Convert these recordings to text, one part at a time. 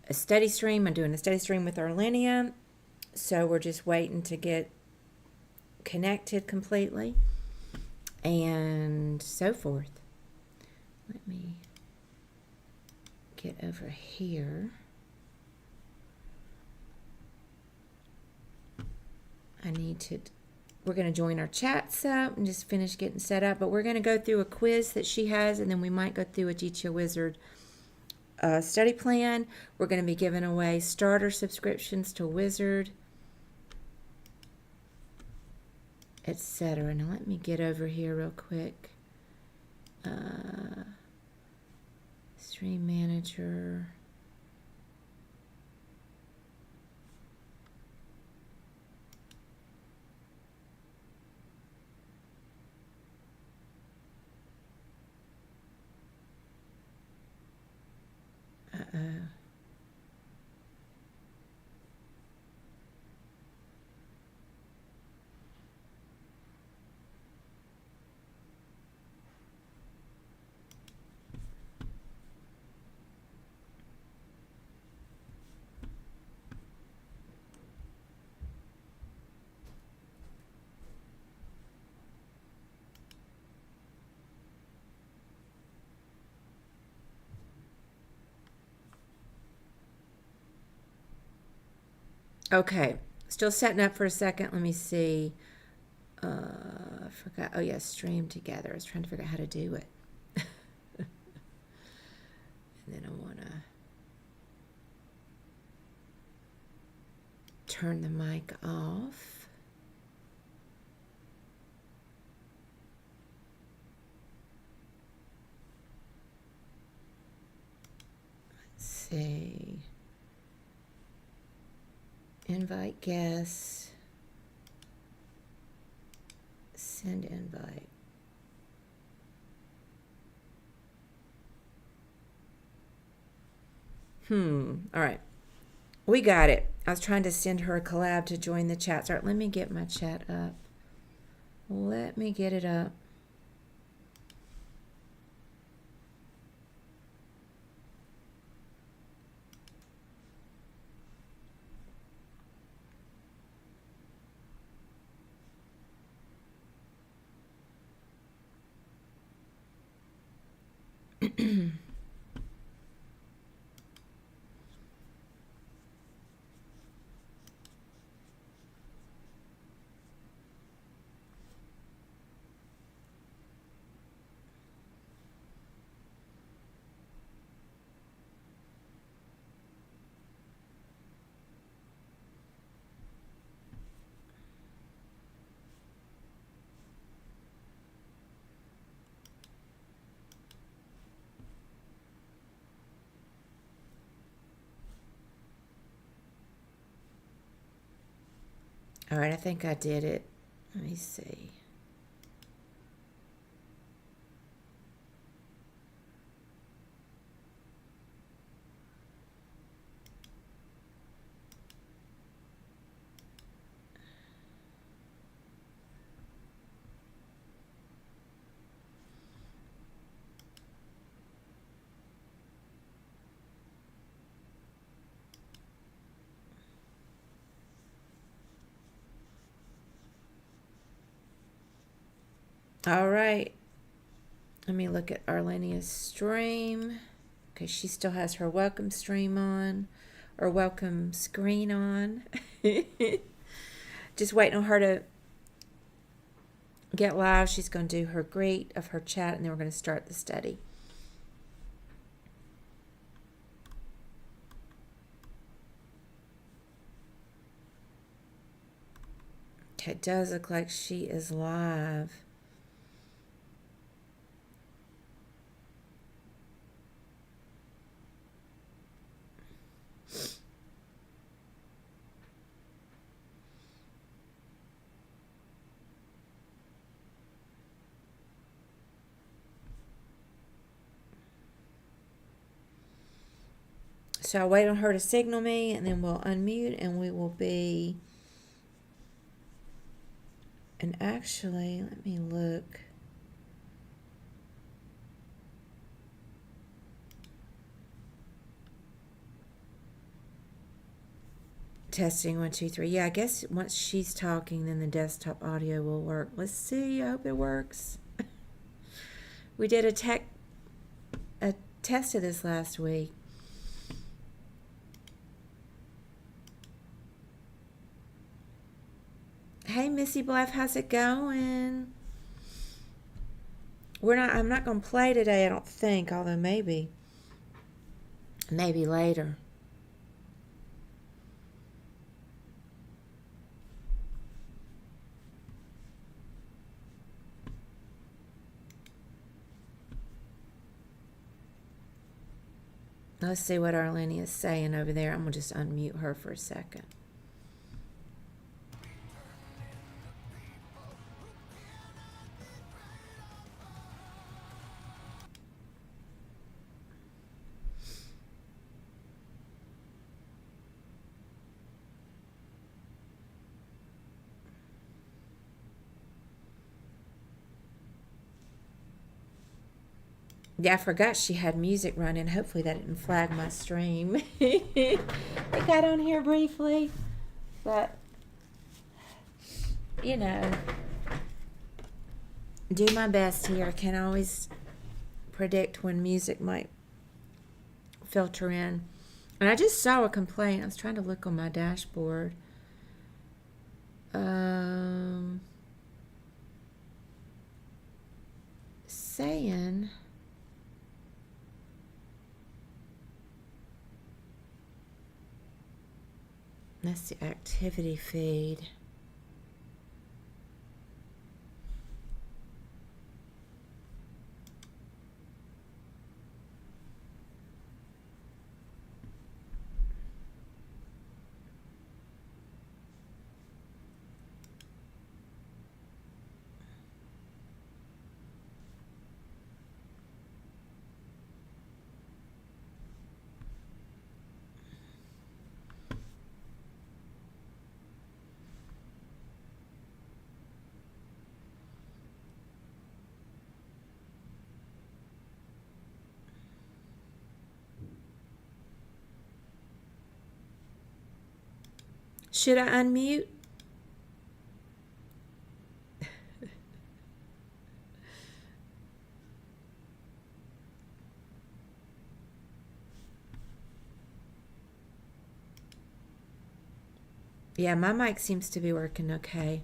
a study stream. I'm doing a study stream with Arlinia. So we're just waiting to get connected completely and so forth. Let me get over here. We're going to join our chats up and just finish getting set up, but we're going to go through a quiz that she has, and then we might go through a GTO Wizard study plan. We're going to be giving away starter subscriptions to Wizard, etc. Now let me get over here real quick. Stream manager. Okay, still setting up for a second. Let me see. I forgot. Oh, yeah, stream together. I was trying to figure out how to do it. And then I want to turn the mic off. Let's see. Invite guests. Send invite. All right. We got it. I was trying to send her a collab to join the chat. All right, let me get my chat up. Let me get it up. All right, I think I did it. Let me see. All right. Let me look at Arlenia's stream. Okay, she still has her welcome stream on, or welcome screen on. Just waiting on her to get live. She's going to do her greet of her chat, and then we're going to start the study. Okay, it does look like she is live. So I'll wait on her to signal me, and then we'll unmute, and we will be... And actually, let me look. Testing 1, 2, 3. Yeah, I guess once she's talking, then the desktop audio will work. Let's see. I hope it works. We did a test of this last week. Hey, Missy Bluff, how's it going? I'm not going to play today, I don't think, although maybe later. Let's see what Arlene is saying over there. I'm going to just unmute her for a second. Yeah, I forgot she had music running. Hopefully that didn't flag my stream. It got on here briefly, but, you know, do my best here. I can't always predict when music might filter in. And I just saw a complaint. I was trying to look on my dashboard. Saying... That's the activity feed. Should I unmute? Yeah, my mic seems to be working okay.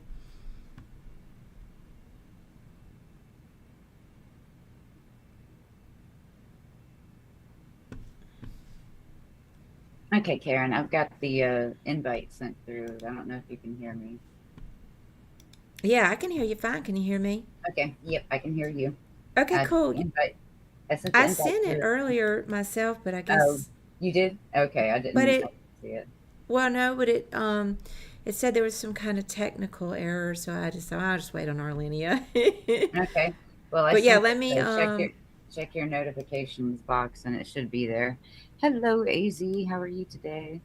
Okay, Karen, I've got the invite sent through. I don't know if you can hear me. Yeah, I can hear you fine. Can you hear me? Okay, yep, I can hear you. Okay, cool. I sent it earlier myself, but I guess... Oh, you did? Okay, I didn't see it. Well, no, but it said there was some kind of technical error, so I just thought I'll just wait on Arlenia. Okay. Well, but yeah, let me check your notifications box and it should be there. Hello, AZ. How are you today?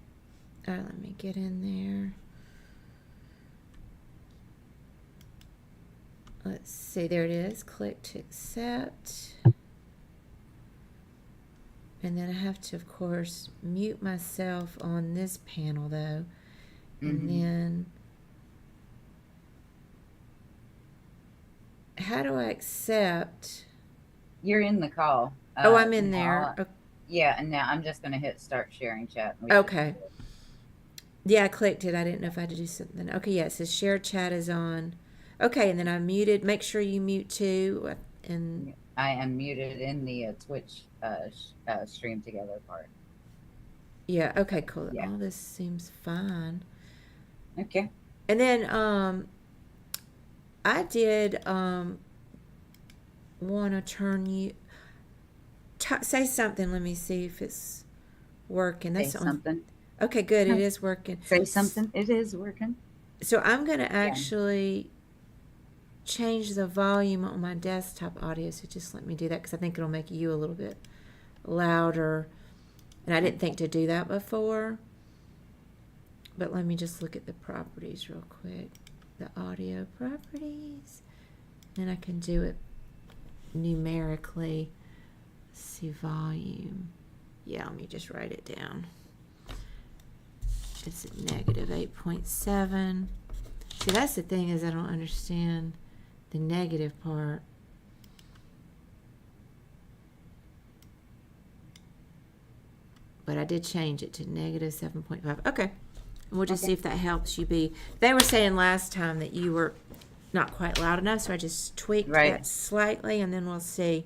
Let me get in there. Let's see, there it is. Click to accept. And then I have to, of course, mute myself on this panel, though. And then, how do I accept? You're in the call. Oh, I'm in there. Okay. Yeah, and now I'm just going to hit start sharing chat. Okay. Yeah, I clicked it. I didn't know if I had to do something. Okay, yeah, it says share chat is on. Okay, and then I'm muted. Make sure you mute too. And I am muted in the Twitch stream together part. Yeah, okay, cool. Yeah. All this seems fine. Okay. And then I did want to turn you... say something. Let me see if it's working. That's something. Okay, good. It is working. Say something. It is working. So I'm going to actually change the volume on my desktop audio. So just let me do that because I think it'll make you a little bit louder. And I didn't think to do that before. But let me just look at the properties real quick. The audio properties. And I can do it numerically. Let's see, volume. Yeah, let me just write it down. it's negative 8.7. See, that's the thing, is I don't understand the negative part. But I did change it to negative 7.5. Okay. And we'll just see if that helps you be. They were saying last time that you were not quite loud enough, so I just tweaked that slightly, and then we'll see.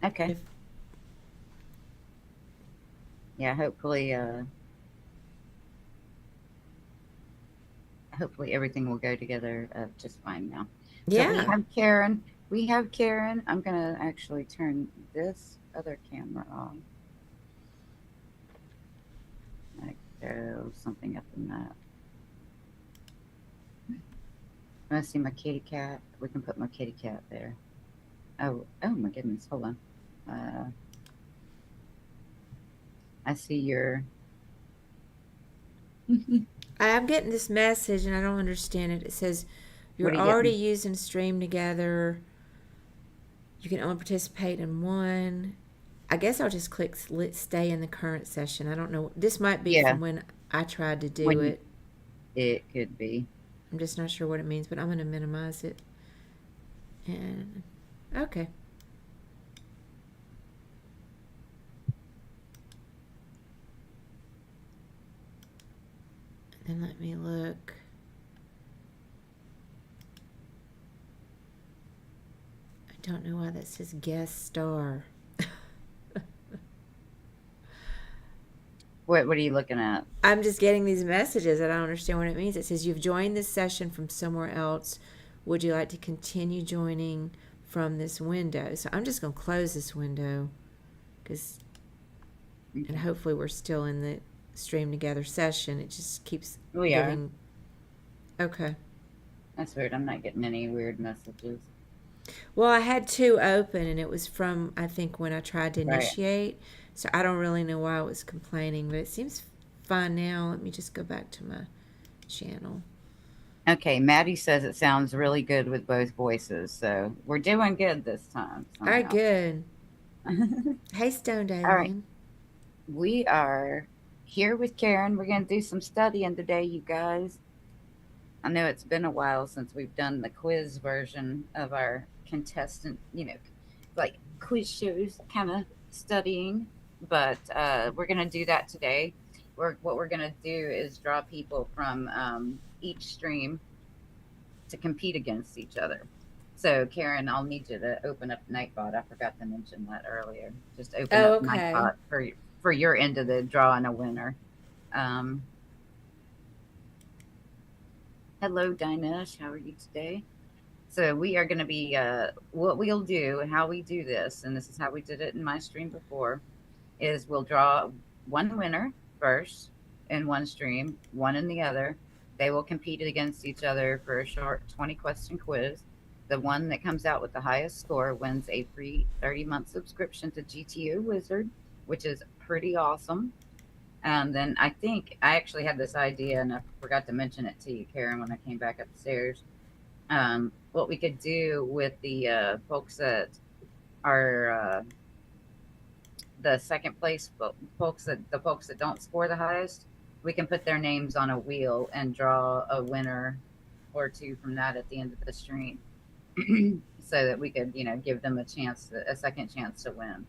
Okay. Yeah, hopefully everything will go together just fine now. Yeah. So we have Karen. I'm going to actually turn this other camera on. I throw something up in that. I see my kitty cat. We can put my kitty cat there. Oh my goodness. Hold on. I see your... I'm getting this message and I don't understand it. It says you're already using Stream Together. You can only participate in one. I guess I'll just click stay in the current session. I don't know. This might be from when I tried to do it. It could be. I'm just not sure what it means, but I'm going to minimize it. And okay. And let me look. I don't know why that says guest star. What are you looking at? I'm just getting these messages. I don't understand what it means. It says you've joined this session from somewhere else. Would you like to continue joining from this window? So I'm just going to close this window and hopefully we're still in the Stream Together session. It just keeps giving. Okay. That's weird. I'm not getting any weird messages. Well, I had two open, and it was from, I think, when I tried to initiate. So I don't really know why I was complaining, but it seems fine now. Let me just go back to my channel. Okay, Maddie says it sounds really good with both voices, so we're doing good this time. All right, good. Hey, Stone Damien. All right. We are here with Karen. We're going to do some studying today, you guys. I know it's been a while since we've done the quiz version of our contestant, like quiz shows kind of studying, but we're going to do that today. What we're going to do is draw people from each stream to compete against each other. So, Karen, I'll need you to open up Nightbot. I forgot to mention that earlier. Just open up Nightbot for your end of the drawing a winner. Hello, Dinesh. How are you today? So we are going to be, what we'll do, how we do this, and this is how we did it in my stream before, is we'll draw one winner first in one stream, one in the other. They will compete against each other for a short 20-question quiz. The one that comes out with the highest score wins a free 30-month subscription to GTO Wizard, which is pretty awesome. And then I think I actually had this idea, and I forgot to mention it to you, Karen, when I came back upstairs. What we could do with the folks that are the second place folks that don't score the highest, we can put their names on a wheel and draw a winner or two from that at the end of the stream, so that we could, give them a second chance to win.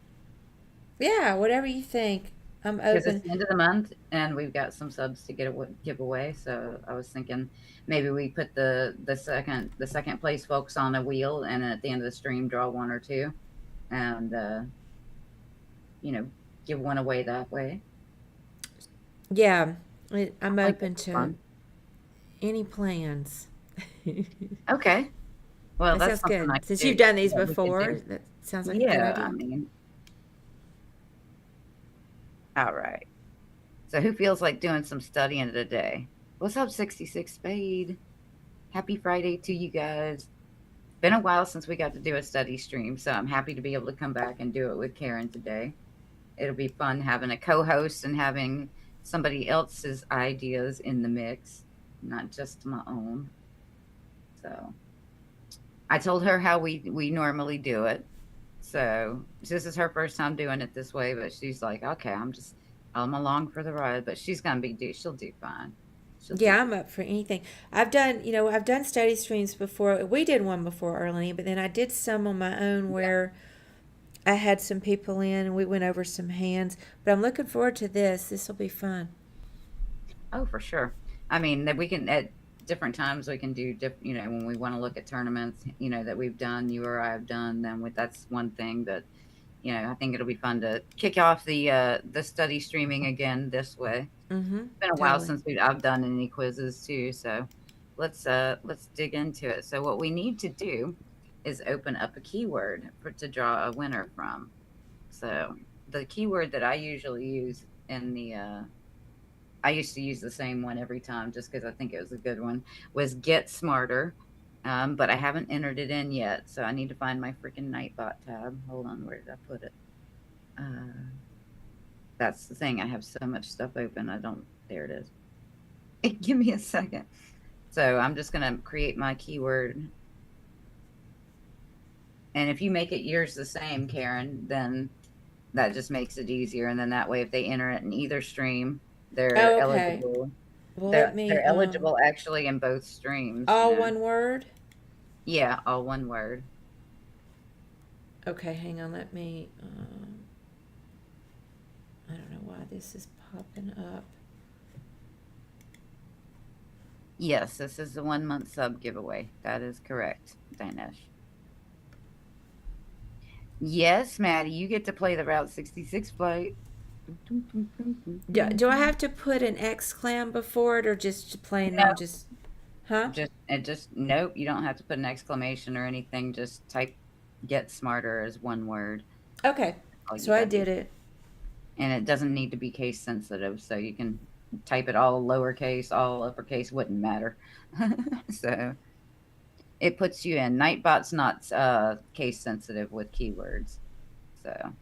Yeah, whatever you think. I'm open. Because it's the end of the month, and we've got some subs to give away. So I was thinking maybe we put the second place folks on a wheel, and at the end of the stream, draw one or two, and give one away that way. Yeah, I'm open to any plans. Okay. Well, that sounds good. Since you've done these before, that sounds like a good idea. All right. So who feels like doing some studying today? What's up, 66 Spade? Happy Friday to you guys. Been a while since we got to do a study stream, so I'm happy to be able to come back and do it with Karen today. It'll be fun having a co-host and having somebody else's ideas in the mix, not just my own. So I told her how we normally do it. So this is her first time doing it this way, but she's like, okay, I'm along for the ride, but she's gonna she'll do fine. She'll do Yeah, I'm just up for anything. I've done study streams before. We did one before early, but then I did some on my own yeah. where I had some people in and we went over some hands. But I'm looking forward to this. This will be fun. Oh, for sure. I mean, that we can at different times we can do when we want to look at tournaments, that we've done, you or I have done, then that's one thing that, I think it'll be fun to kick off the study streaming again this way. Mm-hmm. It's been a while Totally. since I've done any quizzes too, so let's dig into it. So what we need to do is open up a keyword to draw a winner from. So the keyword that I usually use in the I used to use the same one every time just because I think it was a good one, was get smarter. But I haven't entered it in yet, so I need to find my freaking Nightbot tab. Hold on, where did I put it? That's the thing. I have so much stuff open. I don't. There it is. Give me a second. So I'm just gonna create my keyword, and if you make it yours the same, Karen, then that just makes it easier. And then that way, if they enter it in either stream, they're Oh, okay. eligible. Well, let They're me, eligible actually in both streams. all one word. Yeah, all one word. Okay, hang on. Let me, I don't know why this is popping up. Yes, this is the 1 month sub giveaway. That is correct, Dinesh. Yes, Maddie, you get to play the Route 66 flight. Do I have to put an exclam before it or just plain No, old just, huh? just nope. You don't have to put an exclamation or anything. Just type "get smarter" as one word. Okay. All you So I gotta do, did it. and it doesn't need to be case sensitive, so you can type it all lowercase, all uppercase, wouldn't matter. So it puts you in. Nightbot's not case sensitive with keywords, so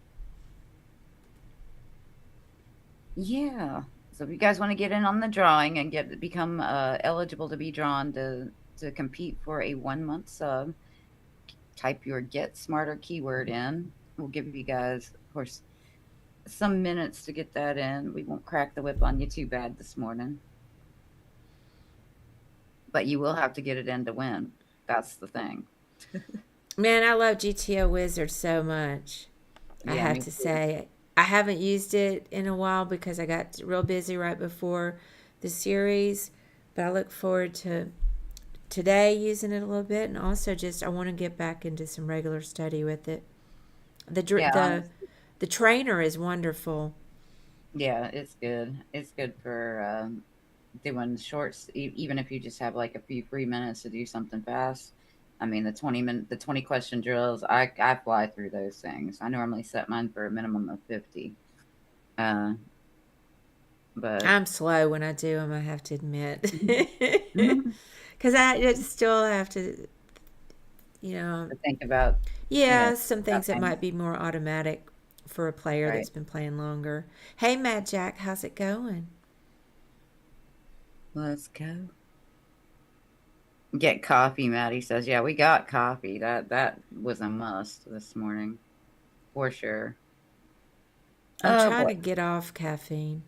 yeah. So if you guys want to get in on the drawing and become eligible to be drawn to compete for a 1 month sub, type your "get smarter" keyword in. We'll give you guys, of course, some minutes to get that in. We won't crack the whip on you too bad this morning, but you will have to get it in to win. That's the thing. Man, I love GTO Wizard so much. I Yeah, have me to too. say, I haven't used it in a while because I got real busy right before the series, but I look forward to today using it a little bit, and also just I want to get back into some regular study with it. The Yeah, honestly, the trainer is wonderful. yeah, it's good. It's good for doing shorts, even if you just have like a few free minutes to do something fast. I mean, the 20 question drills, I fly through those things. I normally set mine for a minimum of 50. Uh, but I'm slow when I do them, I have to admit. to Because I just still have to, you know, think about, yeah, some about things that things, might be more automatic for a player right? that's been playing longer. Hey, Mad Jack, how's it going? Let's go. Get coffee, Maddie says. Yeah, we got coffee. That was a must this morning, for sure. I'm Oh trying boy. to get off caffeine.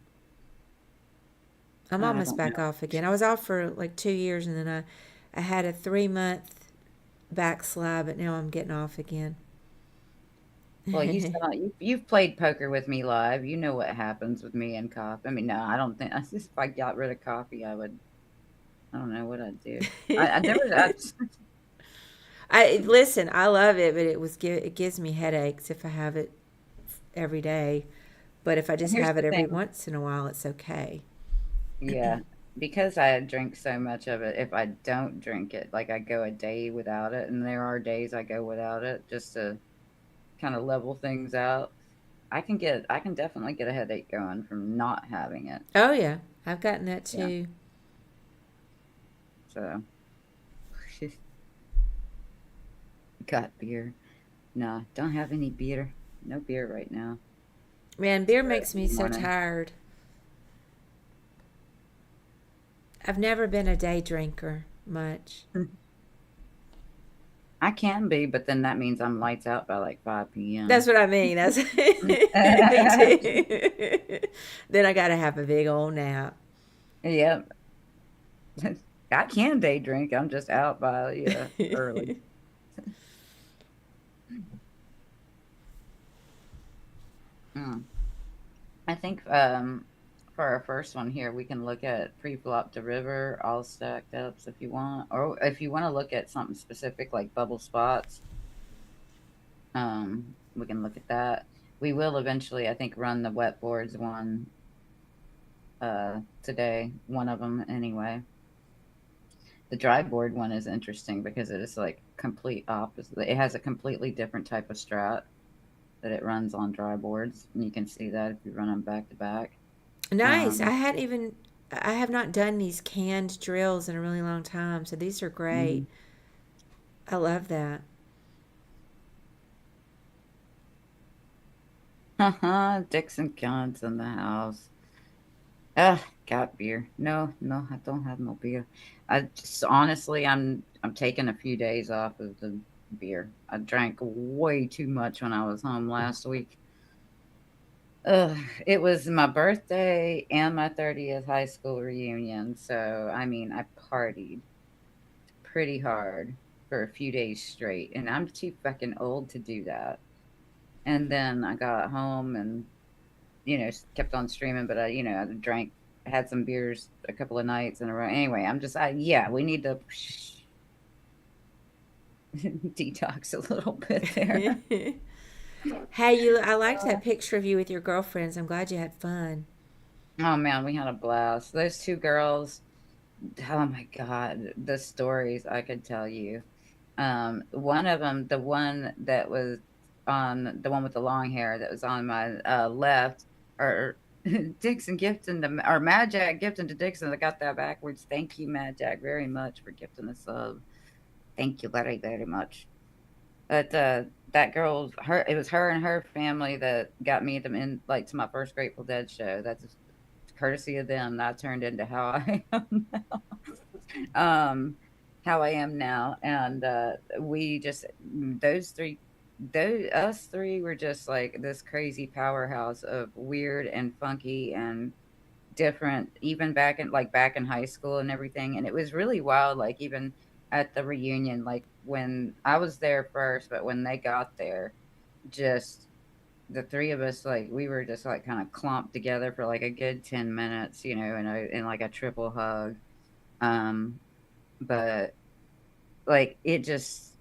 I'm I almost don't back know. off again. I was off for like 2 years and then I had a 3 month backslide, but now I'm getting off again. Well, you've played poker with me live. You know what happens with me and coffee. I mean, no, I don't think if I got rid of coffee, I would. I don't know what I'd do. I never. I listen. I love it, but it gives me headaches if I have it every day. But if I just Here's have the it every thing. once in a while, it's okay. Yeah, because I drink so much of it. If I don't drink it, like I go a day without it, and there are days I go without it just to kind of level things out. I can definitely get a headache going from not having it. Oh yeah, I've gotten that Yeah. too. So got beer. No, don't have any beer. No beer right now. Man, It's beer early makes in me the so morning. tired. I've never been a day drinker much. I can be, but then that means I'm lights out by like 5 p.m. That's what I mean. That's me too. Then I gotta have a big old nap. Yep. I can day drink. I'm just out by early. Mm. I think for our first one here, we can look at pre-flop to river, all stacked ups if you want, or if you want to look at something specific like bubble spots, we can look at that. We will eventually, I think, run the wet boards one today, one of them anyway. The dry board one is interesting because it is like complete opposite. It has a completely different type of strat that it runs on dry boards, and you can see that if you run them back to back. Nice. Um, I have not done these canned drills in a really long time, so these are great. mhm. I love that. Dixon Counts in the house. Ugh, got beer. No, no, I don't have no beer. I just honestly, I'm taking a few days off of the beer. I drank way too much when I was home last week. Ugh, it was my birthday and my 30th high school reunion, so I mean, I partied pretty hard for a few days straight, and I'm too fucking old to do that. And then I got home and kept on streaming, but I drank, had some beers a couple of nights in a row. Anyway, yeah, we need to detox a little bit there. Hey, you! I liked that picture of you with your girlfriends. I'm glad you had fun. Oh man, we had a blast. Those two girls, oh my God, the stories I could tell you. One of them, the one that was on the one with the long hair that was on my left, or Dixon Gifton to, or Mad Jack Gifton to Dixon. I got that backwards. Thank you, Mad Jack, very much for gifting the sub. Thank you very, very much. But that girl, it was her and her family that got me like to my first Grateful Dead show. That's courtesy of them. That turned into how I am um, how I am now. And we just those three, those us three were just like this crazy powerhouse of weird and funky and different, even back in high school and everything. And it was really wild. Like even at the reunion, like when I was there first, but when they got there, just the three of us, like we were just like kind of clumped together for like a good 10 minutes, in like a triple hug. Um, but like it just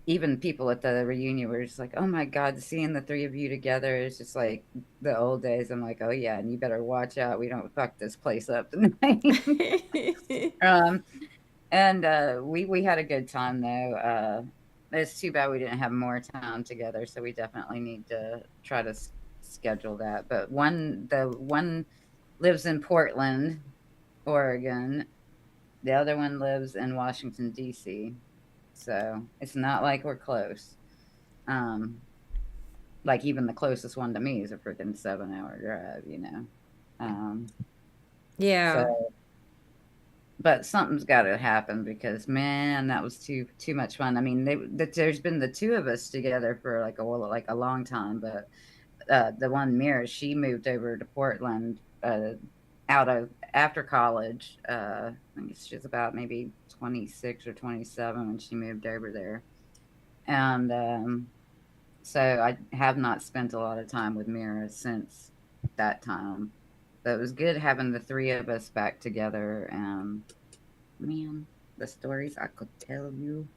even people at the reunion were just like, "Oh my god, seeing the three of you together is just like the old days." I'm like, "Oh yeah, and you better watch out. We don't fuck this place up tonight." um, and we had a good time though. It's too bad we didn't have more time together, so we definitely need to try to schedule that. But the one lives in Portland, Oregon. The other one lives in Washington D.C. So it's not like we're close. Um, like even the closest one to me is a freaking 7 hour drive. Um, Yeah. so, but something's got to happen because man, that was too much fun. I mean, there's been the two of us together for like a long time, but the one Mira, she moved over to Portland out of after college. I think she was about maybe 26 or 27 when she moved over there, and so I have not spent a lot of time with Mira since that time. But it was good having the three of us back together, and man, the stories I could tell you.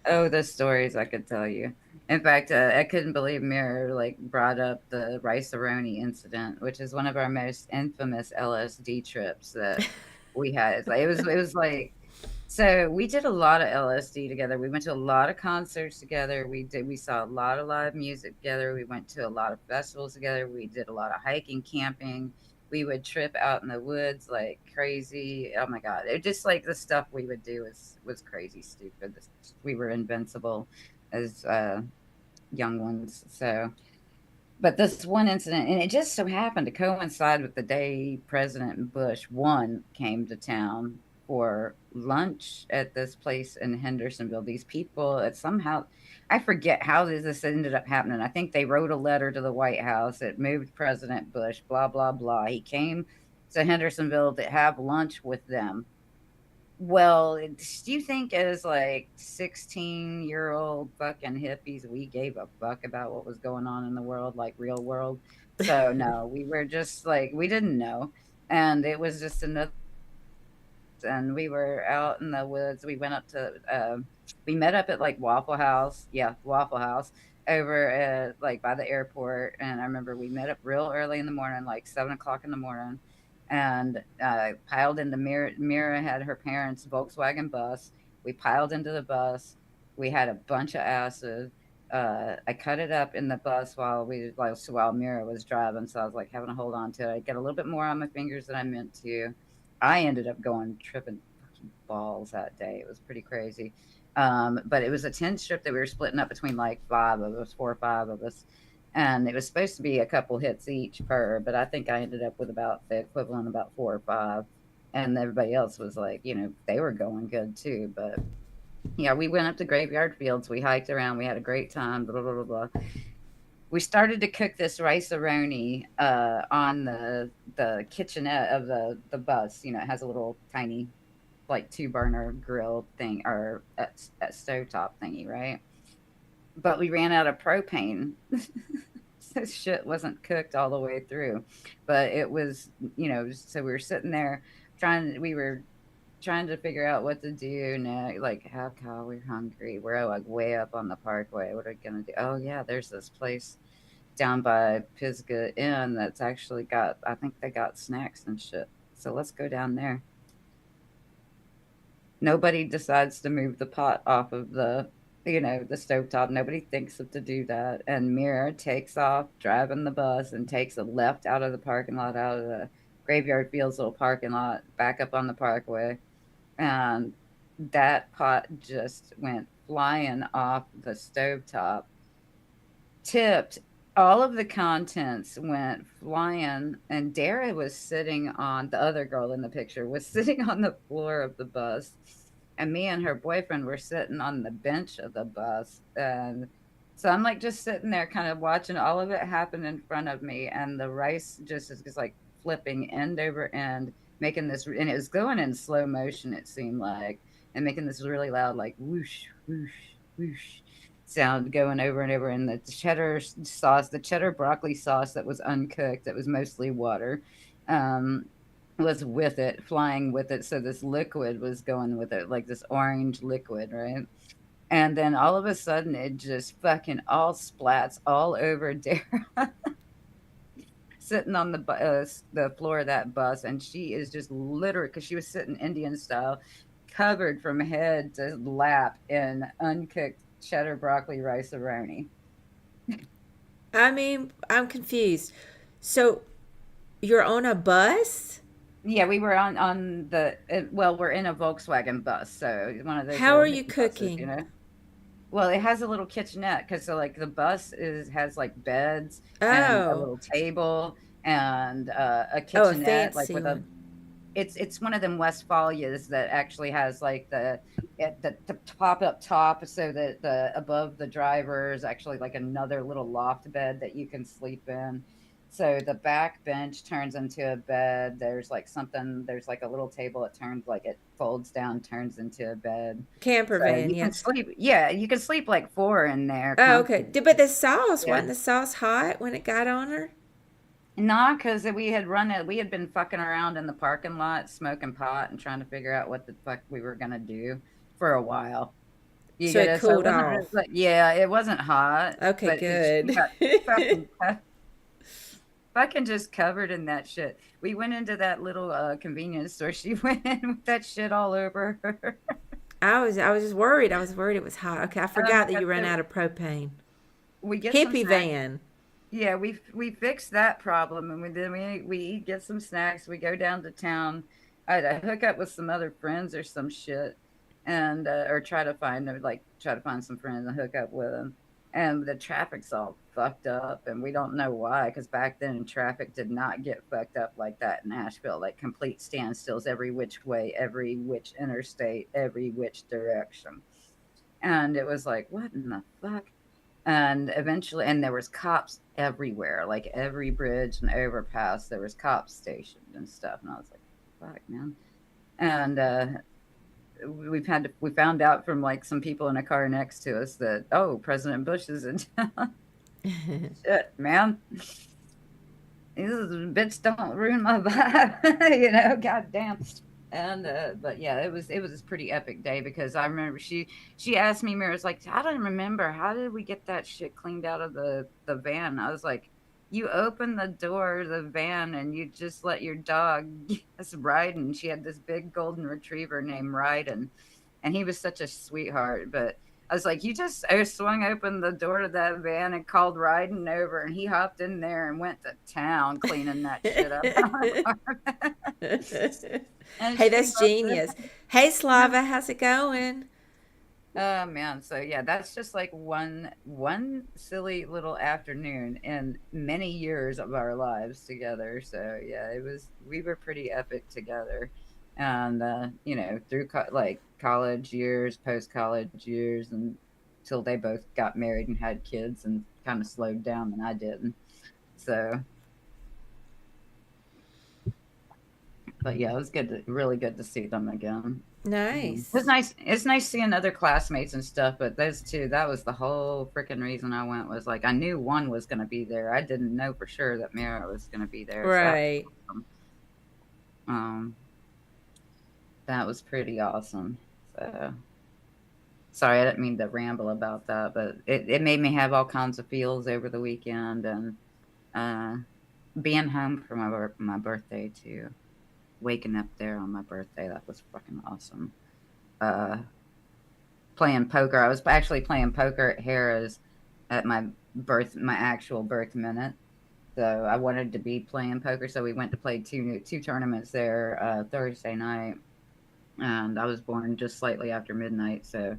Oh, the stories I could tell you. In fact, I couldn't believe Mirror like brought up the Rice-A-Roni incident, which is one of our most infamous LSD trips that we had. It was like so we did a lot of LSD together. We went to a lot of concerts together. We saw a lot of live music together. We went to a lot of festivals together. We did a lot of hiking, camping. We would trip out in the woods like crazy. Oh my god. It just like the stuff we would do was crazy stupid. We were invincible as young ones. So but this one incident, and it just so happened to coincide with the day President Bush one came to town for lunch at this place in Hendersonville. These people, it somehow, I forget how this ended up happening. I think they wrote a letter to the White House. It moved President Bush, blah, blah, blah. He came to Hendersonville to have lunch with them. Well, do you think as like 16-year-old fucking hippies, we gave a fuck about what was going on in the world, like real world? So no, we were just like, we didn't know. And it was just another, and we were out in the woods. We went up to, we met up at like Waffle House. Yeah, Waffle House over at like by the airport. And I remember we met up real early in the morning, like 7 o'clock in the morning, and piled into Mira. Mira had her parents' Volkswagen bus. We piled into the bus. We had a bunch of acid. I cut it up in the bus while while Mira was driving, so I was like having to hold on to it. I get a little bit more on my fingers than I meant to. I ended up going tripping fucking balls that day. It was pretty crazy. But it was a 10 strip that we were splitting up between like five of us, four or five of us. And it was supposed to be a couple hits each per, but I think I ended up with about the equivalent, about four or five. And everybody else was like, they were going good too. But yeah, we went up to Graveyard Fields. We hiked around. We had a great time. Blah, blah, blah, blah. We started to cook this rice-a-roni on the kitchenette of the bus. It has a little tiny, like, two-burner grill thing, or a stovetop thingy, right? But we ran out of propane. So shit wasn't cooked all the way through. But it was, so we were sitting there we were trying to figure out what to do now. Like, how cow, we're hungry. We're like way up on the parkway. What are we gonna do? Oh yeah, there's this place down by Pisgah Inn that's actually got, I think they got snacks and shit. So let's go down there. Nobody decides to move the pot off of the stovetop. Nobody thinks of to do that. And Mira takes off driving the bus and takes a left out of the parking lot, out of the Graveyard Fields little parking lot, back up on the parkway. And that pot just went flying off the stovetop, tipped. All of the contents went flying, and Dara was sitting on, the other girl in the picture was sitting on the floor of the bus, and me and her boyfriend were sitting on the bench of the bus. And so I'm like just sitting there kind of watching all of it happen in front of me, and the rice just is like flipping end over end, making this, and it was going in slow motion, it seemed like, and making this really loud, like whoosh, whoosh, whoosh sound going over and over. And the cheddar sauce, the cheddar broccoli sauce that was uncooked, that was mostly water, um, was with it, flying with it. So this liquid was going with it, like this orange liquid, right? And then all of a sudden, it just fucking all splats all over Dara, sitting on the floor of that bus, and she is just literally, because she was sitting Indian style, covered from head to lap in uncooked cheddar broccoli rice-a-roni. I mean, I'm confused. So you're on a bus? Yeah, we were on well, we're in a Volkswagen bus, so one of those How little are you hippie buses, cooking? Well, it has a little kitchenette, because so like the bus has like beds and a Oh, little table and a oh, a kitchenette, like fancy with a, one. it's one of them Westphalias that actually has like the top up top, so that the above the driver is actually like another little loft bed that you can sleep in. So the back bench turns into a bed. There's like a little table. It turns, like, it folds down, turns into a bed. Camper So van, you can yeah. sleep. Yeah, you can sleep like four in there Oh, okay. comfortably. But the sauce, Yeah. wasn't the sauce hot when it got on her? Nah, because we had run it. We had been fucking around in the parking lot, smoking pot, and trying to figure out what the fuck we were gonna do for a while. You So get it it? So it cooled wasn't off. like, yeah, it wasn't hot, Okay, but she good. got fucking fucking just covered in that shit. We went into that little convenience store. She went in with that shit all over her. I was just worried. I was worried it was hot. Okay, I Oh forgot that yeah, you ran so out of propane. we get some Hippie snacks. van. Yeah, we fixed that problem, and we get some snacks. We go down to town. I hook up with some other friends or some shit, and or try to find some friends and hook up with them. and the traffic's all fucked up, and we don't know why. Because back then traffic did not get fucked up like that in Nashville, like complete standstills every which way, every which interstate, every which direction. And it was like, what in the fuck? And eventually, and there was cops everywhere, like every bridge and overpass, there was cops stationed and stuff. And I was like, fuck, man. And we found out from like some people in a car next to us that, oh, President Bush is in town. Shit, man. These bitch don't ruin my vibe, goddamn. And but yeah, it was a pretty epic day because I remember she asked me, Mira was like, I don't remember, how did we get that shit cleaned out of the van? I was like, you open the door of the van and you just let your dog, yes, Ryden. She had this big golden retriever named Ryden, and he was such a sweetheart. But I was like, I swung open the door to that van and called Ryden over, and he hopped in there and went to town cleaning that shit up. And Hey, she that's genius. Hey, Slava, how's it going? oh man, so yeah, that's just like one silly little afternoon in many years of our lives together. So yeah, we were pretty epic together, and through like college years, post college years, and till they both got married and had kids and kind of slowed down, and I didn't. So, but yeah, it was really good to see them again. It's Nice. nice. It's nice seeing other classmates and stuff, but those two, that was the whole freaking reason I went, was like I knew one was going to be there. I didn't know for sure that Mira was going to be there. So Right. um, that was pretty awesome. So sorry, I didn't mean to ramble about that, but it made me have all kinds of feels over the weekend, and uh, being home for my birthday too. Waking up there on my birthday, that was fucking awesome. Uh, Playing poker. I was actually playing poker at Harrah's at my actual birth minute. So I wanted to be playing poker, so we went to play two tournaments there Thursday night, and I was born just slightly after midnight. So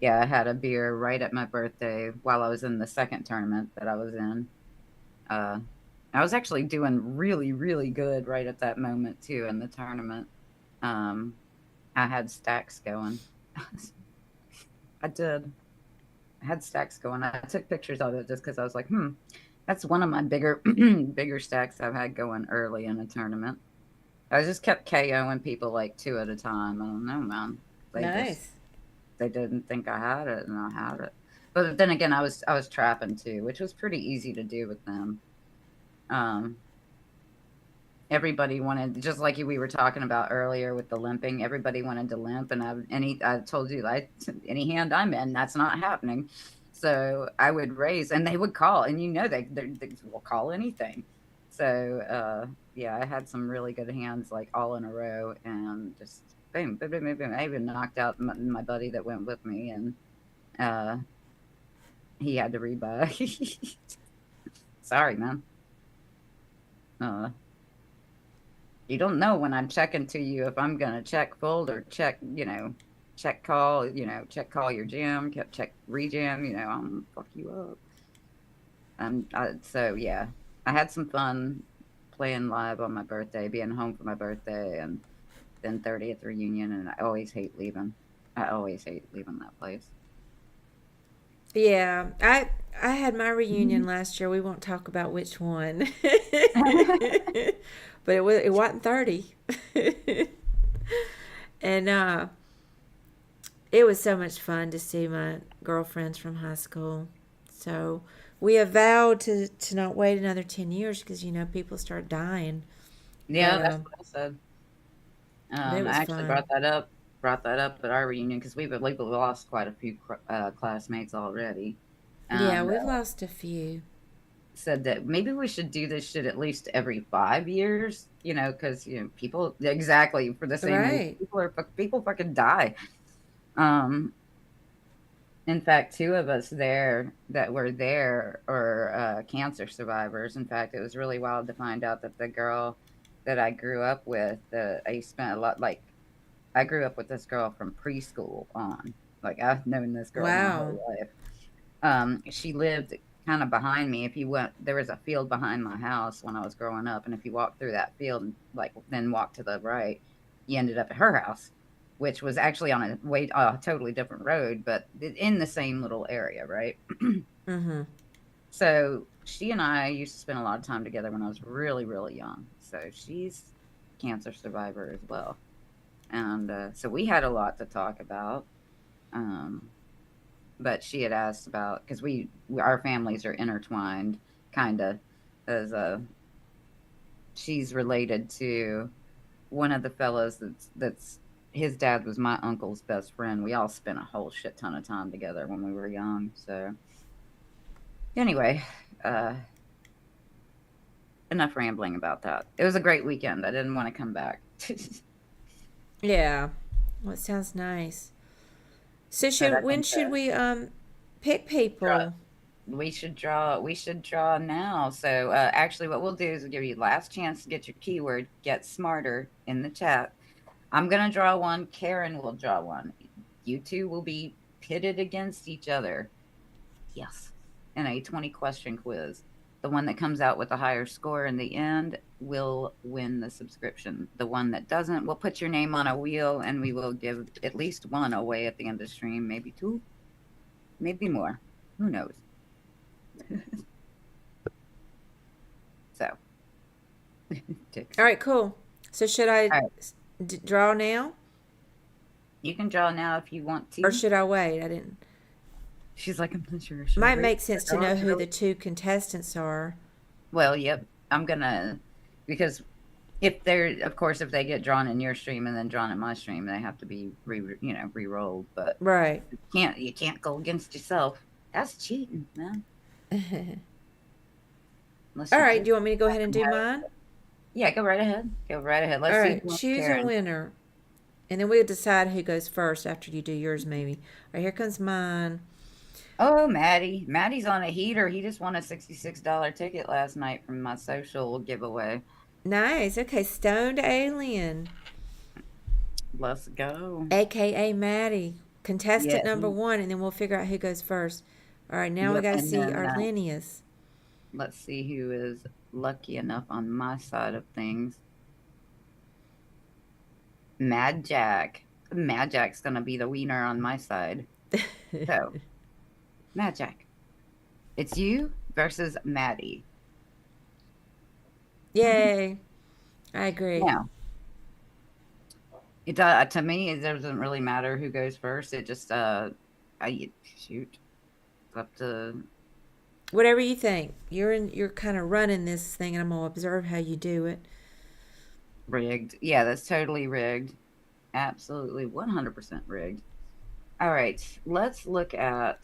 yeah, I had a beer right at my birthday while I was in the second tournament that I was in. Uh, I was actually doing really, really good right at that moment too in the tournament. Um, I had stacks going. I did. I had stacks going. I took pictures of it just because I was like, that's one of my bigger bigger stacks I've had going early in a tournament. I just kept KOing people like two at a time. I don't know, man. They just Nice. they didn't think I had it, and I had it. But then again, I was trapping too, which was pretty easy to do with them. Um, Everybody wanted, just like we were talking about earlier with the limping. Everybody wanted to limp, and I told you, any hand I'm in, that's not happening. So I would raise, and they would call, and they will call anything. So yeah, I had some really good hands, like all in a row, and just boom, boom, boom, boom, boom. I even knocked out my buddy that went with me, and uh, he had to rebuy. Sorry, man. Uh, You don't know when I'm checking to you if I'm gonna check fold or check call your gym, check rejam, I'm gonna fuck you up. So yeah, I had some fun playing live on my birthday, being home for my birthday, and then 30th reunion, and I always hate leaving. I always hate leaving that place. Yeah, I had my reunion last year. We won't talk about which one, but it wasn't 30, and it was so much fun to see my girlfriends from high school. So we have vowed to not wait another 10 years because people start dying. Yeah, But that's what I said. it I was actually fun. brought that up at our reunion because we've lost quite a few classmates already, Yeah, and we've lost a few. said that maybe we should do this shit at least every 5 years. Because people, exactly, for the same reason, Right. people fucking die. Um, in fact, two of us there that were there are cancer survivors. In fact, it was really wild to find out that the girl that I grew up with, I spent a lot, like, I grew up with this girl from preschool on. Like, I've known this girl my Wow. whole life. She lived kind of behind me. If you went, there was a field behind my house when I was growing up, and if you walked through that field and like then walked to the right, you ended up at her house, which was actually on a totally different road, but in the same little area, right? Mm-hmm. So she and I used to spend a lot of time together when I was really, really young. So she's a cancer survivor as well, and so we had a lot to talk about. Um, but she had asked about because our families are intertwined, kind of, as she's related to one of the fellows that's his dad was my uncle's best friend. We all spent a whole shit ton of time together when we were young. So anyway, uh, enough rambling about that. It was a great weekend. I didn't want to come back. Yeah. Well, it sounds nice. So But I when think should we pick draw, people? we should draw now. So actually what we'll do is we'll give you last chance to get your keyword, get smarter in the chat. I'm gonna draw one, Karen will draw one. You two will be pitted against each other. Yes. In a 20 question quiz. The one that comes out with a higher score in the end will win the subscription. The one that doesn't, we'll put your name on a wheel and we will give at least one away at the end of the stream, maybe two, maybe more. Who knows? So, All right, cool. So should I all right. draw now You can draw now if you want or to. should I wait? I didn't. She's like, I'm not sure. Should I Might wait? make sense to know who the two contestants are. Well, yep. I'm gonna because if they're of course if they get drawn in your stream and then drawn in my stream, they have to be re-rolled. But Right. you can't go against yourself. That's cheating, man. All Unless you right. just Do you want me to go ahead and happen to do have mine? yeah, go right ahead. Go right ahead. All Let's see right. who wants Choose a Karen. winner. And then we'll decide who goes first after you do yours, maybe. All right, here comes mine. Oh, Maddie. Maddie's on a heater. He just won a $66 ticket last night from my social giveaway. Nice. Okay, Stoned Alien, Let's go. aka Maddie, contestant Yeah. number one, and then we'll figure out who goes first. All right, now we Yep. got to And see then Arlenius. let's see who is lucky enough on my side of things. Mad Jack. Mad Jack's gonna be the wiener on my side. So, Mad Jack, it's you versus Maddie. Yay! I agree. Now, to me, it doesn't really matter who goes first. It just I shoot. It's up to Whatever you think. You're kind of running this thing, and I'm gonna observe how you do it. rigged. Yeah, that's totally rigged. Absolutely 100% rigged. All right, let's look at.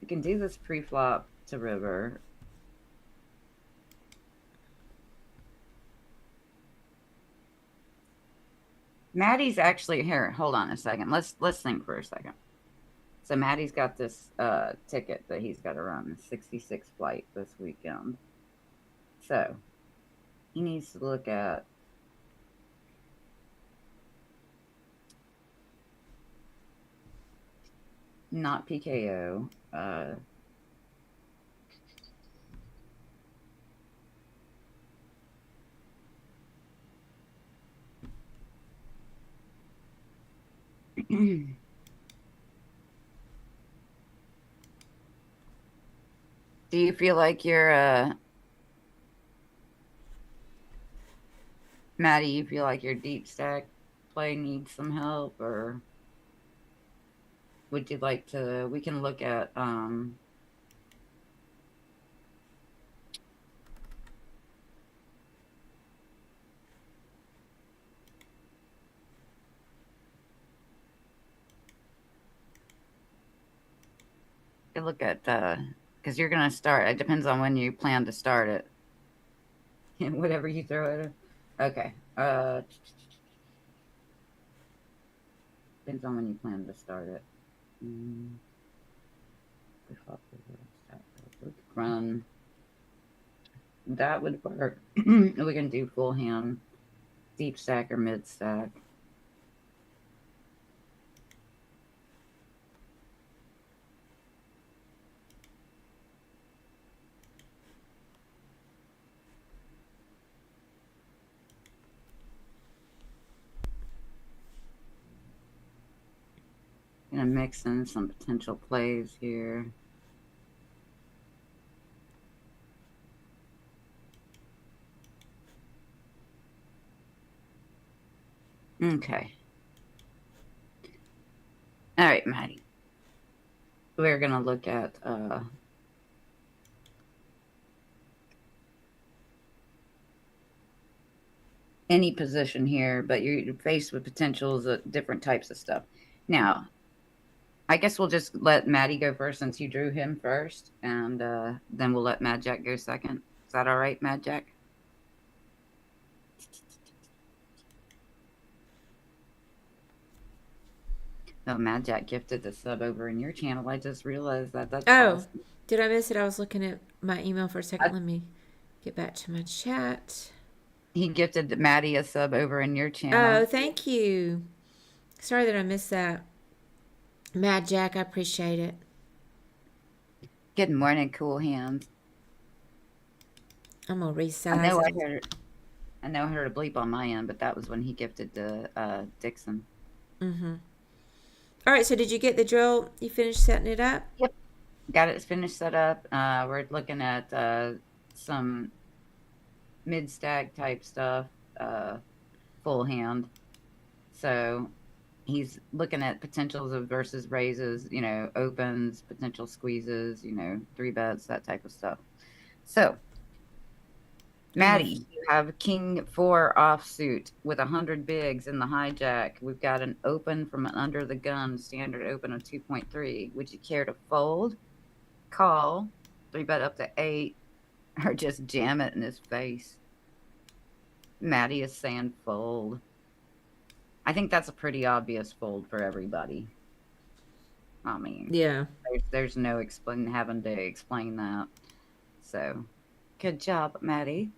We can do this pre-flop to river. Maddie's actually here. Hold on a second. Let's think for a second. So Maddie's got this ticket that he's got to run, the 66 flight this weekend. So he needs to look at not PKO. Do you feel like you're Maddie, you feel like your deep stack play needs some help, or would you like to we can look at because you're gonna start. It depends on when you plan to start it. Whatever you throw at it. Okay. Depends on when you plan to start it. Run. That would work. We can do full hand, deep stack or mid stack. Gonna mix in some potential plays here. Okay. All right, Maddie. We're gonna look at any position here, but you're faced with potentials of different types of stuff. Now, I guess we'll just let Maddie go first since you drew him first, and then we'll let Mad Jack go second. Is that all right, Mad Jack? Oh, Mad Jack gifted the sub over in your channel. I just realized that. That's Oh, awesome. did I miss it? I was looking at my email for a second. I, Let me get back to my chat. he gifted Maddie a sub over in your channel. Oh, thank you. Sorry that I missed that. Mad Jack, I appreciate it. Good morning, cool hands. I'm gonna I resize know it. I heard a bleep on my end, but that was when he gifted to Dixon. Mm-hmm. All right, so did you get the drill? You finished setting it up? Yep. Got it finished set up. We're looking at some mid-stack type stuff, full hand. So he's looking at potentials of versus raises, opens, potential squeezes, three bets, that type of stuff. So, Maddie, you have King 4 offsuit with 100 bigs in the hijack. We've got an open from an under the gun, standard open of 2.3. Would you care to fold, call, three bet up to 8, or just jam it in his face? Maddie is saying fold. I think that's a pretty obvious fold for everybody. I mean, Yeah. there's no having to explain that. So, good job, Maddie.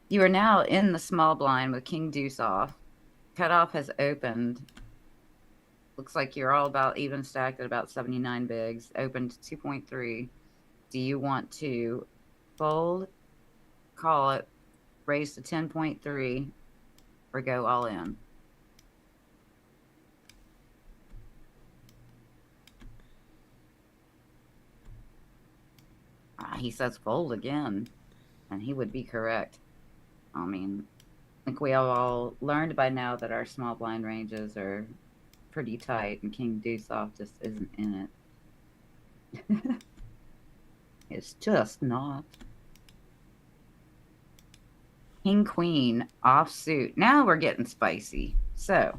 You are now in the small blind with King Deuce off. Cutoff has opened. Looks like you're all about even stacked at about 79 bigs. Opened 2.3. Do you want to fold, call it, raise to 10.3, or go all in? He says fold again, and he would be correct. I mean, I think we have all learned by now that our small blind ranges are pretty tight, and King Deuce off just isn't in it. It's just not. King Queen offsuit. Now we're getting spicy. So,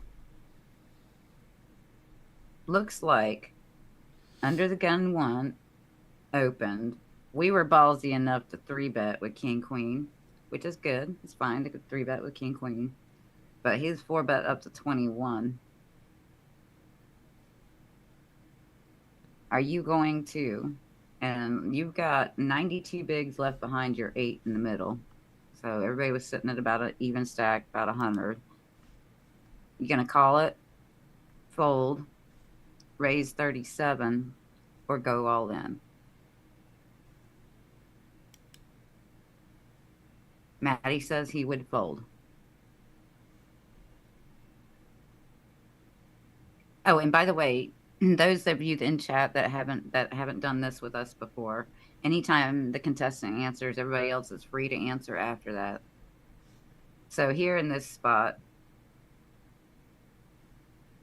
looks like under the gun 1 opened. We were ballsy enough to 3-bet with King Queen, which is good. It's fine to 3-bet with King Queen. But he's 4-bet up to 21. Are you going to? And you've got 92 bigs left behind your 8 in the middle. So everybody was sitting at about an even stack, about 100. You going to call it, fold, raise 37, or go all in? Maddie says he would fold. Oh, and by the way, those of you in chat that haven't done this with us before, anytime the contestant answers, everybody else is free to answer after that. So here in this spot,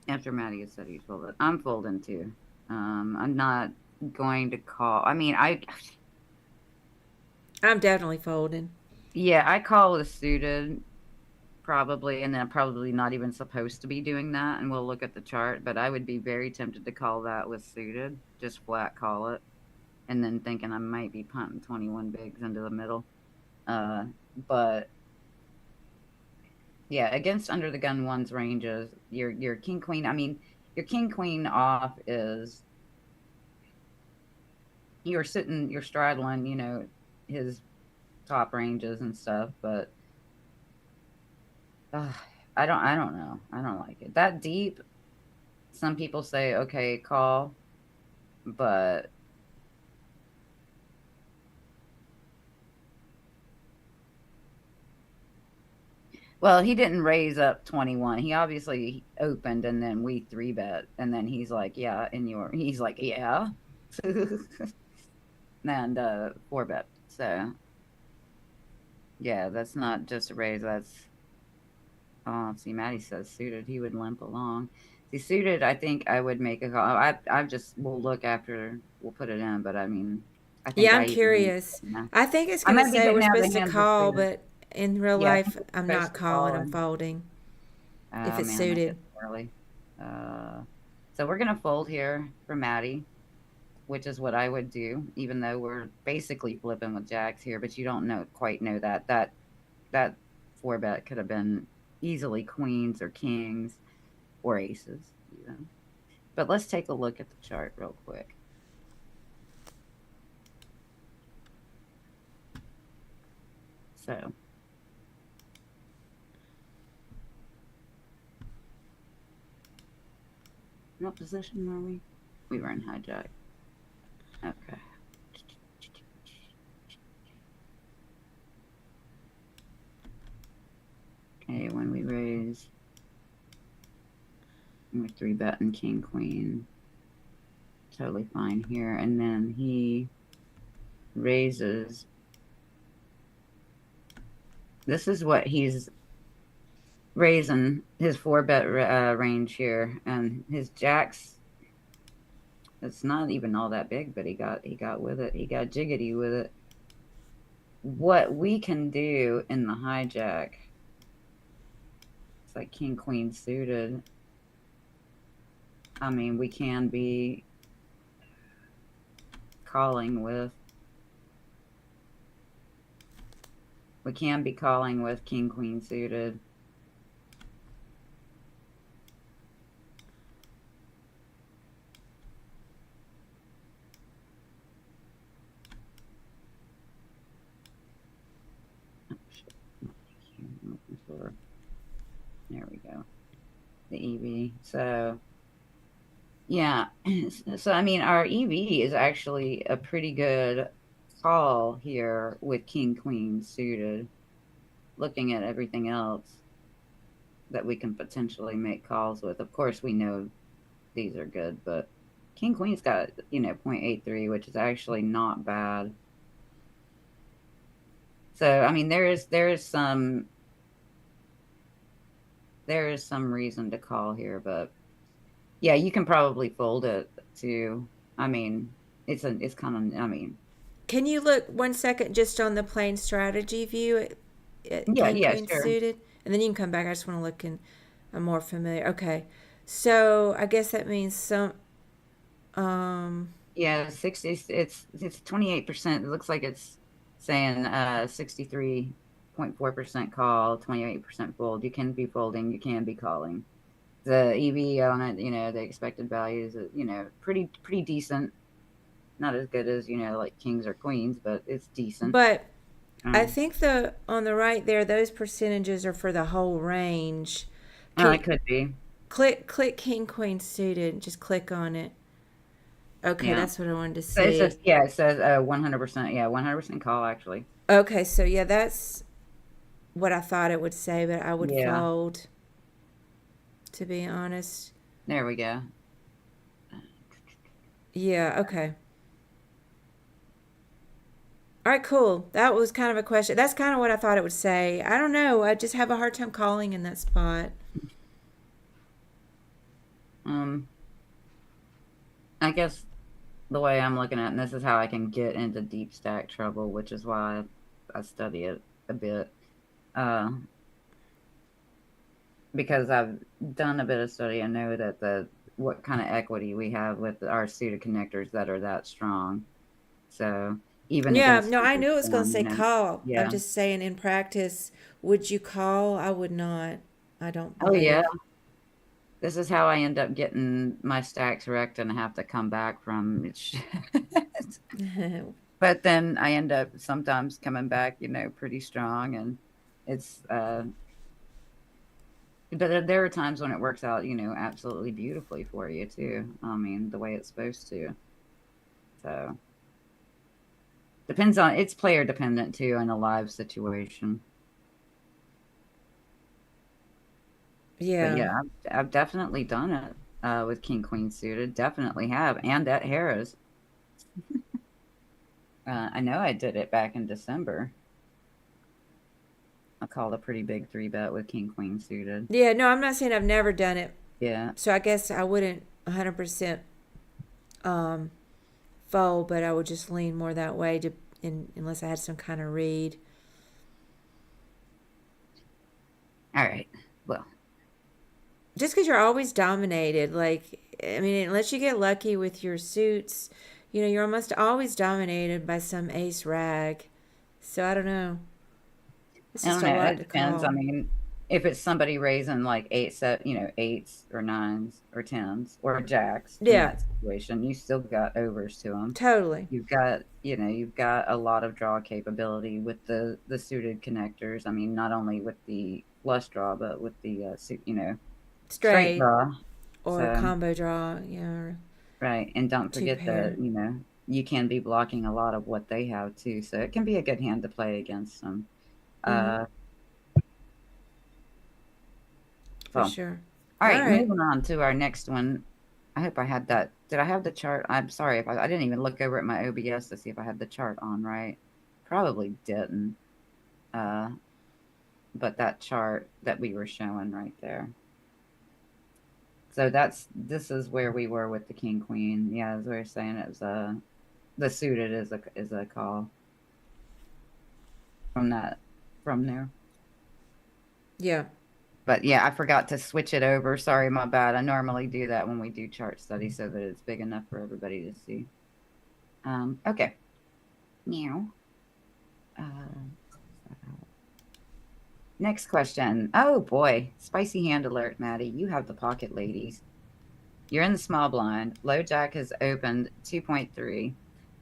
after Maddie has said he's folded, I'm folding too. I'm not going to call. I mean, I'm definitely folding. yeah, I call the suited probably, and then I'm probably not even supposed to be doing that, and we'll look at the chart, but I would be very tempted to call that with suited, just flat call it, and then thinking I might be punting 21 bigs into the middle. But yeah, against under the gun 1's ranges, your king queen, I mean, your king queen off is you're straddling, his top ranges and stuff, but I don't know. I don't like it. That deep, some people say, okay, call, but Well, he didn't raise up 21. He obviously opened and then we 3-bet. And then he's like, yeah, he's like, yeah. And 4-bet. So, yeah, that's not just a raise. See, Maddie says suited. He would limp along. See, suited, I think I would make a call. We'll look after, we'll put it in. But I mean, I think Yeah, I'm I even, curious. yeah. I think it's I going to might be say we're getting out of supposed the to hands of call, suited. but in real Yeah, I think life, it's I'm supposed not to calling, call I'm in. folding if Oh it's man, that suited. gets early. Uh, so we're gonna fold here for Maddie, which is what I would do, even though we're basically flipping with jacks here. But you don't quite know that 4-bet could have been easily queens or kings or aces, even. But let's take a look at the chart real quick. So, what position were we? We were in hijack. Okay. Okay, when we raise, we're 3-betting king, queen. Totally fine here. And then he raises. This is what he's raising his 4-bet range here, and his jacks. It's not even all that big, but he got with it. He got jiggity with it. What we can do in the hijack, it's like king queen suited. I mean, we can be calling with. We can be calling with king queen suited. Oh, shit. There we go. The EV. So, yeah. So, I mean, our EV is actually a pretty good call here with king queen suited. Looking at everything else that we can potentially make calls with. Of course, we know these are good, but king queen's got, 0.83, which is actually not bad. So, I mean, there is some reason to call here, but yeah, you can probably fold it too. I mean, it's kind of, I mean, Can you look 1 second just on the plain strategy view at yeah, King yeah, Queen sure. suited? And then you can come back. I just want to look in a more familiar. Okay. So I guess that means um, Yeah, 60, it's 28%. It looks like it's saying 63.4% call, 28% fold. You can be folding, you can be calling. The EV on it, the expected values, pretty decent. Not as good as, like kings or queens, but it's decent. but I Um, think the on the right there, those percentages are for the whole range. it Can could be. click King Queen suited. Just click on it. Okay, Yeah. that's what I wanted to So it says, see. yeah, it says 100%. Yeah, 100% call actually. Okay, so yeah, that's what I thought it would say, but I would Yeah. fold, to be honest. There we go. Yeah, okay. All right, cool. That was kind of a question. That's kind of what I thought it would say. I don't know. I just have a hard time calling in that spot. Um, I guess the way I'm looking at it, and this is how I can get into deep stack trouble, which is why I study it a bit. Uh, because I've done a bit of study and know that what kind of equity we have with our suited connectors that are that strong. So even Yeah, against no, I standard knew it was going to form, say call. I'm yeah. just saying in practice, would you call? I would not. I don't Oh yeah. believe. This is how I end up getting my stacks wrecked and I have to come back from it. But then I end up sometimes coming back, pretty strong and it's but there are times when it works out, absolutely beautifully for you too. I mean, the way it's supposed to. So depends on it's player dependent too in a live situation. But Yeah. yeah, I've definitely done it with king queen suited. Definitely have, and at Harrah's. I know I did it back in December. I called a pretty big three bet with king queen suited. Yeah, no, I'm not saying I've never done it. Yeah. So I guess I wouldn't 100% um, fold, but I would just lean more that way unless I had some kind of read. All right. Well, Just because you're always dominated, like, I mean, unless you get lucky with your suits, you're almost always dominated by some ace rag. So I don't know. It's I just don't a know. lot It to depends. I call. mean, if it's somebody raising like eight set, eights or nines or tens or jacks in Yeah, that situation, you still got overs to them. totally. You've got a lot of draw capability with the suited connectors. I mean, not only with the flush draw, but with the straight Straight draw. or So combo draw, or right, and don't two forget that pair. you can be blocking a lot of what they have too. So it can be a good hand to play against them. Mm-hmm, Uh, for so sure. all All right, right. moving on to our next one. I hope I had that. Did I have the chart? I'm sorry if I didn't even look over at my OBS to see if I had the chart on right. Probably didn't. Uh, but that chart that we were showing right there. So this is where we were with the king queen. Yeah, as we were saying, it was the suited is a call from there. Yeah. But yeah, I forgot to switch it over. Sorry, my bad. I normally do that when we do chart study so that it's big enough for everybody to see. Okay. Now, next question. Oh boy, spicy hand alert, Maddie. You have the pocket ladies. You're in the small blind. Low jack has opened 2.3.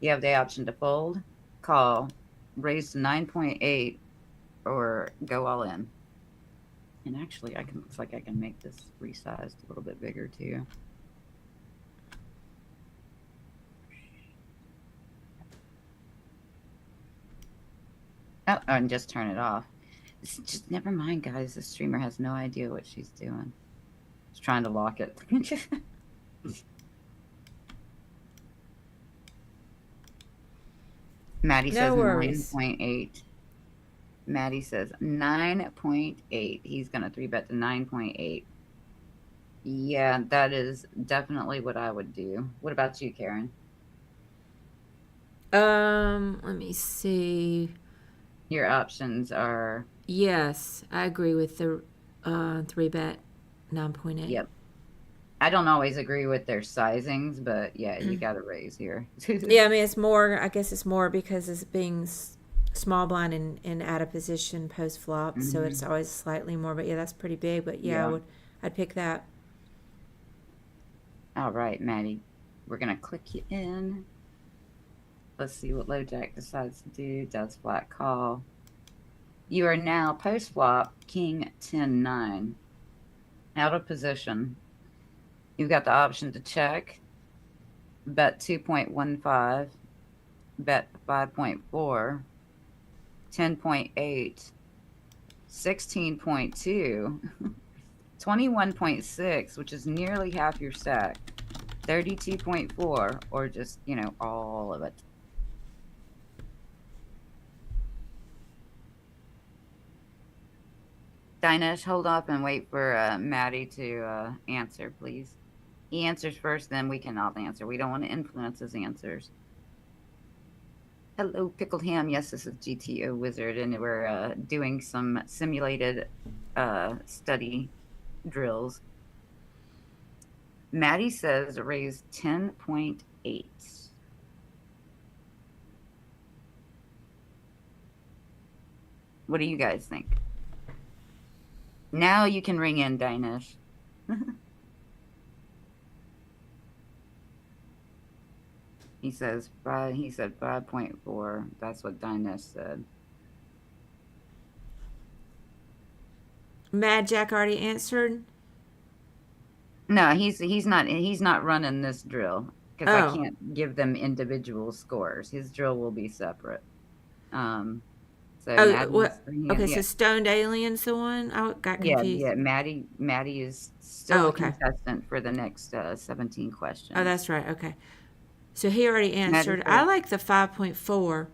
You have the option to fold, call, raise to 9.8, or go all in. And actually, looks like I can make this resized a little bit bigger too. Oh, and just turn it off. Just never mind, guys. The streamer has no idea what she's doing. She's trying to lock it. Maddie No says worries. 9.8. Maddie says 9.8. He's going to 3-bet to 9.8. Yeah, that is definitely what I would do. What about you, Karen? Let me see. Your options are, Yes, I agree with the 3-bet 9.8. yep. I don't always agree with their sizings, but yeah, you got to raise here. Yeah, I mean, it's more, I guess it's more because it's being small blind and out of position post flop, so it's Mhm. always slightly more. But yeah, that's pretty big. But yeah, Yeah. I'd pick that. All right, Maddie. We're going to click you in. Let's see what low jack decides to do. Does flat call. You are now post flop king 10-9. Out of position. You've got the option to check, bet 2.15, bet 5.4, 10.8, 16.2, 21.6, which is nearly half your stack, 32.4, or just, all of it. Dinesh, hold up and wait for Maddie to answer, please. He answers first, then we can all answer. We don't want to influence his answers. Hello, Pickled Ham. Yes, this is GTO Wizard, and we're doing some simulated study drills. Maddie says raise 10.8. What do you guys think? Now you can ring in, Dinesh. He said 5.4. That's what Dinesh said. Mad Jack already answered. No, he's not running this drill because I Oh, can't give them individual scores. His drill will be separate. So Oh, Maddie's what? bringing up, Okay, so yeah, Stoned Alien's the one. I got yeah, confused. yeah. Maddie is still Oh, the okay. contestant for the next 17 Oh, questions. that's right. Okay. So he already Maddie answered. I says, like the 5.4.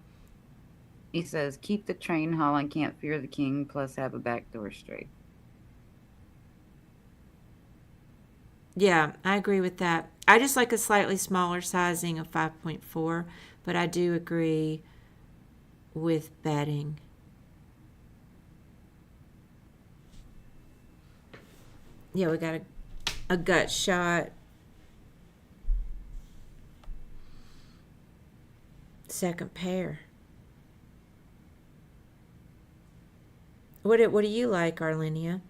he says, keep the train hauling, can't fear the king, plus have a back door straight. Yeah, I agree with that. I just like a slightly smaller sizing of 5.4, but I do agree with betting. Yeah, we got a gut shot. Second pair. What do you like, Arlinia?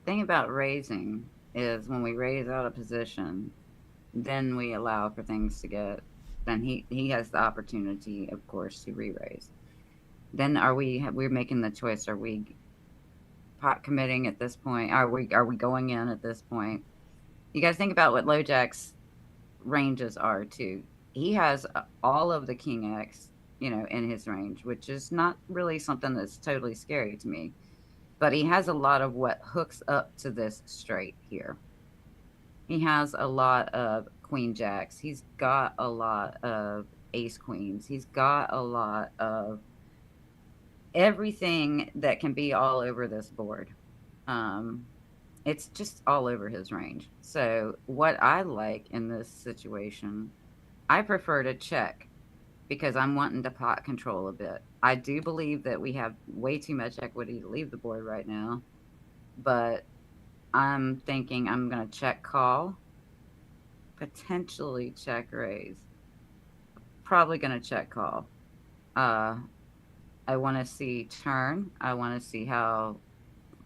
Thing about raising is when we raise out of position, then we allow for things to get, then he has the opportunity, of course, to re-raise. Then we're making the choice, are we pot committing at this point? Are we going in at this point? You guys think about what LoJack's ranges are too. He has all of the king X, in his range, which is not really something that's totally scary to me. But he has a lot of what hooks up to this straight here. He has a lot of queen jacks. He's got a lot of ace queens. He's got a lot of everything that can be all over this board. Um, it's just all over his range. So, what I like in this situation, I prefer to check because I'm wanting to pot control a bit. I do believe that we have way too much equity to leave the board right now, but I'm thinking I'm going to check call, potentially check raise. Probably going to check call. Uh, I want to see turn. I want to see how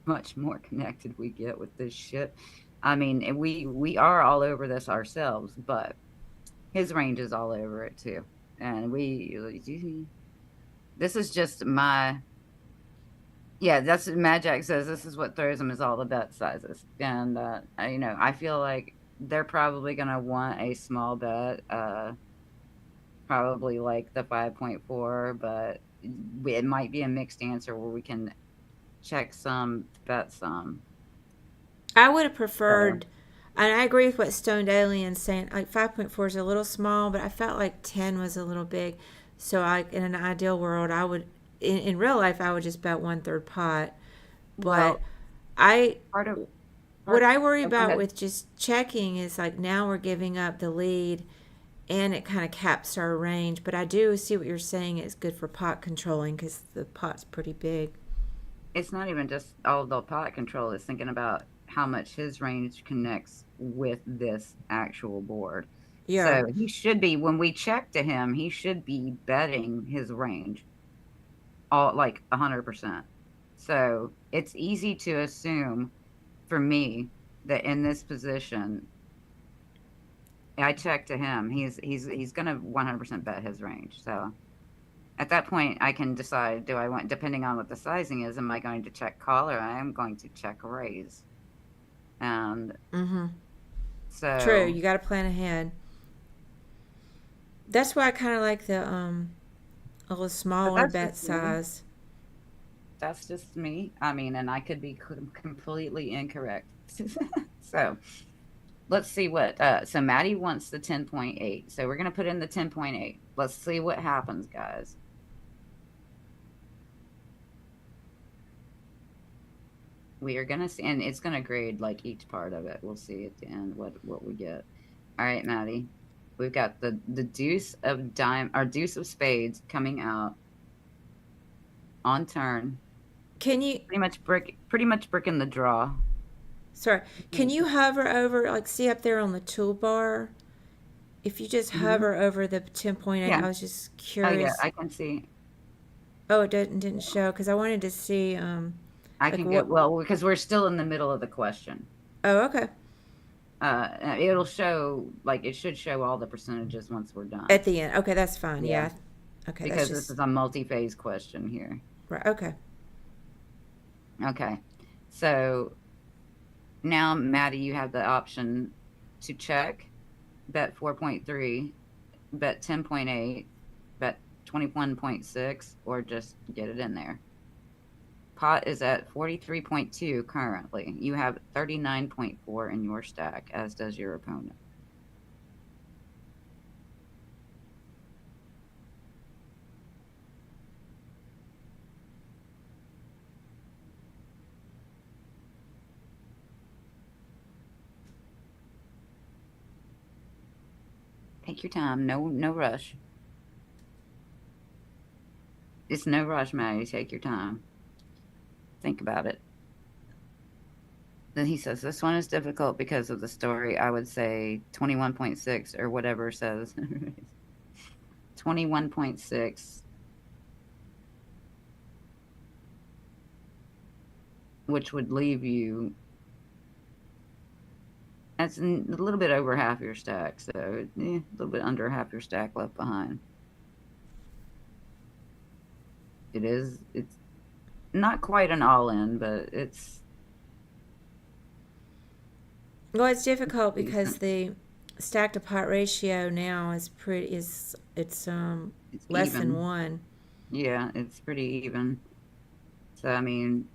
much more connected we get with this shit. I mean, we are all over this ourselves, but his range is all over it too. And this is just my, yeah, that's what Mad Jack says. This is what throws him is all the bet sizes. And, I feel like they're probably going to want a small bet, probably like the 5.4, but it might be a mixed answer where we can check some, bet some. I would have So preferred, and I agree with what Stoned Alien's saying. Like 5.4 is a little small, but I felt like 10 was a little big. So in an ideal world, I would, in real life, I would just bet one third pot. But well, I, part of what part I worry oh, go about ahead. with just checking is like now we're giving up the lead and it kind of caps our range. But I do see what you're saying. It's good for pot controlling because the pot's pretty big. It's not even just all the pot control, it's thinking about how much his range connects with this actual board. Yeah. So he should be, when we check to him, he should be betting his range all like 100%. So it's easy to assume for me that in this position, I check to him, he's gonna 100% bet his range. So at that point, I can decide, do I want, depending on what the sizing is, am I going to check call or I am going to check raise? And Mm-hmm. True. so, You got to plan ahead. That's why I kind of like the a little but smaller that's just bet me. size. That's just me. I mean, and I could be completely incorrect. So let's see so Maddie wants the 10.8. So we're going to put in the 10.8. Let's see what happens, guys. We are going to see, and it's going to grade like each part of it. We'll see at the end what we get. All right, Maddie. We've got the deuce of deuce of spades coming out on turn. Can you, Pretty much bricking the draw. sorry, can you hover over, like, see up there on the toolbar? If you just Mm-hmm. hover over the 10.8, Yeah. I was just Oh yeah, curious. I can see. Oh, it didn't show because I wanted to see, I like can go what. well because we're still in the middle of the question. Oh, okay. It'll show like it should show all the percentages once we're done. At the end. Okay, that's fine. Yeah, Yeah. Okay, that's because this just is a multi-phase question here. right. Okay. Okay, so now Maddie, you have the option to check bet 4.3, bet 10.8, bet 21.6, or just get it in there. Pot is at 43.2 currently. You have 39.4 in your stack, as does your opponent. Take your time. No rush. It's no rush, Maddie. Take your time. Think about it. Then he says, this one is difficult because of the story. I would say 21.6 or whatever says. 21.6, which would leave you, that's a little bit over half your stack. So a little bit under half your stack left behind. It's not quite an all-in, but it's Well, it's difficult because decent. the stack to pot ratio now is pretty is it's It's less than even. 1. Yeah, it's pretty even. So I mean,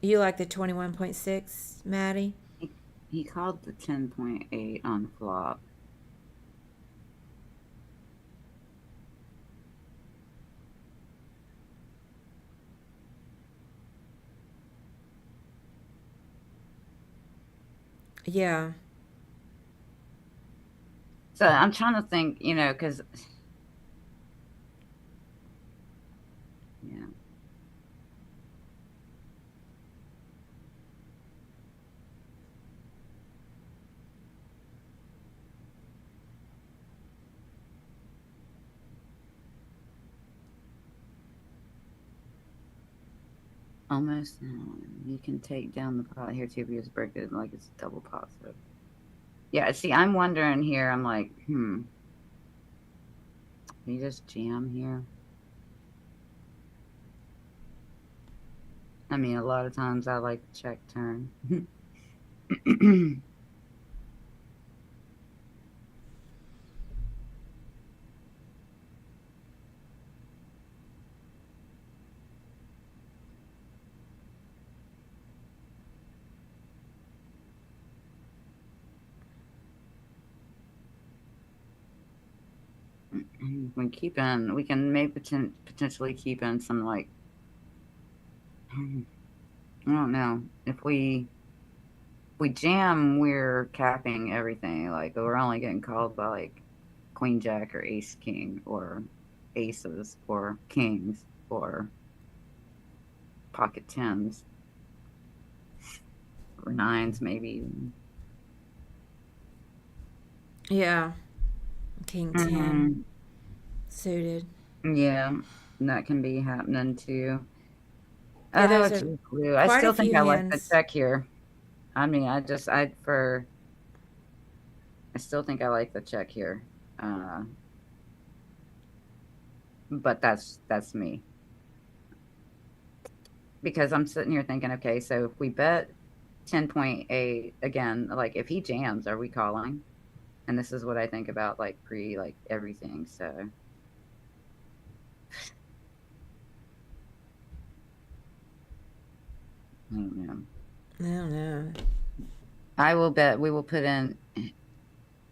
You like the 21.6, Maddie? he called the 10.8 on flop. Yeah. So I'm trying to think, because yeah, almost. You can take down the pot here too because break it like it's a double pot. So yeah, see, I'm wondering here. I'm like, you just jam here. I mean, a lot of times I like to check turn. We can maybe potentially keep in some like, I don't know. If we jam, we're capping everything. Like we're only getting called by like queen jack or ace king or aces or kings or pocket tens or nines maybe. Yeah. King 10 Mhm. suited. Yeah, that can be happening too. Yeah, Oh, those are geez, Lou. I quite a still think few I like the hands. check here. I mean, I still think I like the check here. Uh, but that's me because I'm sitting here thinking, okay, so if we bet 10.8 again, like if he jams, are we calling? And this is what I think about like pre like everything. So I don't know. I don't know. I will bet we will put in,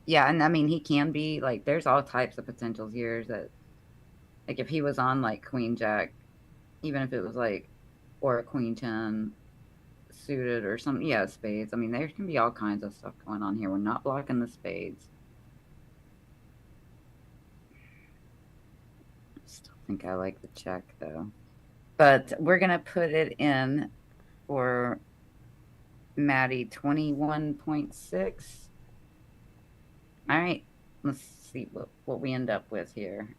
yeah, and I mean he can be like there's all types of potentials here that like if he was on like queen jack, even if it was like or a queen 10 suited or something, yeah, spades. I mean there can be all kinds of stuff going on here. We're not blocking the spades. I still think I like the check though. But we're gonna put it in for Maddie 21.6. All right, let's see what we end up with here.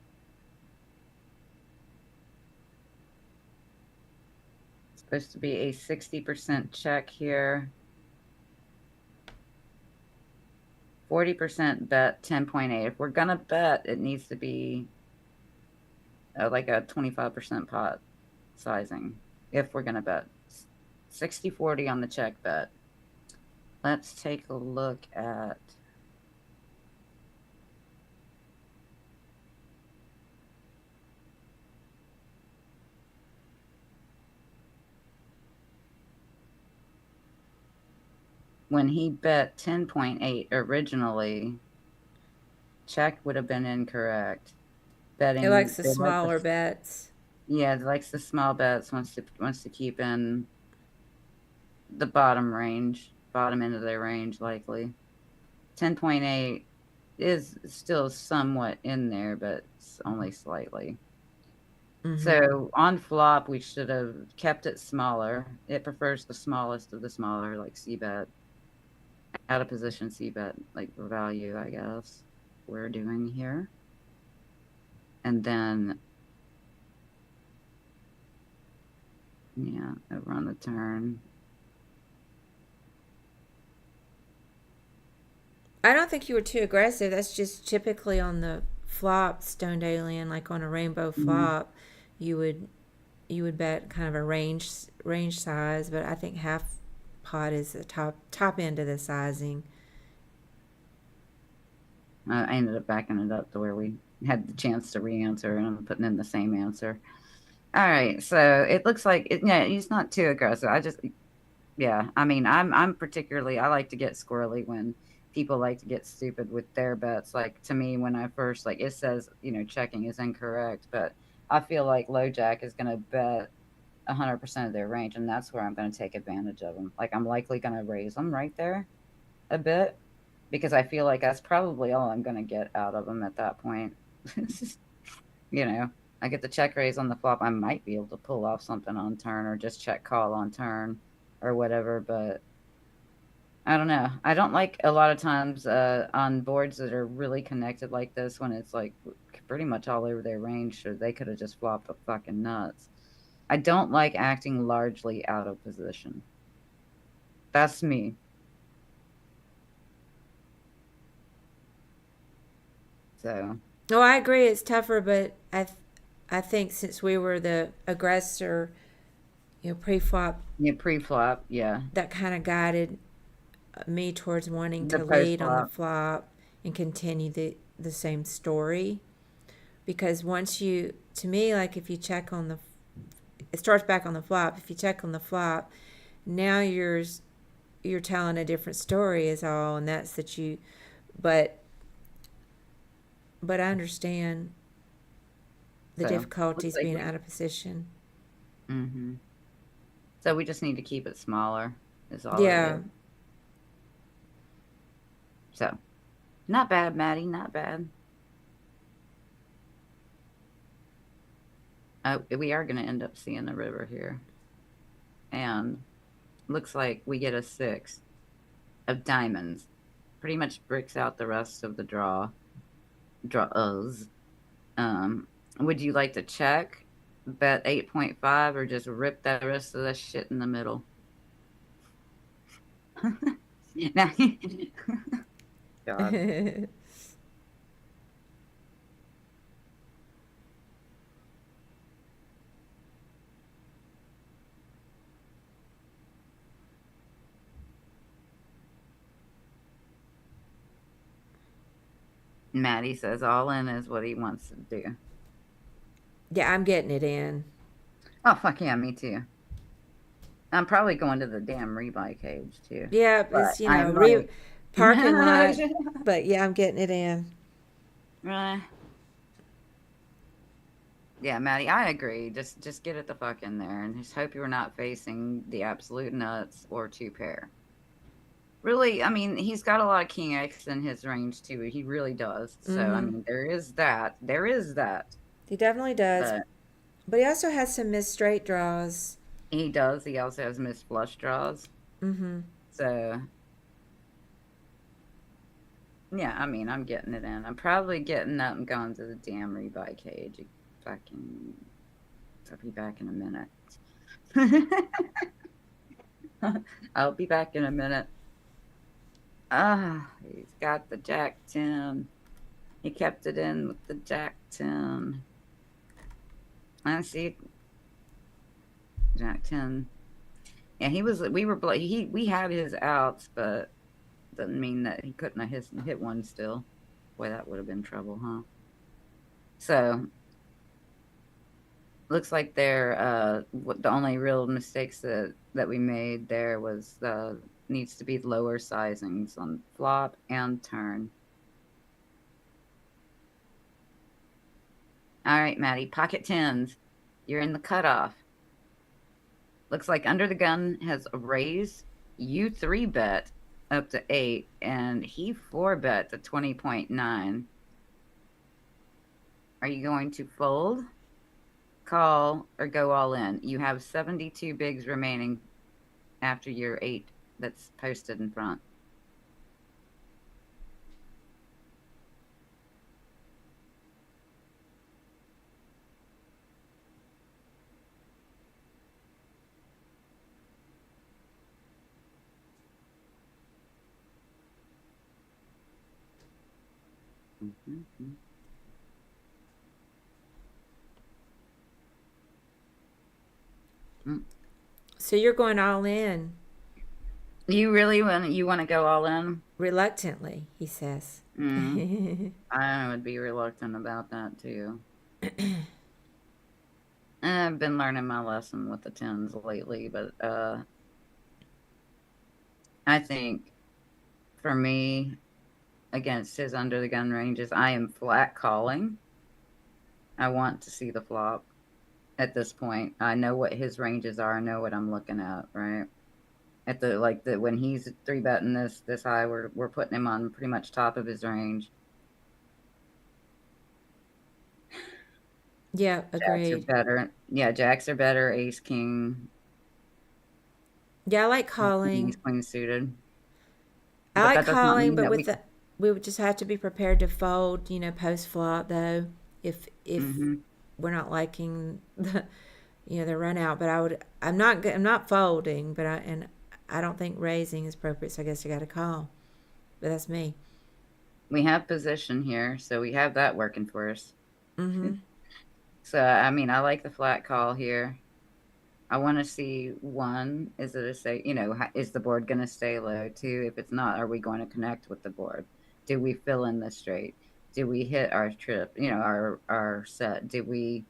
It's supposed to be a 60% check here. 40% bet 10.8. If we're gonna bet, it needs to be like a 25% pot sizing. If we're gonna bet 60-40 on the check bet. Let's take a look at when he bet 10.8 originally. Check would have been incorrect. It likes the They like smaller bets. yeah, it likes the small bets. Wants to keep in the bottom end of their range, likely. 10.8 is still somewhat in there, but it's only slightly. Mm-hmm. So on flop, we should have kept it smaller. It prefers the smallest of the smaller, like C bet, out of position C bet, like value, I guess we're doing here. And then, yeah, over on the turn. I don't think you were too aggressive. That's just typically on the flop stoned alien, like on a rainbow Mhm. flop, you would you would bet kind of a range size, but I think half pot is the top end of the sizing. I ended up backing it up to where we had the chance to re-answer, and I'm putting in the same answer. All right, so it looks like yeah, he's not too aggressive. Yeah, I mean, I'm particularly I like to get squirrely when people like to get stupid with their bets. Like to me, when I first like it says checking is incorrect, but I feel like low jack is going to bet 100% of their range, and that's where I'm going to take advantage of them. Like I'm likely going to raise them right there a bit because I feel like that's probably all I'm going to get out of them at that point. you know, I get the check raise on the flop. I might be able to pull off something on turn or just check call on turn or whatever, but I don't know. I don't like a lot of times on boards that are really connected like this when it's like pretty much all over their range, or they could have just flopped up fucking nuts. I don't like acting largely out of position. That's me. So, Oh, I agree. It's tougher, but I think since we were the aggressor, pre-flop, yeah, pre-flop, yeah. that kind of guided me towards wanting The to lead on the post-flop. flop and continue the same story. Because once you, to me, like if you check on the, it starts back on the flop. If you check on the flop, now you're telling a different story is all, and that's that you, but but I understand the So, looks difficulties like being we out of position. mhm. So we just need to keep it smaller is all it Yeah. is. So, not bad, Maddie, not bad. We are going to end up seeing the river here. And looks like we get a 6 of diamonds. Pretty much bricks out the rest of the draws. Would you like to check, bet 8.5, or just rip that rest of that shit in the middle? Now, God. Maddie says all in is what he wants to do. Yeah, I'm getting it in. Oh, fuck yeah, me too. I'm probably going to the damn rebuy cage too. Yeah, But it's I'm like, parking lot, but yeah, I'm getting it in. yeah, Maddie, I agree. Just get it the fuck in there and just hope you're not facing the absolute nuts or two pair. Really, I mean, he's got a lot of king X in his range too. He really does. So, I Mm-hmm. mean, there is that. There is that. He definitely does, But but he also has some missed straight draws. he does. He also has missed flush draws. Mm-hmm. So, yeah, I mean, I'm getting it in. I'm probably getting up and going to the damn rebuy cage. Fucking, I'll be back in a minute. I'll be back in a minute. Ah, he's got the Jack 10. He kept it in with the Jack 10. I see Jack 10. Yeah, we had his outs, but doesn't mean that he couldn't have hit one still. Boy, that would have been trouble, huh? So looks like the only real mistakes that we made there was needs to be lower sizings on flop and turn. All right, Maddie, pocket tens. You're in the cutoff. Looks like under the gun has a raise. You three bet up to 8, and he four bet to 20.9. Are you going to fold, call, or go all in? You have 72 bigs remaining after your 8 that's posted in front. Mm-hmm. So you're going all in You want to go all in? reluctantly, he says. I would be reluctant about that too. I've been learning my lesson with the tens lately, but I think for me, against his under the gun ranges, I am flat calling. I want to see the flop at this point. I know what his ranges are. I know what I'm looking at, right? At the when he's three betting this high, we're putting him on pretty much top of his range. Yeah, Jacks are agreed. better. Yeah, jacks are better. Ace, king, Yeah, I like queens, calling. queen suited. I But like that does not calling, mean but that with we. the we would just have to be prepared to fold, post flop though, if Mm-hmm. we're not liking the run out. But I'm not folding, but I don't think raising is appropriate. So I guess I got to call. But that's me. We have position here, so we have that working for us. Mm-hmm. So I mean, I like the flat call here. I want to see one, is it a say, is the board going to stay low? Two, if it's not, are we going to connect with the board? Do we fill in the straight? Do we hit our trip, our set? Do we,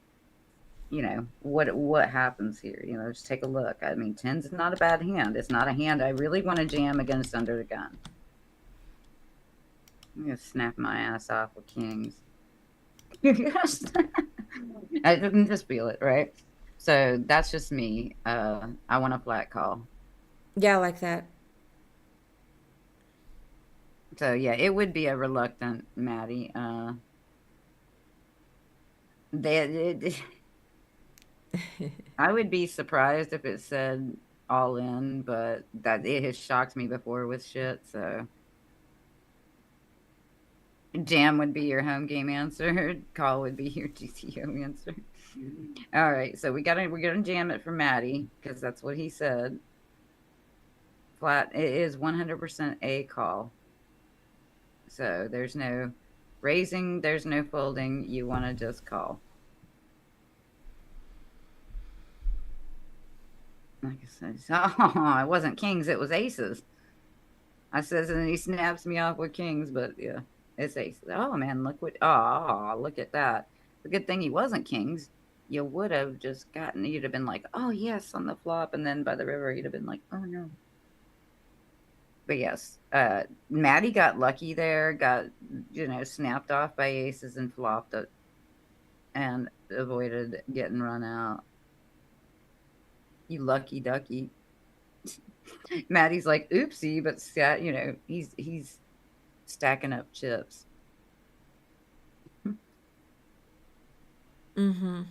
what happens here? Just take a look. I mean, tens is not a bad hand. It's not a hand I really want to jam against under the gun. I'm going to snap my ass off with kings. I didn't just feel it, right? So that's just me. I want a flat call. Yeah, I like that. So yeah, it would be a reluctant Maddie. They, I would be surprised if it said all in, but that it has shocked me before with shit. So jam would be your home game answer. Call would be your GTO answer. All right, so we're gonna jam it for Maddie because that's what he said. Flat. It is 100% a call. So there's no raising, there's no folding. You want to just call. Like I said, oh, it wasn't kings, it was aces. I says, and he snaps me off with kings, but yeah, it's aces. Oh man, look at that. The good thing he wasn't kings. You would have just you'd have been like, oh yes, on the flop, and then by the river, you'd have been like, oh no. But yes, Maddie got lucky there, got snapped off by aces and flopped it, and avoided getting run out. You lucky ducky. Maddie's like, oopsie, but he's stacking up chips. Mm-hmm.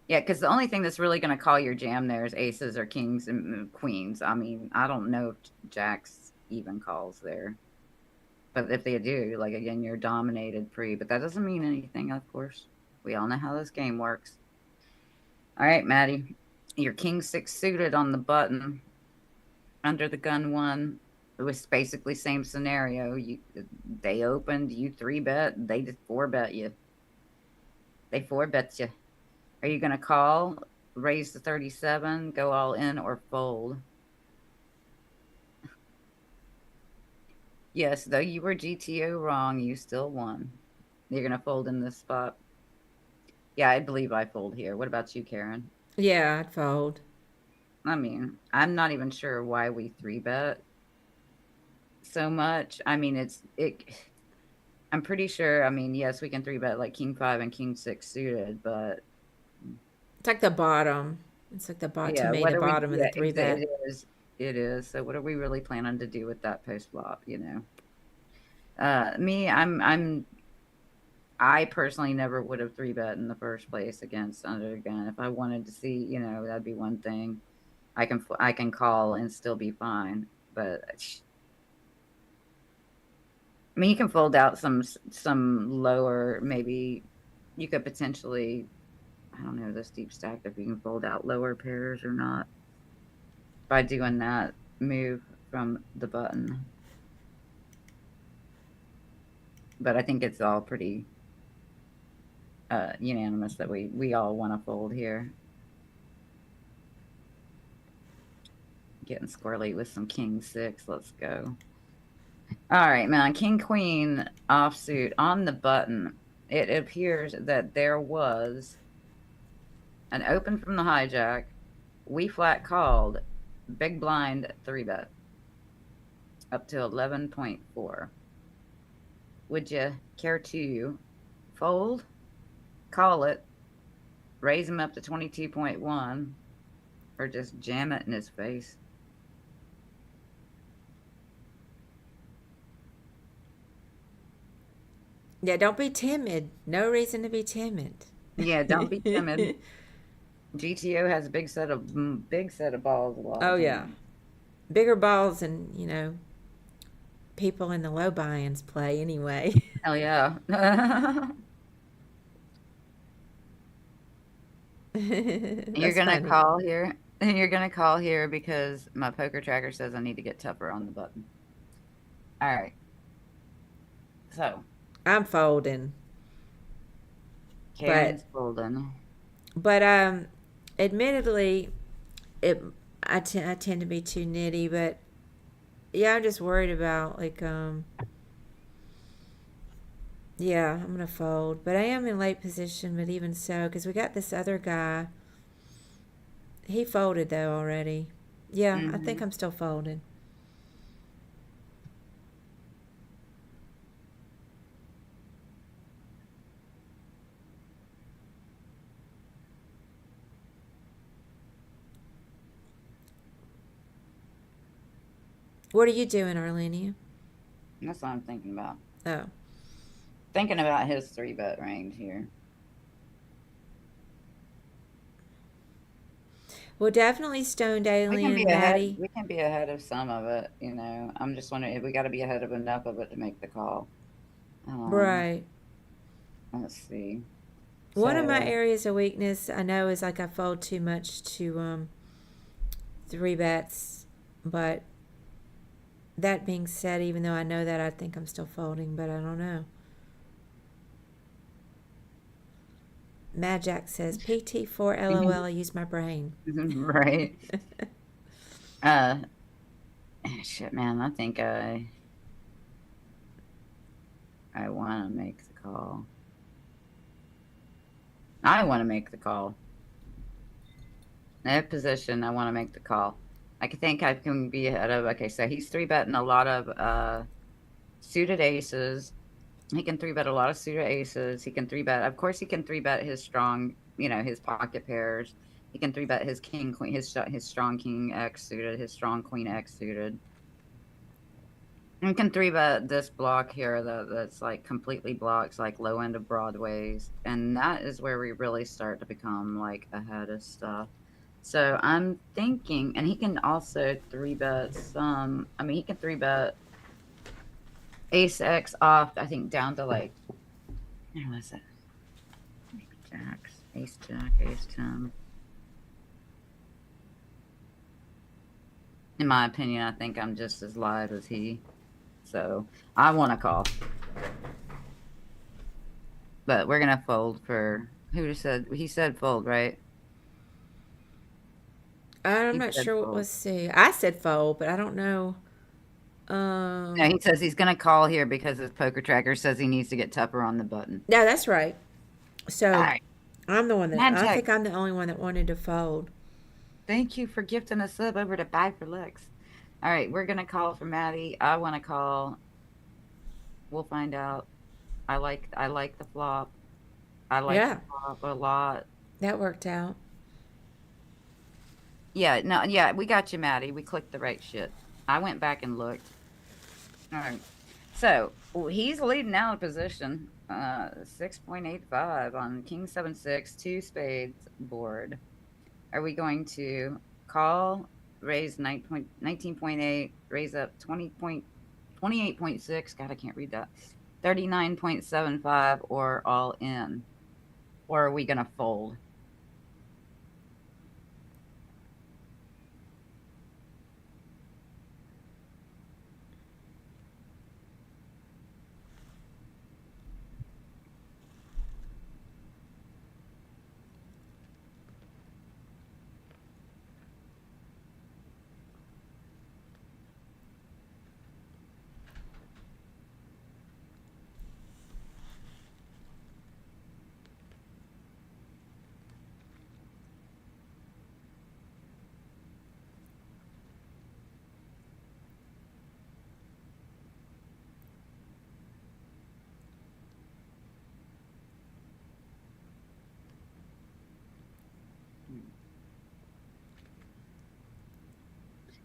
Yeah, because the only thing that's really going to call your jam there is aces or kings and queens. I mean, I don't know if jacks even calls there, but if they do, like again, you're dominated pre. But that doesn't mean anything, of course. We all know how this game works. All right, Maddie, your king six suited on the button under the gun one. It was basically same scenario. They opened, you 3-bet, they just 4-bet you. They 4-bet you. Are you gonna call, raise the 37, go all in, or fold? Yes, though you were GTO wrong, you still won. You're gonna fold in this spot. Yeah, I believe I fold here. What about you, Karen? Yeah, I'd fold. I mean, I'm not even sure why we 3-bet so much. I mean, it. I'm pretty sure. I mean, yes, we can 3-bet like King 5 and King 6 suited, but It's like the bottom. It's like the bottom, to yeah, me, what the are we? bottom of the Yeah, three bet. it is. It is. So, what are we really planning to do with that post flop? Me, I personally never would have 3-bet in the first place against under the gun. If I wanted to see, that'd be one thing. I can call and still be fine, but I mean, you can fold out some lower, maybe you could potentially, I don't know, this deep stack, if you can fold out lower pairs or not by doing that move from the button. But I think it's all pretty unanimous that we all want to fold here. Getting squirrely with some King 6. Let's go. All right, man. King Queen offsuit on the button. It appears that there was an open from the hijack. We flat called. Big blind 3-bet up to 11.4. Would you care to fold, call it, raise him up to 22.1, or just jam it in his face? Yeah, don't be timid. No reason to be timid. Yeah, don't be timid. GTO has a big set of balls a lot Oh of yeah, times. bigger balls than people in the low buy-ins play anyway. Hell yeah. You're That's gonna funny. call here. You're gonna call here because my poker tracker says I need to get tougher on the button. All right. So I'm folding, but Karen's folding. but admittedly, it I tend to be too nitty, but yeah, I'm just worried about yeah, I'm gonna fold, but I am in late position. But even so, because we got this other guy, he folded though already. Yeah, I think Hmm. I'm still folding. What are you doing, Arlenia? That's what I'm thinking about. Oh, Thinking about his 3-bet range here. well, definitely stoned We can be alien, ahead. Maddie. We can be ahead of some of it. I'm just wondering if we got to be ahead of enough of it to make the call. Um, Right. let's see. One of my So areas of weakness I know is like I fold too much to three bets, but that being said, even though I know that, I think I'm still folding, but I don't know. Mad Jack says PT4 LOL. I use my brain. right. Uh, shit, man. I think I want to make the call. I want to make the call. That position, I want to make the call. I think I can be ahead of. Okay, so he's 3-betting a lot of suited aces. He can 3-bet a lot of suited aces. He can 3-bet. Of course, he can 3-bet his strong, his pocket pairs. He can 3-bet his king, queen, his strong king X suited, his strong queen X suited. You can 3-bet this block here that's like completely blocks, like low end of broadways, and that is where we really start to become like ahead of stuff. So I'm thinking, and he can also 3-bet some. I mean, he can 3-bet Ace X off. I think down to like, where was it? Maybe Jacks, Ace Jack, Ace 10. In my opinion, I think I'm just as live as he. So I want to call. But we're going to fold for who just said, he said fold, right? I'm He not said sure. fold. Let's see. I said fold, but I don't know. No, he says he's going to call here because his poker tracker says he needs to get Tupper on the button. Yeah, that's right. All So right. I'm the one that I Magic. think I'm the only one that wanted to fold. Thank you for gifting a sub over to Buy for Lex. All right, we're going to call for Maddie. I want to call. We'll find out. I like the flop. I like the Yeah, flop a lot. that worked out. Yeah, no, yeah, we got you, Maddie. We clicked the right shit. I went back and looked. All right. So he's leading out of position. 6.85 on King 7-6, two spades board. Are we going to call, raise 19.8, raise up 28.6? God, I can't read that. 39.75 or all in? Or are we gonna fold?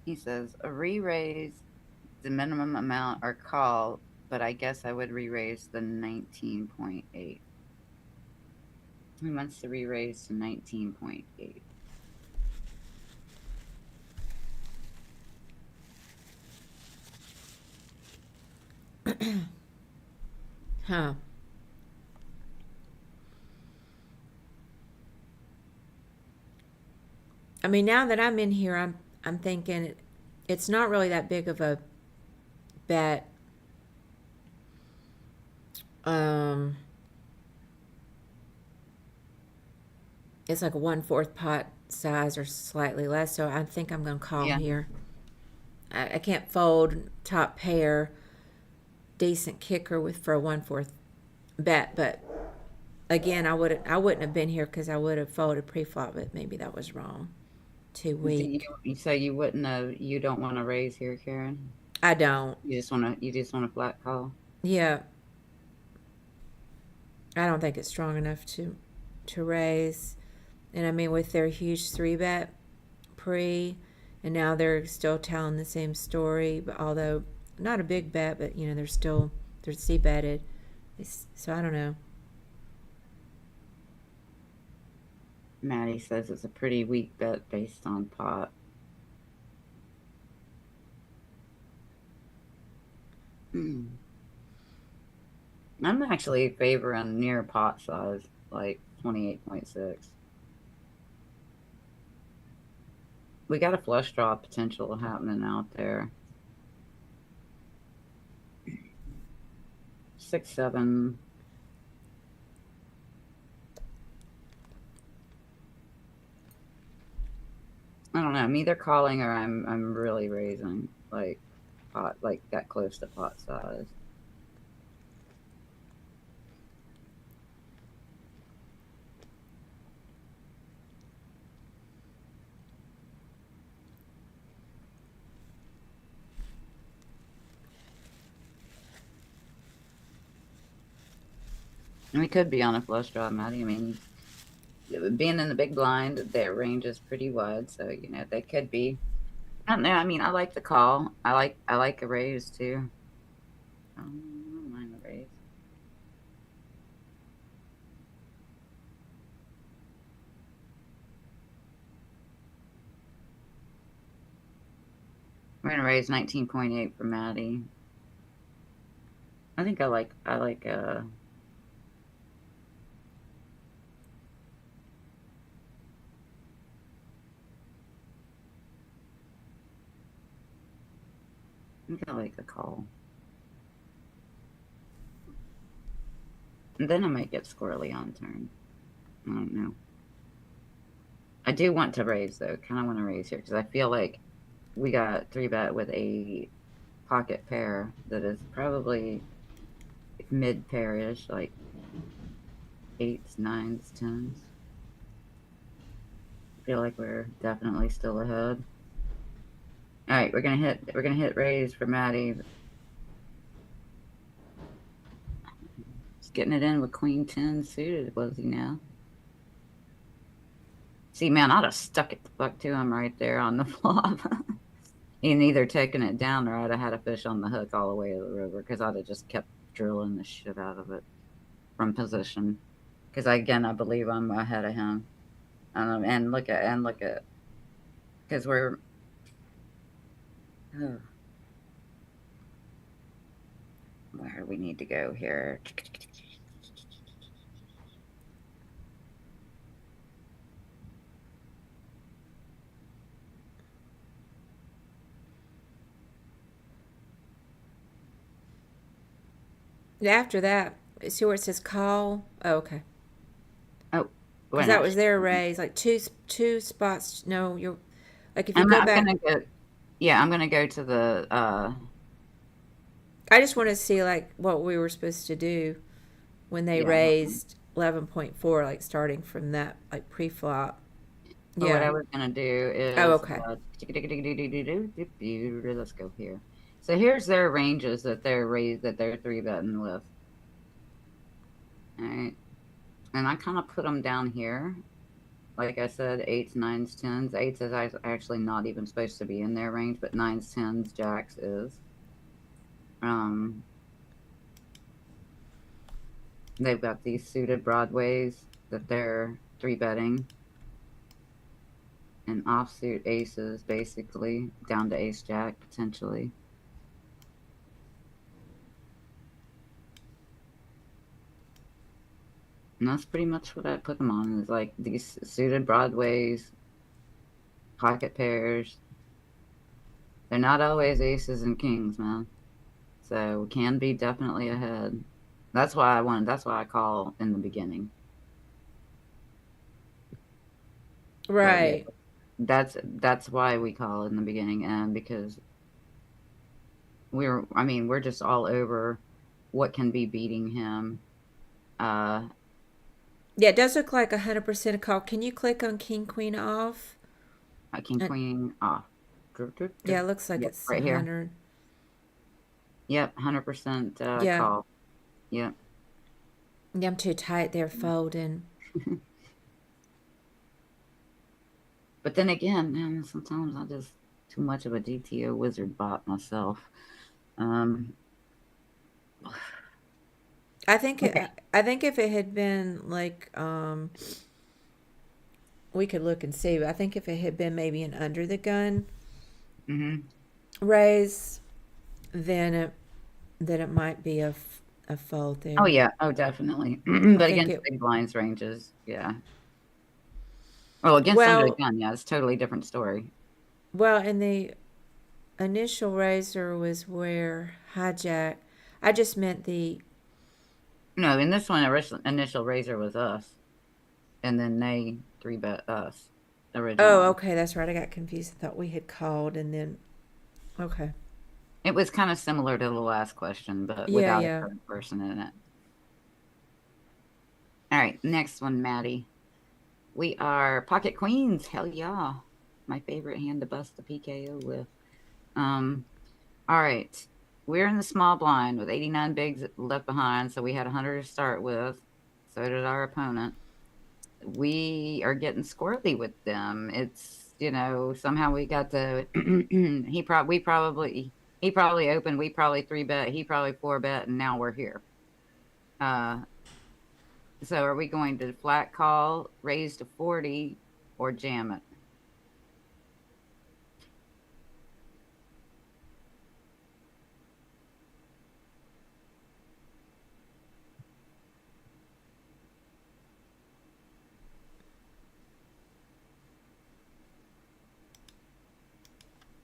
He says a re-raise the minimum amount or call, but I guess I would re-raise the 19.8. He wants to re-raise to 19.8. Huh. I mean, now that I'm in here, I'm thinking it's not really that big of a bet. Um, it's like a 1/4 pot size or slightly less, so I think I'm gonna call Yeah. here. I can't fold top pair, decent kicker with for a 1/4 bet, but again, I wouldn't have been here because I would have folded pre-flop, but maybe that was wrong. Too weak. So you wouldn't have, you don't want to raise here, Karen? I don't. You just want to flat call? Yeah, I don't think it's strong enough to raise. And I mean, with their huge three bet pre, and now they're still telling the same story, but although not a big bet, but they're C betted. So I don't know. Maddie says it's a pretty weak bet based on pot. I'm actually favoring near pot size, like 28.6. We got a flush draw potential happening out there. 6-7. I don't know. I'm either calling or I'm really raising, like pot, like that close to pot size. And we could be on a flush draw, Maddie. I mean, being in the big blind, their range is pretty wide, so they could be. I don't know. I mean, I like the call. I like a raise too. I don't mind the raise. We're gonna raise 19.8 for Maddie. I think I like. I feel like a call. And then I might get squirrely on turn. I don't know. I do want to raise though. Kind of want to raise here because I feel like we got 3-bet with a pocket pair that is probably mid pairish, like 8s, 9s, 10s. I feel like we're definitely still ahead. All right, we're gonna hit raise for Maddie. Just getting it in with Queen 10 suited, was he now? See, man, I'd have stuck it the fuck to him right there on the flop. And either taken it down or I'd have had a fish on the hook all the way to the river because I'd have just kept drilling the shit out of it from position. Because again, I believe I'm ahead of him. And look at, because we're. Oh, where do we need to go here? After that, see where it says call? Oh, okay. Oh, we're Because that not. was their raise, like two spots. No, you're like if you I'm, go I'm back. gonna go. Yeah, I'm gonna go to the. I just want to see like what we were supposed to do when they Yeah. raised 11.4, like starting from that like pre-flop. But what Yeah. I was gonna do Oh, is okay. let's go here. So here's their ranges that they're 3-betting with. All right, and I kind of put them down here. Like I said, 8s, 9s, 10s. 8s is actually not even supposed to be in their range, but 9s, 10s, jacks is. They've got these suited broadways that they're 3-betting. And offsuit aces, basically, down to ace jack, potentially. And that's pretty much what I put them on, is like these suited broadways, pocket pairs. They're not always aces and kings, man. So we can be definitely ahead. That's why I call in the beginning. But yeah, Right. that's why we call in the beginning, and because we're just all over what can be beating him. Uh Yeah, it does look like 100% a call. Can you click on King Queen off? King And Queen off. yeah, it looks like Yep, it's right here. 100. Yep, 100% Yeah. call. Yep. Yeah, I'm too tight there folding. But then again, man, sometimes I just too much of a GTO Wizard bot myself. Um, okay. I think if it had been like we could look and see, but I think if it had been maybe an under the gun Mm-hmm. raise, then it might be a fold Oh there. yeah. Oh, definitely. I But think against it big blinds ranges, yeah. Well, against under the well gun, yeah, it's a totally different story. well in the initial raiser was where hijack. I just meant the. No, in this one, initial raiser was us, and then they 3-bet us Oh, originally. okay, that's right. I got confused. I thought we had called and then okay. It was kind of similar to the last question, but Yeah, without a yeah. third person in it. All right, next one, Maddie. We are pocket queens. Hell yeah. My favorite hand to bust the PKO with. Um, all right. We're in the small blind with 89 bigs left behind, so we had 100 to start with. So did our opponent. We are getting squirrely with them. It's, somehow we got the he probably opened, we probably 3-bet, he probably 4-bet, and now we're here. Uh so are we going to flat call, raise to 40, or jam it?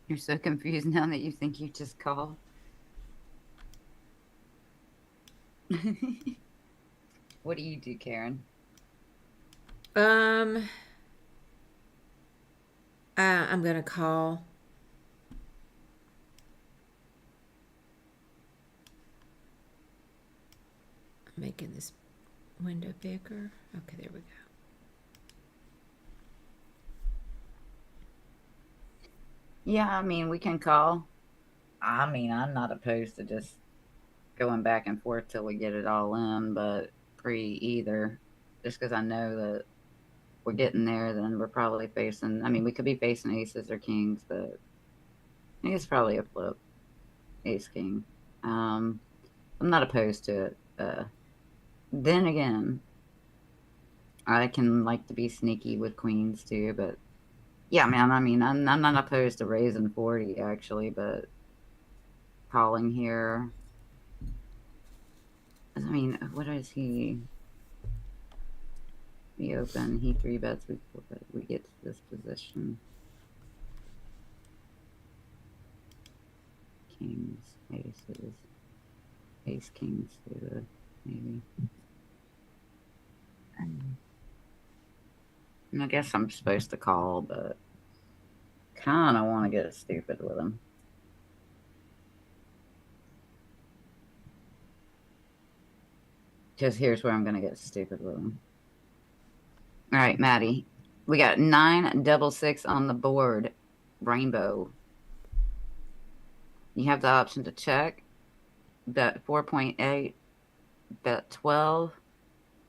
You're so confused now that you think you just called. What do you do, Karen? Um, I'm gonna call. I'm making this window bigger. Okay, there we go. Yeah, I mean, we can call. I mean, I'm not opposed to just going back and forth till we get it all in, but pre either. Just because I know that we're getting there, then we're probably facing. I mean, we could be facing aces or kings, but I think it's probably a flip, ace king. Um, I'm not opposed to it. Then again, I can like to be sneaky with queens too, but yeah, man. I mean, I'm not opposed to raising 40 actually, but calling here. I mean, what is he? We open. He three bets. We four bet. We get to this position. Kings, aces, ace, kings suited, maybe. I guess I'm supposed to call, but kind of want to get stupid with him. Because here's where I'm going to get stupid with him. All right, Maddie. We got 9 6 on the board. Rainbow. You have the option to check, bet 4.8, bet 12,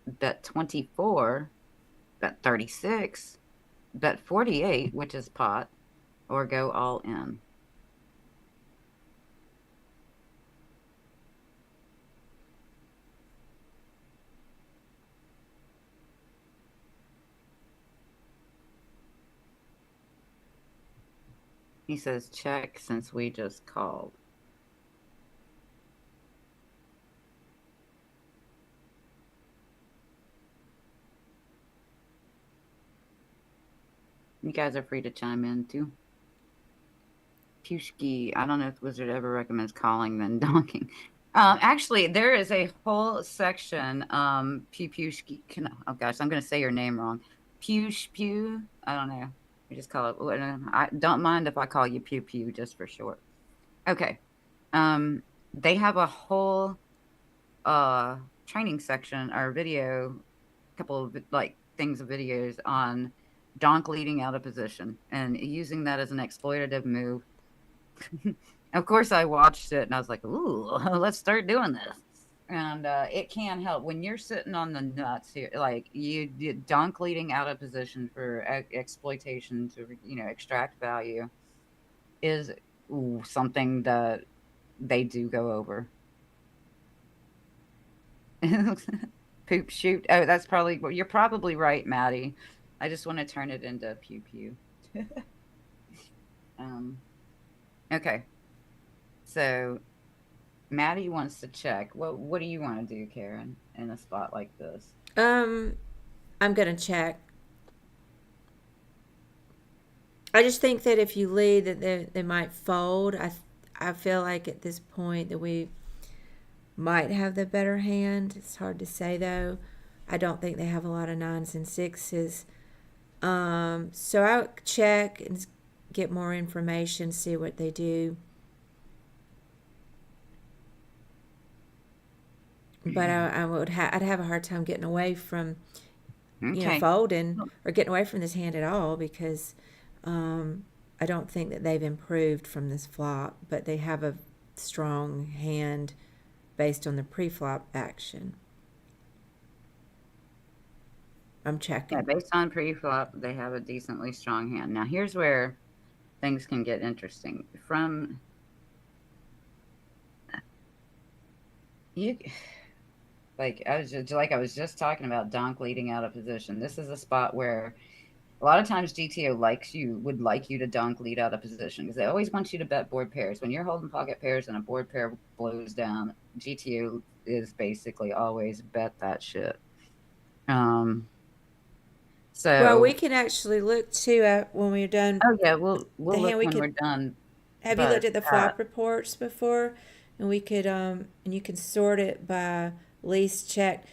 bet 24, bet 36, bet 48, which is pot, or go all in. He says check since we just called. You guys are free to chime in too. Pushki, I don't know if Wizard ever recommends calling then donking. Actually, there is a whole section. Pushki. Oh gosh, I'm going to say your name wrong. Pew. I don't know. We just call it. I don't mind if I call you Pew Pew just for short. Okay. They have a whole training section or video, couple of like things of videos on donk leading out of position and using that as an exploitative move. Of course, I watched it and I was like, "Ooh, let's start doing this." And it can help when you're sitting on the nuts here, like you donk leading out of position for exploitation to extract value is something that they do go over. Poop shoot. Oh, that's probably well, you're probably right, Maddie. I just want to turn it into pew pew. um, okay. So Maddie wants to check. What do you want to do, Karen, in a spot like this? Um, I'm gonna check. I just think that if you lead, that they might fold. I feel like at this point that we might have the better hand. It's hard to say though. I don't think they have a lot of nines and sixes. So I'll check and get more information, see what they do. But I'd have a hard time getting away from Okay. folding or getting away from this hand at all because I don't think that they've improved from this flop, but they have a strong hand based on the pre-flop action. I'm Yeah, checking. based on pre-flop, they have a decently strong hand. Now, here's where things can get interesting. From you, I was just talking about donk leading out of position. This is a spot where a lot of times GTO would like you to donk lead out of position because they always want you to bet board pairs. When you're holding pocket pairs and a board pair blows down, GTO is basically always bet that shit. Um, Well, we so can actually look too at when we're done. oh yeah, we'll The look hand we when could we're done. Have you looked but at the flop reports before? And we could and you can sort it by least checked,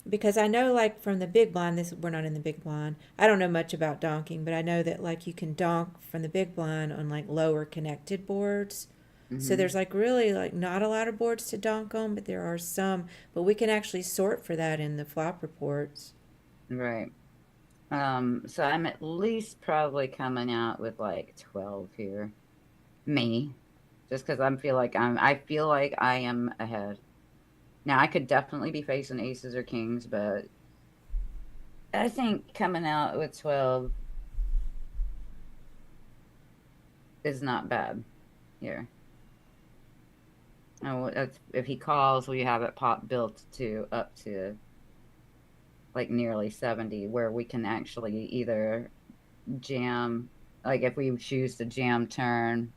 because I know like from the big blind, this we're not in the big blind. I don't know much about donking, but I know that like you can donk from the big blind on like lower connected boards. So hmm there's like really like not a lot of boards to donk on, but there are some. But we can actually sort for that in the flop reports. right. So I'm at least probably coming out with like 12 here. Me. Just because I feel like I am ahead. Now I could definitely be facing aces or kings, but I think coming out with 12 is not bad here. Oh, if he calls, we have it pop built to up to like nearly 70, where we can actually either jam, like if we choose to jam turn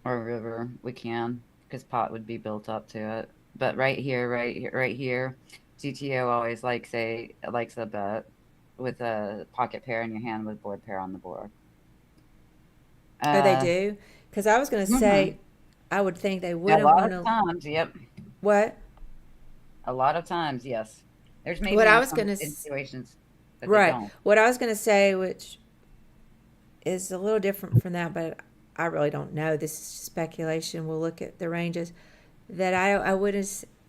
or river, we can, because pot would be built up to it. But right here, GTO always likes a bet with a pocket pair in your hand with board pair on the board. Oh, they Uh, do? Because I was going to mhm. say, I would think they A wouldn't lot want of to. times, yep. What? A lot of times, yes. There's What maybe I in was some going to. situations that they Right. don't. What I was going to say, which is a little different from that, but I really don't know. This is speculation. We'll look at the ranges. That I would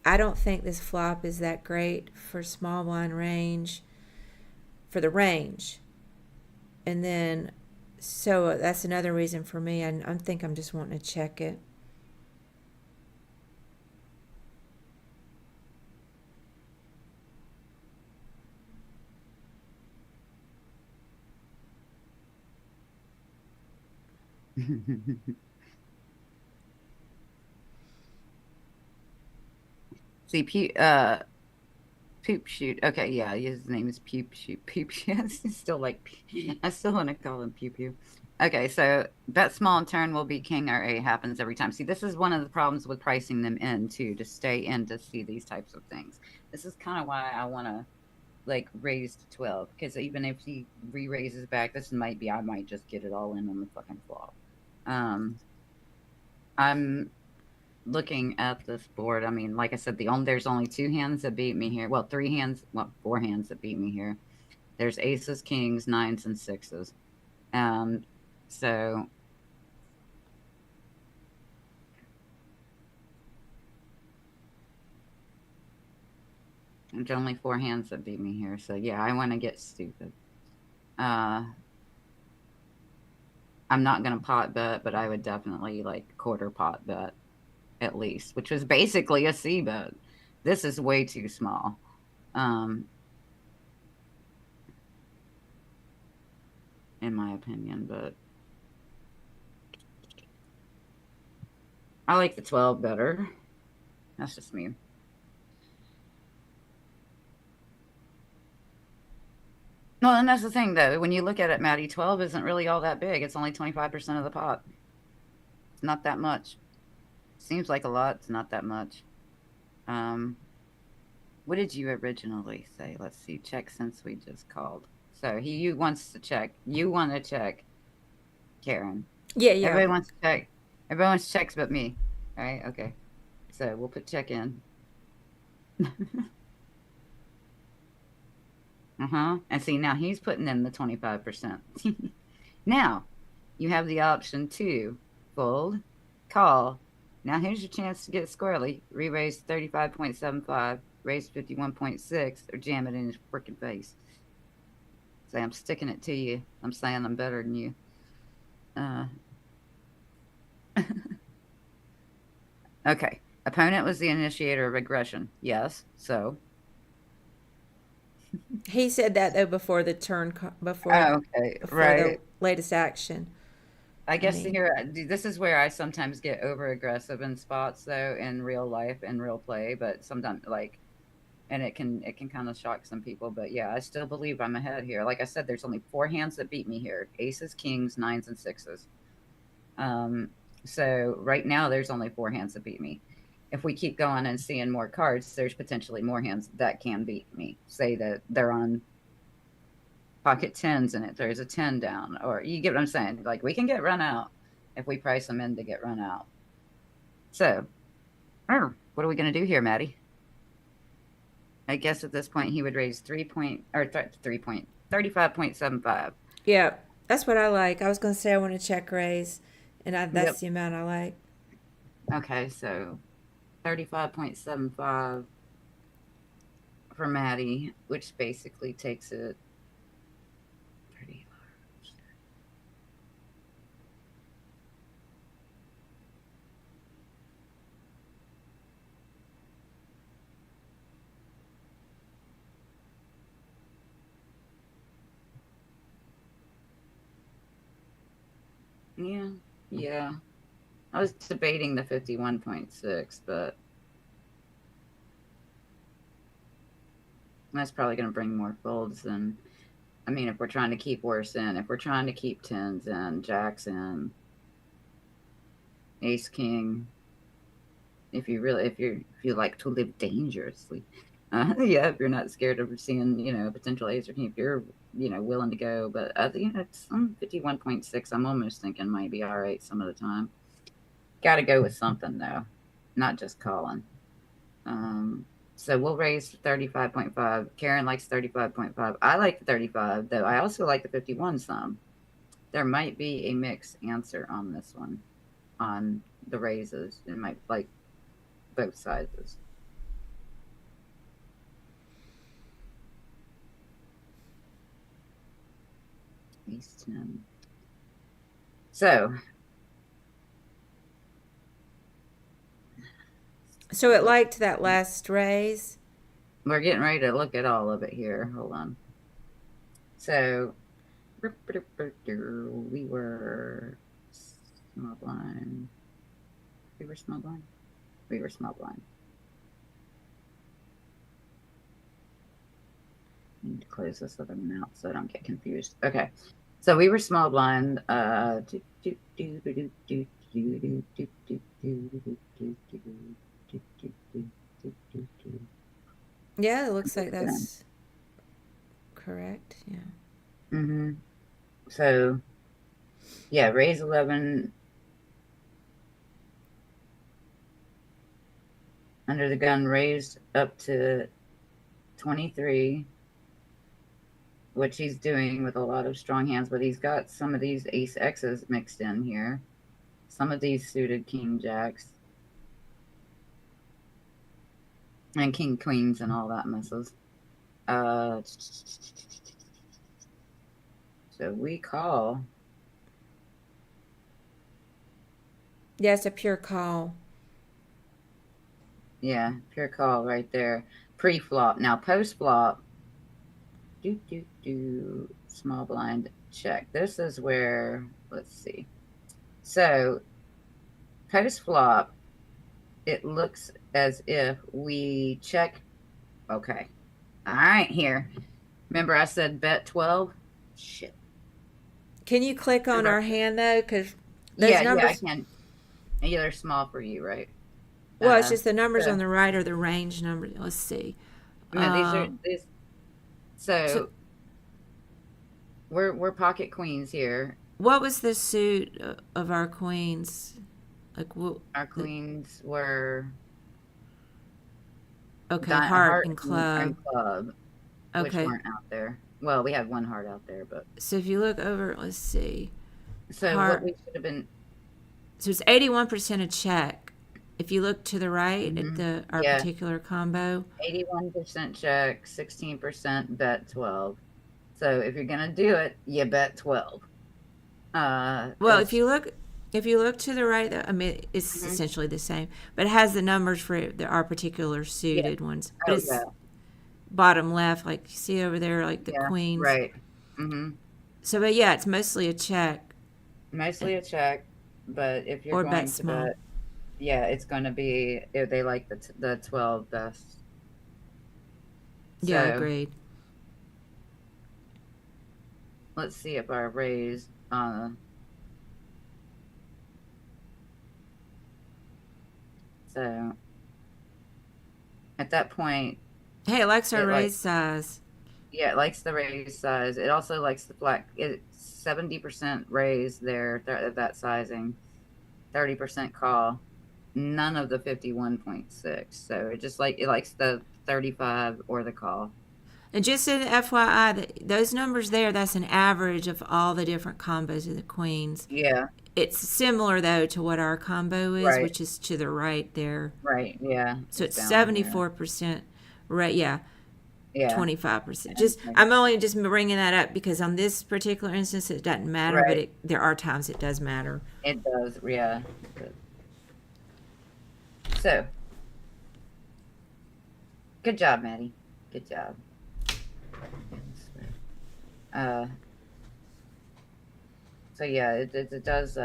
I don't think this flop is that great for small blind range, for the range. And then, so that's another reason for me. I think I'm just wanting to check it. See, Poop Shoot. Okay, yeah, his name is Poop Shoot. Poop Shoot. It's still like, I still want to call him Pew Pew. Okay, so bet small and turn will be king or a happens every time. See, this is one of the problems with pricing them in too, to stay in to see these types of things. This is kind of why I want to like raise to 12, because even if he re-raises back, this might be, I might just get it all in on the fucking flop. Um, I'm looking at this board. I mean, like I said, there's only two hands that beat me here. Well, three hands, well, four hands that beat me here. There's aces, kings, nines, and sixes. Um, so there's only four hands that beat me here. So yeah, I want to get stupid. Uh, I'm not gonna pot bet, but I would definitely like quarter pot bet at least, which was basically a C bet. This is way too small. Um, in my opinion, but I like the 12 better. That's just me. Well, and that's the thing, though. When you look at it, Maddie, 12 isn't really all that big. It's only 25% of the pot. It's not that much. Seems like a lot. It's not that much. Um, what did you originally say? Let's see. Check since we just called. So he wants to check. You want to check, Karen. Yeah, yeah. Everybody wants to check. Everybody wants checks but me. All right. Okay. So we'll put check in. Uh-huh. And see, now he's putting in the 25%. Now, you have the option to fold, call. Now here's your chance to get squarely. Re-raise 35.75, raise 51.6, or jam it in his freaking face. Say, I'm sticking it to you. I'm saying I'm better than you. Uh, okay. Opponent was the initiator of aggression. Yes. So. He said that though before the turn, Okay. before the Right. latest action. I I guess mean, here, this is where I sometimes get over aggressive in spots, though, in real life, in real play. But sometimes, like, and it can kind of shock some people. But yeah, I still believe I'm ahead here. Like I said, there's only four hands that beat me here: aces, kings, nines, and sixes. Um, so right now, there's only four hands that beat me. If we keep going and seeing more cards, there's potentially more hands that can beat me. Say that they're on pocket tens in it. There's a 10 down, or you get what I'm saying? Like we can get run out if we price them in to get run out. So, what are we going to do here, Maddie? I guess at this point he would raise 35.75. Yeah, that's what I like. I was going to say I want to check raise, and that's Yep. the amount I like. Okay, so 35.75 for Maddie, which basically takes it pretty large. Yeah, yeah. I was debating the 51.6, but that's probably going to bring more folds than, I mean, if we're trying to keep worse in, if we're trying to keep tens in, jacks in, ace king, if you like to live dangerously, yeah, if you're not scared of seeing, potential ace or king, if you're, willing to go, but it's 51.6. I'm almost thinking might be all right some of the time. Got to go with something though, not just calling. So we'll raise 35.5. Karen likes 35.5. I like the 35, though. I also like the 51 some. There might be a mixed answer on this one, on the raises. It might like both sizes. Ace 10. So So it liked that last raise. we're getting ready to look at all of it here. Hold on. So we were small blind. We were small blind. We were small blind. I need to close this other one out so I don't get confused. Okay. So we were small blind. Yeah, it looks like that's correct. Yeah. Mm-hmm. So, yeah, raise 11 under the gun, raised up to 23, which he's doing with a lot of strong hands, but he's got some of these ace X's mixed in here, some of these suited king jacks, and king queens and all that messes. So we call. Yeah, it's a pure call. Yeah, pure call right there. Pre-flop. Now post-flop. Small blind check. This is where, let's see. So post-flop, it looks as if we check. Okay. All right, here. Remember I said bet 12? Shit. Can you click on our hand though? Because those Yeah, numbers. I can. Yeah, they're small for you, right? Well, it's just the numbers So, on the right are the range number. Let's see. no, these are these. So So we're pocket queens here. what was the suit of our queens? Like what? Our queens were Okay, heart and and club. club, which Okay, weren't out there. Well, we had one heart out there, but so if you look over, let's see, so what heart. we should have been. So it's 81% a check. If you look to the right at Mm-hmm. our Yeah, particular combo. 81% check, 16% bet 12. So if you're gonna do it, you bet 12. Well, It's if you look to the right, I mean, it's mhm. essentially the same, but it has the numbers for our particular Yeah. suited ones. But Oh it's yeah. bottom left, like you see over there, like the Yeah. queens. Right. Mm-hmm. So, but yeah, it's mostly a check Mostly a check, but if you're or bet going to small. bet, yeah, it's going to be if they like the 12 best. Yeah, So agreed. let's see if our raise. So at that point, Hey, it likes our it like raise size. Yeah, it likes the raised size. It also likes the flat. It's 70% raised there, that sizing, 30% call. None of the 51.6. So it likes the 35 or the call. And just an FYI, those numbers there, that's an average of all the different combos of the queens. Yeah, It's similar though to what our combo is, right, which is to the right there. right. Yeah, So it's it's down here. 74%, right? Yeah, Yeah, 25%. and Just I'm only just bringing that up because on this particular instance it doesn't matter, but right. there are times it does matter. It does. Yeah. So, good job, Maddie. Good job. Uh, so yeah, it does.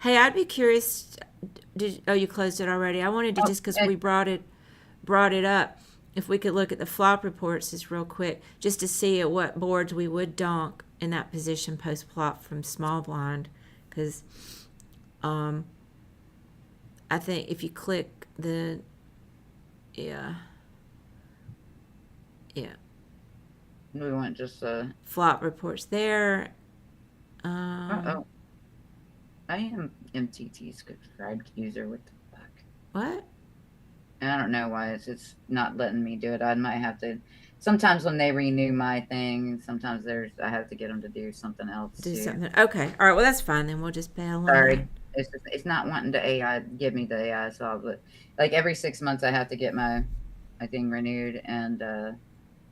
Hey, I'd be curious. You closed it already? I wanted to Oh, just because we brought it up. If we could look at the flop reports just real quick, just to see at what boards we would donk in that position post flop from small blind, because um, I think if you click the yeah yeah we want just flop reports there. oh, I am MTT subscribed user. What the fuck? What? And I don't know why it's not letting me do it. I might have to. Sometimes when they renew my thing, sometimes I have to get them to do something else Do too. something. Okay. All right. Well, that's fine then. We'll just bail on that. Sorry, it's not wanting to AI give me the AI solve, but like every 6 months I have to get my thing renewed, and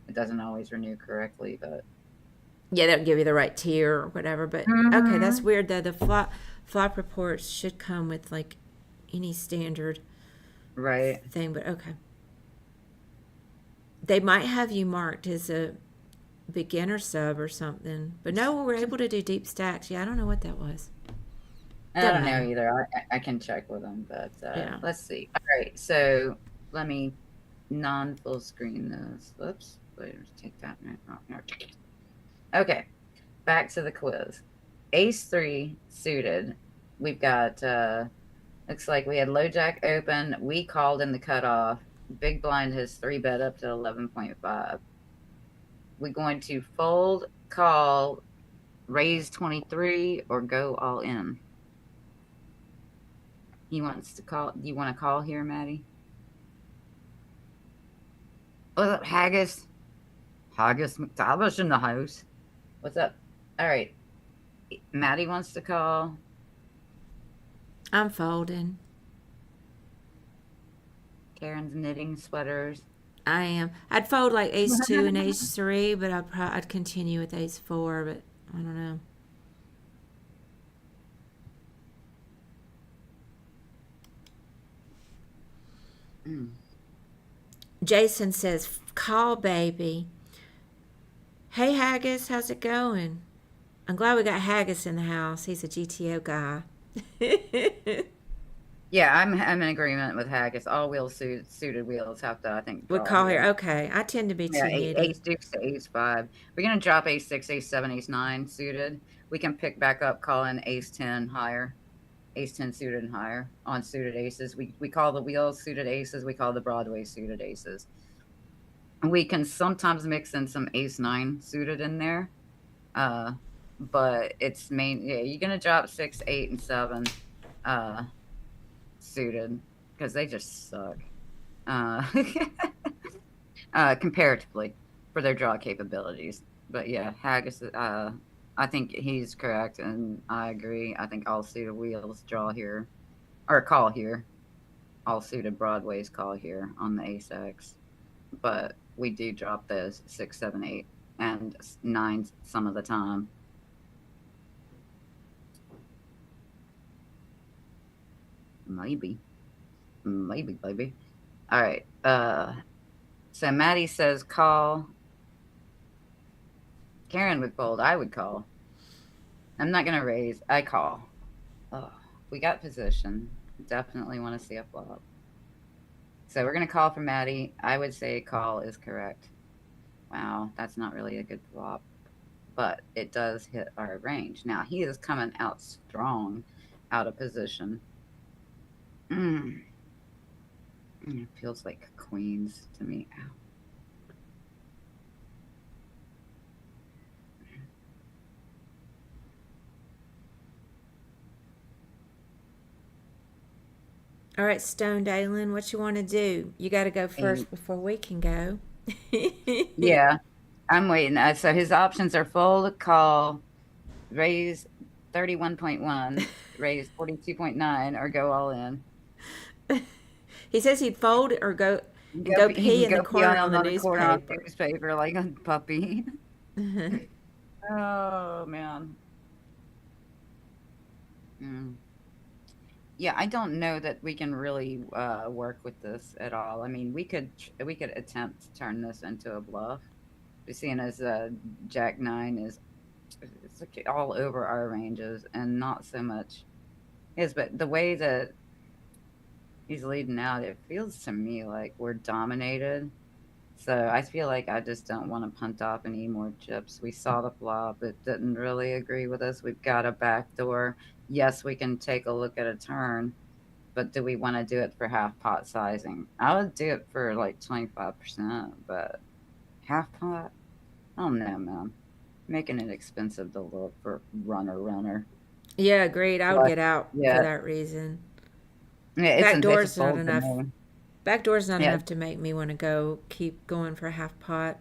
it doesn't always renew correctly. But Yeah, that would give you the right tier or whatever. But okay, that's hmm weird though. The flop reports should come with like any standard right, thing, but okay. They might have you marked as a beginner sub or something. But no, we were able to do deep stacks. Yeah, I don't know what that was. I Doesn't don't know matter. either. I can check with them, but Yeah. let's see. All right, so let me non full screen this. Whoops, wait, let's take that. No. Okay, back to the quiz. Ace three suited. We've got looks like we had low jack open. We called in the cutoff. Big blind has three bet up to 11.5. We're going to fold, call, raise 23, or go all in. He wants to call. Do you want to call here, Maddie? What's up, Haggis? Haggis McTavish in the house. What's up? All right. Maddie wants to call. I'm folding. Karen's knitting sweaters. I am. I'd fold like ace two and ace three, but I'd continue with ace four, but I don't know. Mm. Jason says, call baby. Hey Haggis, how's it going? I'm glad we got Haggis in the house. He's a GTO guy. Yeah, I'm in agreement with Haggis. All suited wheels have to, I think, We call call here. here. Okay. I tend to be Yeah, too nitty. ace deuce to ace five. We're gonna drop ace six, ace seven, ace nine suited. We can pick back up, call in ace 10 higher, ace 10 suited and higher on suited aces. We call the wheels suited aces. We call the Broadway suited aces. We can sometimes mix in some ace nine suited in there, uh, but it's main. Yeah, you're gonna drop six, eight, and seven uh, suited because they just suck. Uh, comparatively for their draw capabilities. But yeah, Haggis, I think he's correct, and I agree. I think all suited wheels draw here, or call here. All suited Broadways call here on the ace X, but we do drop those six, seven, eight, and nines some of the time. Maybe, baby. All right. So Maddie says call. Karen would fold. I would call. I'm not gonna raise. I call. Oh, we got position. Definitely want to see a flop. So we're gonna call for Maddie. I would say call is correct. Wow, that's not really a good flop, but it does hit our range. Now he is coming out strong, out of position. Mm. It feels like queens to me. Ow. All right, Stone Dalen, what you want to do? You got to go And first before we can go. yeah, I'm waiting. So his options are fold, call, raise 31.1, raise 42.9, or go all in. He says he'd fold or go He pee can in the go pee corner on the on the corner on the newspaper. newspaper like a puppy. Oh man. Mm. Yeah, I don't know that we can really work with this at all. I mean, we could attempt to turn this into a bluff, seeing as Jack Nine is it's like all over our ranges and not so much his. But the way that he's leading out, it feels to me like we're dominated. So I feel like I just don't want to punt off any more chips. We saw the flop. It didn't really agree with us. We've got a backdoor. Yes, we can take a look at a turn, but do we want to do it for half pot sizing? I would do it for like 25%, but half pot? I don't know, man. Making it expensive to look for runner. Yeah, agreed. I would But get out for yeah, that reason. yeah, it's a Backdoor's not fold to enough. me. Backdoor's not Yeah, enough to make me want to go keep going for half pot.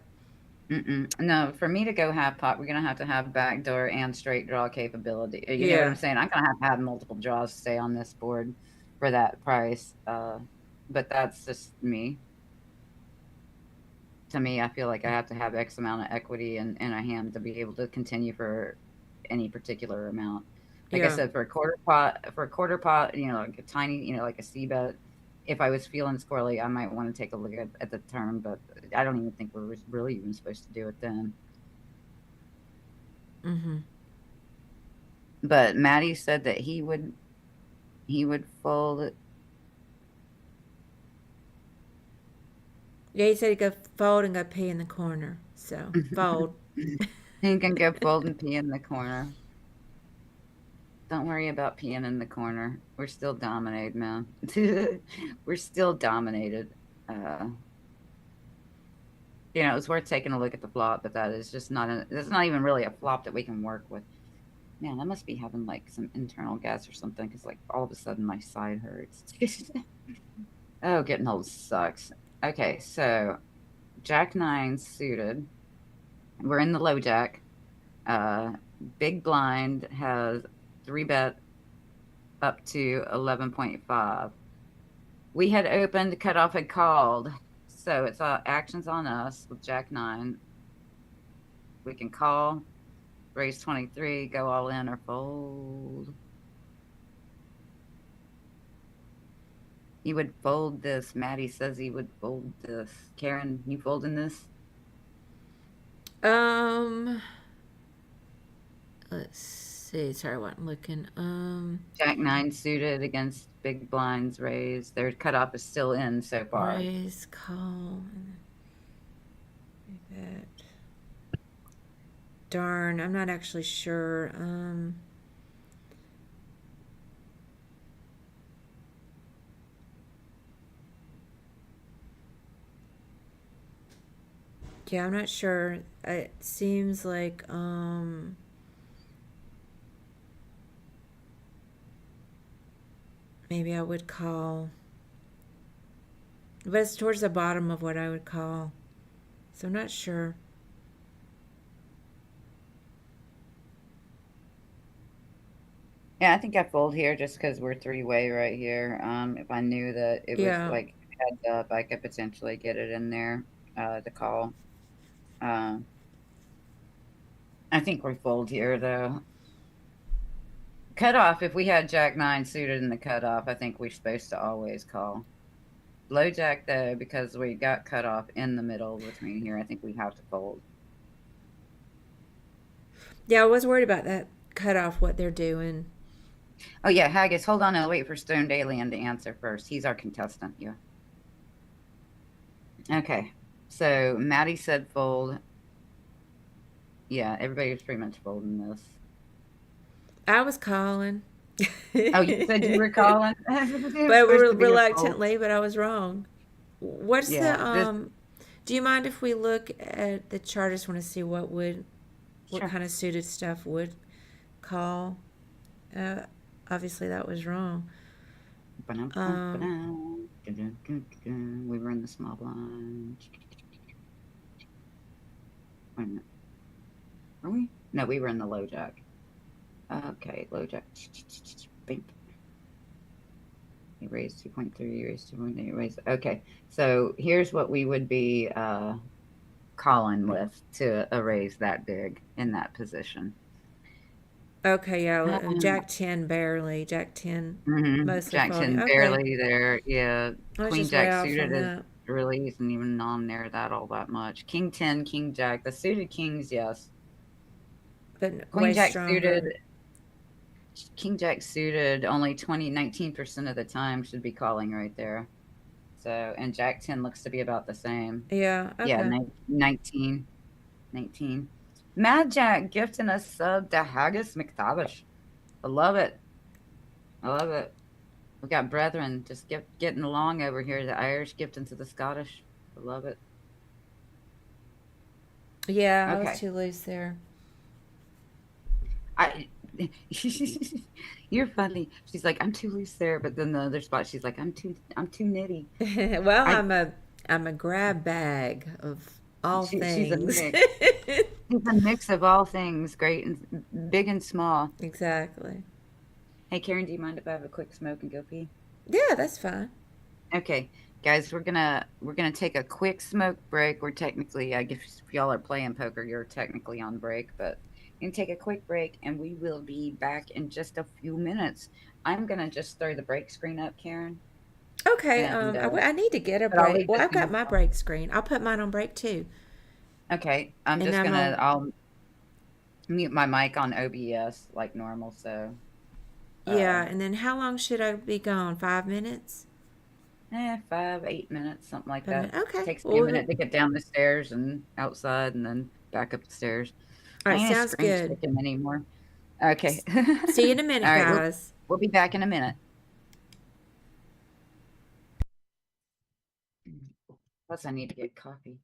mm-mm. No, for me to go half pot, we're gonna have to have backdoor and straight draw capability. You know what I'm Yeah. saying? I'm gonna have to have multiple draws to stay on this board for that price. But that's just me. To me, I feel like I have to have X amount of equity in a hand to be able to continue for any particular amount. Like I Yeah. said, for a quarter pot, you know, like a tiny, you know, like a C bet. If I was feeling squirrely, I might want to take a look at the turn, but I don't even think we're really even supposed to do it then. Mhm. But Maddie said that he would fold. Yeah, he said he'd go fold and go pee in the corner. So fold. He can go fold and pee in the corner. Don't worry about peeing in the corner. We're still dominated, man. We're still dominated. Uh, you know, it's worth taking a look at the flop, but that is just not that's not even really a flop that we can work with. Man, I must be having like some internal gas or something because like all of a sudden my side hurts. Oh, getting old sucks. Okay, so Jack Nine suited. We're in the low jack. Uh, Big blind has three bet up to 11.5. We had opened, cutoff had called. So it's actions on us with Jack Nine. We can call, raise 23, go all in or fold. He would fold this. Maddie says he would fold this. Karen, you folding this? Um, let's see. Sorry, I wasn't looking. Jack Nine suited against big blinds raised. Their cutoff is still in so far. Raise, call, bet. Darn, I'm not actually sure. Yeah, I'm not sure. It seems like maybe I would call, but it's towards the bottom of what I would call. So I'm not sure. Yeah, I think I fold here just because we're three-way right here. If I knew that it was Yeah. like heads up, I could potentially get it in there to call. Um, I think we fold here though. Cutoff, if we had Jack Nine suited in the cutoff, I think we're supposed to always call. Low Jack though, because we got cut off in the middle between here, I think we have to fold. Yeah, I was worried about that cut off what they're doing. Oh yeah, Haggis, hold on, I'll wait for Stone Dalian to answer first. He's our contestant, yeah. Okay. So Maddie said fold. Yeah, everybody was pretty much folding this. I was calling. Oh, you said you were calling? It was But supposed to be a fold. reluctantly, but I was wrong. What's Yeah, the this do you mind if we look at the chart? I just want to see what sure. kind of suited stuff would call. Uh, Obviously that was wrong. Um, We were in the small blind. Wait a minute. Were we? No, we were in the low jack. Okay, low jack. Bink. He raised 2.3, he raised 2.8, he raised. Okay, so here's what we would be calling with to erase that big in that position. okay, yeah, Um, Jack 10 barely, Jack 10 mostly folding. Jackson Okay, barely there. Yeah, I was Queen just way Jack off on suited is that. really isn't even on there that all that much. King 10, King Jack, the suited kings, yes. But Queen way Jack suited, stronger. King Jack suited only 19% of the time should be calling right there. So, and Jack 10 looks to be about the same. Yeah, Yeah, okay. 19, 19. Mad Jack gifting us sub to Haggis McTavish. I love it. I love it. We got brethren just getting along over here. The Irish gifting to the Scottish. I love it. Yeah, I was Okay. too loose there. I you're funny. She's like, I'm too loose there, but then the other spot, she's like, I'm too nitty. Well, I I'm a grab bag of all she's a things. mix. She's a mix of all things, great and big and small. Exactly. Hey Karen, do you mind if I have a quick smoke and go pee? Yeah, that's fine. Okay, guys, we're gonna take a quick smoke break. We're technically, I guess, if y'all are playing poker, you're technically on break, but we're gonna take a quick break, and we will be back in just a few minutes. I'm gonna just throw the break screen up, Karen, Okay, and I need to get a but I'll break. leave Well, this I've got in. my break screen. I'll put mine on break too. Okay, And I'm on, I'll mute my mic on OBS like normal. So, yeah, and then how long should I be gone? 5 minutes? 5, 8 minutes, something like Five that. minutes. Okay. Takes me a Well, minute to get down the stairs and outside, and then back up the stairs. all I right, ain't a sounds screen good. chicken anymore. Okay. See you in a All minute, right, guys. we'll be back in a minute. Plus, I need to get coffee.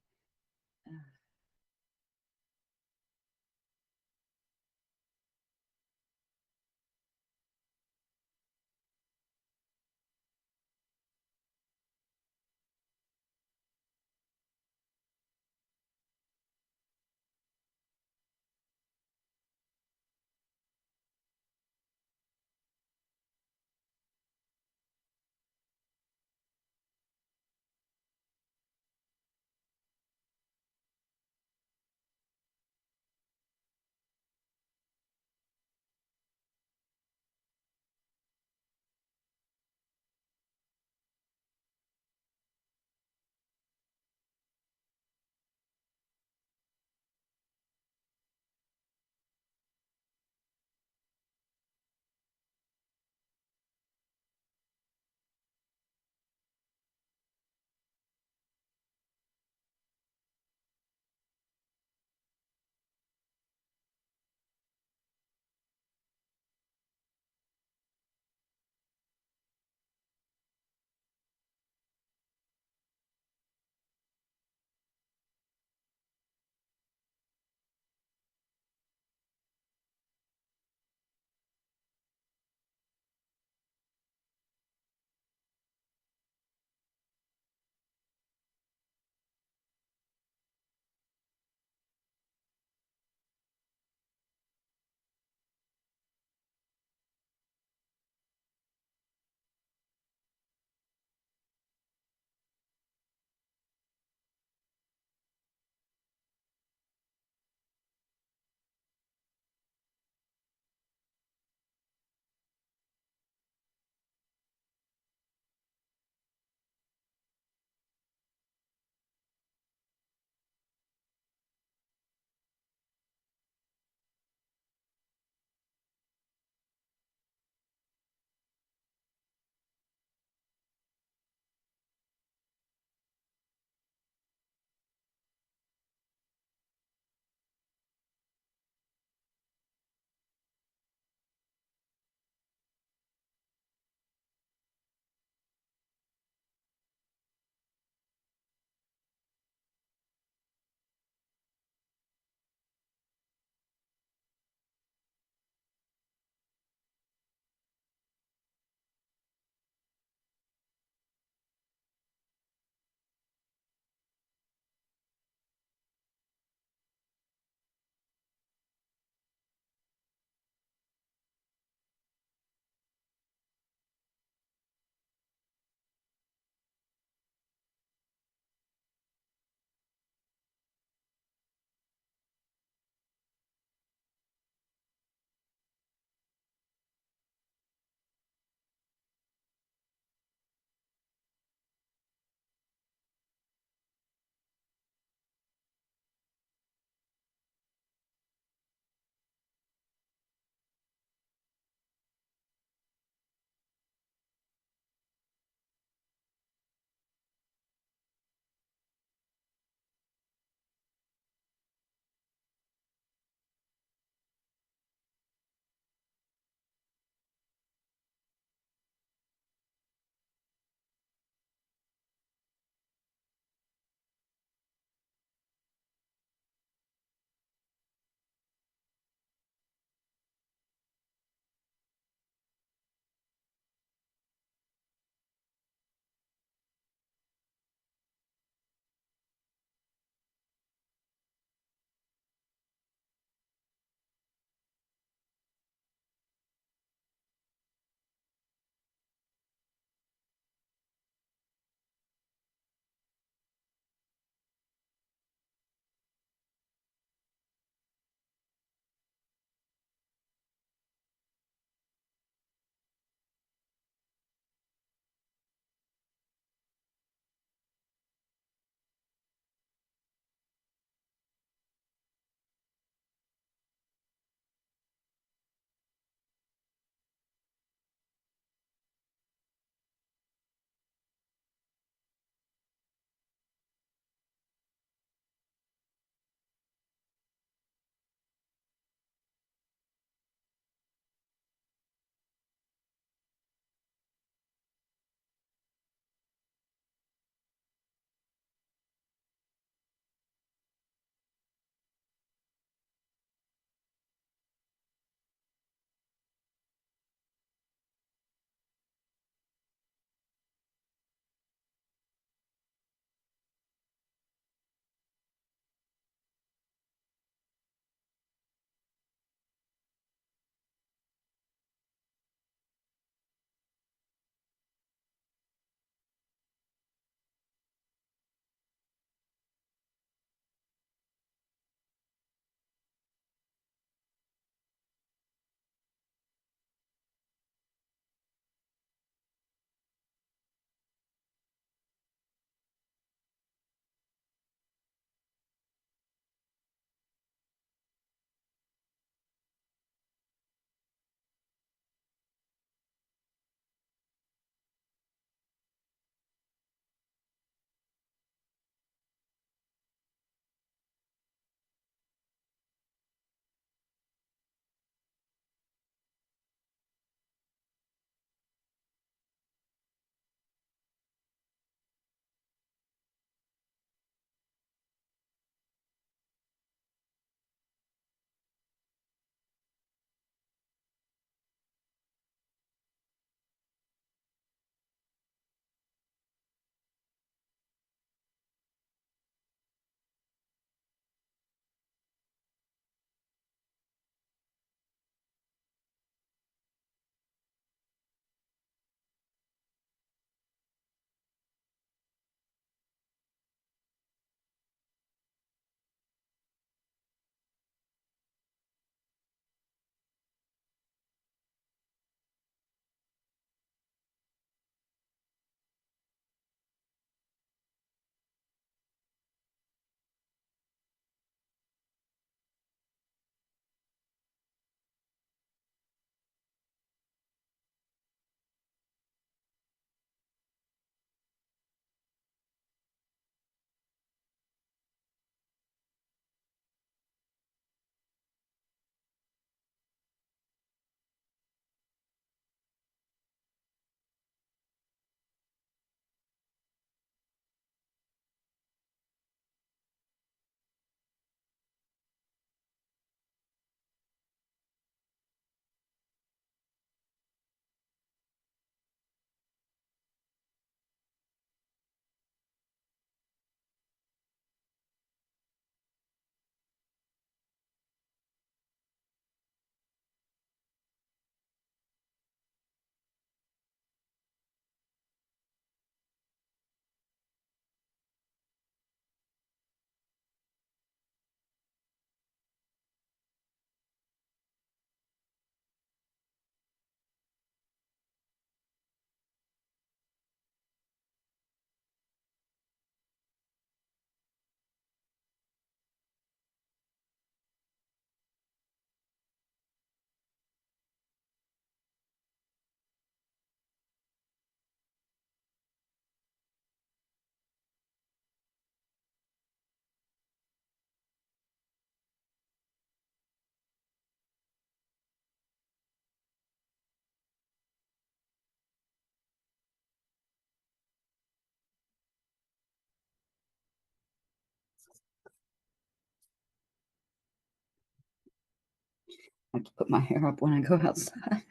I have to put my hair up when I go outside.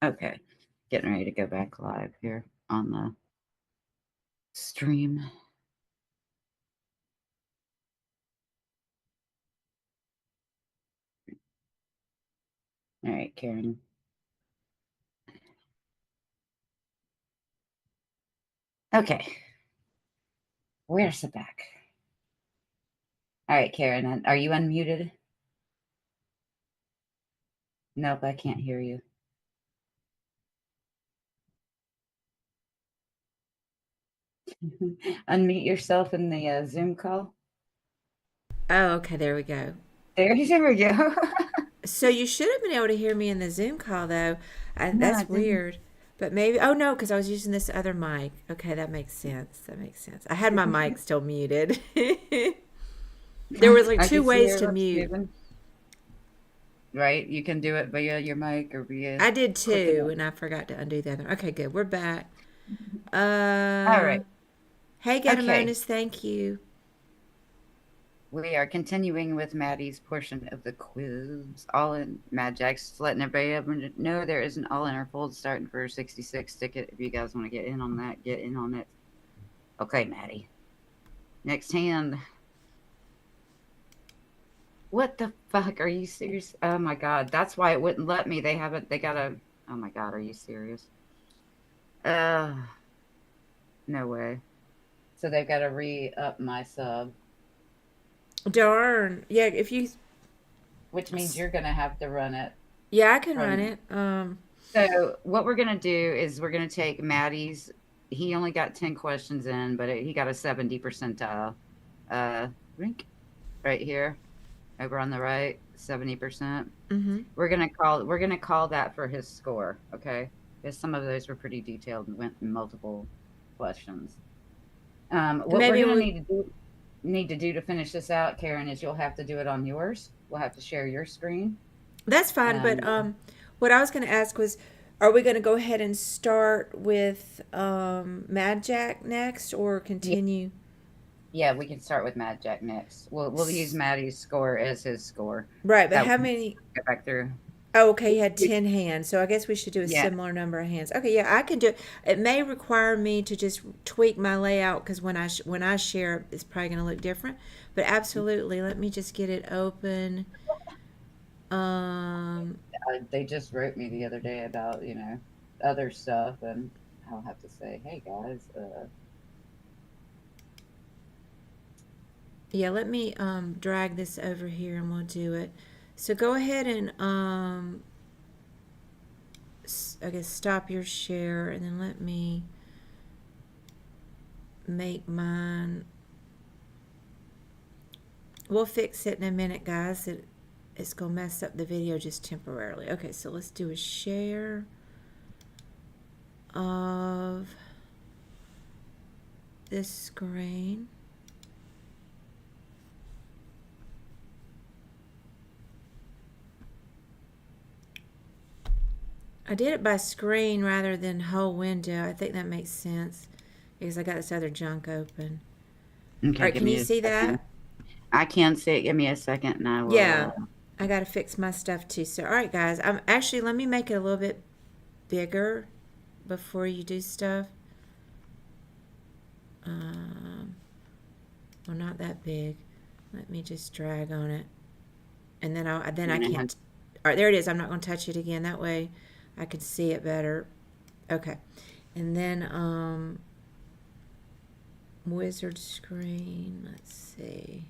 Okay, getting ready to go back live here on the stream. All right, Karen. Okay, where's the back? All right, Karen, are you unmuted? Nope, I can't hear you. Unmute yourself in the Zoom call. Oh, okay, there we go. There we go. So you should have been able to hear me in the Zoom call, though. No, I That's didn't. weird. But maybe, oh no, because I was using this other mic. Okay, that makes sense. That makes sense. I had my mic still muted. There was like I two can see ways your to lips mute. moving. Right? You can do it via your mic or via I did clicking too, it. and I forgot to undo the other. Okay, good. We're back. All right. Hey, Okay. Gadamonis, thank you. We are continuing with Maddie's portion of the quiz. All in Mad Jack's letting everybody know there is an all in our fold starting for a 66 ticket. If you guys want to get in on that, get in on it. Okay, Maddie. Next hand. What the fuck? Are you serious? Oh my god. That's why it wouldn't let me. They gotta. Oh my god, are you serious? Uh, no way. So they've got to re up my sub, Darn. Yeah, if you. which means you're gonna have to run it Yeah, I can run from. it. So what we're gonna do is we're gonna take Maddie's. He only got 10 questions in, but he got a 70 percentile. Rink right here, over on the right, 70%. Mm-hmm. We're gonna call that for his score, okay? Because some of those were pretty detailed and went in multiple questions. What we're Maybe gonna we. need to do to finish this out, Karen, is you'll have to do it on yours. We'll have to share your screen. That's fine, but Um, what I was going to ask was, are we going to go ahead and start with Mad Jack next, or yeah, continue? yeah, we can start with Mad Jack next. We'll use S- Maddie's score as his score. Right, but That how way we many? can go back through. Oh, okay, you had 10 hands, so I guess we should do a Yeah, similar number of hands. Okay, yeah, I can do it. It may require me to just tweak my layout because when I share, it's probably going to look different. But absolutely, let me just get it open. Um, they just wrote me the other day about other stuff, and I'll have to say, hey guys, yeah, let me drag this over here and we'll do it. So go ahead and I guess stop your share and then let me make mine. We'll fix it in a minute, guys. It's going to mess up the video just temporarily. Okay, so let's do a share of this screen. I did it by screen rather than whole window. I think that makes sense because I got this other junk open. All okay, right, give can you me a see second. that? I can see it. Give me a second, and I will. Yeah, I got to fix my stuff too. So, all right, guys, I'm actually, let me make it a little bit bigger before you do stuff. Well, not that big. Let me just drag on it, and then I I'm gonna have can't. All right, there it is. I'm not going to touch it again. That way, I can see it better. Okay, and then wizard screen. Let's see.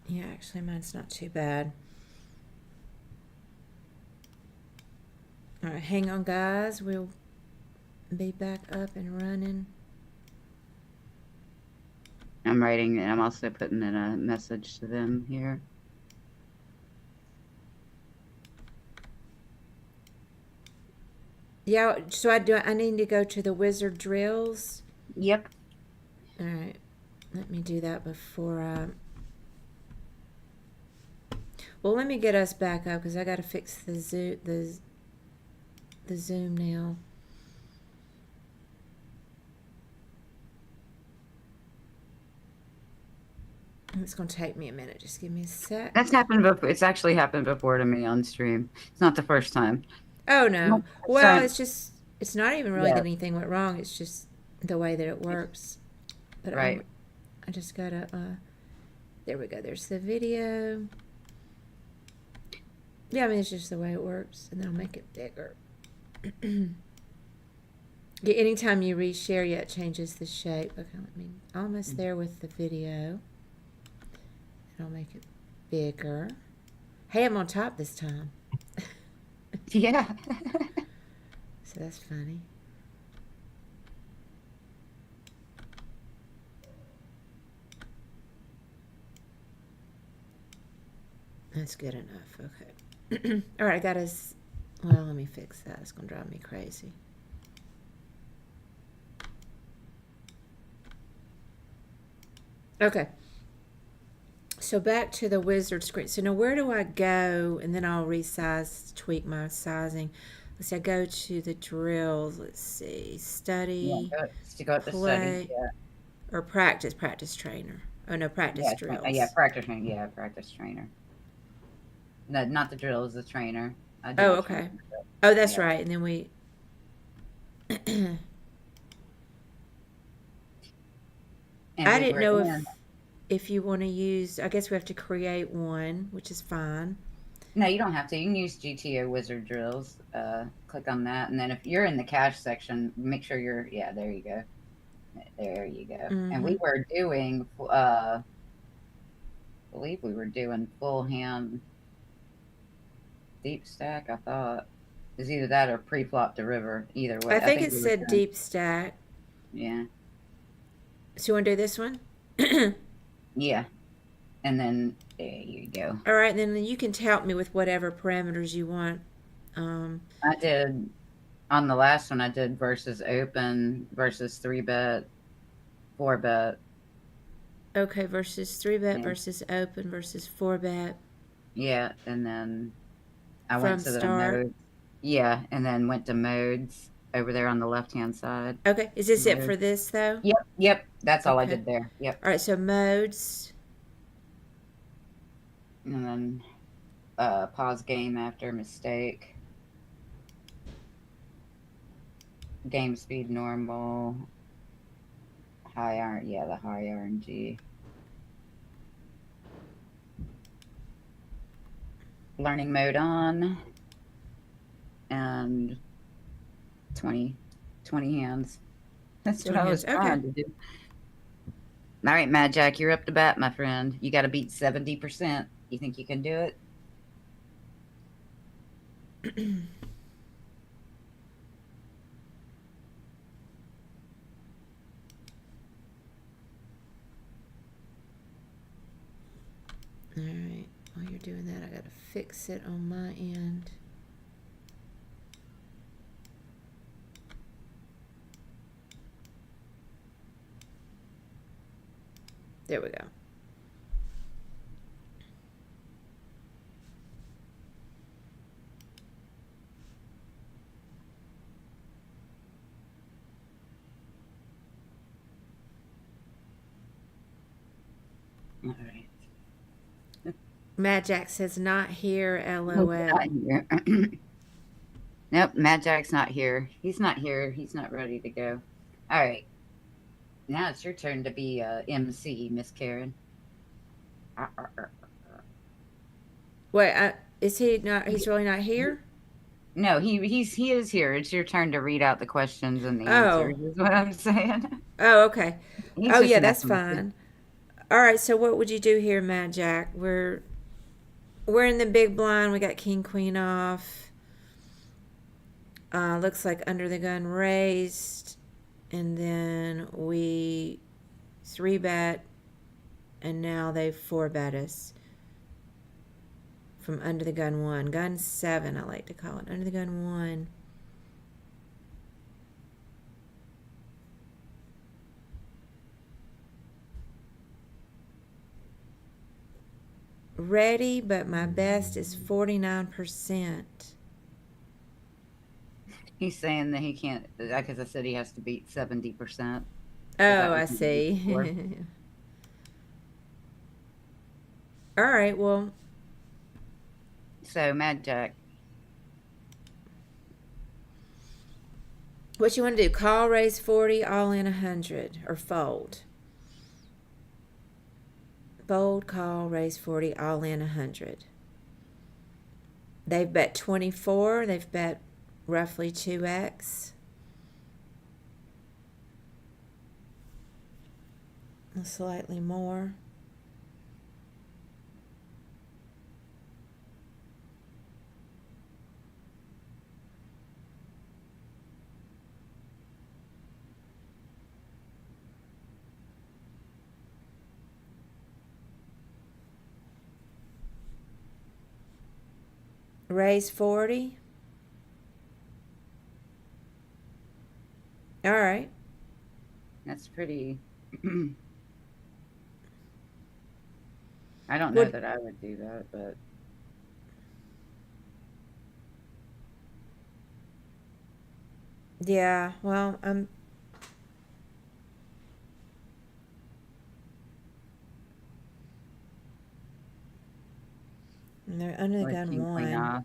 Yeah, actually, mine's not too bad. All right, hang on, guys. We'll be back up and running. I'm writing, and I'm also putting in a message to them here. Yeah, so I need to go to the wizard drills. Yep. All right, let me do that before I. Well, let me get us back up because I got to fix the Zoom now. It's going to take me a minute. Just give me a sec. That's happened before. It's actually happened before to me on stream. It's not the first time. Oh, Not no. the first Well, time. it's just, it's not even really Yeah, that anything went wrong. It's just the way that it works. But right. I just got to, there we go. There's the video. Yeah, I mean, it's just the way it works. And then I'll make it bigger. Yeah, anytime you reshare, yeah, it changes the shape. Okay, let me, almost there with the video. And I'll make it bigger. Hey, I'm on top this time. Yeah. So that's funny. That's good enough. Okay. All right, I got us. Well, let me fix that. It's going to drive me crazy. Okay. So back to the wizard screen. So now where do I go? And then I'll resize, tweak my sizing. Let's see, I go to the drills. Let's see. Study, To go to study. play, Yeah. or practice trainer. Oh, no, practice Yeah, drills. practice trainer. Yeah, practice trainer. No, not the drills, the trainer. I do Oh, the okay. trainer. Oh, that's Yeah. right. And then we... And I we didn't were know in. if you want to use... I guess we have to create one, which is fine. No, you don't have to. You can use GTO Wizard drills. Click on that, and then if you're in the cache section, make sure you're. Yeah, there you go. There you go. And we were doing. I believe we were doing full hand deep stack. I thought it was either that or pre-flop to river. Either way, I I think think it we were said doing. deep stack. Yeah. So you want to do this one? Yeah. And then there you go. All right, and then you can help me with whatever parameters you want. I did on the last one. I did versus open versus 3-bet, 4-bet. Okay, versus 3-bet Yeah. versus open versus 4-bet. Yeah, and then I went From to the start. mode. Yeah, and then went to modes over there on the left-hand side. Okay, is this it Mode. for this though? Yep. That's all I Okay. did there. Yep. All right, so modes. And then pause game after mistake. Game speed normal. High R. Yeah, the high RNG. Learning mode on. And 20 hands. That's what 20 I was hands. trying Okay. to do. All right, Mad Jack, you're up to bat, my friend. You got to beat 70%. You think you can do it? All right. While you're doing that, I got to fix it on my end. There we go. All right. Mad Jack says not here, LOL. Not here. Nope, Mad Jack's not here. He's not here. He's not ready to go. All right. Now it's your turn to be MC, Miss Karen. Wait, is he not? He's really not here? No, he is here. It's your turn to read out the questions and the Oh. answers, is what I'm saying. Oh, okay. He's Oh, just yeah, that's messing with you. fine. All right, so what would you do here, Mad Jack? We're in the big blind. We got king, queen off. Looks like under the gun raised. And then we 3-bet. And now they 4-bet us. From under the gun 1. Gun 7, I like to call it. Under the gun 1. ready, but my best is 49%. He's saying that he can't, because I said he has to beat 70%. Is Oh, that I what you did see. before? All right, well, So, Mad Jack. what you want to do? Call, raise 40, all in 100, or fold? Fold, call, raise 40, all in 100. They've bet 24. They've bet roughly 2x. Slightly more. Raise 40. All right. That's pretty. I don't know What? that I would do that, but Yeah, well, they're under the with gun King Queen one. off.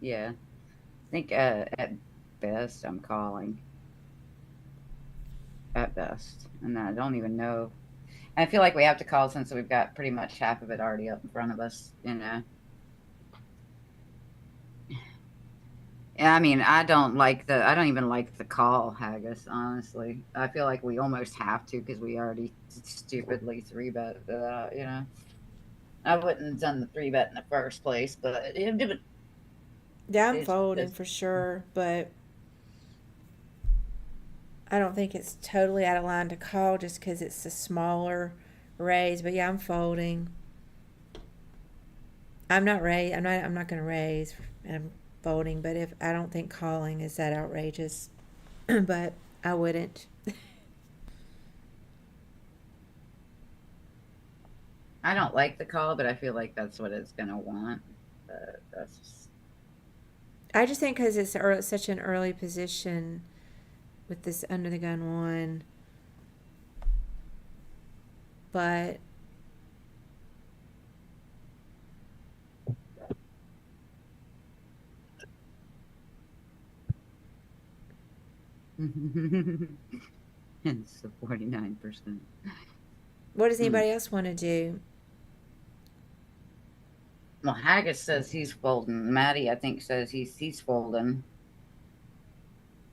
Yeah. I think at best I'm calling. At best. And I don't even know. I feel like we have to call since we've got pretty much half of it already up in front of us, you know. I mean, I don't even like the call, Haggis, honestly. I feel like we almost have to because we already stupidly three bet that, you know. I wouldn't have done the three bet in the first place, but Yeah, I'm it's folding just, for sure, but I don't think it's totally out of line to call just because it's a smaller raise. But yeah, I'm folding. I'm not raise. I'm not going to raise. I'm folding. But if I don't think calling is that outrageous, but I wouldn't. I don't like the call, but I feel like that's what it's going to want. But that's just, I just think because it's such an early position with this under the gun one, but it's the 49%. what does Hmm. anybody else want to do? Well, Haggis says he's folding. Maddie, I think, says he's folding.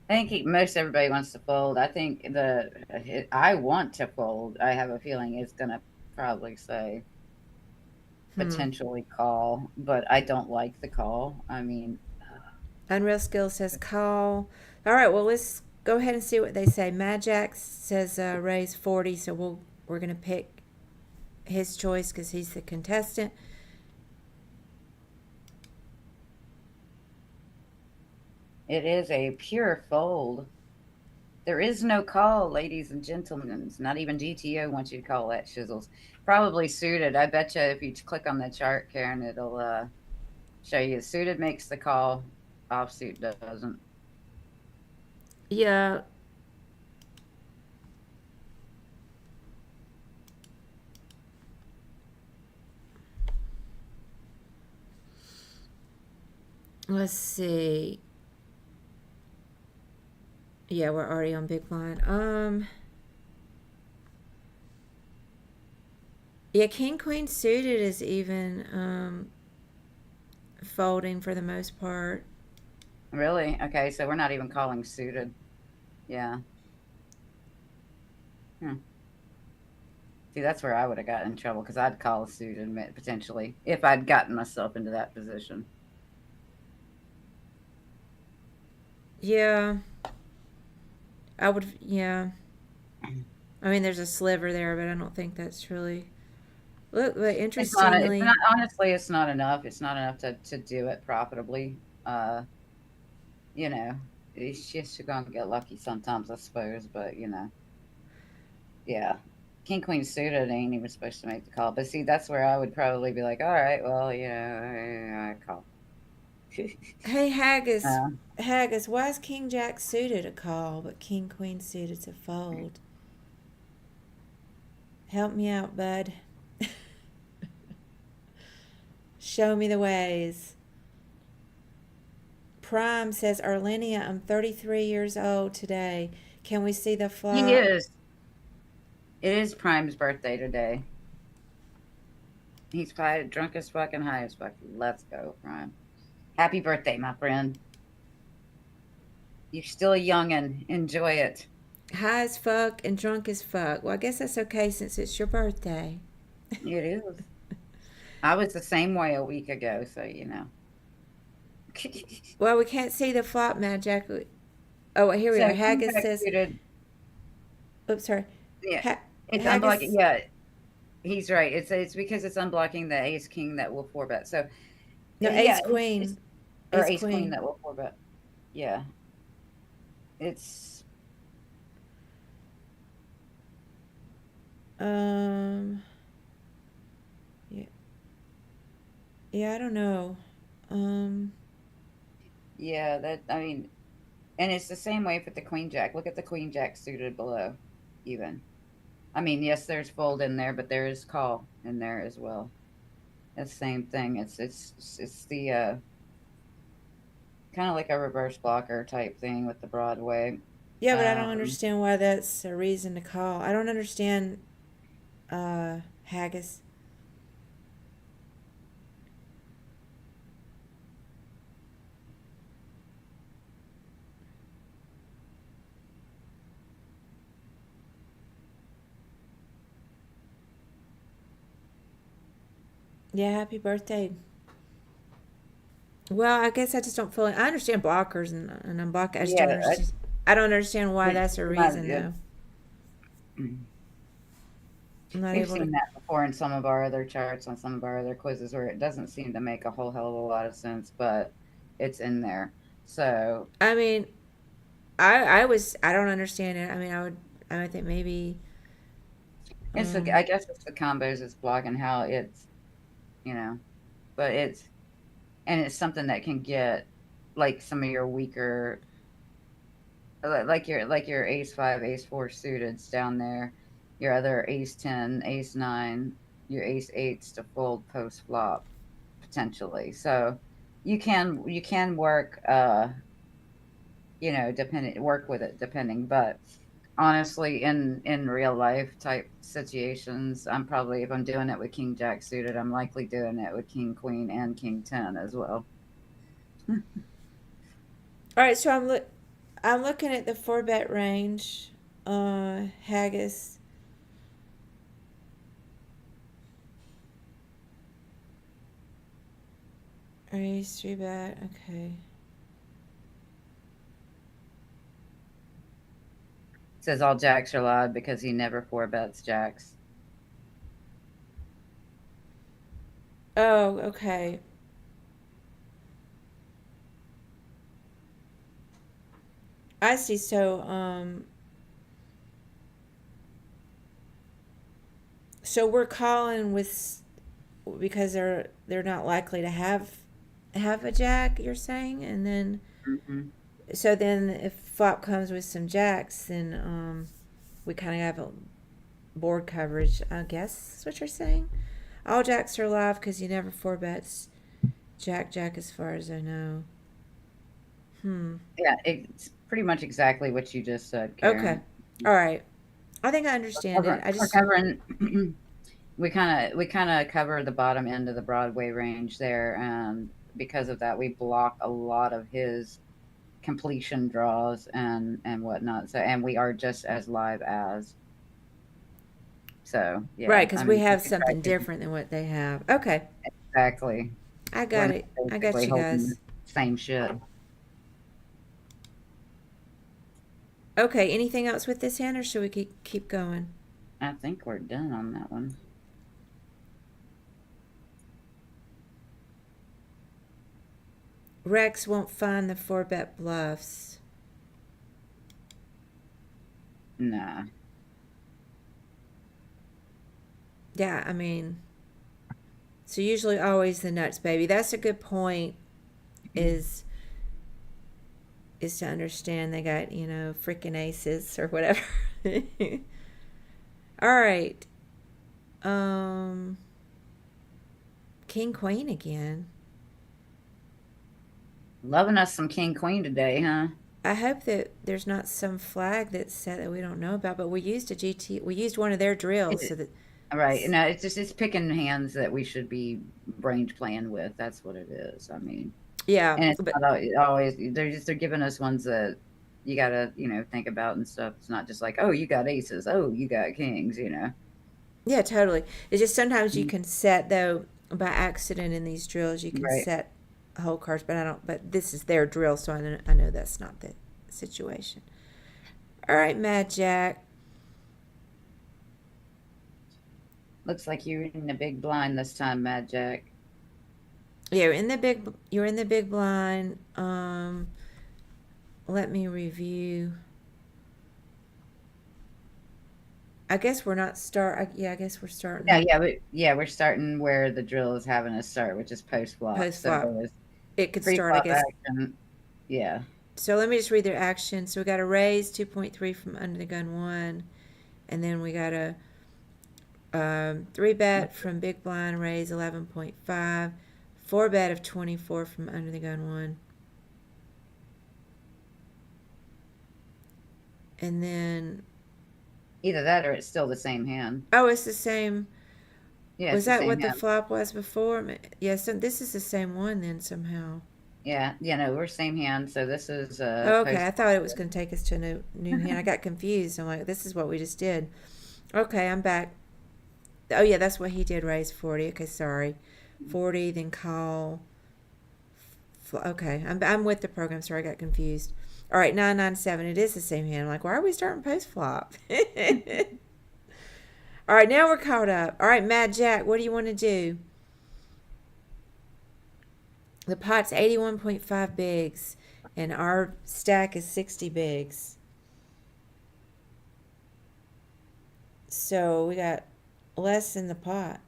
I think most everybody wants to fold. I think I want to fold. I have a feeling it's gonna probably say Hmm. potentially call, but I don't like the call. I mean, Unreal Skill says call. All right, well let's go ahead and see what they say. Majax says raise 40, so we're gonna pick his choice because he's the contestant. it is a pure fold. There is no call, ladies and gentlemen. Not even GTO wants you to call that shizzles. Probably suited. I bet you if you click on the chart, Karen, it'll show you suited makes the call, offsuit doesn't. Yeah. Let's see. Yeah, we're already on big blind. Yeah, King Queen suited is even folding for the most part. Really? Okay, so we're not even calling suited. Yeah. Hmm. See, that's where I would have gotten in trouble because I'd call a suited potentially if I'd gotten myself into that position. Yeah, I would. Yeah, I mean, there's a sliver there, but I don't think that's really. Look, but It's not interestingly, honestly, it's not enough. It's not enough to do it profitably. You know, it's just you're gonna get lucky sometimes, I suppose, but you know, yeah. King Queen suited ain't even supposed to make the call. But see, that's where I would probably be like, all right, well, I call. Hey, Haggis. uh, Haggis, why is King Jack suited a call, but King Queen suited to fold? Help me out, bud. Show me the ways. Prime says, Arlenia, I'm 33 years old today. Can we see the he flop? is. It is Prime's birthday today. He's probably drunk as fuck and high as fuck. Let's go, Prime. Happy birthday, my friend. You're still a youngin'. Enjoy it. High as fuck and drunk as fuck. Well, I guess that's okay since it's your birthday. It is. I was the same way a week ago, so you know. Well, we can't see the flop now, Jack. Oh, here we So are. King Haggis Jack says, suited. oops, sorry. Yeah, it's unblocking. Haggis, Yeah, he's right. It's because it's unblocking the Ace King that will four bet. So no, yeah, Ace it's Queen. or Ace Ace Queen Queen. that will four bet. Yeah, it's Um, yeah, yeah, I don't know. Um, yeah. That I mean, and it's the same way for the Queen Jack. Look at the Queen Jack suited below, even. I mean, yes, there's fold in there, but there is call in there as well. It's the same thing. It's the kind of like a reverse blocker type thing with the Broadway. yeah, but I don't Um, understand why that's a reason to call. I don't understand, Haggis. Yeah, happy birthday. Well, I guess I just don't feel. I understand blockers and unblock. I just don't yeah, understand. I don't understand why it's that's a not reason good. though. I'm not We've able to. seen that before in some of our other charts on some of our other quizzes where it doesn't seem to make a whole hell of a lot of sense, but it's in there. So I mean, I don't understand it. I mean, I would think maybe. I Um, guess it's the combos it's blocking how it's you know, but it's something that can get like some of your weaker like your ace five, ace four suiteds down there, your other ace 10, ace nine, your ace eights to fold post flop potentially. So you can work depending work with it depending, but honestly in real life type situations, I'm probably if I'm doing it with king jack suited, I'm likely doing it with king queen and king 10 as well. all right, so I'm looking at the four bet range. Haggis. Ace three bet. Okay. Says all jacks are allowed because he never four bets jacks. Oh, okay. I see. So we're calling with because they're not likely to have a jack. You're saying, and then Hmm. so then if flop comes with some jacks, then we kind of have a board coverage. I guess is what you're saying. All jacks are live because you never four bets jack as far as I know. Hmm. Yeah, it's pretty much exactly what you just said, Okay. Karen. All right. I think I understand it. I We're just covering we kind of cover the bottom end of the Broadway range there, and because of that, we block a lot of his completion draws and whatnot. So, and we are just as live as. So, right yeah, because I we mean, have King Jack something is different than what they have. Okay. exactly. I We're got it. I got basically you holding the guys. same shit. Okay. Anything else with this hand, or should we keep going? I think we're done on that one. Rex won't find the four bet bluffs. Nah. Yeah, I mean, so usually always the nuts, baby. That's a good point. Is is to understand they got freaking aces or whatever. All right, um, king queen again. Loving us some king queen today, huh? I hope that there's not some flag that's set that we don't know about. But we used a GT. We used one of their drills, so It, that right. No, it's just it's picking hands that we should be range playing with. That's what it is. I mean, yeah. and it's But not always they're giving us ones that you gotta think about and stuff. It's not just like, oh, you got aces, oh, you got kings. yeah, totally. It's just sometimes you Mhm. can set though by accident in these drills you can Right. set whole cards, but I don't. But this is their drill, so I know that's not the situation. All right, Mad Jack. Looks like you're in the big blind this time, Mad Jack. Yeah, You're in the big blind. Let me review. I guess we're not start. Yeah, I guess we're Yeah, starting yeah, we're starting where the drill is having us start, which is post flop. post So it flop. was It could pre start, I flop guess. action. Yeah. So let me just read their action. So we got a raise 2.3 from under the gun one, and then we got a three bet from big blind raise 11.5, four bet of 24 from under the gun one, and then Either that or it's still the same hand. oh, it's the same. Yeah, Was it's the that same what the hand. flop was before? Yes, this is the same one then somehow. Yeah, no, we're same hand. So this is Oh, okay, post I flop. thought it was going to take us to a new hand. I got confused. I'm like, this is what we just did. Okay, I'm back. Oh yeah, that's what he did. Raise 40. Okay, sorry, 40. Then call. Okay, I'm with the program. Sorry, I got confused. All right, 997. It is the same hand. I'm like, why are we starting post flop? All right, now we're caught up. All right, Mad Jack, what do you want to do? The pot's 81.5 bigs, and our stack is 60 bigs. So we got less in the pot.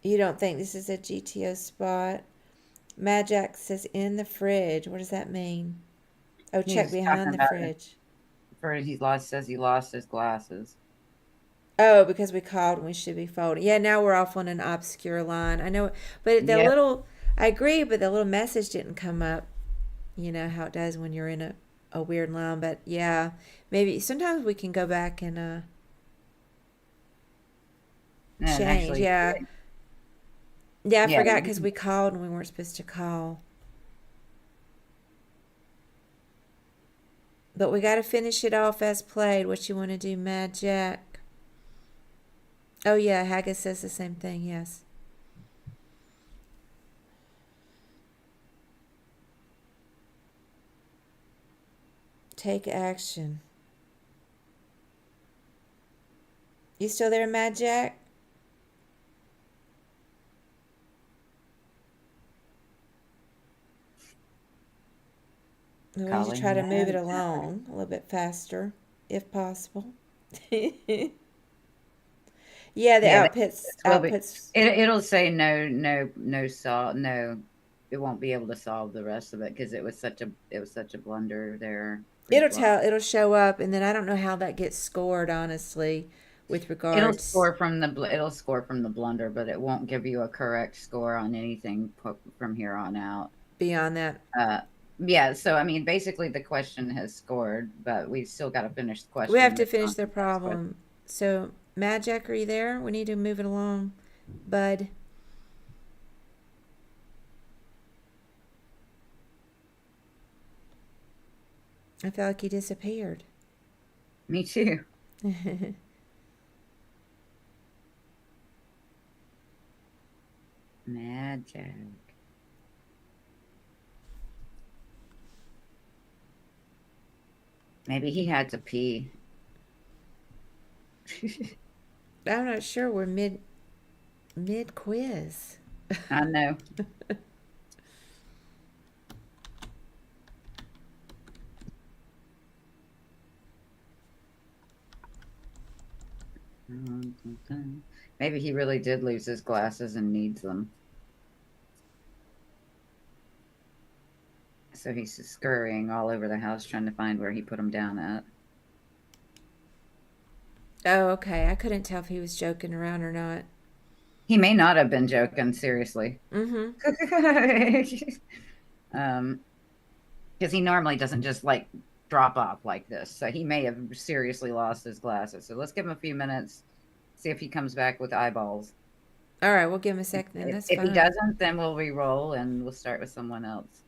You don't think this is a GTO spot? Mad Jack says in the fridge. What does that mean? Oh, check He's talking behind the about fridge. for he lost says he lost his glasses. Oh, because we called and we should be folding. Yeah, now we're off on an obscure line. I know, but the Yeah. little, I agree, but the little message didn't come up. You know how it does when you're in a weird line. But yeah, maybe sometimes we can go back and And change. actually, Yeah. Yeah, I yeah, forgot because we called and we weren't supposed to call. But we got to finish it off as played. What you want to do, Mad Jack? Oh, yeah, Haggis says the same thing, yes. Take action. You still there, Mad Jack? We need to calling try to move it Mad Jack. along a little bit faster, if possible. Yeah, the Yeah, outputs this will be. outputs. It'll say no solve no. It won't be able to solve the rest of it because it was such a blunder there pre flop. It'll show up, and then I don't know how that gets scored, honestly, with regards It'll score from the blunder, but it won't give you a correct score on anything from here on out. beyond that. Uh, yeah, so I mean, basically the question has scored, but we still got to finish the We have question to that's finish on the the next question. problem. So, Mad Jack, are you there? We need to move it along, bud. I feel like he disappeared. Me too. Mad Jack. Maybe he had to pee. I'm not sure. We're mid quiz. I know. Maybe he really did lose his glasses and needs them. So he's scurrying all over the house trying to find where he put them down at. Oh, okay. I couldn't tell if he was joking around or not. He may not have been joking, seriously. Mm-hmm. um, because he normally doesn't just like drop off like this. So he may have seriously lost his glasses. So let's give him a few minutes, see if he comes back with eyeballs. All right, we'll give him a second then. If, That's if he fine. doesn't, then we'll re-roll and we'll start with someone else.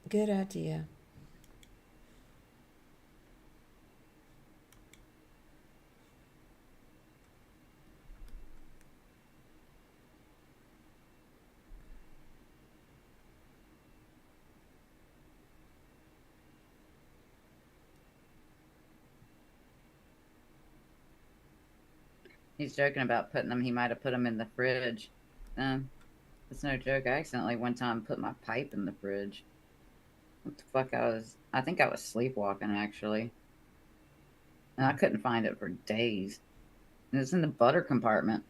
Good idea. He's joking about putting them. He might have put them in the fridge. It's no joke. I accidentally one time put my pipe in the fridge. What the fuck? I think I was sleepwalking actually. And I couldn't find it for days. And it's in the butter compartment.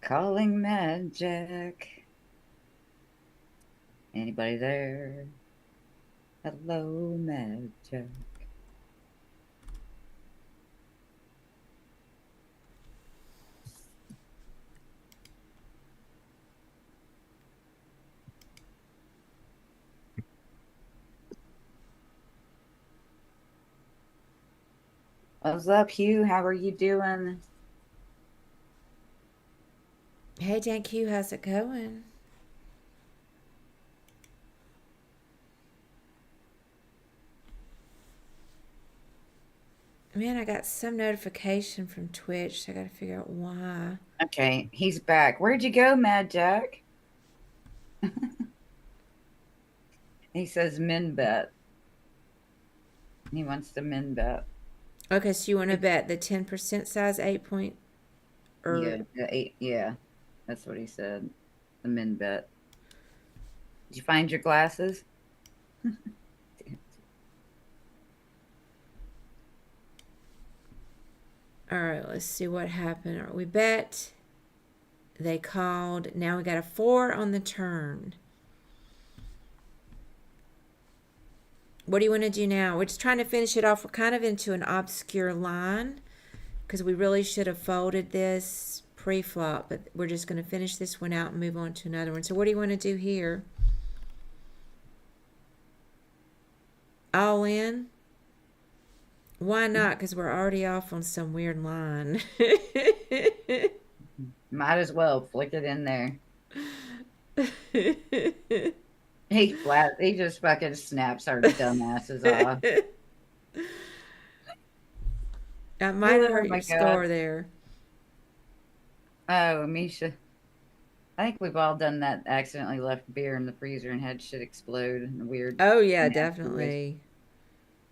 Calling magic. Anybody there? Hello, magic. What's up, Hugh? How are you doing? Hey, Dan Q, how's it going? Man, I got some notification from Twitch, so I gotta figure out why. Okay, he's back. Where'd you go, Mad Jack? He says min bet. He wants to min bet. Okay, so you want to bet the 10% size 8 point or Yeah, yeah, that's what he said. The min bet. Did you find your glasses? all right, let's see what happened. We bet they called. Now we got a 4 on the turn. What do you want to do now? We're just trying to finish it off. We're kind of into an obscure line because we really should have folded this pre-flop, but we're just going to finish this one out and move on to another one. So what do you want to do here? All in? Why not? Because we're already off on some weird line. Might as well flick it in there. He just fucking snaps our dumbasses off. That might have Oh hurt my your god. score there. Oh, Misha. I think we've all done that. Accidentally left beer in the freezer and had shit explode in a weird, Oh, yeah, nasty way. definitely.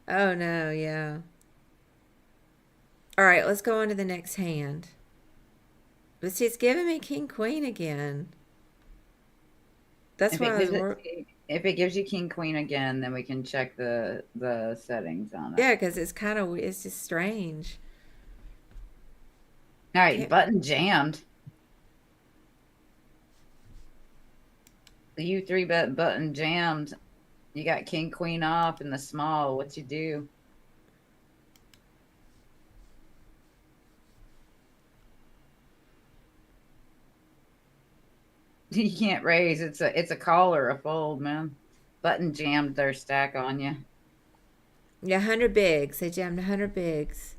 Oh, no, yeah. All right, let's go on to the next hand. But see, it's giving me King Queen again. That's If why it I was gives it, worried. if it gives you King Queen again, then we can check the settings on it. Yeah, because it's just strange. All right, Can't, button jammed. You three bet button jammed. You got King Queen off in the small. What you do? You can't raise. It's a call or a fold, man. Button jammed their stack on you. yeah, 100 bigs. They jammed 100 bigs.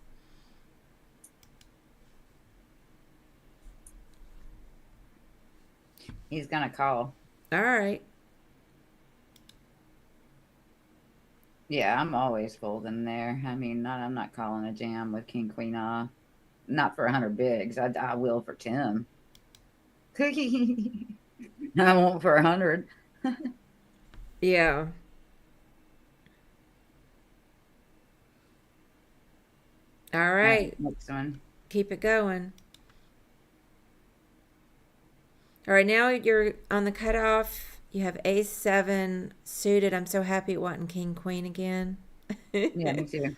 He's gonna call. All right. Yeah, I'm always folding there. I mean, I'm not calling a jam with king queen off. Not for 100 bigs. I will for 10. I won't for 100. Yeah. All All right, right. next one. Keep it going. All right, now you're on the cutoff. You have ace seven suited. I'm so happy it wasn't king queen again. Yeah, me too.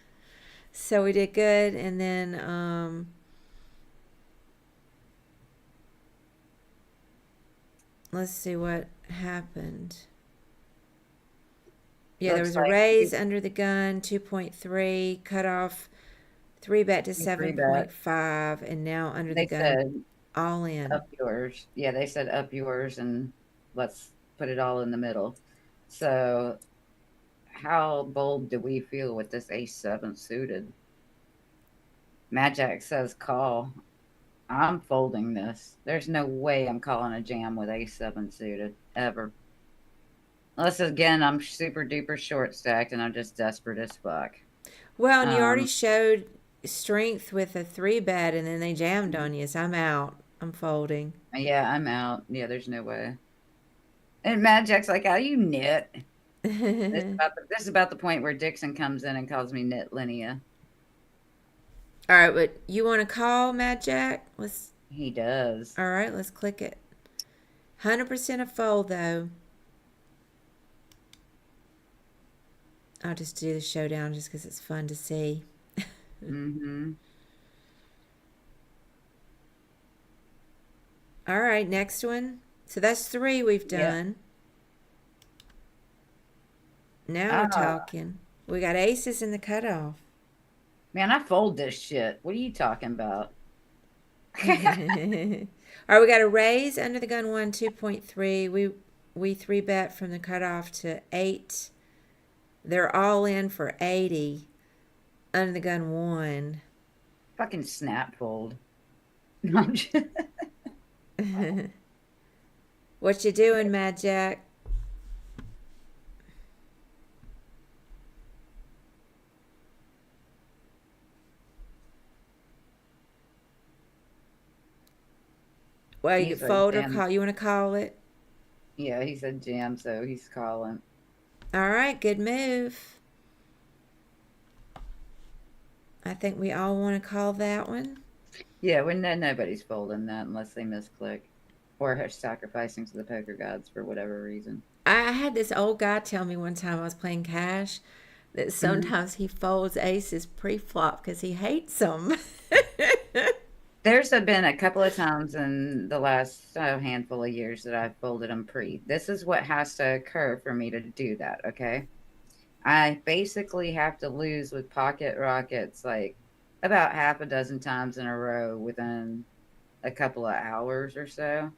So we did good, and then let's see what happened. Yeah, there Looks was a like raise under the gun, 2.3, cutoff, three bet to you three bet. 7.5, and now under the They gun, said all in. up yours. Yeah, they said up yours and let's put it all in the middle. So, how bold do we feel with this ace seven suited? Magic says call. I'm folding this. There's no way I'm calling a jam with ace seven suited ever. Unless again I'm super duper short stacked and I'm just desperate as fuck. Well, and you already Um, showed strength with a three bet, and then they jammed on you, so I'm out. I'm folding. yeah, I'm out. Yeah, there's no way. And Mad Jack's like, "How you knit?" This is about the point where Dixon comes in and calls me knit Linnea. All right, but you want to call Mad Jack? Let's. He does. All right, let's click it. 100% a fold though. I'll just do the showdown just because it's fun to see. Mm-hmm. All right, next one. So that's three we've Yeah. done. Now we're Ah, talking. We got aces in the cutoff. man, I fold this shit. What are you talking about? All right, we got a raise under the gun one, 2.3. We three bet from the cutoff to 8. They're all in for 80 under the gun one. Fucking snap fold. No, I'm just- What you doing, Mad Jack? Well, you He's a fold or jam. call? You want to call it? Yeah, he said jam, so he's calling. All right, good move. I think we all want to call that one. Yeah, when nobody's folding that unless they misclick or are sacrificing to the poker gods for whatever reason. I had this old guy tell me one time I was playing cash that Mhm. sometimes he folds aces pre-flop because he hates them. There's been a couple of times in the last handful of years that I've folded them pre. This is what has to occur for me to do that, okay? I basically have to lose with pocket rockets like about half a dozen times in a row within a couple of hours or so.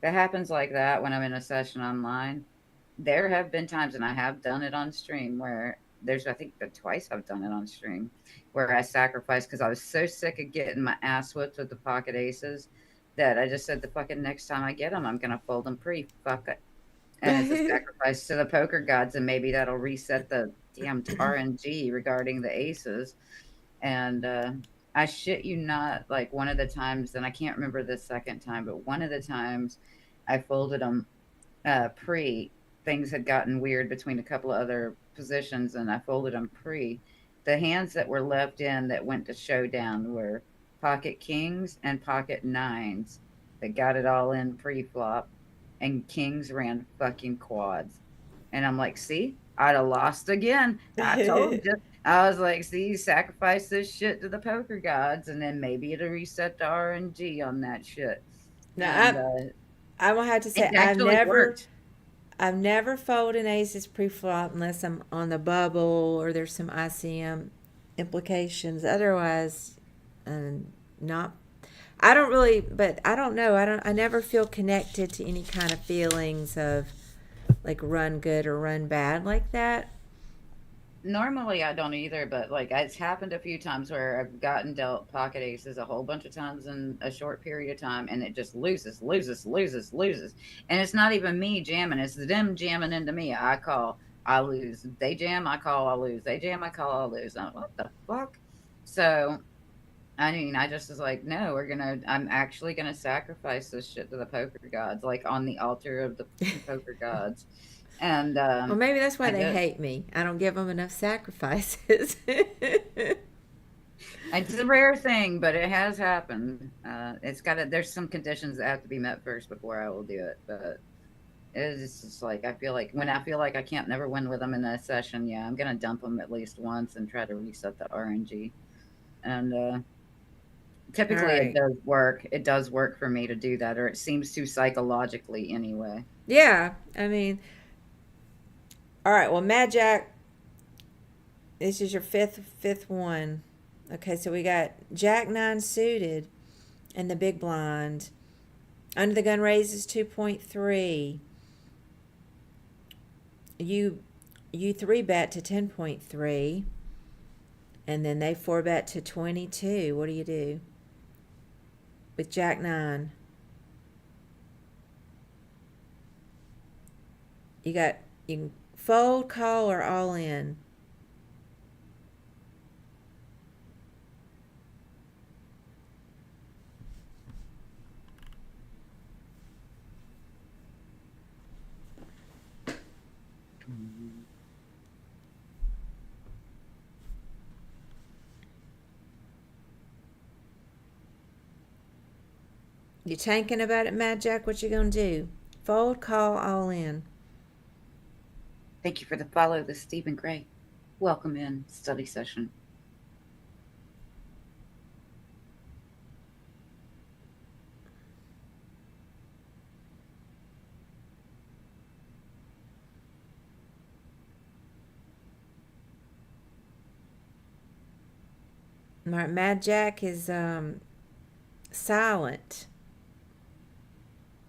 That happens like that when I'm in a session online. There have been times, and I have done it on stream, where there's, I think, the twice I've done it on stream, where I sacrificed because I was so sick of getting my ass whipped with the pocket aces that I just said the fucking next time I get them, I'm gonna fold them pre. Fuck it, and it's a sacrifice to the poker gods, and maybe that'll reset the damn RNG regarding the aces. And I shit you not, like one of the times, and I can't remember the second time, but one of the times I folded them pre, things had gotten weird between a couple of other positions, and I folded them pre. The hands that were left in that went to showdown were pocket kings and pocket nines that got it all in pre flop, and kings ran fucking quads. And I'm like, see, I'd have lost again. I told you. I was like, see, sacrifice this shit to the poker gods, and then maybe it'll reset the RNG on that shit. Now And I'm gonna have to it say actually worked. I've never folded aces pre-flop unless I'm on the bubble or there's some ICM implications. Otherwise, not. I don't really, but I don't know. I don't. I never feel connected to any kind of feelings of like run good or run bad like that. Normally, I don't either, but like it's happened a few times where I've gotten dealt pocket aces a whole bunch of times in a short period of time, and it just loses. And it's not even me jamming; it's them jamming into me. I call. I lose. They jam, I call, I lose. They jam, I call, I lose. I'm like, what the fuck? So I mean, I just was like, no, I'm actually gonna sacrifice this shit to the poker gods, like on the altar of the poker gods. And Well, maybe that's why I they did. hate me. I don't give them enough sacrifices. It's a rare thing, but it has happened. There's some conditions that have to be met first before I will do it. But it's just like, I feel like I can't never win with them in a session, yeah, I'm gonna dump them at least once and try to reset the RNG. And All typically it right. does work. It does work for me to do that, or it seems to psychologically anyway. Yeah, I mean, all right. Well, Mad Jack, this is your fifth one. Okay, so we got Jack nine suited and the big blind. Under the gun raises 2.3. You you three bet to 10.3, and then they four bet to 22. What do you do with Jack nine? You got you can fold, call, or all in. You tanking about it, Mad Jack? What you gonna do? Fold, call, all in. Thank you for the follow, this Stephen Gray. Welcome in study session. Mad Jack is silent.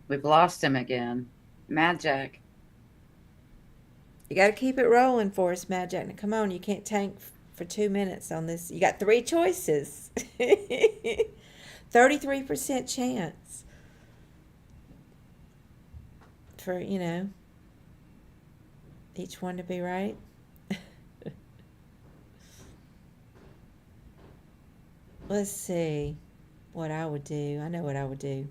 We've lost him again. Mad Jack. You got to keep it rolling for us, Mad Jack. Now, come on, you can't tank for 2 minutes on this. You got three choices. 33% chance for, each one to be right. Let's see what I would do. I know what I would do.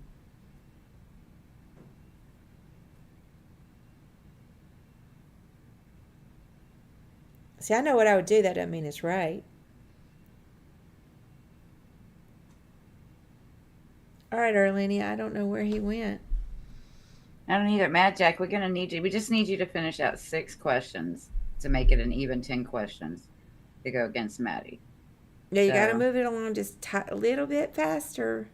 See, I know what I would do. That doesn't mean it's right. All right, Erlenia, I don't know where he went. I don't either. Mad Jack, we're gonna need you. We just need you to finish out 6 questions to make it an even 10 questions to go against Maddie. Yeah, you got to So move it along just a little bit faster.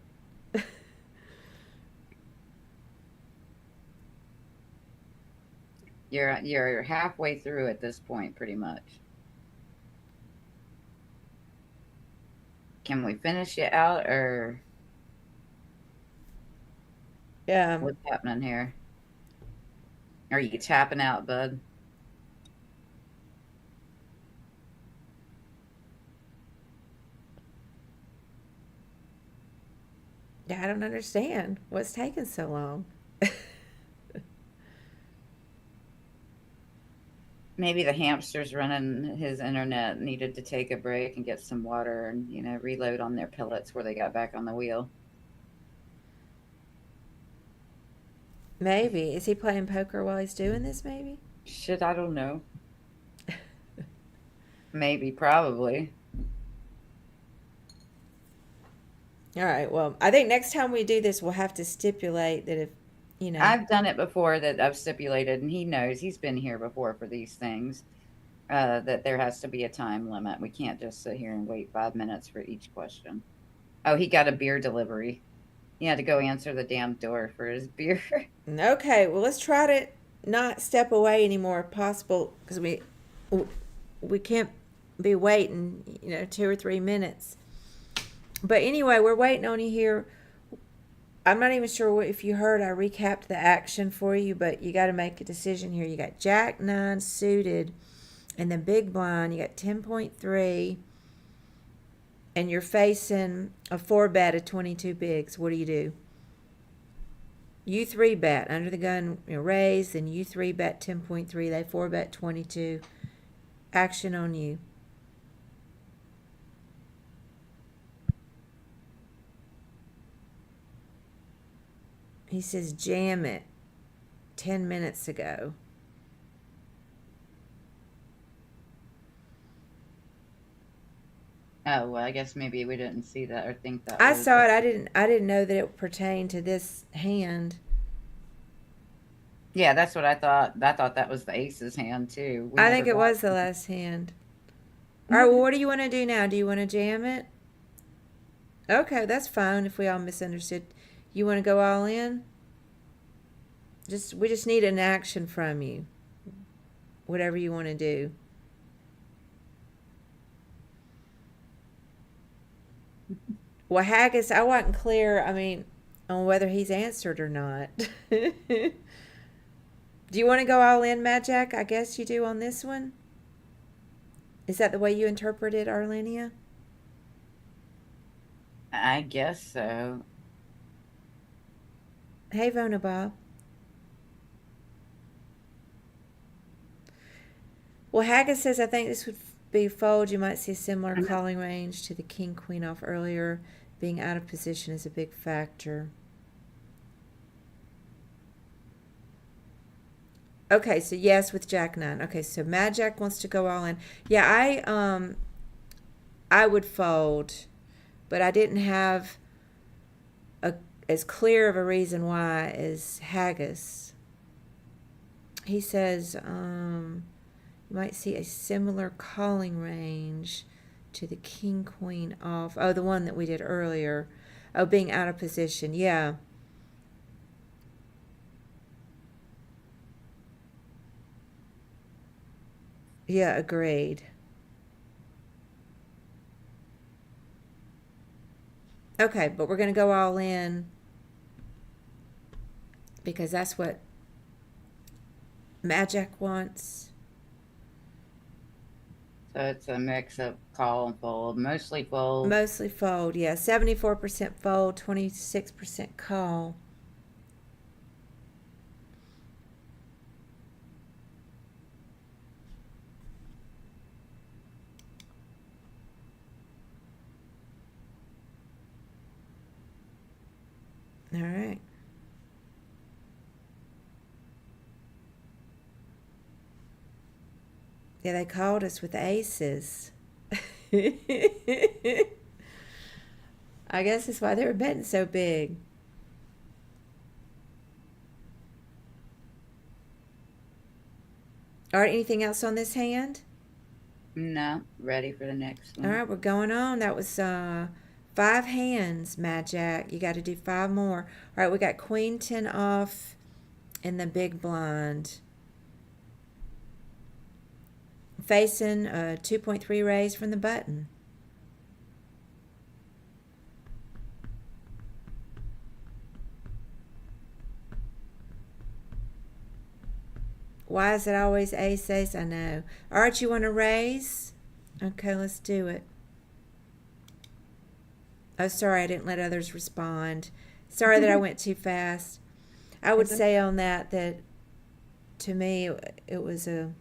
you're halfway through at this point, pretty much. Can we finish it out, or Yeah. what's happening here? Are you tapping out, bud? Yeah, I don't understand what's taking so long. Maybe the hamster's running his internet needed to take a break and get some water and, reload on their pellets where they got back on the wheel. Maybe. Is he playing poker while he's doing this, maybe? Shit, I don't know. Maybe, probably. All right. Well, I think next time we do this, we'll have to stipulate that if, I've done it before that I've stipulated, and he knows he's been here before for these things, that there has to be a time limit. We can't just sit here and wait 5 minutes for each question. Oh, he got a beer delivery. He had to go answer the damn door for his beer. Okay. Well, let's try to not step away anymore if possible because we can't be waiting, 2 or 3 minutes. But anyway, we're waiting on you here. I'm not even sure if you heard. I recapped the action for you, but you got to make a decision here. You got Jack 9 suited and the big blind. You got 10.3, and you're facing a 4 bet of 22 bigs. What do you do? You 3-bet under the gun, raise, then you 3-bet 10.3. They 4-bet 22. Action on you. He says jam it 10 minutes ago. Oh, well, I guess maybe we didn't see that or think that I was. saw it. I didn't know that it pertained to this hand. Yeah, that's what I thought. I thought that was the ace's hand too. We I never think it got. was the last hand. All right, well, what do you want to do now? Do you want to jam it? Okay, that's fine if we all misunderstood. You want to go all in? We just need an action from you. Whatever you want to do. Well, Haggis, I wasn't clear, on whether he's answered or not. Do you want to go all in, Mad Jack? I guess you do on this one. Is that the way you interpret it, Arlenia? I guess so. Hey, Vona Bob. Well, Haggis says, I think this would be fold. You might see a similar calling range to the king queen off earlier. Being out of position is a big factor. Okay, so yes with Jack 9. Okay, so Mad Jack wants to go all in. Yeah, I would fold, but I didn't have as clear of a reason why as Haggis. He says you might see a similar calling range to the king queen off. Oh, the one that we did earlier. Oh, being out of position. Yeah. Yeah, agreed. Okay, but we're going to go all in because that's what Magic wants. So it's a mix of call and fold, mostly fold. Mostly fold, yeah. 74% fold, 26% call. All right. Yeah, they called us with aces. I guess that's why they were betting so big. All right, anything else on this hand? No, ready for the next one. All right, we're going on. That was 5 hands, Mad Jack. You got to do 5 more. All right, we got Queen 10 off in the big blind. Facing a 2.3 raise from the button. Why is it always ace, ace? I know. All right, you want to raise? Okay, let's do it. Oh, sorry, I didn't let others respond. Sorry that I went too fast. I would say on that to me it was a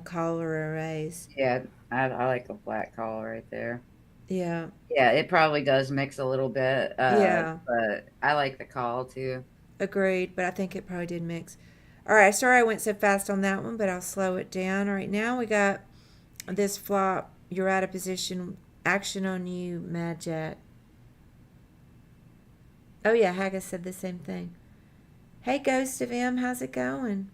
call or a raise. Yeah, I like a flat call right there. Yeah. Yeah, it probably does mix a little bit. Yeah. But I like the call too. Agreed, but I think it probably did mix. All right, sorry I went so fast on that one, but I'll slow it down. All right, now we got this flop. You're out of position. Action on you, Mad Jack. Oh, yeah, Haggis said the same thing. Hey, Ghost of M, how's it going?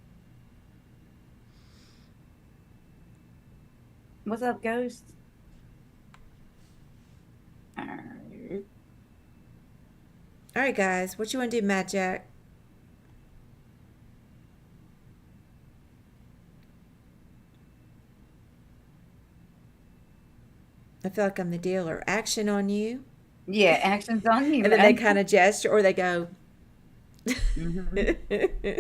What's up, Ghost? All right. All right, guys, what you want to do, Mad Jack? I feel like I'm the dealer. Action on you. Yeah, action's on you, And then they man. kind of gesture or they go. Mm-hmm.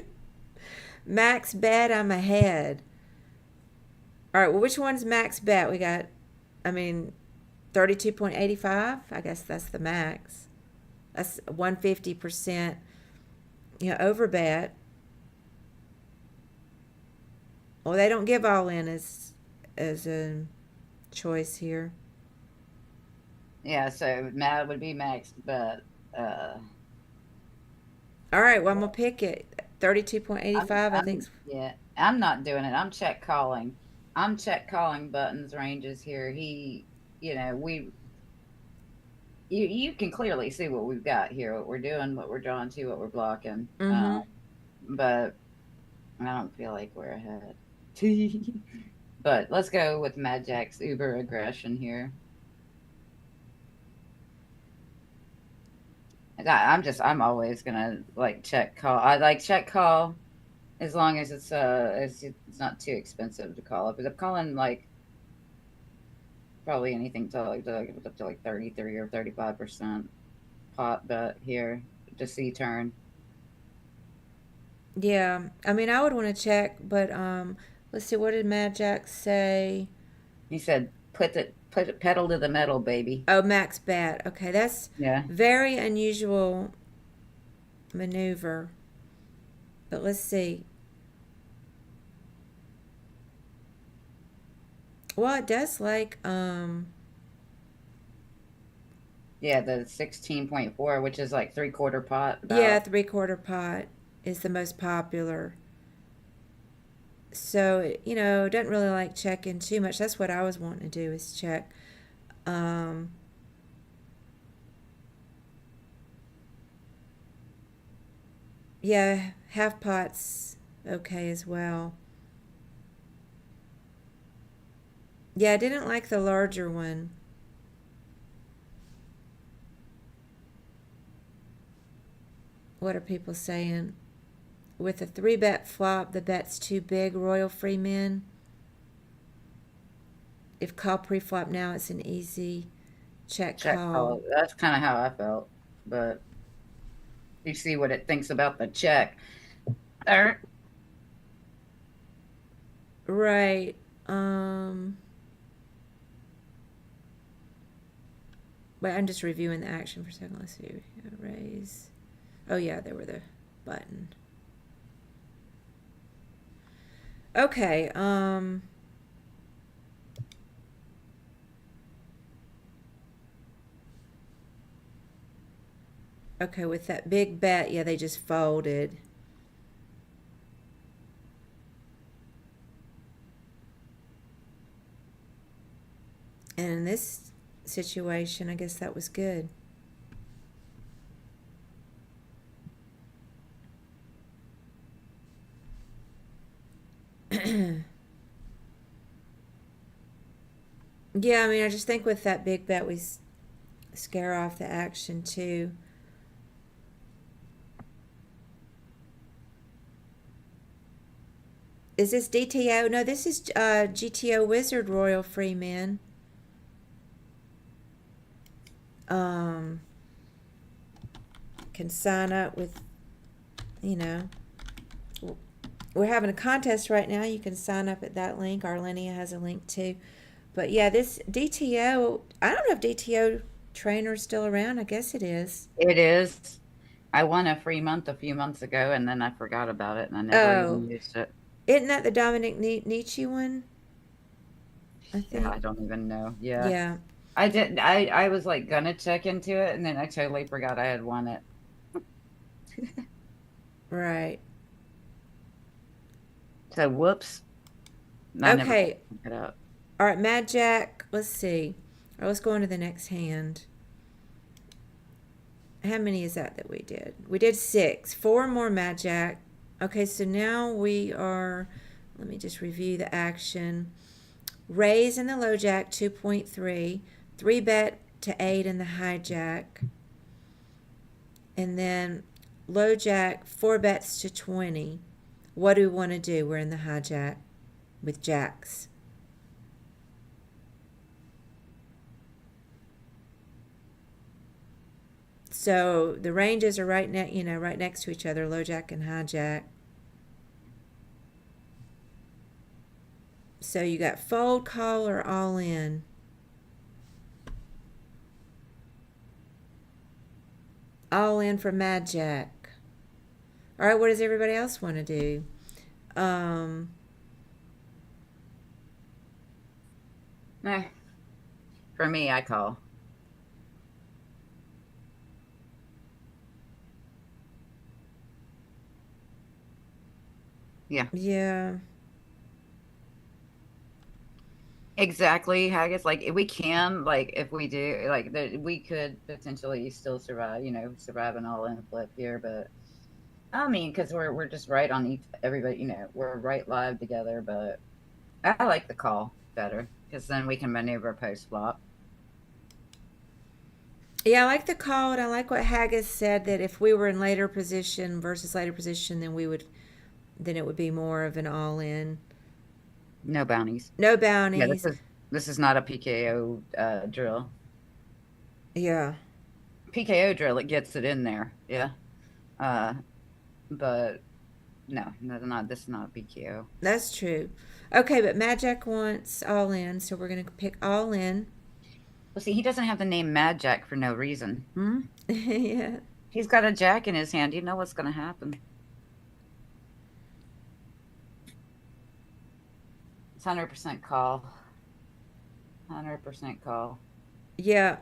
Max bet, I'm ahead. All right, well, which one's max bet? We got, 32.85. I guess that's the max. That's 150%. overbet. Well, they don't give all in as a choice here. Yeah, so Matt would be max, but All right, well, I'm gonna pick it. 32.85, I think. I'm not doing it. I'm check calling. I'm check calling buttons ranges here. You can clearly see what we've got here, what we're doing, what we're drawing to, what we're blocking. Mm-hmm. But I don't feel like we're ahead. But let's go with Mad Jack's uber aggression here. I'm always gonna like check call. I like check call as long as it's not too expensive to call up. Because I'm calling like probably anything up to like 33 or 35% pot bet here to see turn. Yeah, I mean, I would want to check, but let's see. What did Mad Jack say? He said, put it pedal to the metal, baby. Oh, max bet. Okay, that's Yeah. very unusual maneuver. But let's see. Well, it does like Yeah, the 16.4, which is like 3/4 pot yeah, about. 3/4 pot is the most popular. So, it doesn't really like checking too much. That's what I was wanting to do is check. Um, yeah, half pot's okay as well. Yeah, I didn't like the larger one. What are people saying? With a 3-bet flop, the bet's too big, Royal Free Men. If call pre-flop now, it's an easy check Check call. call. That's kind of how I felt. But you see what it thinks about the check. Er, Right. Um, Wait, I'm just reviewing the action for a second. Let's see. Raise. Oh, yeah, there were the button. Okay. Okay, with that big bet, yeah, they just folded. And in this situation, I guess that was good. Yeah, I mean, I just think with that big bet, we scare off the action too. Is this DTO? No, this is GTO Wizard Royal Free Men. Can sign up with, you know, we're having a contest right now. You can sign up at that link. Arlenia has a link too. But yeah, this DTO, I don't know if DTO trainer's still around. I guess it is. it is. I won a free month a few months ago, and then I forgot about it, and I never Oh, even used it. isn't that the Dominic Nietzsche one? I Yeah, think. I don't even know. Yeah, Yeah, I didn't. I was like gonna check into it, and then I totally forgot I had won it. right. So whoops, I never got Okay. to pick it up. All right, Mad Jack. Let's see. All right, let's go on to the next hand. How many is that we did? We did 6. 4 more Mad Jack. Okay, so now we are, let me just review the action. Raise in the low jack, 2.3. 3 bet to 8 in the high jack. And then low jack, 4 bets to 20. What do we want to do? We're in the high jack with jacks. So the ranges are right next to each other, low jack and high jack. So you got fold, call, or all in. All in for Mad Jack. All right, what does everybody else want to do? Um, Eh, for me, I call. Yeah. yeah. Exactly. I guess like we can like if we do like that we could potentially still survive, survive an all in flip here, but I mean, because we're just right on each everybody, we're right live together. But I like the call better because then we can maneuver post flop. Yeah, I like the call, and I like what Haggis said that if we were in later position versus later position, then it would be more of an all in. No bounties. No Yeah, bounties. this is not a PKO drill. Yeah, PKO drill, it gets it in there. Yeah. Uh, but no, not this is not a PKO. that's true. Okay, but Mad Jack wants all in, so we're gonna pick all in. Well, see, he doesn't have the name Mad Jack for no reason. Hmm? Yeah. He's got a jack in his hand. You know what's going to happen. It's 100% call. 100% call. Yeah.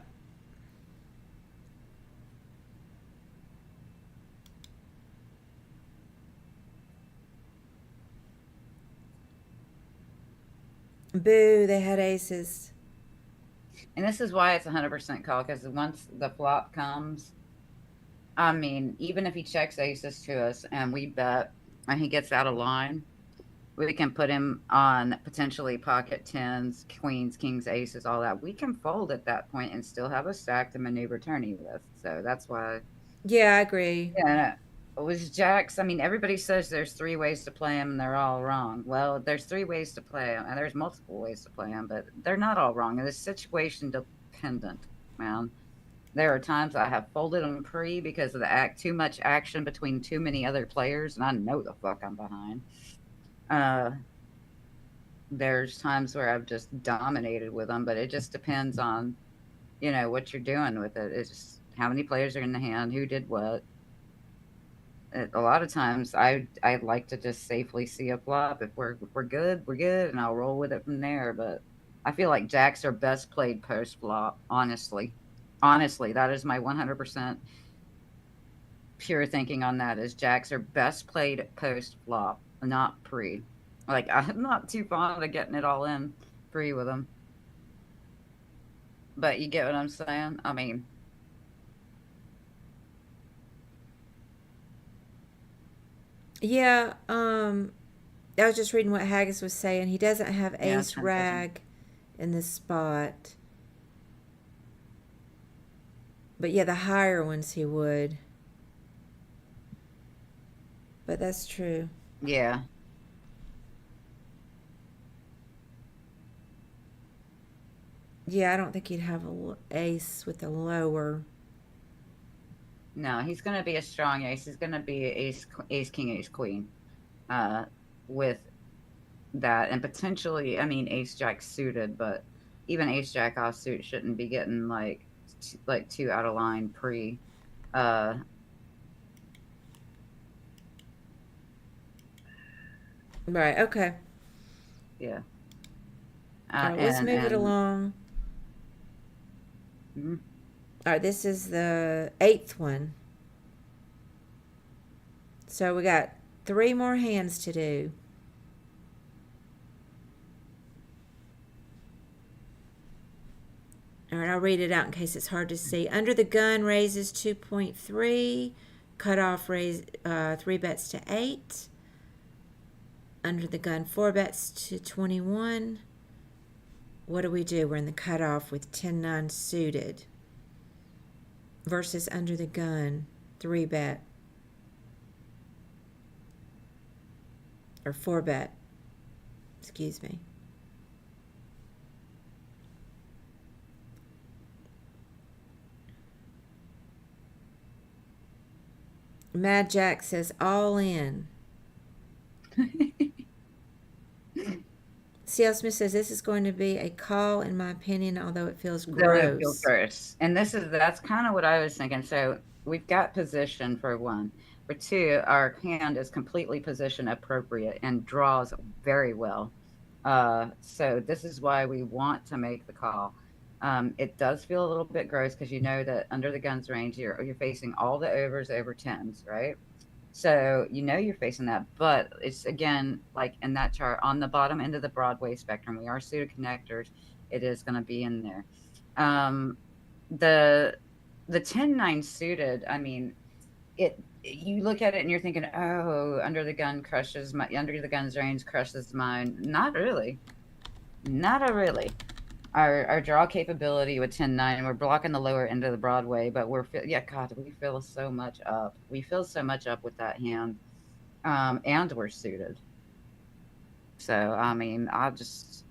Boo, they had aces. And this is why it's 100% call, because once the flop comes, I mean, even if he checks aces to us and we bet and he gets out of line, we can put him on potentially pocket tens, queens, kings, aces, all that. We can fold at that point and still have a stack to maneuver tourney with. So that's why. Yeah, I agree. Yeah, with jacks, I mean, everybody says there's three ways to play them, and they're all wrong. Well, there's three ways to play them, and there's multiple ways to play them, but they're not all wrong. And it's situation dependent, man. There are times I have folded them pre because of the too much action between too many other players, and I know the fuck I'm behind. Uh, there's times where I've just dominated with them, but it just depends on, what you're doing with it. It's just how many players are in the hand, who did what. A lot of times I'd like to just safely see a flop. If we're good, we're good, and I'll roll with it from there. But I feel like jacks are best played post flop. Honestly, that is my 100% pure thinking on that. Is jacks are best played post flop, not pre. Like I'm not too fond of getting it all in pre with them. But you get what I'm saying? I mean, Yeah, I was just reading what Haggis was saying. He doesn't have yeah, ace 10,000. rag in this spot. But yeah, the higher ones he would. But that's true. Yeah. Yeah, I don't think he'd have a ace with a lower. No, he's going to be a strong ace. He's going to be ace, king, ace, queen, uh, with that, and potentially, I mean, ace jack suited, but even ace jack offsuit shouldn't be getting like two out of line pre. Uh, Right, okay. yeah, All right, let's move it and along. mhm. All right, this is the eighth one. So we got three more hands to do. All right, I'll read it out in case it's hard to see. Under the gun raises 2.3. Cutoff raise 3 bets to 8. Under the gun 4 bets to 21. What do we do? We're in the cutoff with 10-9 suited. Versus under the gun 3 bet. Or 4 bet. Excuse me. Mad Jack says all in. C.L. Smith says this is going to be a call, in my opinion, although it feels Though it feels gross. gross, and that's kind of what I was thinking. So we've got position for one, For two, our hand is completely position appropriate and draws very well. So this is why we want to make the call. It does feel a little bit gross because you know that under the guns range, you're facing all the overs over tens, right? So you know you're facing that, but it's again like in that chart on the bottom end of the Broadway spectrum. We are suited connectors. It is going to be in there. Um, the the 10-9 suited. I mean, it. You look at it and you're thinking, oh, under the guns range crushes mine. Not really. Not really. Our draw capability with 10-9, we're blocking the lower end of the Broadway, but yeah, God, we fill so much up. We fill so much up with that hand, and we're suited. So I mean, I just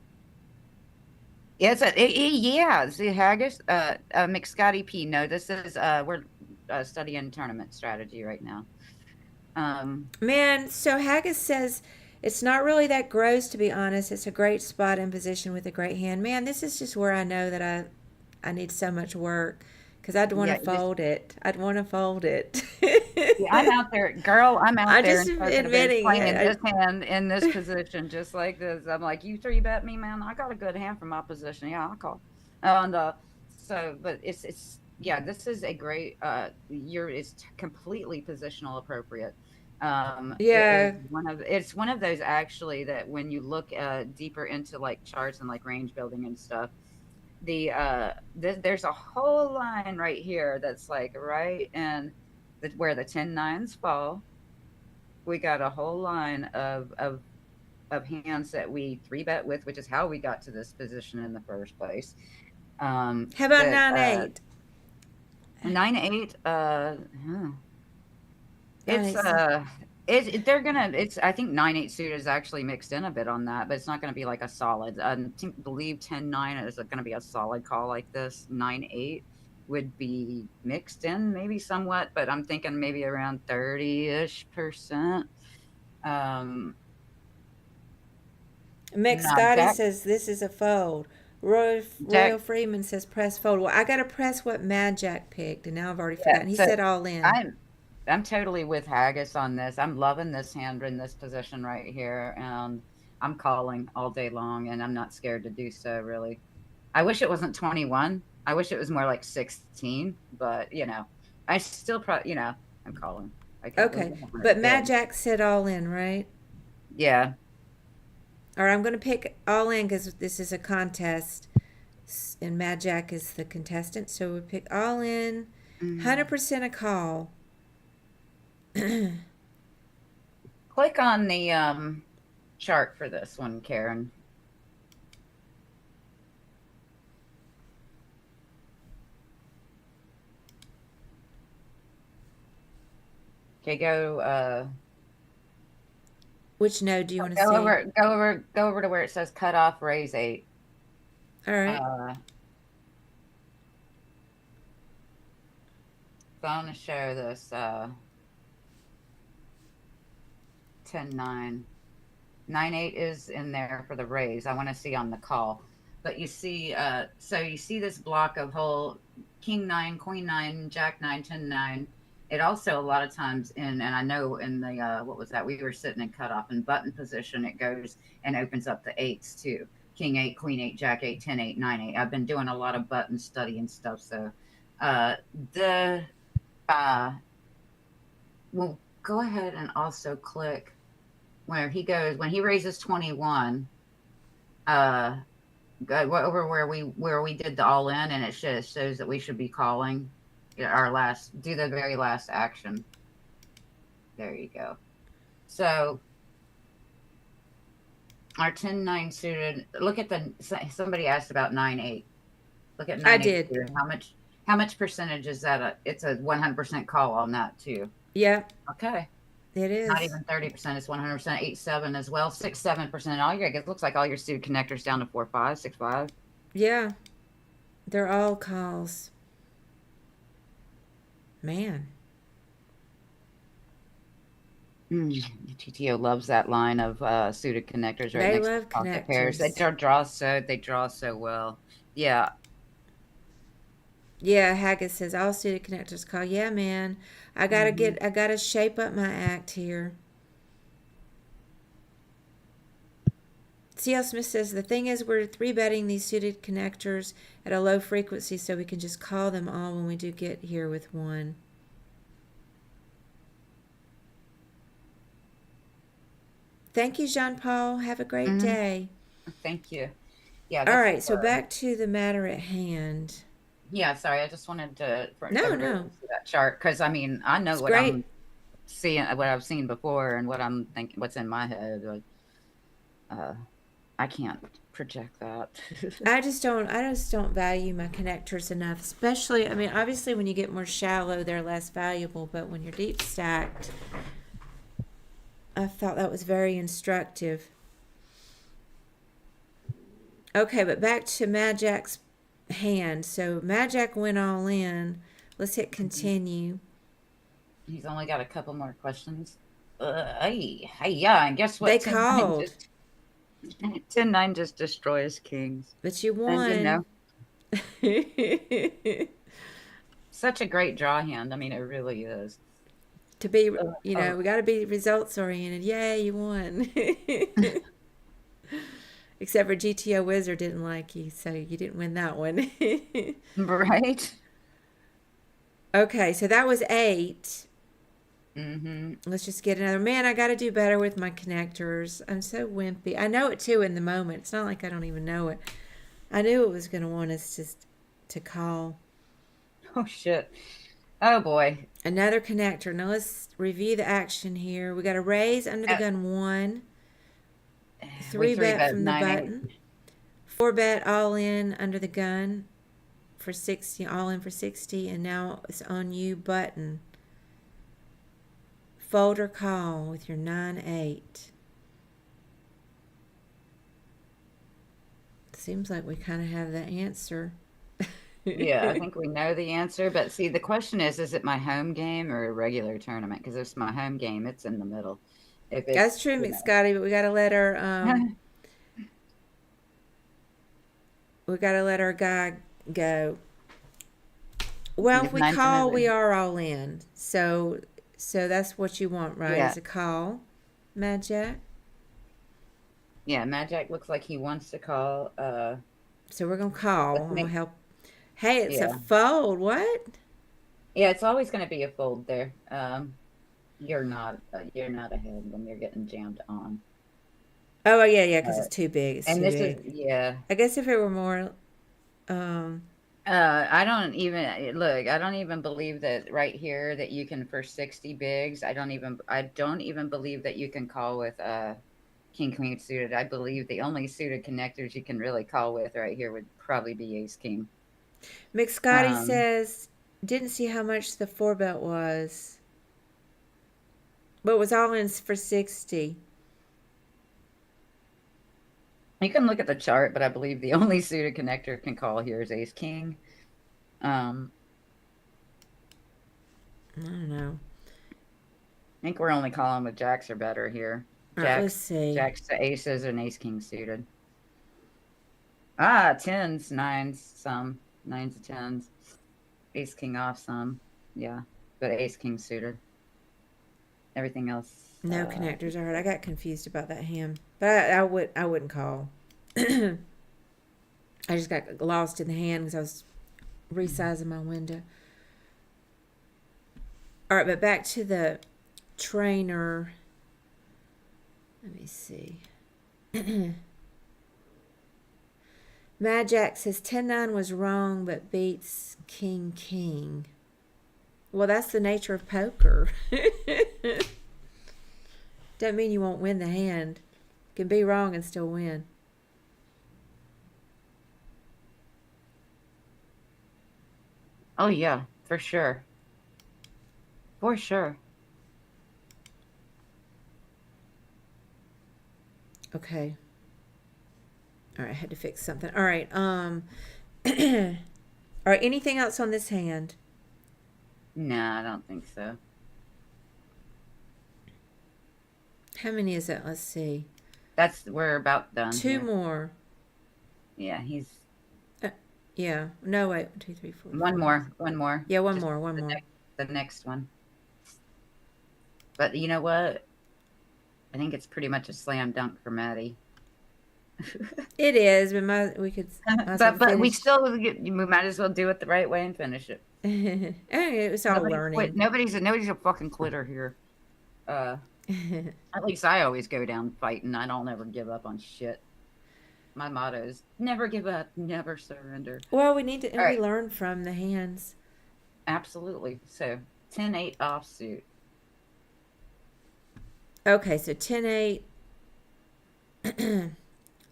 yeah. See, Haggis, McScotty P. No, this is we're studying tournament strategy right now. Man, so Haggis says it's not really that gross, to be honest. It's a great spot in position with a great hand. Man, this is just where I know that I need so much work because I'd want to Yeah, fold it. I'd want to fold it. yeah, I'm out there, girl. I'm out I'm there just in front of this admitting playing in this it. hand in this position, just like this. I'm like, you three bet me, man. I got a good hand for my position. Yeah, I'll call. And so, but it's yeah, this is a great. It's completely positional appropriate. It is Yeah. it's one of those actually that when you look deeper into like charts and like range building and stuff, there's a whole line right here that's like right in where the 10-9s fall. We got a whole line of hands that we three bet with, which is how we got to this position in the first place. How about That 9-8? 9-8, Nine it's eight. they're gonna it's I think 9-8 suit is actually mixed in a bit on that, but it's not gonna be like a solid. I believe 10-9 is gonna be a solid call like this. 9-8 would be mixed in maybe somewhat, but I'm thinking maybe around 30-ish%. Mick No, Scotty says this is a fold. Royal Jack, Freeman says press fold. Well, I got to press what Mad Jack picked, and now I've already yeah, forgotten. He so said all in. I'm totally with Haggis on this. I'm loving this hand in this position right here, and I'm calling all day long, and I'm not scared to do so. Really, I wish it wasn't 21. I wish it was more like 16. But I still I'm calling. I can't believe Okay, I but Mad did. Jack said all in, right? Yeah, All right, I'm going to pick all in because this is a contest, and Mad Jack is the contestant. So we pick all in, mm. 100% a call. Click on the chart for this one, Karen. Okay, Which node do you want to go see? over, go over, go over to where it says cut off, raise 8. All right. Uh, so I'm going to show this 10-9. 9-8 is in there for the raise. I want to see on the call. But you see, so you see this block of whole king 9, queen 9, jack 9, 10-9. It also a lot of times and I know in the what was that? We were sitting in cutoff in button position. It goes and opens up the eights too. King 8, queen 8, jack 8, 10-8, 9-8. I've been doing a lot of button study and stuff. So the we'll go ahead and also click where he goes when he raises 21. Go over where we did the all in, and it shows that we should be calling do the very last action. There you go. So our 10-9 suited. Look at somebody asked about 9-8. Look at 9-8 I did. suited. How much percentage is that? It's a 100% call on that too. Yeah, Okay. it Not is. even 30%. It's 100%. 8-7 as well. 6-7%. It looks like all your suited connectors down to 4-5, 6-5. Yeah, they're all calls. Man. GTO loves that line of suited connectors right They next to love pocket pairs. They connectors. draw so well. Yeah. Yeah, Haggis says all suited connectors call. Yeah, man. Hmm. I gotta shape up my act here. C.L. Smith says the thing is we're three-betting these suited connectors at a low frequency so we can just call them all when we do get here with one. Thank you, Jean Paul. Have a great Hmm. day. Thank you. Yeah, All this is right, so back to the matter at hand. yeah, sorry. I just wanted to for No, everybody no. to see that chart because I mean I know It's great. what I've seen before, and what I'm thinking, what's in my head. But, uh, I can't project that. I just don't value my connectors enough, especially I mean obviously when you get more shallow they're less valuable, but when you're deep stacked, I thought that was very instructive. Okay, but back to Magic's hand. So Magic went all in. Let's hit Mhm. continue. He's only got a couple more questions. Hey, yeah, and guess They what? 10-9 called, just 10-9 just destroys kings. but you And won. such a great draw hand. I mean, it really is. To be, Uh, you oh, know, we got to be results oriented. Yay, you won. Except for GTO Wizard didn't like you, so you didn't win that one. right? Okay, so that was 8. Mm-hmm. Let's just get another. Man, I got to do better with my connectors. I'm so wimpy. I know it too in the moment. It's not like I don't even know it. I knew it was going to want us just to call. Oh shit. Oh boy. Another connector. Now let's review the action here. We got a raise under the Uh, gun 1, we 3 three bet bet from the 9-8. button, 4 bet all in under the gun for 60, all in for 60, and now it's on you button. Fold or call with your 9-8. Seems like we kind of have the answer. Yeah, I think we know the answer, but see, the question is it my home game or a regular tournament? Because if it's my home game, it's in the middle. If That's it's, true, McScotty, but we gotta let our guy go. Well, if if we 9-10 call, is, we are all in. So that's what you want, right? yeah, Is a call, Mad Jack. yeah, Magic looks like he wants to call, So we're gonna call. let's I'm gonna make, help. Hey, it's a yeah, fold. What? yeah, it's always going to be a fold there. You're not ahead when you're getting jammed on. Oh yeah, yeah, because Uh, it's too big. It's and too this is, big. yeah, I guess if it were more, um, I don't even look. I don't even believe that right here that you can for 60 bigs. I don't even believe that you can call with king queen suited. I believe the only suited connectors you can really call with right here would probably be ace king. McScotty Um, says didn't see how much the 4 bet was, but was all in for 60. you can look at the chart, but I believe the only suited connector can call here is ace king. Um, I don't know. I think we're only calling with jacks or better here. All right, let's see. Jacks to aces and ace king suited. Ah, tens, nines, some nines to tens. Ace king off some. Yeah. But ace king suited. Everything else No connectors are hard. I got confused about that hand, but I wouldn't call. I just got lost in the hand because I was resizing my window. All right, but back to the trainer. Let me see. Mad Jack says 10-9 was wrong, but beats King King. Well, that's the nature of poker. Doesn't mean you won't win the hand. Can be wrong and still win. Oh yeah, for sure. For sure. Okay. All right, I had to fix something. All right. All right. Anything else on this hand? No, I don't think so. How many is it? Let's see. We're about done Two here. more. Yeah, he's Uh, Yeah. No, wait. 1, 2, 3, 4, One 5. more, one more. Yeah, one Just more, one the more. next one. But you know what? I think it's pretty much a slam dunk for Maddie. It is, but might as well But we finish. still we might as well do it the right way and finish it. It was all learning. Nobody's a fucking quitter here. Uh, at least I always go down fighting. I don't ever give up on shit. My motto is never give up, never surrender. Well, we need to, All and we right, learn from the hands. absolutely. So 10-8 offsuit. Okay, so 10-8.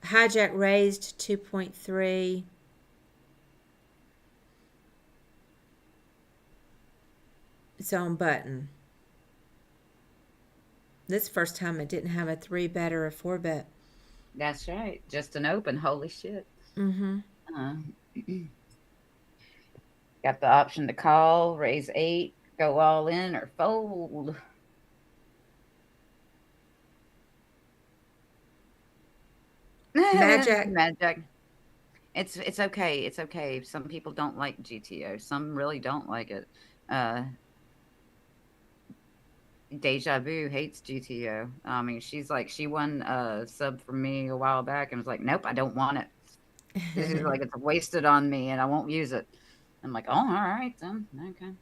Hijack raised 2.3. It's on button. This is the first time it didn't have a 3-bet or a 4-bet. That's right. Just an open. Holy shit. Mm-hmm. Uh, got the option to call, raise 8, go all in, or fold. Magic. Magic. It's okay. It's okay. Some people don't like GTO. Some really don't like it. Uh, Deja Vu hates GTO. I mean, she's like she won a sub from me a while back and was like, "Nope, I don't want it." This is like it's wasted on me, and I won't use it. I'm like, "Oh, all right then, okay."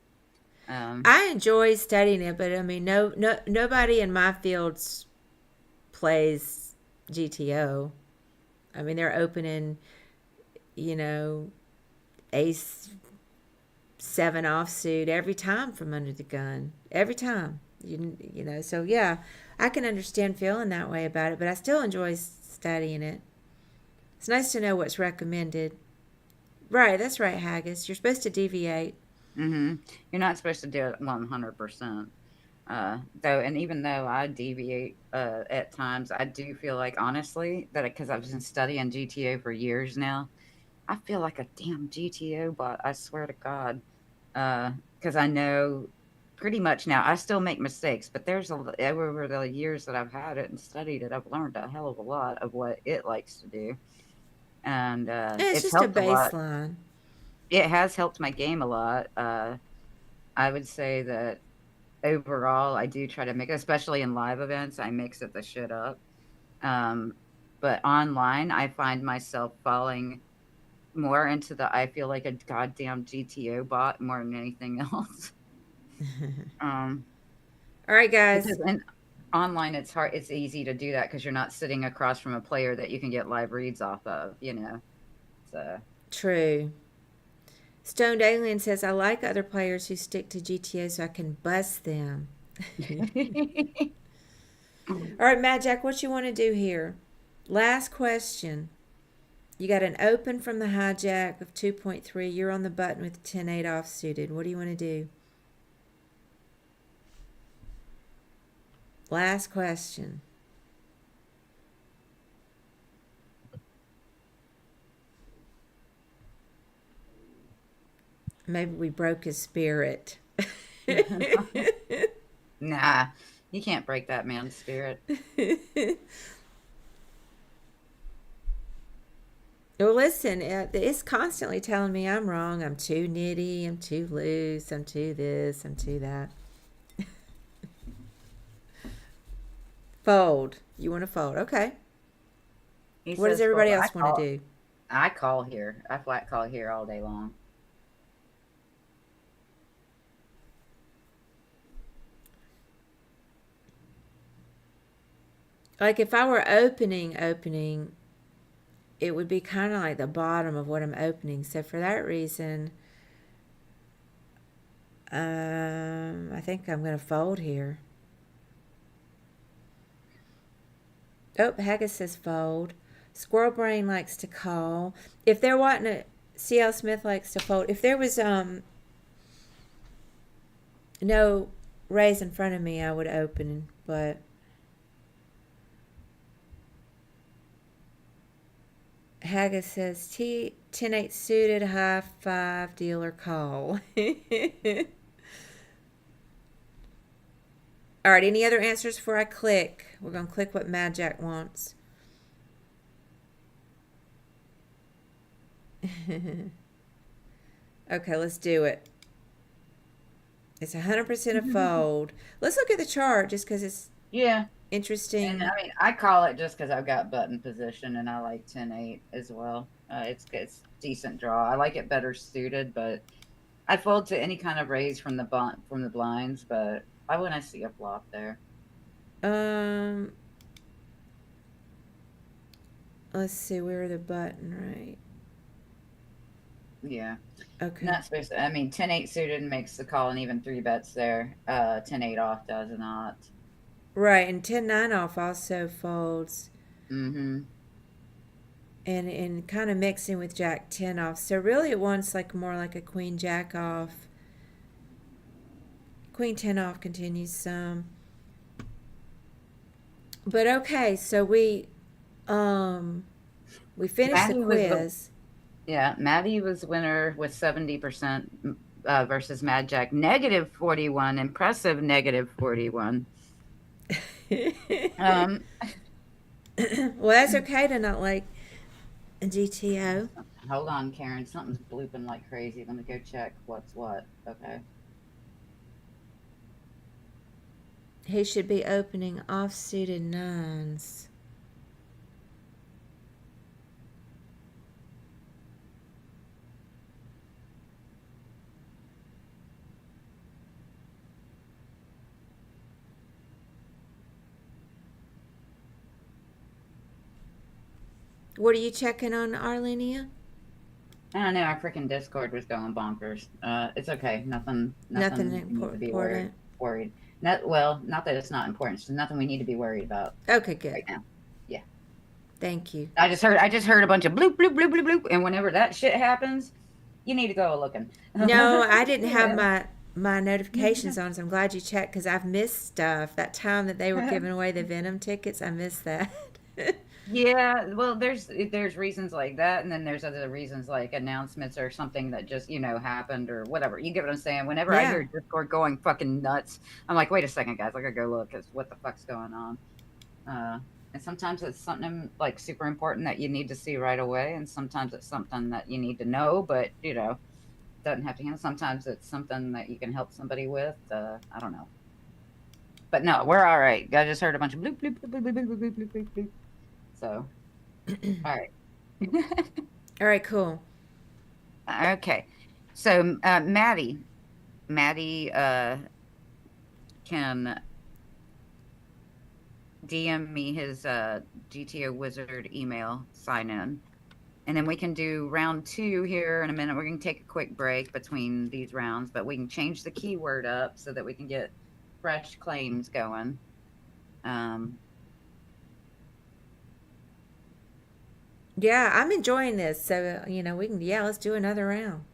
I enjoy studying it, but I mean, nobody in my fields plays GTO. I mean, they're opening, you know, ace 7 offsuit every time from under the gun. Every time. You know, so yeah, I can understand feeling that way about it, but I still enjoy studying it. It's nice to know what's recommended. Right, that's right, Haggis. You're supposed to deviate. mm-hmm. You're not supposed to do it 100%. Though, and even though I deviate at times, I do feel like honestly that because I've been studying GTO for years now, I feel like a damn GTO bot. I swear to God, because I know pretty much now. I still make mistakes, but there's over the years that I've had it and studied it, I've learned a hell of a lot of what it likes to do, and It's it's just a helped a lot. baseline. It has helped my game a lot. I would say that overall, I do try to make, especially in live events, I mix it the shit up. Um, but online, I find myself falling more into the I feel like a goddamn GTO bot more than anything else. Um, All right, guys. because in online, it's hard, it's easy to do that because you're not sitting across from a player that you can get live reads off of, you know. So, True. Stoned Alien says, I like other players who stick to GTO so I can bust them. All right, Mad Jack, what you want to do here? Last question. You got an open from the hijack of 2.3. You're on the button with 10-8 offsuited. What do you want to do? Last question. Maybe we broke his spirit. nah, you can't break that man's spirit. Well, listen, it's constantly telling me I'm wrong. I'm too nitty. I'm too loose. I'm too this. I'm too that. Fold. You want to fold. Okay. He What does says, everybody "Well, else want to do? I call here. I flat call here all day long." Like if I were opening, it would be kind of like the bottom of what I'm opening. So for that reason, I think I'm going to fold here. Oh, Haggis says fold. Squirrel Brain likes to call. If there wasn't a CL Smith likes to fold. If there was no raise in front of me, I would open, but Haggis says 10-8 suited, high 5 dealer call. All right, any other answers before I click? We're going to click what Mad Jack wants. Okay, let's do it. It's 100% a fold. Let's look at the chart just because it's Yeah. And interesting. I mean, I call it just because I've got button position and I like 10-8 as well. It's decent draw. I like it better suited, but I fold to any kind of raise from the blinds, but I want to see a flop there. Um, let's see, where are the button, right? Yeah. Okay. Not supposed to. I mean, 10-8 suited makes the call and even three bets there. 10-8 off does not. Right, and 10-9 off also folds. Mm-hmm. And kind of mixing with Jack 10 off. So really it wants like more like a Queen Jack off. Queen 10 off continues some. But okay, so we finished the Maddie was the quiz. Yeah, Maddie was winner with 70% versus Mad Jack negative 41. Impressive negative 41. Um, Well, that's okay to not like a GTO. hold on, Karen. Something's blooping like crazy. Let me go check what's what. Okay. He should be opening off-suited nines. What are you checking on, Arlenia? I don't know. Our freaking Discord was going bonkers. It's okay. Nothing Nothing we need to be important. worried. Not that it's not important. It's nothing we need to be worried about Okay, good. right now. Yeah. Thank you. I just heard a bunch of bloop bloop bloop bloop bloop, and whenever that shit happens, you need to go looking. No, I didn't have Yeah. my notifications on, so I'm glad you checked because I've missed stuff. That time that they were giving away the Venom tickets, I missed that. Yeah, well, there's reasons like that, and then there's other reasons like announcements or something that just happened or whatever. You get what I'm saying? Whenever I Yeah. hear Discord going fucking nuts, I'm like, wait a second, guys, I gotta go look, cause what the fuck's going on? And sometimes it's something like super important that you need to see right away, and sometimes it's something that you need to know, but doesn't have to handle. Sometimes it's something that you can help somebody with. I don't know, but no, we're all right. I just heard a bunch of bloop bloop bloop bloop bloop bloop bloop bloop bloop. So, all right. All right, cool. Okay. So, Maddie can DM me his GTO Wizard email sign in. And then we can do round 2 here in a minute. We're going to take a quick break between these rounds, but we can change the keyword up so that we can get fresh claims going. Yeah, I'm enjoying this. So, we can, let's do another round.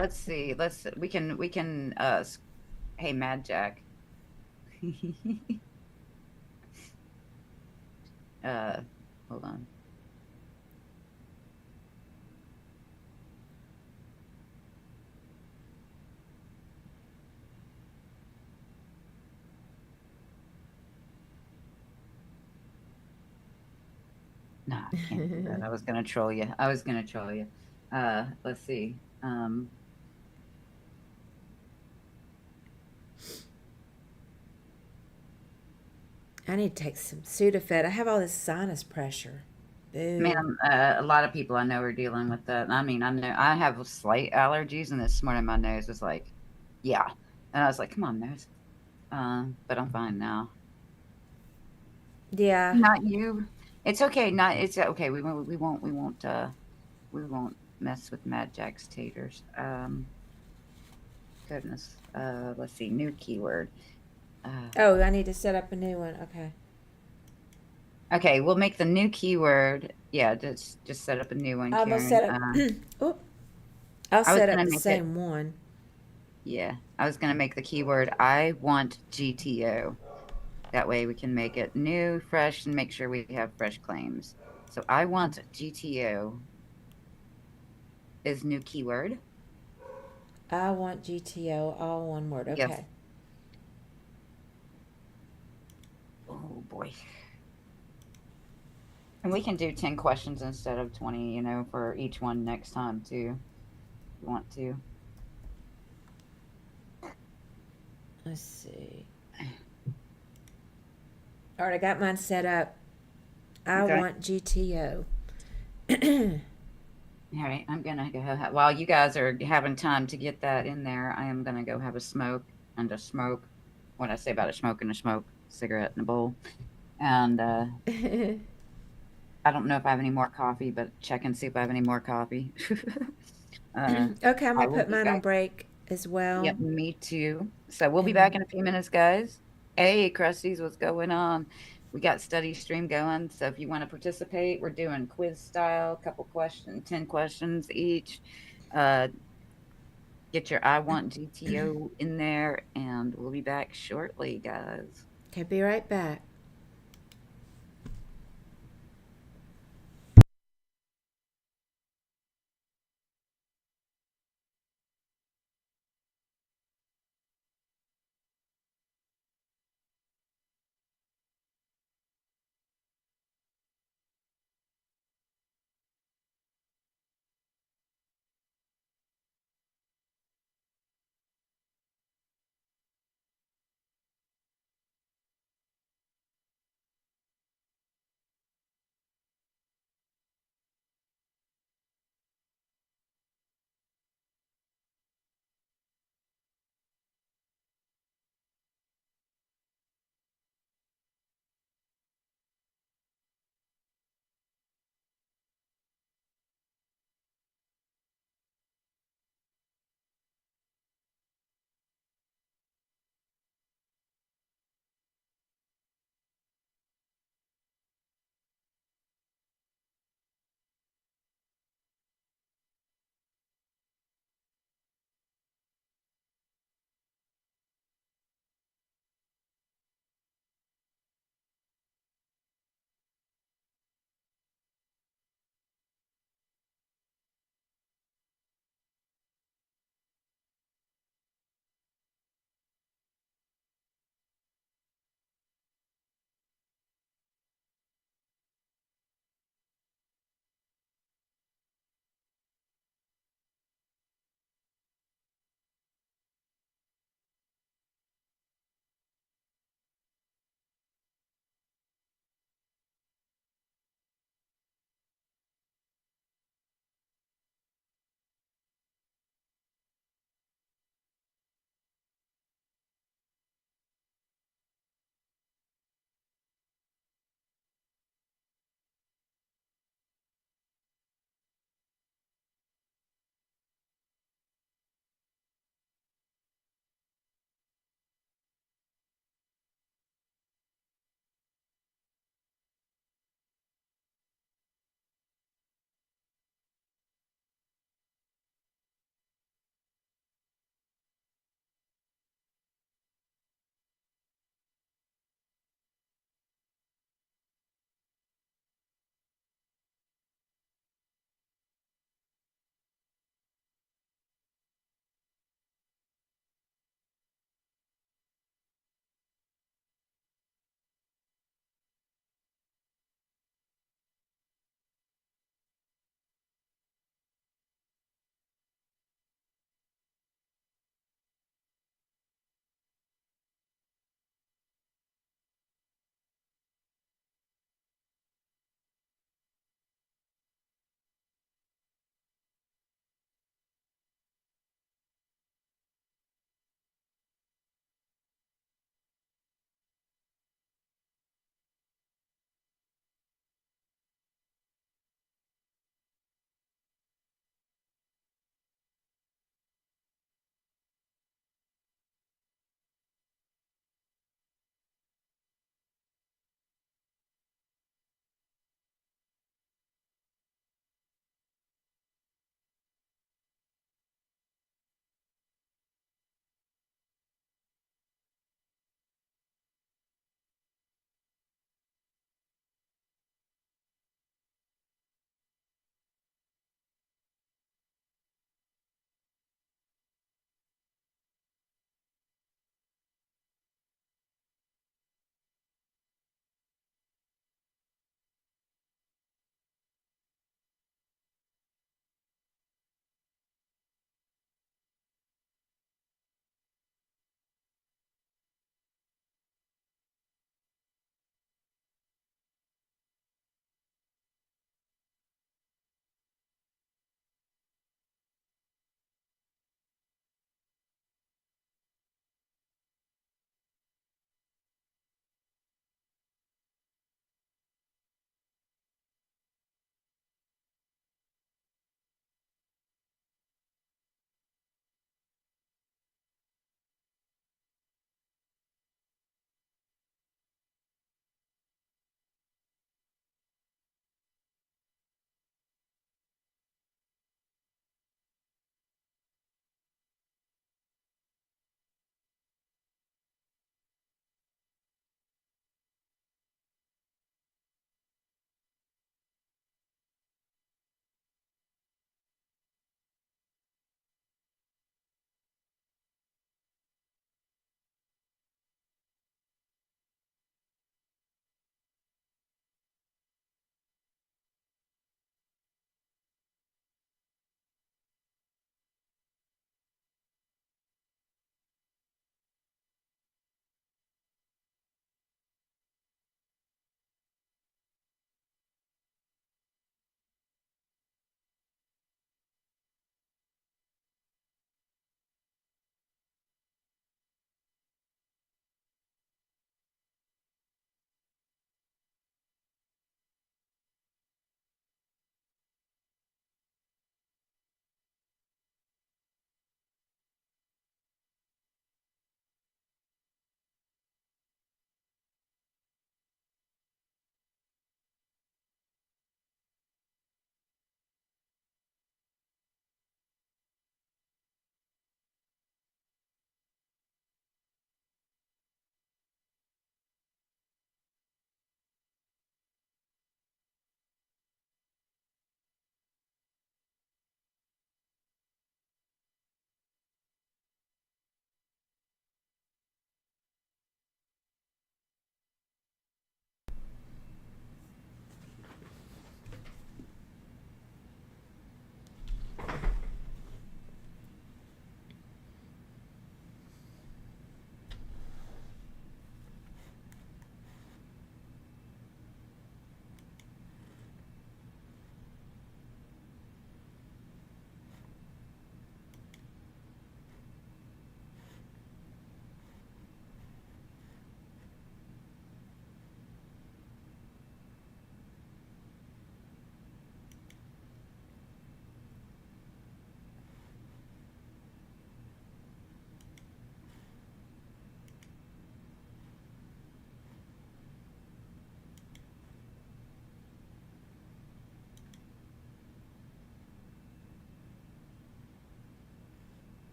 Let's see. We can hey, Mad Jack. Hold on. No, I can't do that. I was gonna troll you. Let's see. I need to take some Sudafed. I have all this sinus pressure. Boo. Man, a lot of people I know are dealing with that. I mean, I know I have slight allergies, and this morning my nose was like, yeah. And I was like, come on, nose. But I'm fine now. Yeah. Not you. It's okay. It's okay. We won't mess with Mad Jack's taters. Goodness. Let's see. New keyword. Oh, I need to set up a new one. Okay. Okay, we'll make the new keyword. Yeah, just set up a new one, I'm gonna Karen. set up. Oop. I'll I was set up gonna the make it. same one. Yeah, I was gonna make the keyword I want GTO. That way we can make it new, fresh, and make sure we have fresh claims. So I want GTO is new keyword. I want GTO, all one word. Okay. Yes. Oh boy. And we can do 10 questions instead of 20, for each one next time too. you want to. Let's see. All right, I got mine set up. I Okay. want GTO. All right, I'm gonna go while you guys are having time to get that in there. I am gonna go have a smoke and a smoke. What I say about a smoke and a smoke cigarette in a bowl, and I don't know if I have any more coffee, but check and see if I have any more coffee. Okay, I'm I gonna will put be mine on back. break as well. Yep, me too. So we'll be back And in a few minutes, guys. Hey, Krusty's, what's going on? We got study stream going. So if you want to participate, we're doing quiz style, couple questions, 10 questions each. Uh, get your I want GTO in there, and we'll be back shortly, guys. okay, be right back.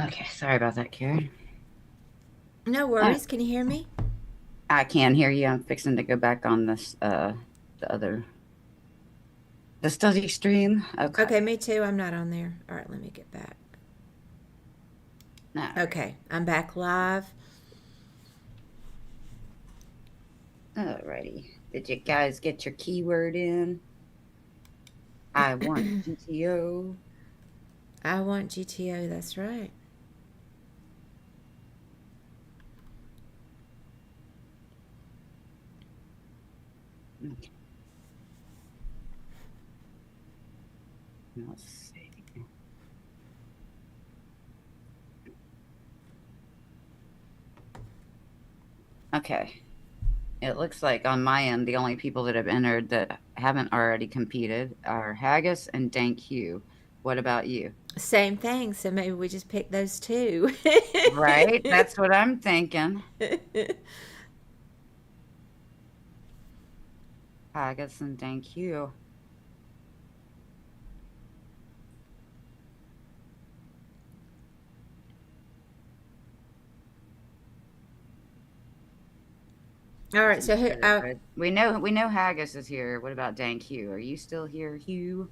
Okay, sorry about that, Karen. No Uh, worries. Can you hear me? I can hear you. I'm fixing to go back on this, the other, the study stream. Okay, Okay. me too. I'm not on there. All right, let me get back. All right. Okay, I'm back live. Alrighty. Did you guys get your keyword in? I want GTO. I want GTO. That's right. Okay. Let's see. Okay. It looks like on my end, the only people that have entered that haven't already competed are Haggis and Dank Hugh. What about you? Same thing. So maybe we just pick those two. Right? That's what I'm thinking. Haggis and Dank Hugh. All right. Wasn't So who? sure, but we know Haggis is here. What about Dank Hugh? Are you still here, Hugh?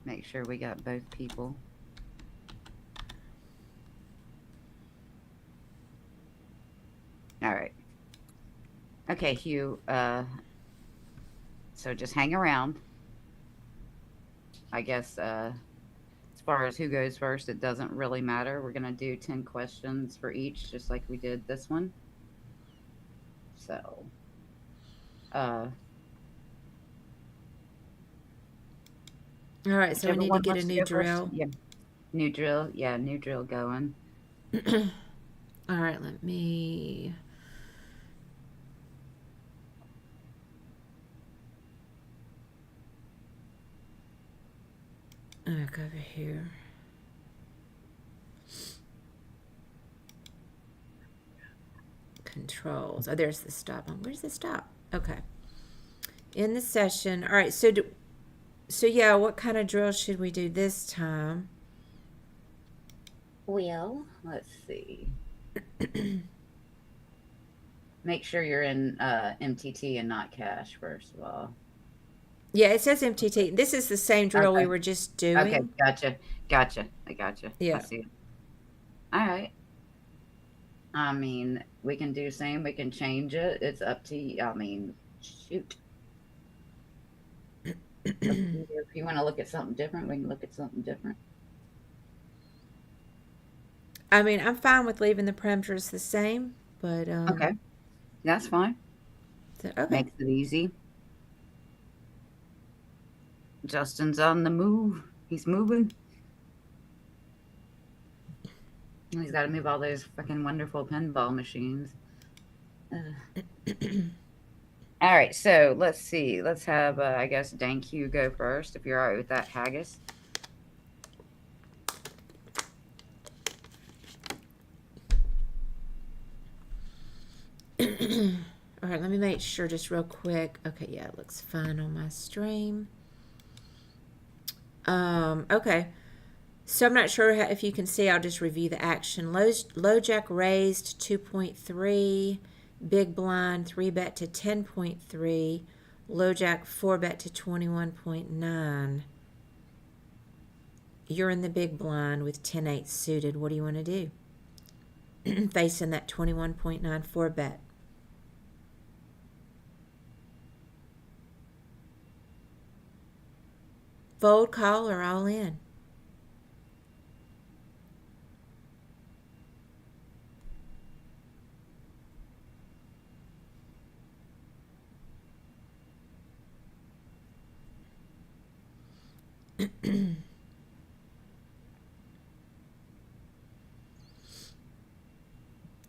Make sure we got both people. All right. Okay, Hugh. So just hang around. I guess as far as who goes first, it doesn't really matter. We're gonna do 10 questions for each, just like we did this one. So uh All right. So we whichever need to one get a wants to new go first. drill. Yeah. New drill. Yeah, new drill going. All right. Let me. Look over here. Controls. Oh, there's the stop. Where's the stop? Okay. In the session. All right. So yeah, what kind of drill should we do this time? Well, let's see. Make sure you're in MTT and not cache, first of all. Yeah, it says MTT. This is the same drill we Okay. were just Okay. doing. Gotcha. Gotcha. I gotcha. I Yeah. see it. All right. I mean, we can do same. We can change it. It's up to you. I mean, shoot. If you want to look at something different, we can look at something different. I mean, I'm fine with leaving the parameters the same, but Okay. That's fine. okay. Makes it easy. Justin's on the move. He's moving. He's got to move all those fucking wonderful pinball machines. All right, so let's see. Let's have, I guess, Dank Hugh go first, if you're all right with that, Haggis. All right, let me make sure just real quick. Okay, yeah, it looks fine on my stream. Okay. So I'm not sure if you can see. I'll just review the action. Low jack raised 2.3, big blind 3 bet to 10.3, low jack 4 bet to 21.9. You're in the big blind with 10-8 suited. What do you want to do? Facing that 21.94 bet. Fold, call, or all in?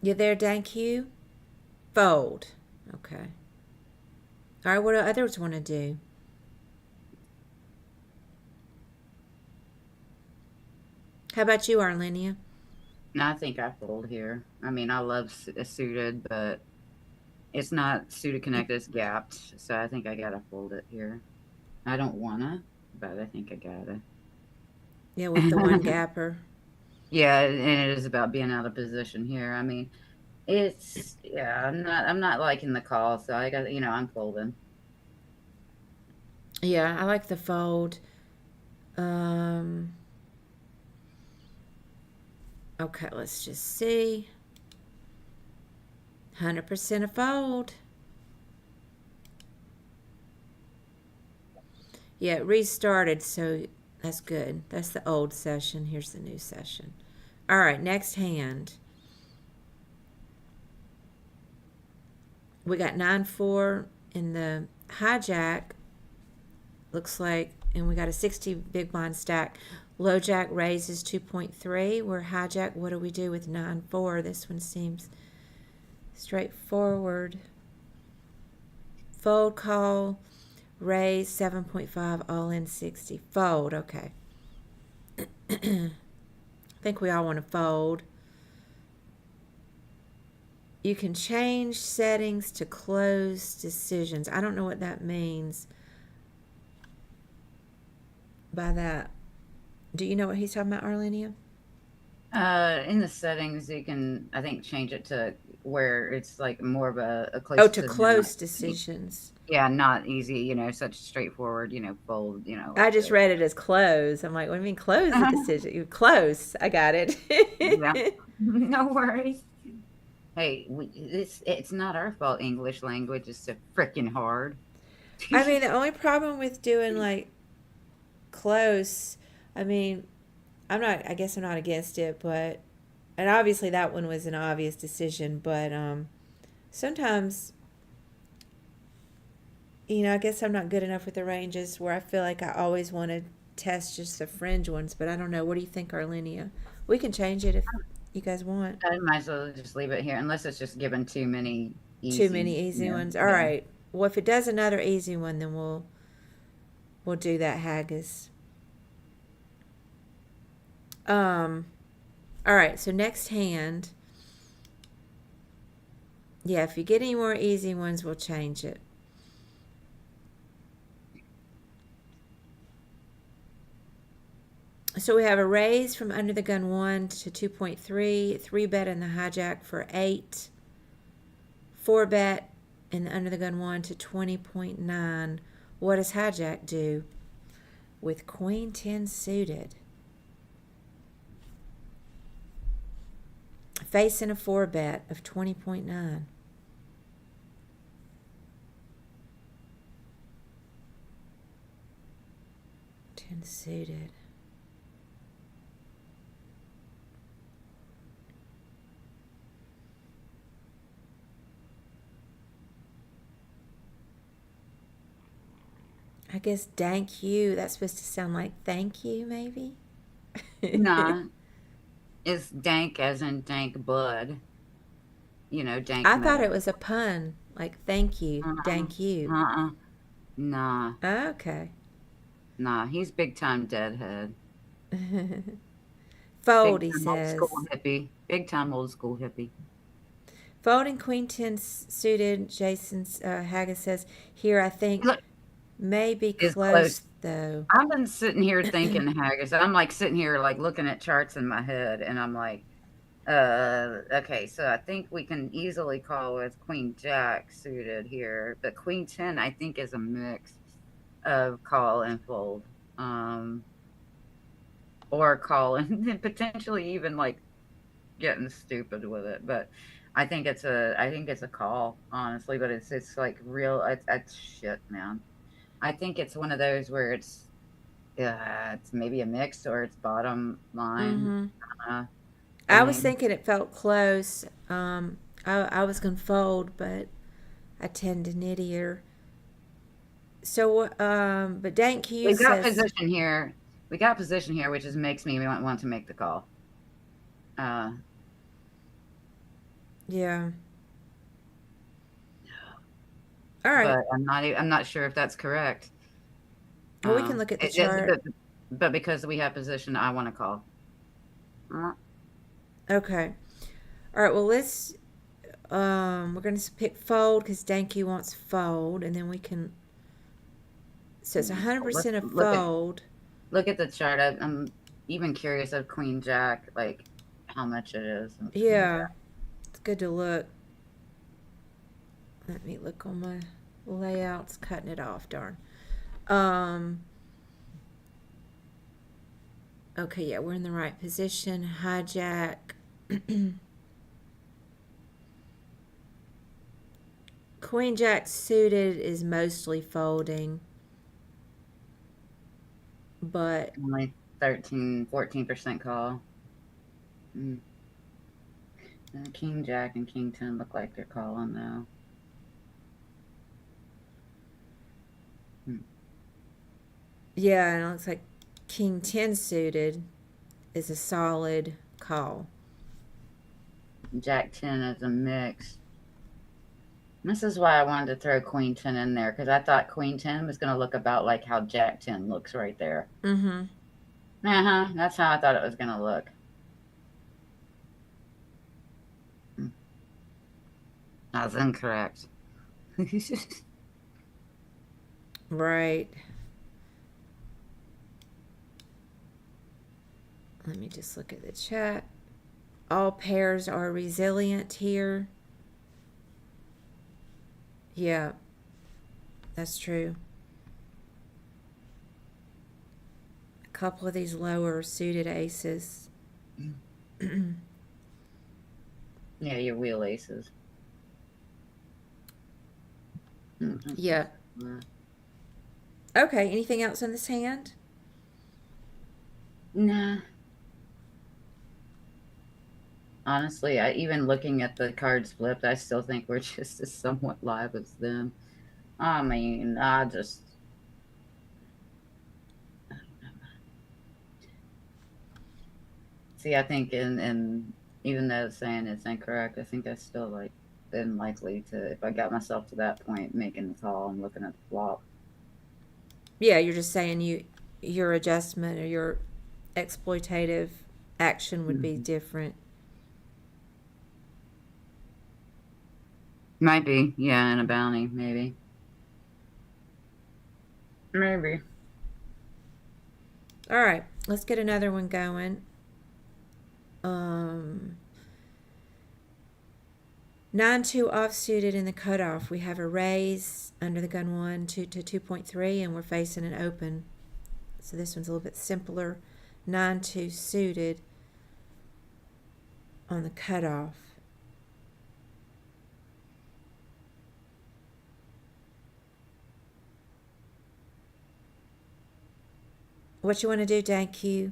You there, Dank Hugh? Fold. Okay. All right, what do others want to do? How about you, Arlenia? No, I think I fold here. I mean, I love suited, but it's not suited connected, it's gapped. So I think I got to fold it here. I don't want to. but I think I got it. Yeah, with the one gapper. Yeah, and it is about being out of position here. I mean, it's yeah. I'm not liking the call, so I got I'm folding. Yeah, I like the fold. Um, okay, let's just see. 100% a fold. Yeah, it restarted, so that's good. That's the old session. Here's the new session. All right, next hand. We got 9-4 in the hijack. Looks like, and we got a 60 big blind stack. Low jack raises 2.3. We're hijack. What do we do with 9-4? This one seems straightforward. Fold call, raise 7.5, all in 60. Fold, okay. I think we all want to fold. You can change settings to close decisions. I don't know what that means by that. Do you know what he's talking about, Arlenia? In the settings, you can I think change it to where it's like more of a Oh, close to to not close easy. decisions. Yeah, not easy. Such straightforward. Fold. I Like just this. read it as close. I'm like, what do you mean close the decision? You close. I got Yeah, it. no worries. Hey, it's not our fault. English language is so freaking hard. I mean, the only problem with doing like close, I mean, I guess I'm not against it, but, and obviously that one was an obvious decision, but sometimes, I guess I'm not good enough with the ranges where I feel like I always want to test just the fringe ones, but I don't know. What do you think, Arlinia? We can change it if you guys want. I might as well just leave it here, unless it's just given too many Too easy. many easy ones. All Yeah. right. Well, if it does another easy one, then we'll do that haggis. Um. All right. So next hand. Yeah, if you get any more easy ones, we'll change it. So we have a raise from under the gun 1 to 2.3, 3 bet in the hijack for 8, 4 bet in the under the gun 1 to 20.9. What does hijack do with queen 10 suited? Facing a 4 bet of 20.9. Suited. I guess dank you. That's supposed to sound like thank you, maybe? Nah, it's dank as in dank blood. Dank I thought it metal. was a pun, like thank you, Uh-uh. dank you. Uh-uh. Nah. Okay. Nah. He's big time deadhead. Fold, Big he time old school says. hippie. Big time old school hippie. Folding queen 10 suited, Jason's Haggis says, here I think Look, may be is close. close, though. I've been sitting here thinking, Haggis. I'm like sitting here like looking at charts in my head, and I'm like, okay, so I think we can easily call with Queen Jack suited here, but Queen 10 I think is a mix of call and fold. Or call and potentially even like getting stupid with it. But I think it's a call, honestly, but it's like real it's shit, man. I think it's one of those where it's maybe a mix or it's bottom line. Mm-hmm. Uh, I was thing. thinking it felt close. I was going to fold, but I tend to nittier. So, but Dank We Hughes got says, position here. We got position here, which just makes me want to make the call. Uh, yeah. All right. but I'm not sure if that's correct. Well, we can look at the It is, chart. but because we have position, I want to call. Uh, Okay. All right. Well, we're going to pick fold because Danky wants fold, and then we can So it's Let's 100% a fold. look at the chart. I'm even curious of Queen Jack, like how much it is. Queen Yeah, Jack. it's good to look. Let me look on my layouts. Cutting it off, darn. Um, okay, yeah, we're in the right position. Hijack. Queen Jack suited is mostly folding, but Only 14% call. Mm. King Jack and King 10 look like they're calling though. yeah, and it looks like King 10 suited is a solid call. Jack 10 is a mix. This is why I wanted to throw Queen 10 in there because I thought Queen 10 was going to look about like how Jack 10 looks right there. Mm-hmm. That's how I thought it was going to look. I was incorrect. Right. Let me just look at the chat. All pairs are resilient here. Yeah, that's true. A couple of these lower suited aces. Yeah, your wheel aces. Yeah. Okay, anything else in this hand? Nah. Honestly, even looking at the cards flipped, I still think we're just as somewhat live as them. I mean, I don't know. See, I think in even though saying it's incorrect, I think I still like been likely to, if I got myself to that point, making the call and looking at the flop. Yeah, you're just saying your adjustment or your exploitative action would be different. Might be, yeah, and a bounty, maybe. Maybe. All right, let's get another one going. 9-2 offsuited in the cutoff. We have a raise under the gun 1 to 2.3, and we're facing an open. So this one's a little bit simpler. 9-2 suited on the cutoff. What you want to do, thank you?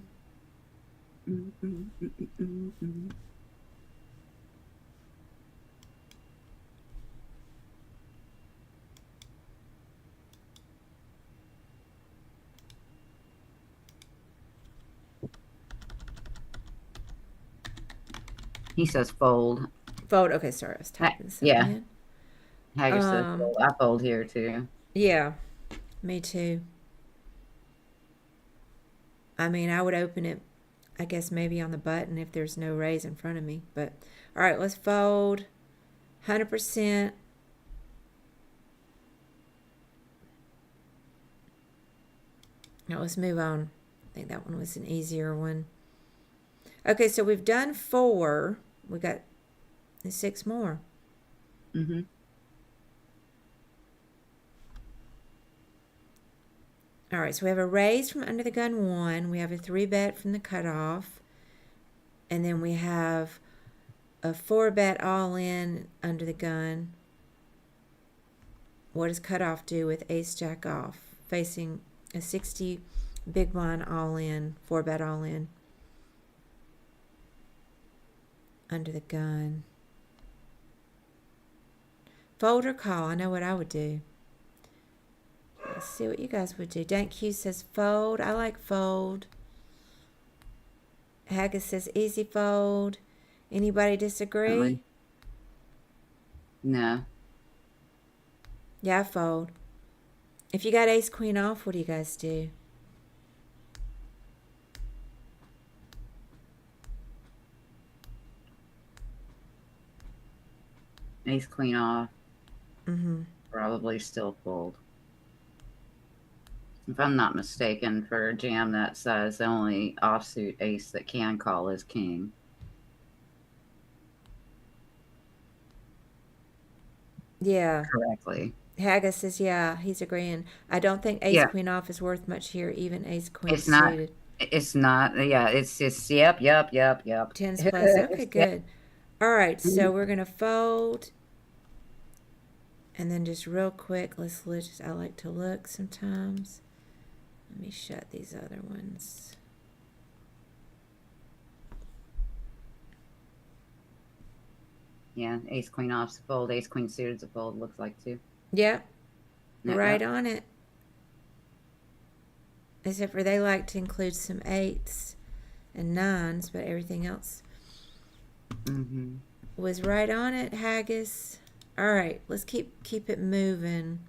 He says fold. Fold. Okay, sorry, I was typing something Yeah. in. Hager says fold. I fold here too. Yeah, me too. I mean, I would open it, I guess maybe on the button if there's no raise in front of me. But all right, let's fold. 100%. Now let's move on. I think that one was an easier one. Okay, so we've done 4. We got 6 more. Mm-hmm. All right, so we have a raise from under the gun 1. We have a 3-bet from the cutoff. And then we have a 4-bet all in under the gun. What does cutoff do with ace jack off? Facing a 60 big blind all in, 4-bet all in under the gun. Fold or call? I know what I would do. Let's see what you guys would do. Dank Q says fold. I like fold. Haggis says easy fold. Anybody disagree? No. Yeah, I fold. If you got ace queen off, what do you guys do? Ace queen off. Mm-hmm. Probably still fold. If I'm not mistaken, for a jam that size, the only offsuit ace that can call is king. Yeah. Correctly. Haggis says, yeah, he's agreeing. I don't think ace Yeah, queen off is worth much here, even ace queen it's not. suited. It's not. Yeah, it's just. Yep, yep, yep, yep. Tens plus. Okay, Yep. good. All right, so we're going to fold. And then just real quick, let's look. I like to look sometimes. Let me shut these other ones. Yeah, ace queen off's a fold. Ace queen suited's a fold. Looks like too. Yep, Yep, right yep. on it. Except for they like to include some eights and nines, but everything else Mm-hmm. was right on it, Haggis. All right, let's keep it moving.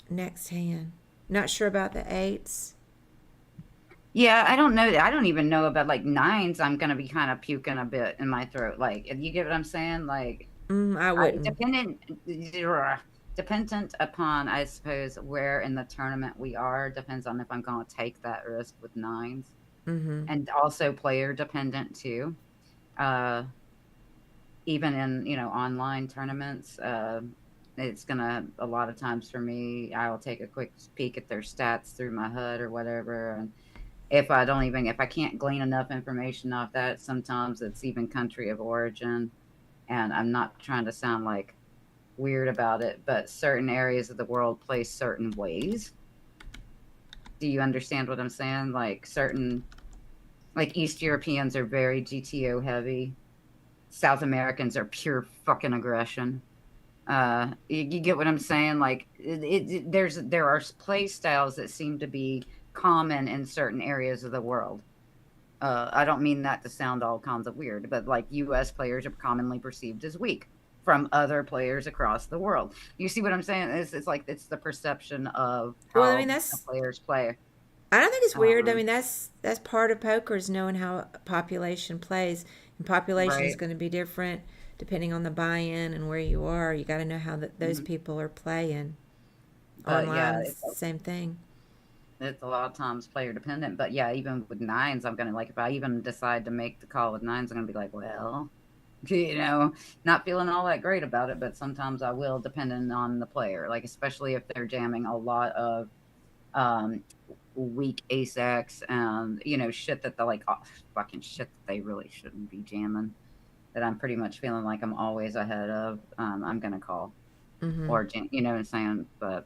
Next hand. Not sure about the eights. Yeah, I don't know. I don't even know about like nines. I'm gonna be kind of puking a bit in my throat. Like, you get what I'm saying? Like, I wouldn't. Dependent upon, I suppose, where in the tournament we are. Depends on if I'm going to take that risk with nines, Mm-hmm. and also player dependent too. Uh, Even in online tournaments, it's gonna a lot of times for me. I will take a quick peek at their stats through my HUD or whatever, and if I can't glean enough information off that, sometimes it's even country of origin. And I'm not trying to sound like weird about it, but certain areas of the world play certain ways. Do you understand what I'm saying? Like East Europeans are very GTO heavy. South Americans are pure fucking aggression. You get what I'm saying? Like there are play styles that seem to be common in certain areas of the world. I don't mean that to sound all kinds of weird, but like U.S. players are commonly perceived as weak from other players across the world. You see what I'm saying? It's like it's the perception of Well, I mean how the that's. players play. I don't think it's weird. I Um, mean that's part of poker is knowing how a population plays, and population is right. going to be different depending on the buy-in and where you are. You got to know how those Mhm. people are playing. But yeah, Online, it's the same thing. it's a lot of times player dependent. But yeah, even with nines, I'm gonna like if I even decide to make the call with nines, I'm gonna be like, well, not feeling all that great about it. But sometimes I will, depending on the player. Like especially if they're jamming a lot of um weak ace X and shit that they like fucking shit that they really shouldn't be jamming. That I'm pretty much feeling like I'm always ahead of. I'm gonna call Mm-hmm. or jam. You know what I'm saying? But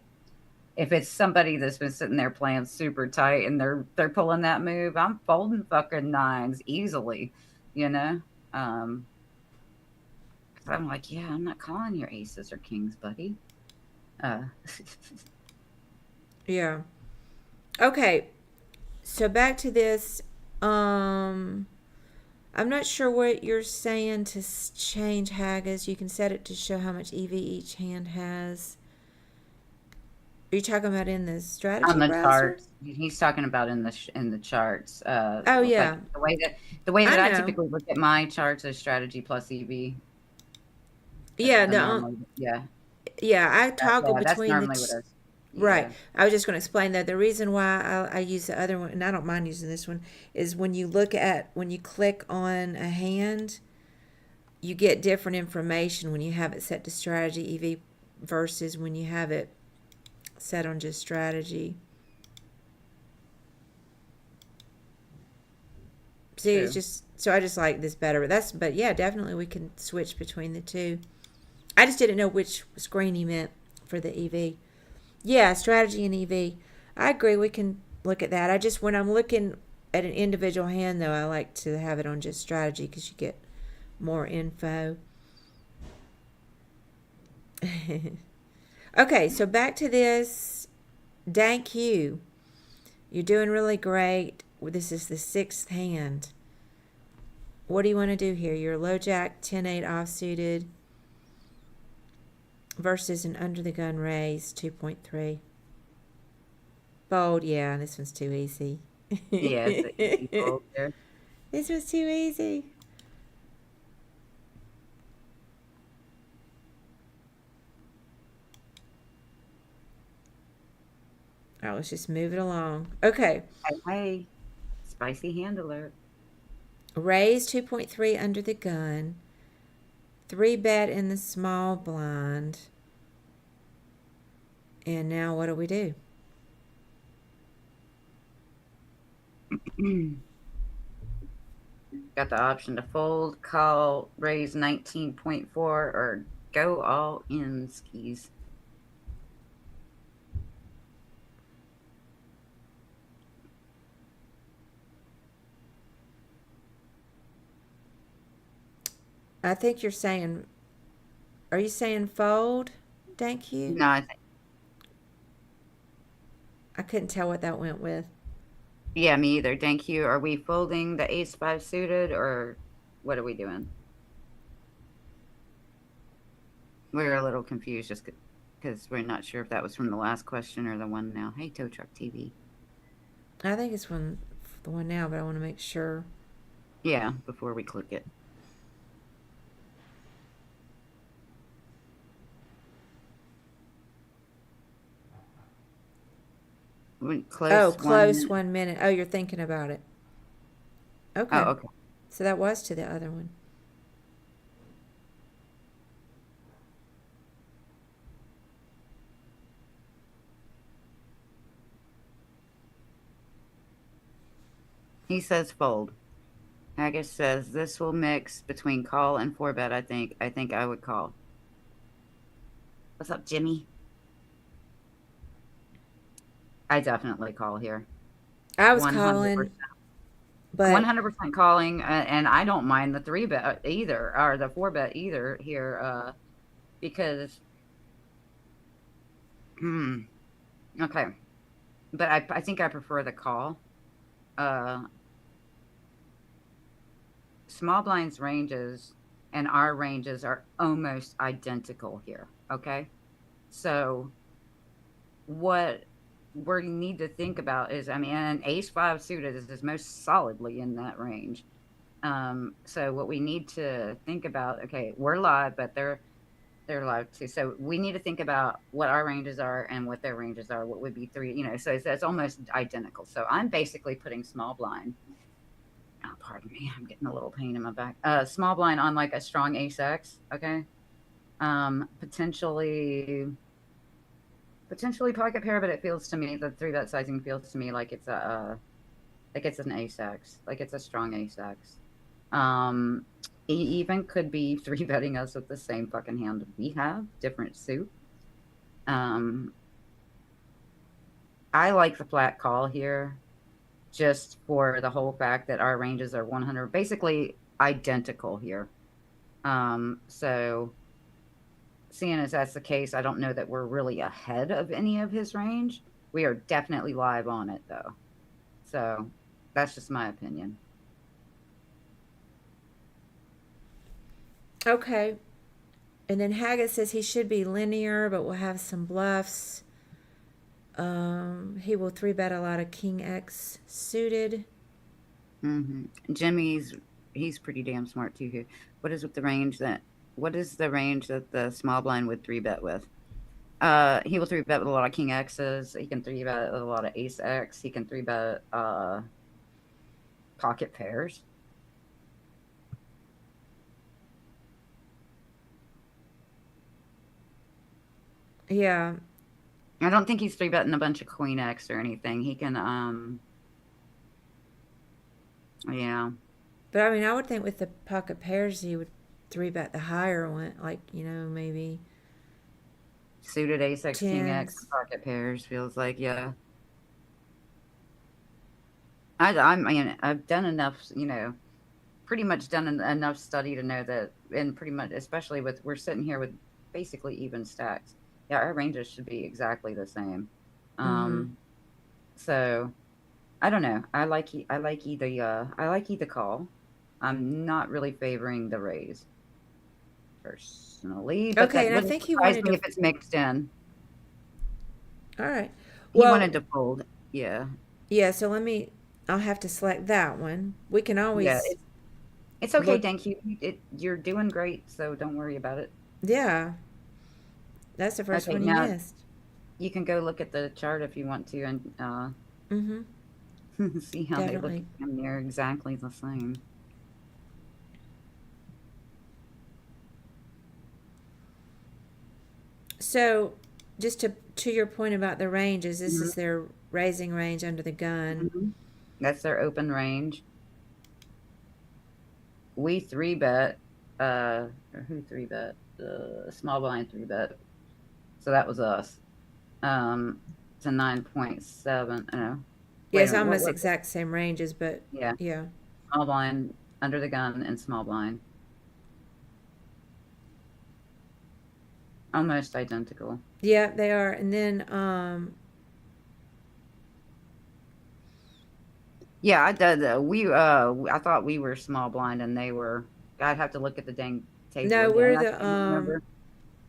if it's somebody that's been sitting there playing super tight and they're pulling that move, I'm folding fucking nines easily, you know? Um, 'Cause I'm like, yeah, I'm not calling your aces or kings, buddy. Uh, Yeah. Okay. So back to this. Um, I'm not sure what you're saying to change Haggis. You can set it to show how much EV each hand has. Are you talking about in the on strategy the browser? charts, he's talking about in the charts. Oh Like yeah, the way that I I know. typically look at my charts is strategy plus EV. That's Yeah, the normally, yeah, yeah. I toggle that's between the normally what I. right. Yeah. I was just going to explain that the reason why I use the other one, and I don't mind using this one, is when you click on a hand, you get different information when you have it set to strategy EV versus when you have it set on just strategy. See, it's True. just so I just like this better. But yeah, definitely we can switch between the two. I just didn't know which screen you meant for the EV. Yeah, strategy and EV. I agree. We can look at that. I just when I'm looking at an individual hand though, I like to have it on just strategy because you get more info. Okay, so back to this. Dank you. You're doing really great. This is the sixth hand. What do you want to do here? You're low jack, 10-8 offsuited versus an under the gun raise, 2.3. Bold, yeah, this one's too easy. Yeah, it's an easy fold there. This was too easy. All right, let's just move it along. Okay. Hey, hey, spicy hand alert. Raise 2.3 under the gun. 3-bet in the small blind. And now what do we do? Got the option to fold, call, raise 19.4, or go all in skis. I think you're saying, are you saying fold? Thank you. No, I think, I couldn't tell what that went with. yeah, me either. Thank you. Are we folding the ace five suited, or what are we doing? We're a little confused just because we're not sure if that was from the last question or the one now. Hey, Tow Truck TV. I think it's the one now, but I want to make sure. Yeah, before we click it. Oh, Close 1 minute. close 1 minute. Oh, you're thinking about it. Oh, Okay. okay. So that was to the other one. He says fold. Haggis says this will mix between call and 4-bet. I think I would call. What's up, Jimmy? I definitely call here. I was 100%. calling, but 100% calling, and I don't mind the 3-bet either, or the 4-bet either here, because, okay, but I think I prefer the call. Uh, Small blinds ranges and our ranges are almost identical here. Okay, so what we need to think about is, I mean, an ace five suited is most solidly in that range. So what we need to think about, okay, we're live, but they're live too. So we need to think about what our ranges are and what their ranges are. What would be three, so it's almost identical. So I'm basically putting small blind. Oh, pardon me, I'm getting a little pain in my back. Small blind on like a strong ace X, okay? Potentially pocket pair, but it feels to me, the 3-bet sizing feels to me like it's like it's an ace X, like it's a strong ace X. He even could be 3-betting us with the same fucking hand we have, different suit. I like the flat call here, just for the whole fact that our ranges are 100, basically identical here. So seeing as that's the case, I don't know that we're really ahead of any of his range. We are definitely live on it though. So that's just my opinion. okay. And then Haggett says he should be linear, but will have some bluffs. He will 3-bet a lot of King X suited. Jimmy's, he's pretty damn smart too here. What is with the range that? What is the range that the small blind would 3-bet with? He will 3-bet with a lot of King X's. He can 3-bet with a lot of Ace X. He can 3-bet pocket pairs. Yeah. I don't think he's 3-betting a bunch of Queen X or anything. He can, yeah. But I mean, I would think with the pocket pairs, he would 3-bet the higher one, like, maybe Suited Ace X, King X, tens. pocket pairs feels like, yeah. I mean, I've done enough, pretty much done enough study to know that, and pretty much, especially with, we're sitting here with basically even stacks. Yeah, our ranges should be exactly the same. Mm-hmm. So I don't know. I like either call. I'm not really favoring the raise personally, but Okay, that and I wouldn't think he surprise wanted me to. if it's mixed in. All right. He Well, wanted to fold. Yeah. yeah, so I'll have to select that one. We can Yeah, always it's okay, look. thank you. You're doing great, so don't worry about it. Yeah, that's the first Okay, one you now missed. You can go look at the chart if you want to, and Mm-hmm. see how they look Definitely. and they're exactly the same. So, just to your point about the ranges, this Mhm, is their raising range under the gun. mhm. That's their open range. We three bet, or who three bet? Small blind three bet. So that was us. Um, to 9.7. No, Yeah, wait a it's minute. What almost was it? exact same ranges, but Yeah, yeah. small blind under the gun and small blind, almost identical. Yeah, they are. And then Yeah, I did. I thought we were small blind and they were. I'd have to look at the dang table no, again. I can't remember.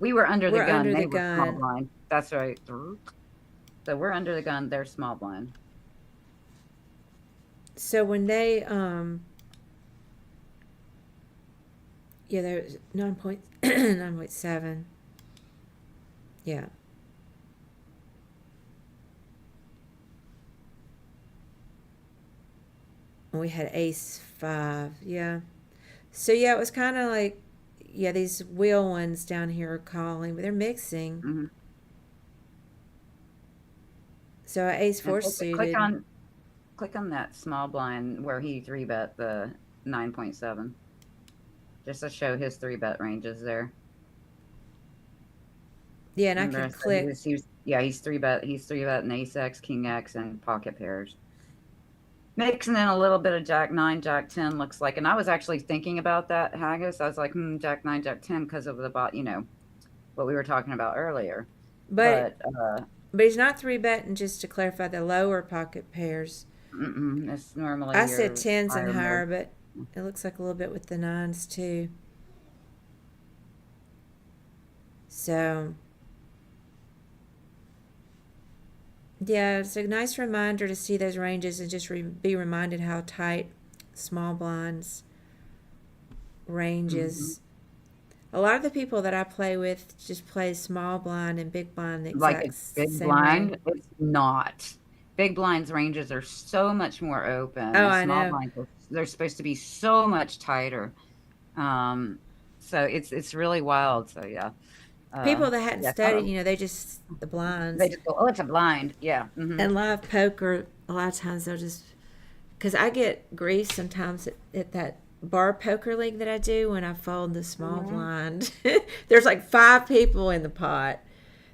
We were under the we're gun. under the They were small gun. blind. That's right. So we're under the gun. They're small blind. So when they yeah, there's 9.7. Yeah. And we had ace 5. Yeah. So yeah, it was kind of like, yeah, these wheel ones down here are calling, but they're mixing. Hmm. So ace And 4 click suited. on that small blind where he three bet the 9.7, just to show his three bet ranges there. Yeah, and I Remember I can said click. yeah, he's three bet and ace X, king X, and pocket pairs. Mixing in a little bit of Jack 9, Jack 10 looks like, and I was actually thinking about that, Haggis. I was like, Jack 9, Jack 10, because of the bot, what we were talking about earlier. But But but he's not 3 betting, just to clarify the lower pocket pairs. it's normally I said your tens and higher higher, mode. but it looks like a little bit with the nines too. So yeah, it's a nice reminder to see those ranges and just be reminded how tight small blinds Hmm. ranges. A lot of the people that I play with just play small blind and big blind the Like exact it's big same range. blind, it's not. Big blinds ranges are so much more open, Oh, and I small know. blinds they're supposed to be so much tighter. Um, so it's really wild. So yeah, People that hadn't yeah, studied, they just the they blinds just go, oh, it's a blind. Yeah. Hmm. and live poker. A lot of times they'll just because I get grief sometimes at that bar poker league that I do when I fold the small Hmm. blind. There's like 5 people in the pot.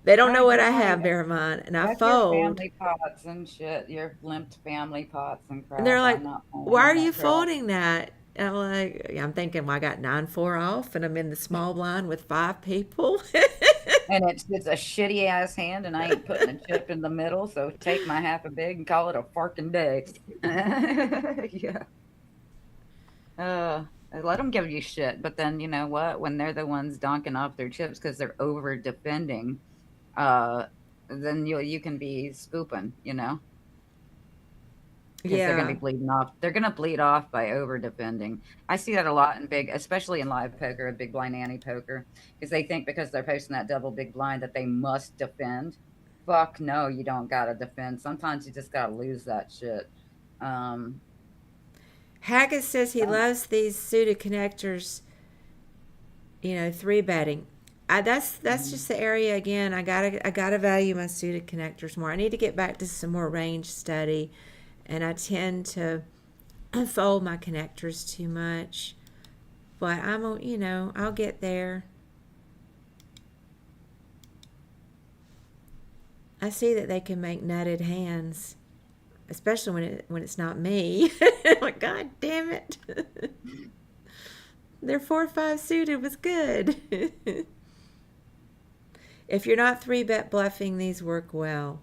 They don't Oh know what I yeah, have, bear in mind, and I that's your fold, family pots and shit. Your limped family pots and and they're crap. I'm like, not "Why playing in are you that crap. folding that?" And I'm like, yeah, I'm thinking, well, I got 9-4 off, and I'm in the small blind with 5 people. And it's a shitty ass hand, and I ain't putting a chip in the middle. So take my half a big and call it a farking day. Yeah. Let them give you shit, but then you know what? When they're the ones donking off their chips because they're over defending, uh, then you can be spooping, because they're gonna Yeah, be bleeding off. They're gonna bleed off by over defending. I see that a lot in big, especially in live poker, big blind ante poker, because they think because they're posting that double big blind that they must defend. Fuck no, you don't gotta defend. Sometimes you just gotta lose that shit. Um, Haggis says he loves these suited connectors. 3 betting. That's mhm. just the area again. I gotta value my suited connectors more. I need to get back to some more range study, and I tend to fold my connectors too much. But I'll get there. I see that they can make nutted hands, especially when it's not me. Like, God damn it, their 4-5 suited was good. If you're not 3-bet bluffing, these work well.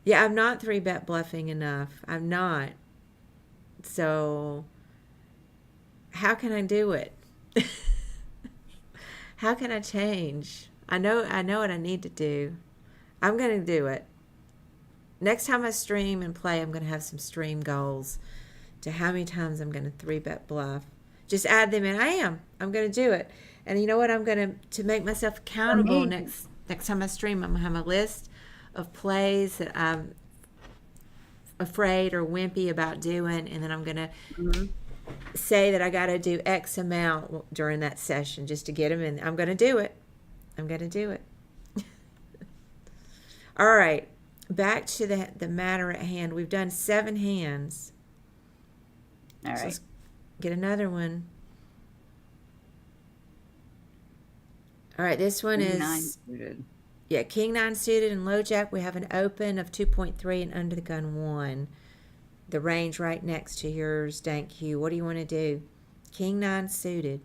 Yeah, I'm not 3-bet bluffing enough. I'm not. So, how can I do it? How can I change? I know what I need to do. I'm going to do it. Next time I stream and play, I'm going to have some stream goals to how many times I'm going to 3-bet bluff. Just add them in. I'm going to do it. And you know what? I'm going to make myself For accountable me, next. Next time I stream, I'm going to have a list of plays that I'm afraid or wimpy about doing, and then I'm going to Hmm. say that I got to do X amount during that session just to get them in. I'm going to do it. I'm going to do it. All right. Back to the matter at hand. We've done 7 hands. All So right. let's get another one. All right, this one King nine is, suited. yeah, King 9 suited and low jack. We have an open of 2.3 and under the gun 1. The range right next to yours, Dank Hugh. What do you want to do? King 9 suited.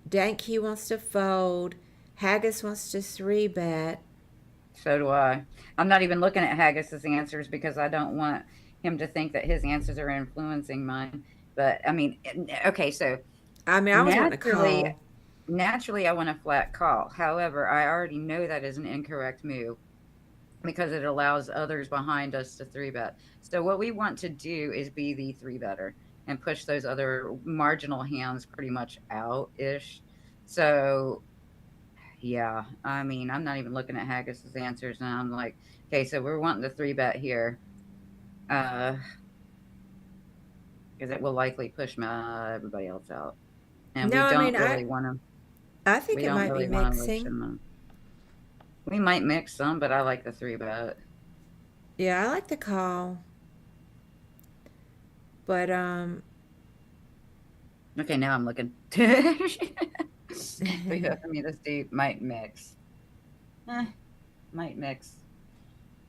Dank Hugh wants to fold. Haggis wants to 3-bet. So do I. I'm not even looking at Haggis's answers because I don't want him to think that his answers are influencing mine. But I mean, okay, so I mean, I was wanting to naturally, call. naturally, I want a flat call. However, I already know that is an incorrect move because it allows others behind us to 3-bet. So what we want to do is be the 3-better and push those other marginal hands pretty much out ish. So yeah, I mean, I'm not even looking at Haggis's answers, and I'm like, okay, so we're wanting the 3-bet here, uh, because it will likely push my everybody else out, and No, I mean, I think we it don't might be really want to mixing. them. We might mix some, but I like the 3-bet. Yeah, I like the call. But, Okay, now I'm looking. 3-bet for me this deep might mix. Eh, might mix.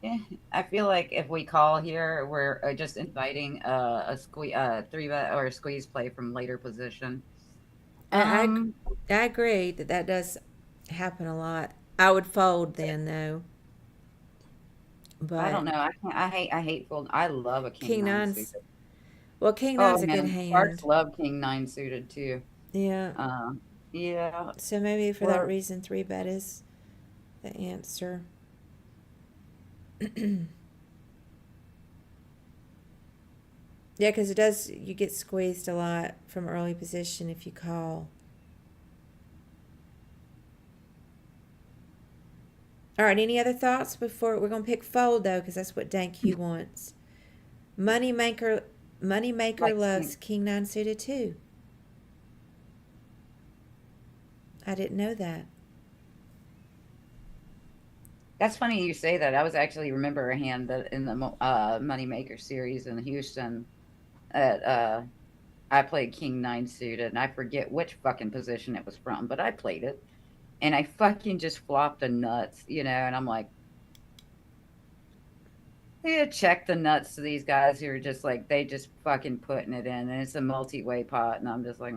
Yeah, I feel like if we call here, we're just inviting a squeeze, 3-bet or a squeeze play from later position. I, Um, I agree that that does happen a lot. I would fold then, though. I But don't know. I hate fold. I love a king King nine suited. 9's, well, King Oh 9's a good man, Sparks hand. love king nine suited too. Yeah. Uh, yeah. So maybe for that Or reason, 3-bet is the answer. Yeah, because it does, you get squeezed a lot from early position if you call. All right, any other thoughts before we're going to pick fold, though, because that's what Dank Hugh wants. Moneymaker, Moneymaker like loves King 9 suited too. I didn't know that. that's funny you say that. I was actually remember a hand that in the Moneymaker series in Houston at I played king nine suited, and I forget which fucking position it was from, but I played it, and I fucking just flopped a nuts, and I'm like, yeah, check the nuts to these guys who are just like they just fucking putting it in, and it's a multi-way pot, and I'm just like,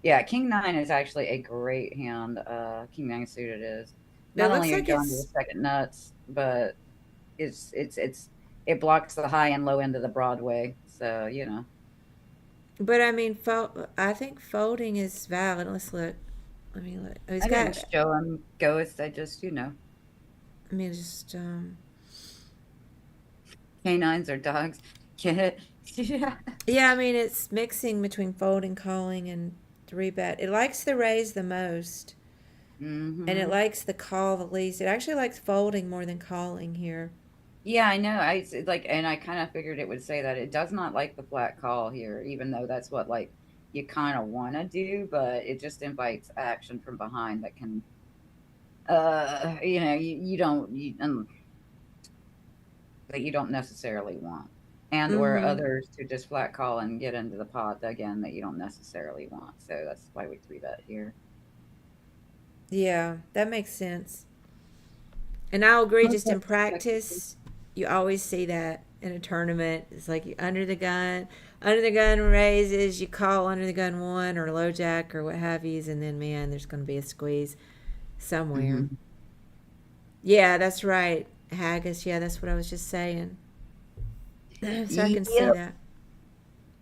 yeah. King nine is actually a great hand. King nine suited is It not looks only are you like going to the it's, second nuts, but it blocks the high and low end of the Broadway, so but I mean, I think folding is valid. Let's look. Let me look. Oh, he's I didn't got, show him ghosts. I just I mean, just, canines are dogs. Get it? Yeah. yeah, I mean, it's mixing between folding, calling, and 3-bet. It likes the raise the most, and it Hmm. likes the call the least. It actually likes folding more than calling here. Yeah, I know. Like, and I kind of figured it would say that it does not like the flat call here, even though that's what like you kind of want to do, but it just invites action from behind that can, you don't that you don't necessarily want, and or Mm-hmm. others to just flat call and get into the pot again that you don't necessarily want. So that's why we 3-bet here. Yeah, that makes sense. And I'll agree, just in Technically. practice, you always see that in a tournament. It's like you under the gun raises, you call under the gun 1 or low jack or what have yous, and then, man, there's going to be a squeeze somewhere. Hmm. Yeah, that's right. Haggis, yeah, that's what I was just saying. So I can see Yep. that.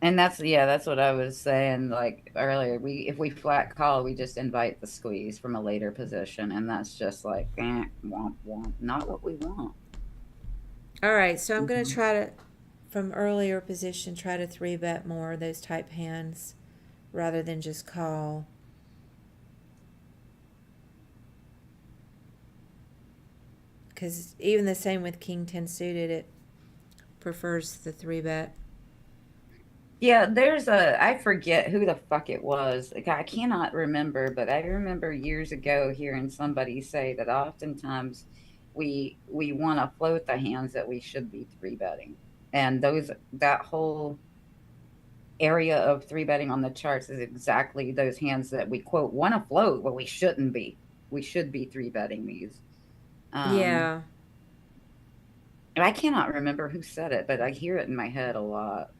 And that's what I was saying like earlier. If we flat call, we just invite the squeeze from a later position, and that's just like womp womp, not what we want. All right, so I'm going to Mhm. try to, from earlier position, try to three bet more of those type hands rather than just call. Because even the same with King 10 suited, it prefers the three bet. Yeah, I forget who the fuck it was. Like, I cannot remember, but I remember years ago hearing somebody say that oftentimes we want to float the hands that we should be three betting. And that whole area of three betting on the charts is exactly those hands that we quote want to float, but we shouldn't be. We should be three betting these. Um, Yeah, and I cannot remember who said it, but I hear it in my head a lot.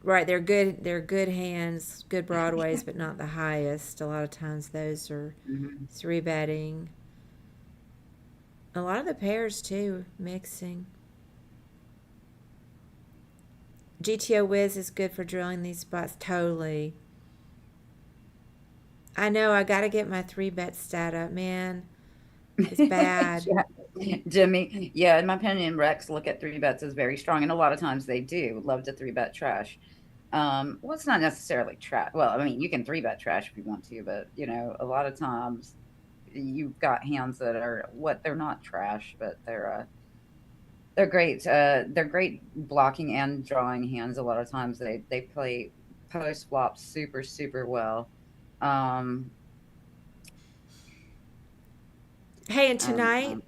right. They're good. They're good hands, good broadways, but not the highest. A lot of times those are Mhm. three betting. A lot of the pairs too, mixing. GTO Wiz is good for drilling these spots. Totally. I know. I got to get my three bet stat up, man. It's bad. Yeah. Jimmy, yeah, in my opinion, Rex look at three bets as very strong, and a lot of times they do love to three bet trash. Well, it's not necessarily trash. Well, I mean, you can three bet trash if you want to, but a lot of times you've got hands that are what they're not trash, but they're great. They're great blocking and drawing hands. A lot of times they play post flop super super well. Um, Hey, and um, tonight, um,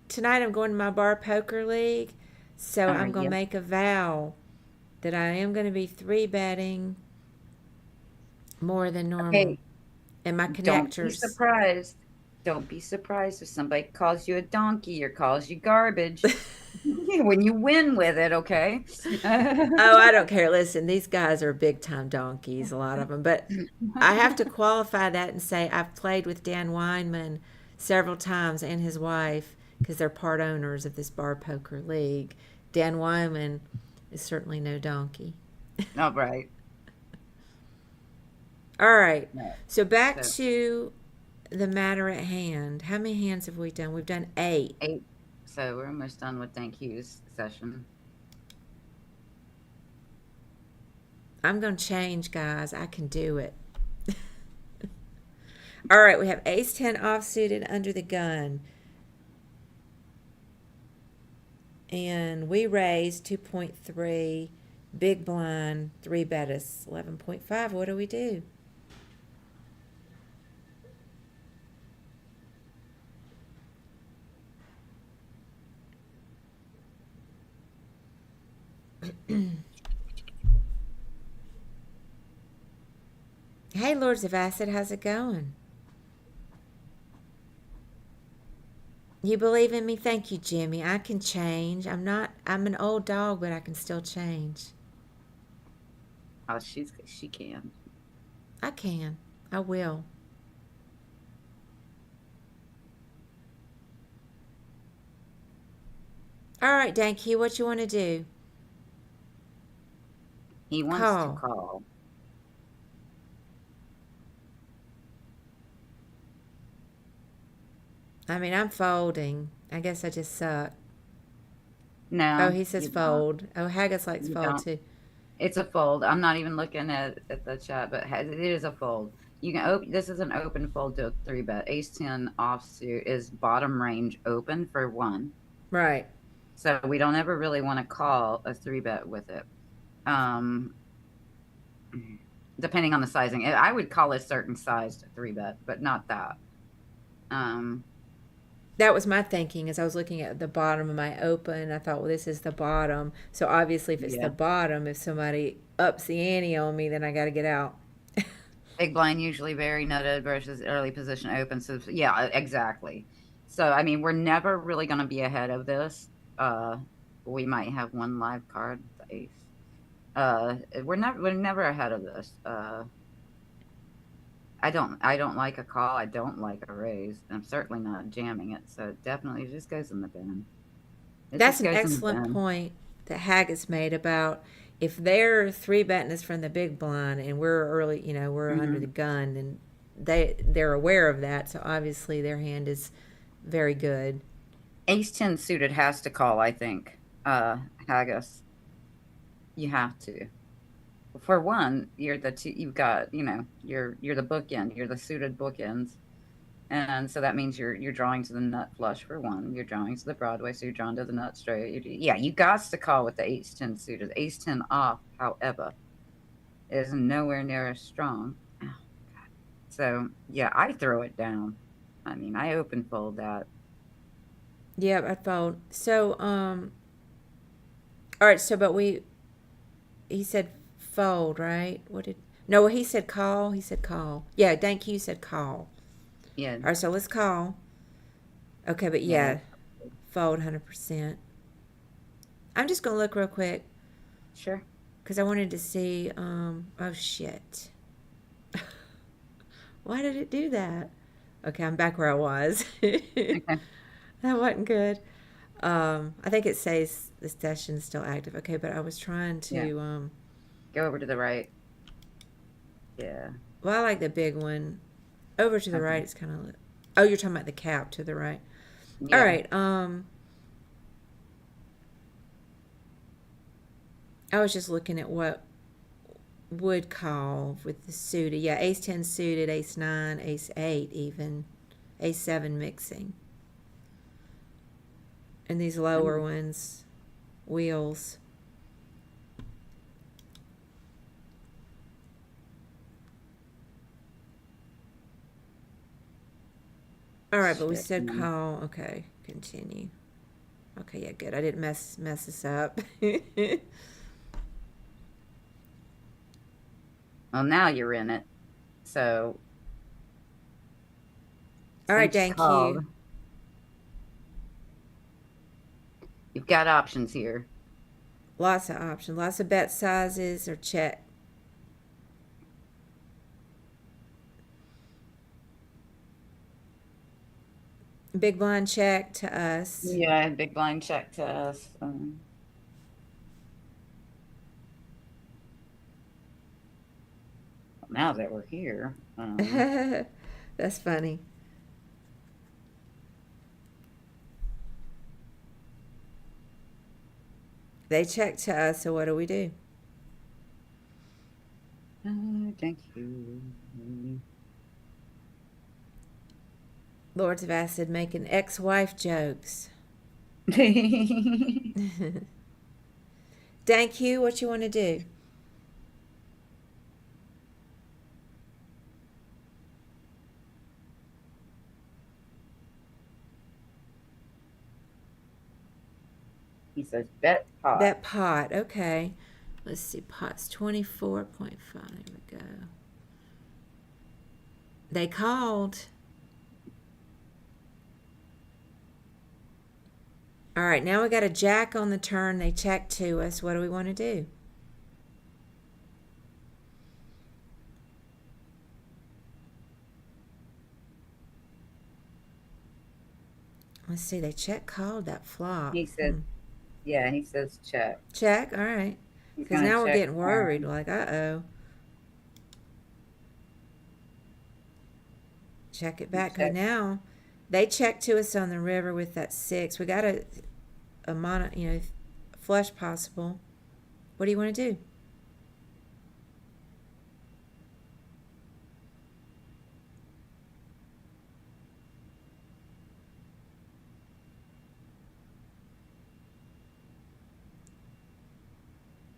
tonight I'm going to my bar poker league, so I'm going to yeah. make a vow that I am going to be three betting more than normal. Okay, And my don't be connectors. surprised. Don't be surprised if somebody calls you a donkey or calls you garbage when you win with it, okay? Oh, I don't care. Listen, these guys are big time donkeys, a lot of them. But I have to qualify that and say I've played with Dan Weinman several times and his wife because they're part owners of this bar poker league. Dan Weinman is certainly no donkey. All right. All right. No. So back So to the matter at hand. How many hands have we done? We've done 8. 8. So we're almost done with thank yous session. I'm going to change, guys. I can do it. All right, we have ace 10 offsuited under the gun. And we raised 2.3, big blind, 3 bet us 11.5. What do we do? Hey, Lords of Acid, how's it going? You believe in me? Thank you, Jimmy. I can change. I'm an old dog, but I can still change. Oh, she can. I can. I will. All right, Danky, what you want to do? He wants to Call. call. I mean, I'm folding. I guess I just suck. Oh, No, he says you don't. fold. Oh, Haggis likes You fold don't. too. It's a fold. I'm not even looking at the chat, but it is a fold. You can open. This is an open fold to a three bet. Ace 10 offsuit is bottom range open for one. Right. So we don't ever really want to call a three bet with it. Um, depending on the sizing, I would call a certain sized three bet, but not that. Um, That was my thinking as I was looking at the bottom of my open. I thought, well, this is the bottom. So obviously, if it's the yeah, bottom, if somebody ups the ante on me, then I got to get out. big blind usually very nutted versus early position open. So yeah, exactly. So I mean, we're never really going to be ahead of this. Uh, we might have one live card, the ace. We're never ahead of this. I don't like a call. I don't like a raise. I'm certainly not jamming it. So it definitely just goes in the bin. It That's just an goes in the excellent bin. point. that Haggis made about if they're three betting us from the big blind and we're early, we're under Mm-hmm. the gun, then they're aware of that. So obviously their hand is very good. Ace 10 suited has to call, I think. Haggis. You have to. For one, you're the two you've got, you're the bookend, you're the suited bookends. And so that means you're drawing to the nut flush for one. You're drawing to the Broadway, so you're drawn to the nut straight. Yeah, you got to call with the ace 10 suited. Ace 10 off, however, is nowhere near as strong. Oh, God. So yeah, I throw it down. I mean, I open fold that. Yeah, I fold. So all right. So but he said fold, right? What did no? He said call. He said call. Yeah, thank you. Said call. Yeah, All right, so let's call. Okay, but yeah, yeah, fold 100%. I'm just gonna look real quick sure. because I wanted to see. Oh shit! Why did it do that? Okay, I'm back where I was. Okay, That wasn't good. I think it says the session's still active. Okay, but I was trying yeah. to. Go over to the right. Yeah. Well, I like the big one. Over to the Okay. right, it's kind of. Oh, you're talking about the cap to the right. All Yeah. right. I was just looking at what would call with the suited. Yeah, ace 10 suited, ace 9, ace 8 even, ace 7 mixing. And these lower ones, wheels. All right, but we Shit, said man. call. Okay, continue. Okay, yeah, good. I didn't mess this up. Well, now you're in it. So All right, since you thank you. called, you've got options here. Lots of options, lots of bet sizes or check. Big blind check to us. Yeah, big blind check to us. Now that we're here, That's funny. They check to us, so what do we do? thank you. Lords of Acid making ex-wife jokes. Thank you. What you want to do? He says bet pot. Bet pot. Okay. Let's see. Pot's 24.5. There we go. They called. All right. Now we got a jack on the turn. They check to us. What do we want to do? Let's see. They check called that flop. He says, yeah, he says check. Check. All right. He's Because gonna now we're check getting worried. Like, uh-oh. Check it back. Because check. now they check to us on the river with that 6. We got a mono, flush possible. What do you want to do?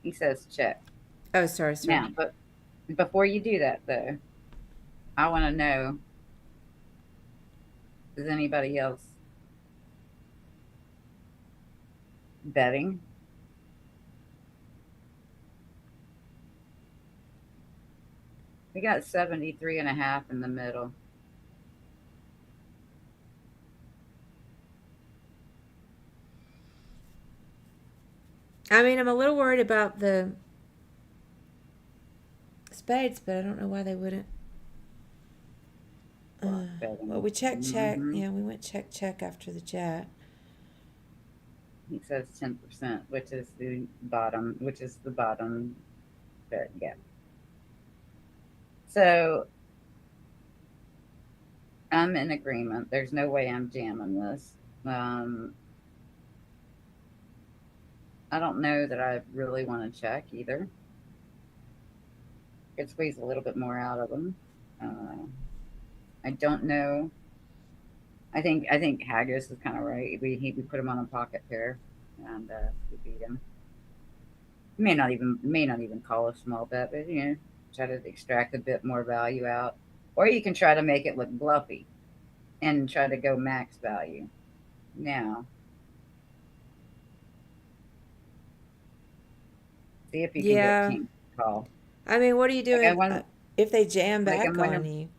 He says check. Oh, sorry. Now, but before you do that, though, I want to know: is anybody else betting? We got 73.5 in the middle. I mean, I'm a little worried about the spades, but I don't know why they wouldn't. Well, we check. Mhm. Yeah, we went check after the jack. He says 10%, which is the bottom, but yeah. So I'm in agreement. There's no way I'm jamming this. Um, I don't know that I really want to check either. Could squeeze a little bit more out of them. I don't know. I think Haggis is kind of right. We put him on a pocket pair, and we beat him. May not even call a small bet, but try to extract a bit more value out, or you can try to make it look bluffy and try to go max value. Now, see if you can get Yeah. king call. I mean, what do you do Like I want, if they jam like I'm back going on to. you?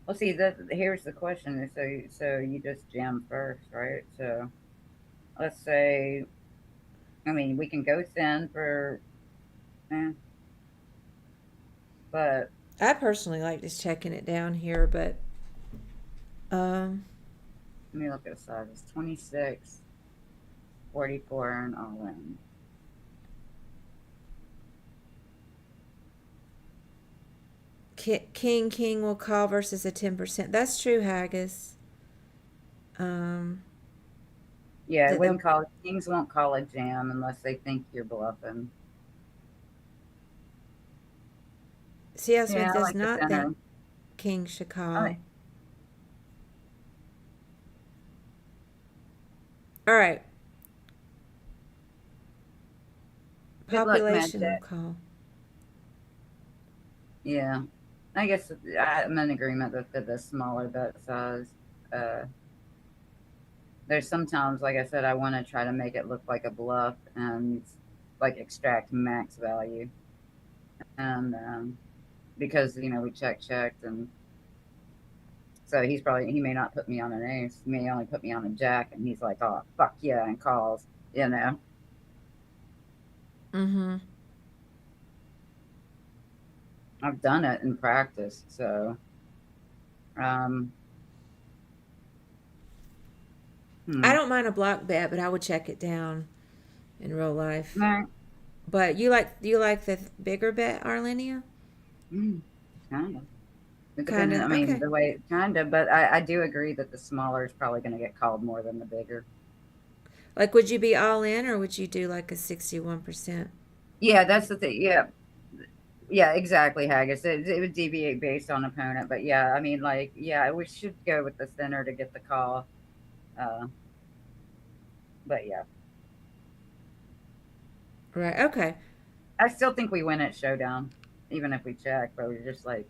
Well, see, here's the question. So you just jam first, right? So let's say, I mean, we can go thin for, eh, but I personally like just checking it down here, but um, let me look at the sizes. 26, 44, and all in. king will call versus a 10%. That's true, Haggis. Um, Yeah, I the, wouldn't the call it. Kings won't call it jam unless they think you're bluffing. CL Smith Yeah, I does like the not think center. king should I call. think, All right, good luck, Mad population will Jack. call. Yeah, I guess I'm in agreement with the smaller bet size. Uh, there's sometimes, like I said, I want to try to make it look like a bluff and like extract max value. And because we checked, and so he may not put me on an ace. He may only put me on a jack, and he's like, "Oh fuck yeah," and calls. You know, Mm-hmm. I've done it in practice. So, um, I hmm. don't mind a block bet, but I would check it down in real life. Nah, But you like the bigger bet, Arlenia? kind of. It Kind depends. I of. mean, Okay. the way kind of, but I do agree that the smaller is probably going to get called more than the bigger. Like, would you be all in, or would you do like a 61%? Yeah, that's the thing. Yeah, yeah, exactly, Haggis. It would deviate based on opponent, but yeah, I mean, like, yeah, we should go with the center to get the call. Uh, but yeah, Right. Okay. I still think we win at showdown, even if we check. But we just like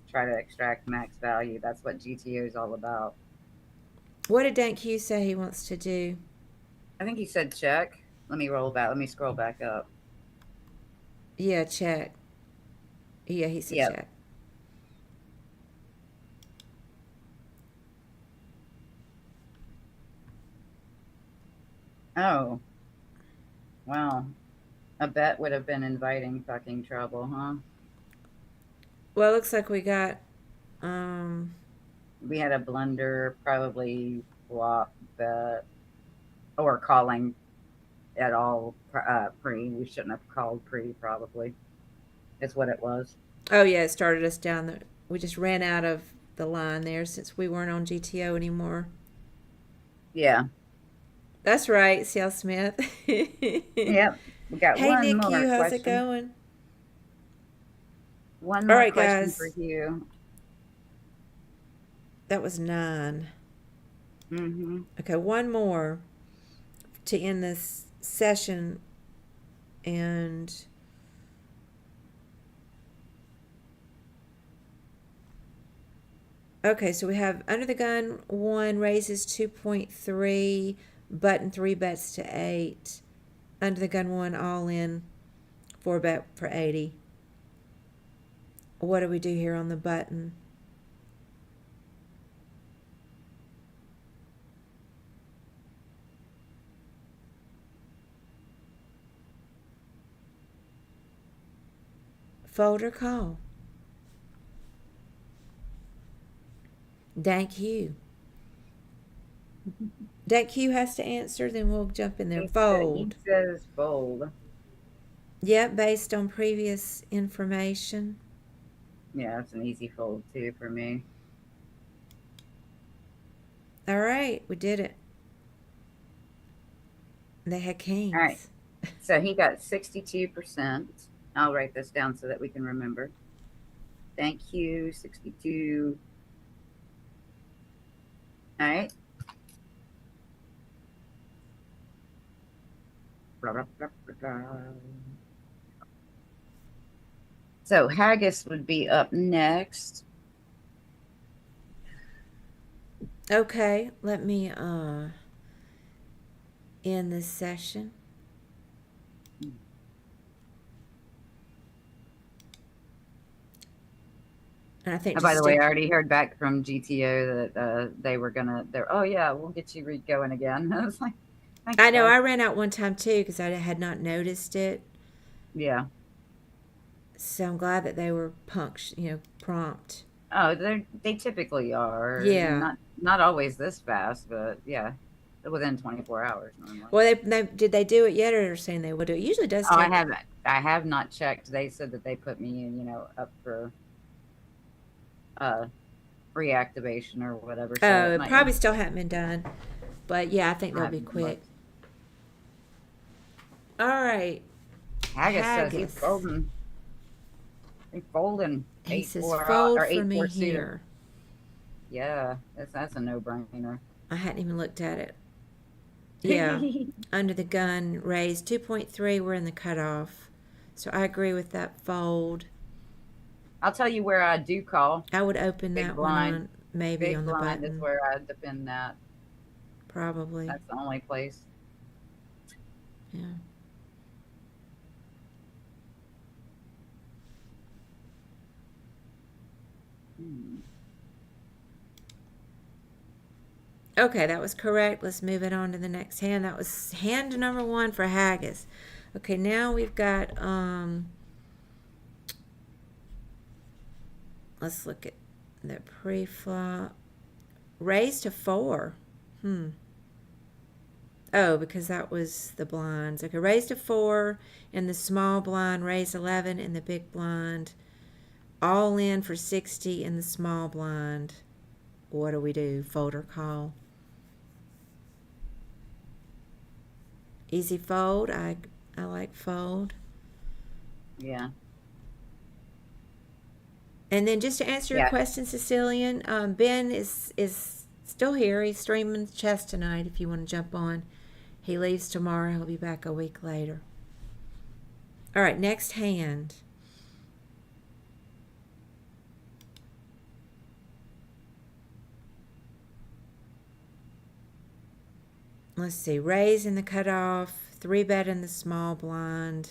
try to extract max value. That's what GTO is all about. What did Dank Hughes say he wants to do? I think he said check. Let me roll back. Let me scroll back up. Yeah, check. Yeah, he said Yep. check. Oh, wow. A bet would have been inviting fucking trouble, huh? Well, it looks like we got um We had a blunder, probably flop bet, or calling at all pre. We shouldn't have called pre, probably. Is what it was. oh yeah, it started us down the we just ran out of the line there since we weren't on GTO anymore. Yeah. That's right, CL Smith. Hey Yep. We got one Nick more Hugh, how's it question. going? One All more right, question for guys. you. That was 9. Mm-hmm. Okay, one more to end this session. And okay, so we have under the gun 1 raises 2.3, button 3 bets to 8. Under the gun 1 all in 4 bet for 80. What do we do here on the button? Fold or call? Dank Hugh. Deck Q has to answer, then we'll jump in there. He Fold. says fold. Yep, based on previous information. Yeah, it's an easy fold too for me. All right, we did it. They had All right. kings. So he got 62%. I'll write this down so that we can remember. Thank you, 62. All right. So Haggis would be up next. Okay, let me end this session. And I think By just the way, stick. I already heard back from GTO that they were gonna. They're oh yeah, we'll get you going again. I was like, thanks, I know guys. I ran out one time too because I had not noticed it. Yeah. So I'm glad that they were prompt. Oh, they typically are. Yeah. Not always this fast, but yeah, within 24 hours normally. Well, did they do it yet, or they're saying they would do it? Usually does Oh, take. I have not checked. They said that they put me in, up for uh reactivation or whatever. So Oh, it it might. probably still hadn't been done, but yeah, I think I they'll be haven't quick. looked. All right, Haggis says he's Haggis. folding. He's folding He says 8-4 fold or for me 8-4 suited. here. Yeah, that's a no brainer. I hadn't even looked at it. Yeah, under the gun raised 2.3. We're in the cutoff, so I agree with that fold. I'll tell you where I do call. I would open Big that one blind. on maybe Big on the blind is button. where I defend that. Probably. That's the only place. Yeah. Okay, that was correct. Let's move it on to the next hand. That was hand number 1 for Haggis. Okay, now we've got let's look at the pre-flop. Raise to 4. Oh, because that was the blinds. Okay, raise to 4 in the small blind, raise 11 in the big blind. All in for 60 in the small blind. What do we do? Fold or call? Easy fold. I like fold. Yeah. And then just to answer your question, Cecilian, Ben is still here. He's streaming chess tonight if you want to jump on. He leaves tomorrow. He'll be back a week later. All right, next hand. Let's see. Raise in the cutoff. 3-bet in the small blind.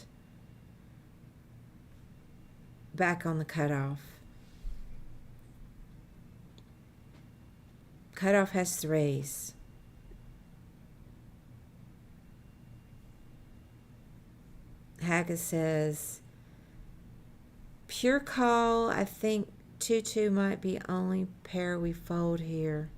Back on the cutoff. Cutoff has 3s. Haggis says, pure call. I think 2-2 might be only pair we fold here.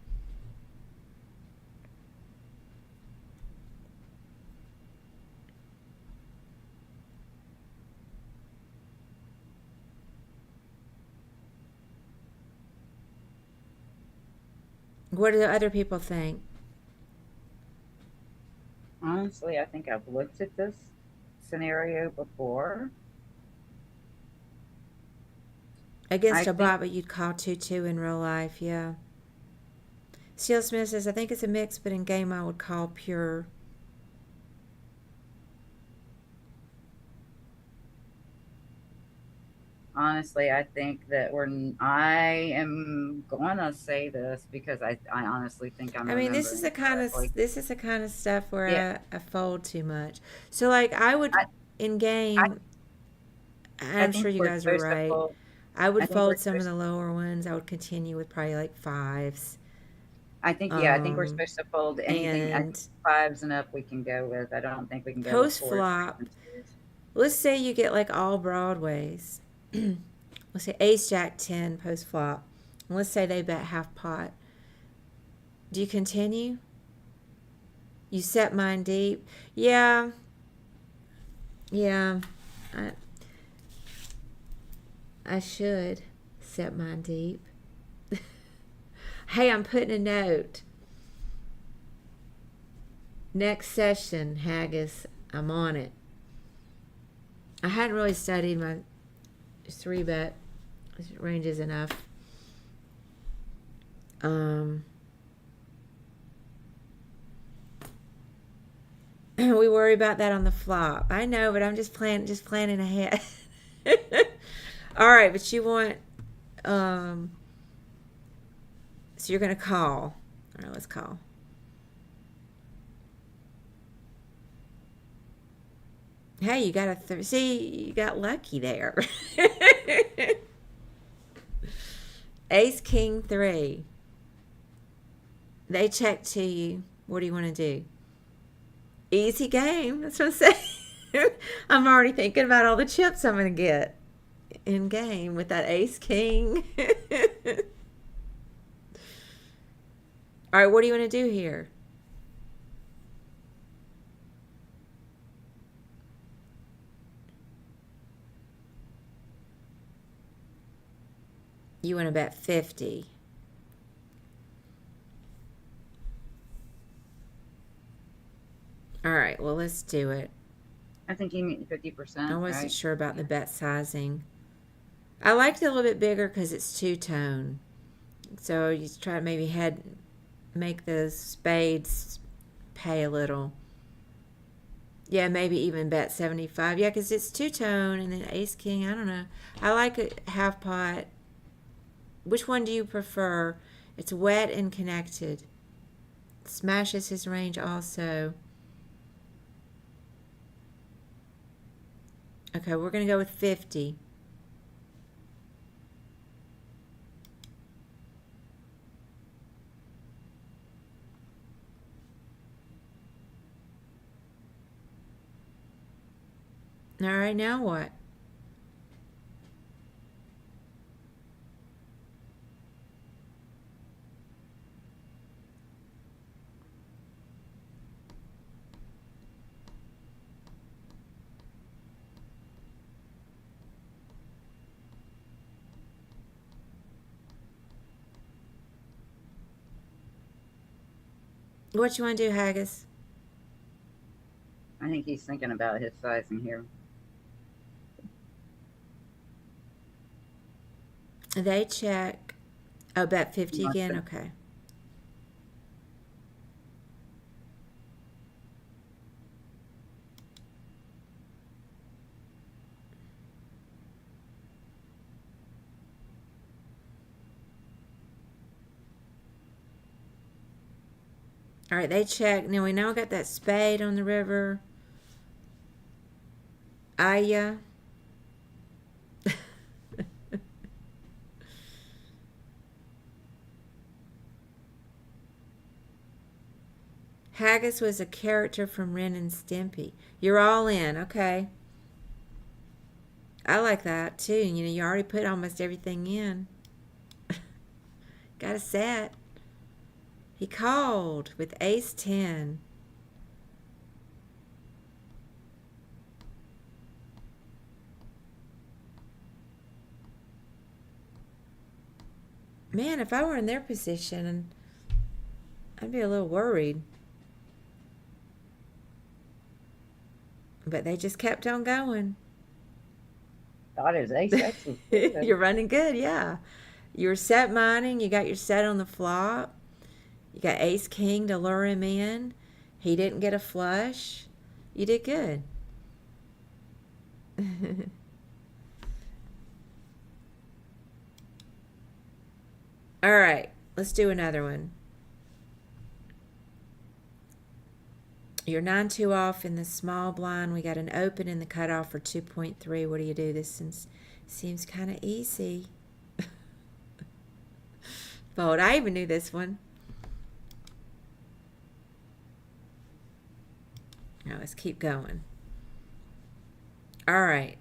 What do the other people think? Honestly, I think I've looked at this scenario before. Against a bot, but you'd call 2-2 in real life, yeah. Steel Smith says, I think it's a mix, but in game I would call pure. Honestly, I think that I am gonna say this because I honestly think I'm. I mean, this is the kind of stuff where I fold too much. So like I would in game. I'm sure you guys are right. I would fold some of the lower ones. I would continue with probably like 5s. I think I think we're supposed to fold anything. I think 5s and up we can go with. I don't think we can go post with flop. Let's say you get like all broadways. Let's say ace jack 10 post flop. And let's say they bet half pot. Do you continue? You set mine deep. Yeah. Yeah. I, I should set mine deep. Hey, I'm putting a note. Next session, Haggis. I'm on it. I hadn't really studied my 3-bet ranges enough. We worry about that on the flop. I know, but I'm just planning ahead. All right, but you want so you're gonna call. All right, let's call. Hey, you got see, you got lucky there. Ace, King, 3. They check to you. What do you want to do? Easy game. That's what I'm saying. I'm already thinking about all the chips I'm going to get in game with that Ace, King. All right, what do you want to do here? You want to bet 50. All right, well, let's do it. I think you mean 50%. I wasn't right? sure about the bet sizing. I liked it a little bit bigger because it's two-tone. So you try to maybe make the spades pay a little. Yeah, maybe even bet 75. Yeah, because it's two-tone and then Ace King. I don't know. I like a half pot. Which one do you prefer? It's wet and connected. Smashes his range also. Okay, we're going to go with 50. All right, now what? What you want to do, Haggis? I think he's thinking about his sizing here. They check. Oh, bet 50 He wants again? to- Okay. All right, they check. Now we now got that spade on the river. Aya. Haggis was a character from Ren and Stimpy. You're all in, okay. I like that too. You know, you already put almost everything in. Got a set. He called with Ace 10. Man, if I were in their position, I'd be a little worried. But they just kept on going. God, his ace X was good. You're running good, yeah. You were set mining. You got your set on the flop. You got Ace King to lure him in. He didn't get a flush. You did good. All right, let's do another one. You're 9-2 off in the small blind. We got an open in the cutoff for 2.3. What do you do? This seems kind of easy. Fold. I even knew this one. Now let's keep going. All right.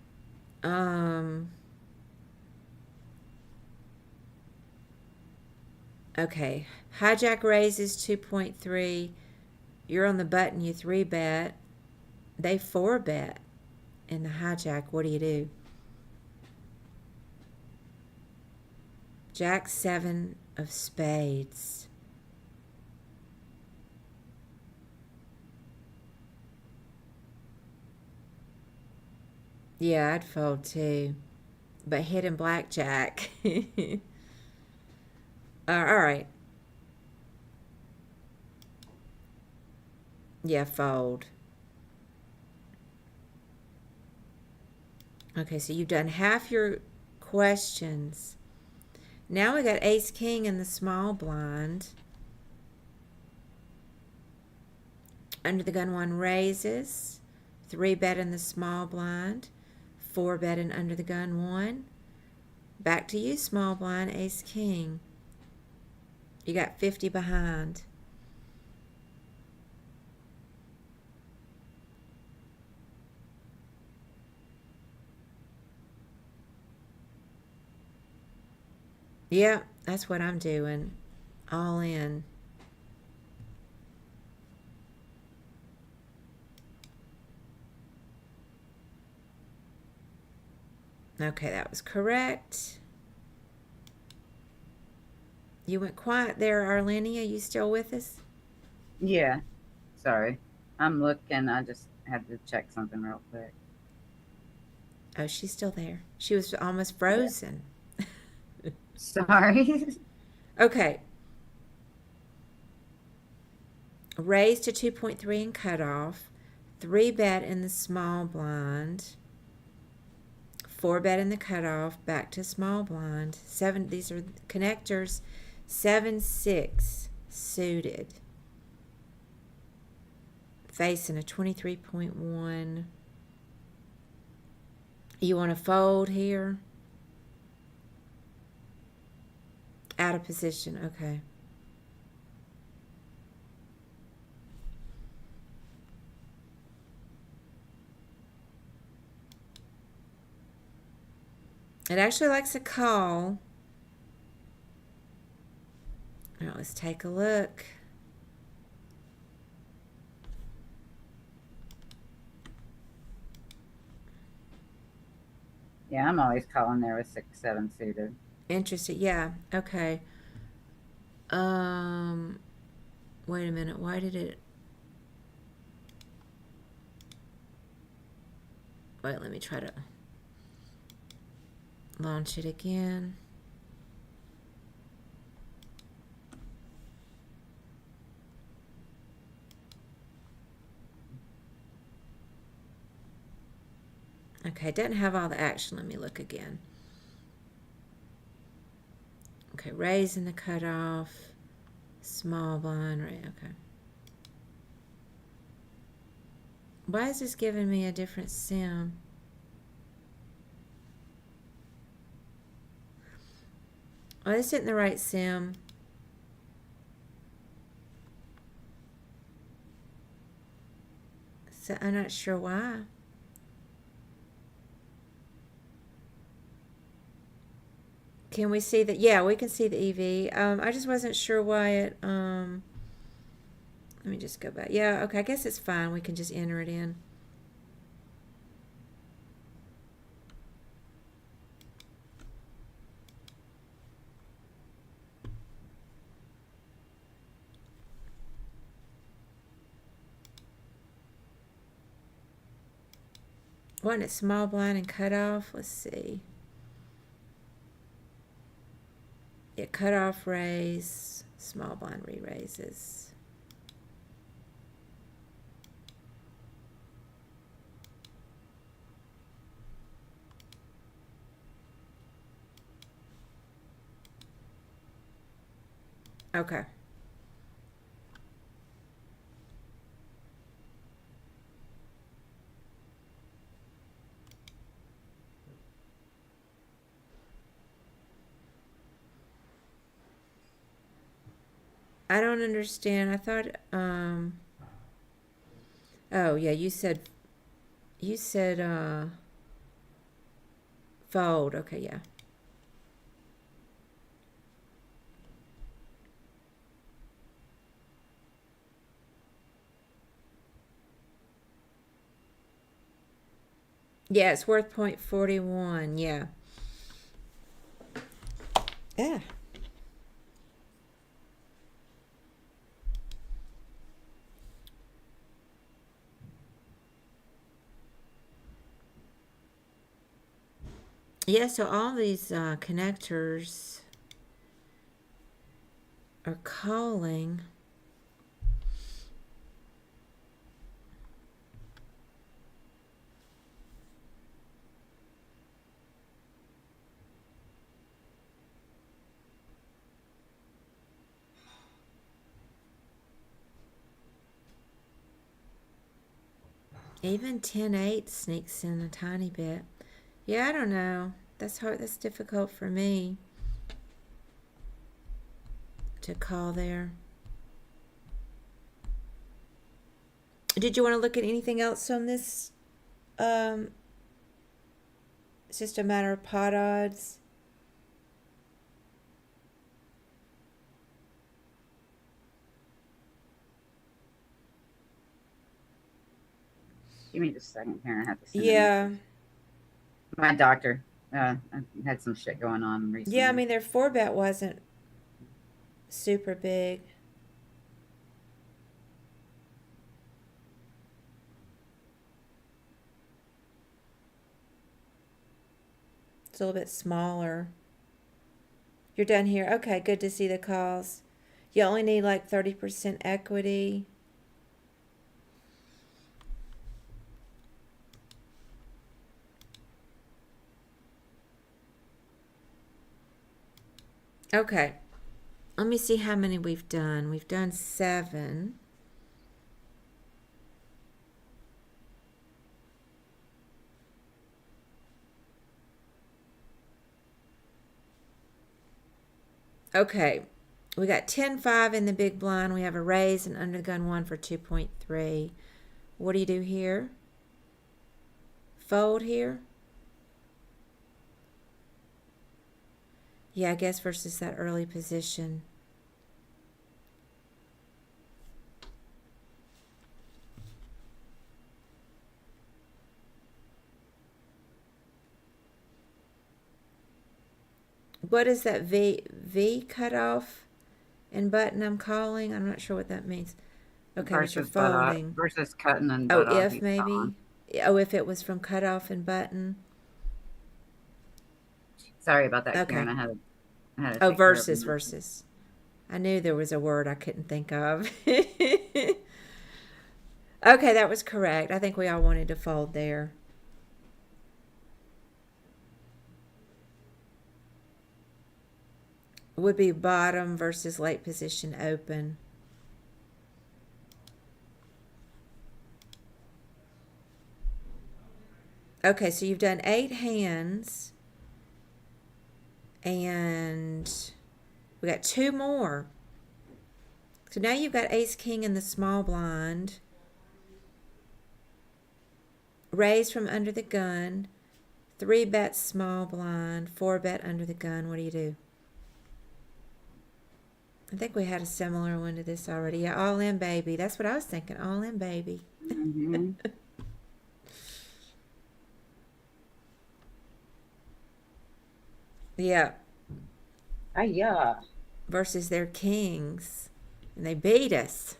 Okay. Hijack raises 2.3. You're on the button, you 3-bet. They 4-bet in the hijack. What do you do? Jack 7 of spades. Yeah, I'd fold too. But hidden blackjack. All right. Yeah, fold. Okay, so you've done half your questions. Now we got ace king in the small blind. Under the gun 1 raises. 3-bet in the small blind. 4-bet in under the gun 1. Back to you, small blind, ace king. You got 50 behind. Yeah, that's what I'm doing. All in. Okay, that was correct. You went quiet there, Arlenia. You still with us? Yeah. Sorry. I'm looking. I just had to check something real quick. Oh, she's still there. She was almost frozen. Yeah. Sorry. Okay. Raise to 2.3 and cut off. 3-bet in the small blind. 4-bet in the cutoff. Back to small blind. 7. These are connectors. 7-6 suited. Facing a 23.1. You want to fold here? Out of position. Okay. It actually likes a call. All right, let's take a look. Yeah, I'm always calling there with 6-7 suited. Interested. Yeah. Okay. Wait a minute. Why did it? Wait, let me try to launch it again. Okay, it doesn't have all the action. Let me look again. Okay, raising the cutoff. Small blind, right? Okay. Why is this giving me a different sim? Oh, this isn't the right sim. So I'm not sure why. Can we see that? Yeah, we can see the EV. I just wasn't sure why it, let me just go back. Yeah, okay, I guess it's fine. We can just enter it in. Wasn't it small blind and cut off? Let's see. Yeah, cut off raise, small blind re-raises. Okay. I don't understand. I thought, oh yeah, you said, fold. Okay, yeah. Yeah, it's worth 0.41. Yeah. Yeah. Yeah, so all these connectors are calling. Even 10.8 sneaks in a tiny bit. Yeah, I don't know. That's hard. That's difficult for me to call there. Did you want to look at anything else on this? It's just a matter of pot odds. Give me just a second here. I have to send a Yeah. message. My doctor had some shit going on recently. Yeah, I mean, their 4-bet wasn't super big. It's a little bit smaller. You're done here. Okay, good to see the calls. You only need like 30% equity. Okay. Let me see how many we've done. We've done 7. Okay. We got 10-5 in the big blind. We have a raise and under the gun 1 for 2.3. What do you do here? Fold here? Yeah, I guess versus that early position. What is that V cutoff and button I'm calling? I'm not sure what that means. Okay, but you're versus butt off, folding. versus cutting and Oh, butt off. if maybe? Oh, if it was from cutoff and button. Sorry about that, Okay. Karen. I had to Oh, take care of versus. I knew there was a word I couldn't think of. Okay, that was correct. I think we all wanted to fold there. Would be bottom versus late position open. Okay, so you've done 8 hands. And we got 2 more. So now you've got ace king in the small blind. Raise from under the gun. 3-bet small blind. 4-bet under the gun. What do you do? I think we had a similar one to this already. Yeah, all in, baby. That's what I was thinking. All in, baby. Mm-hmm. Yeah. Yeah. Versus their kings. And they beat us.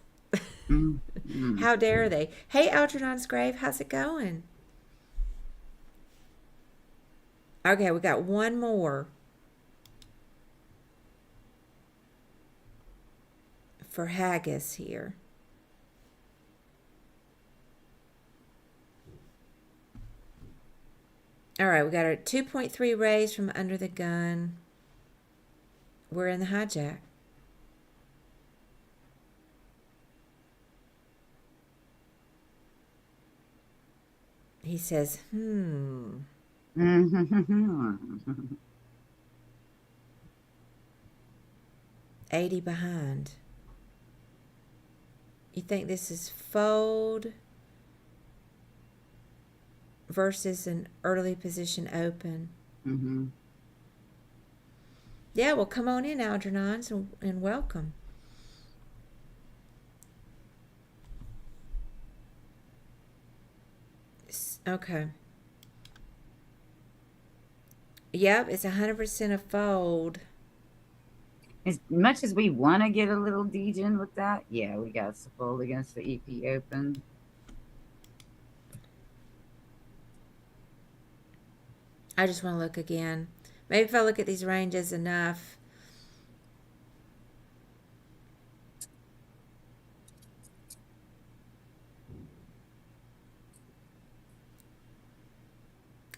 Mm-hmm. How dare they? Hey, Algernon's Grave, how's it going? Okay, we got one more for Haggis here. All right, we got a 2.3 raise from under the gun. We're in the hijack. He says, 80 behind. You think this is fold versus an early position open? Mm-hmm. Yeah, well, come on in, Algernons, and welcome. Okay. Yep, it's 100% a fold. As much as we want to get a little degen with that, yeah, we got to fold against the EP open. I just want to look again. Maybe if I look at these ranges enough.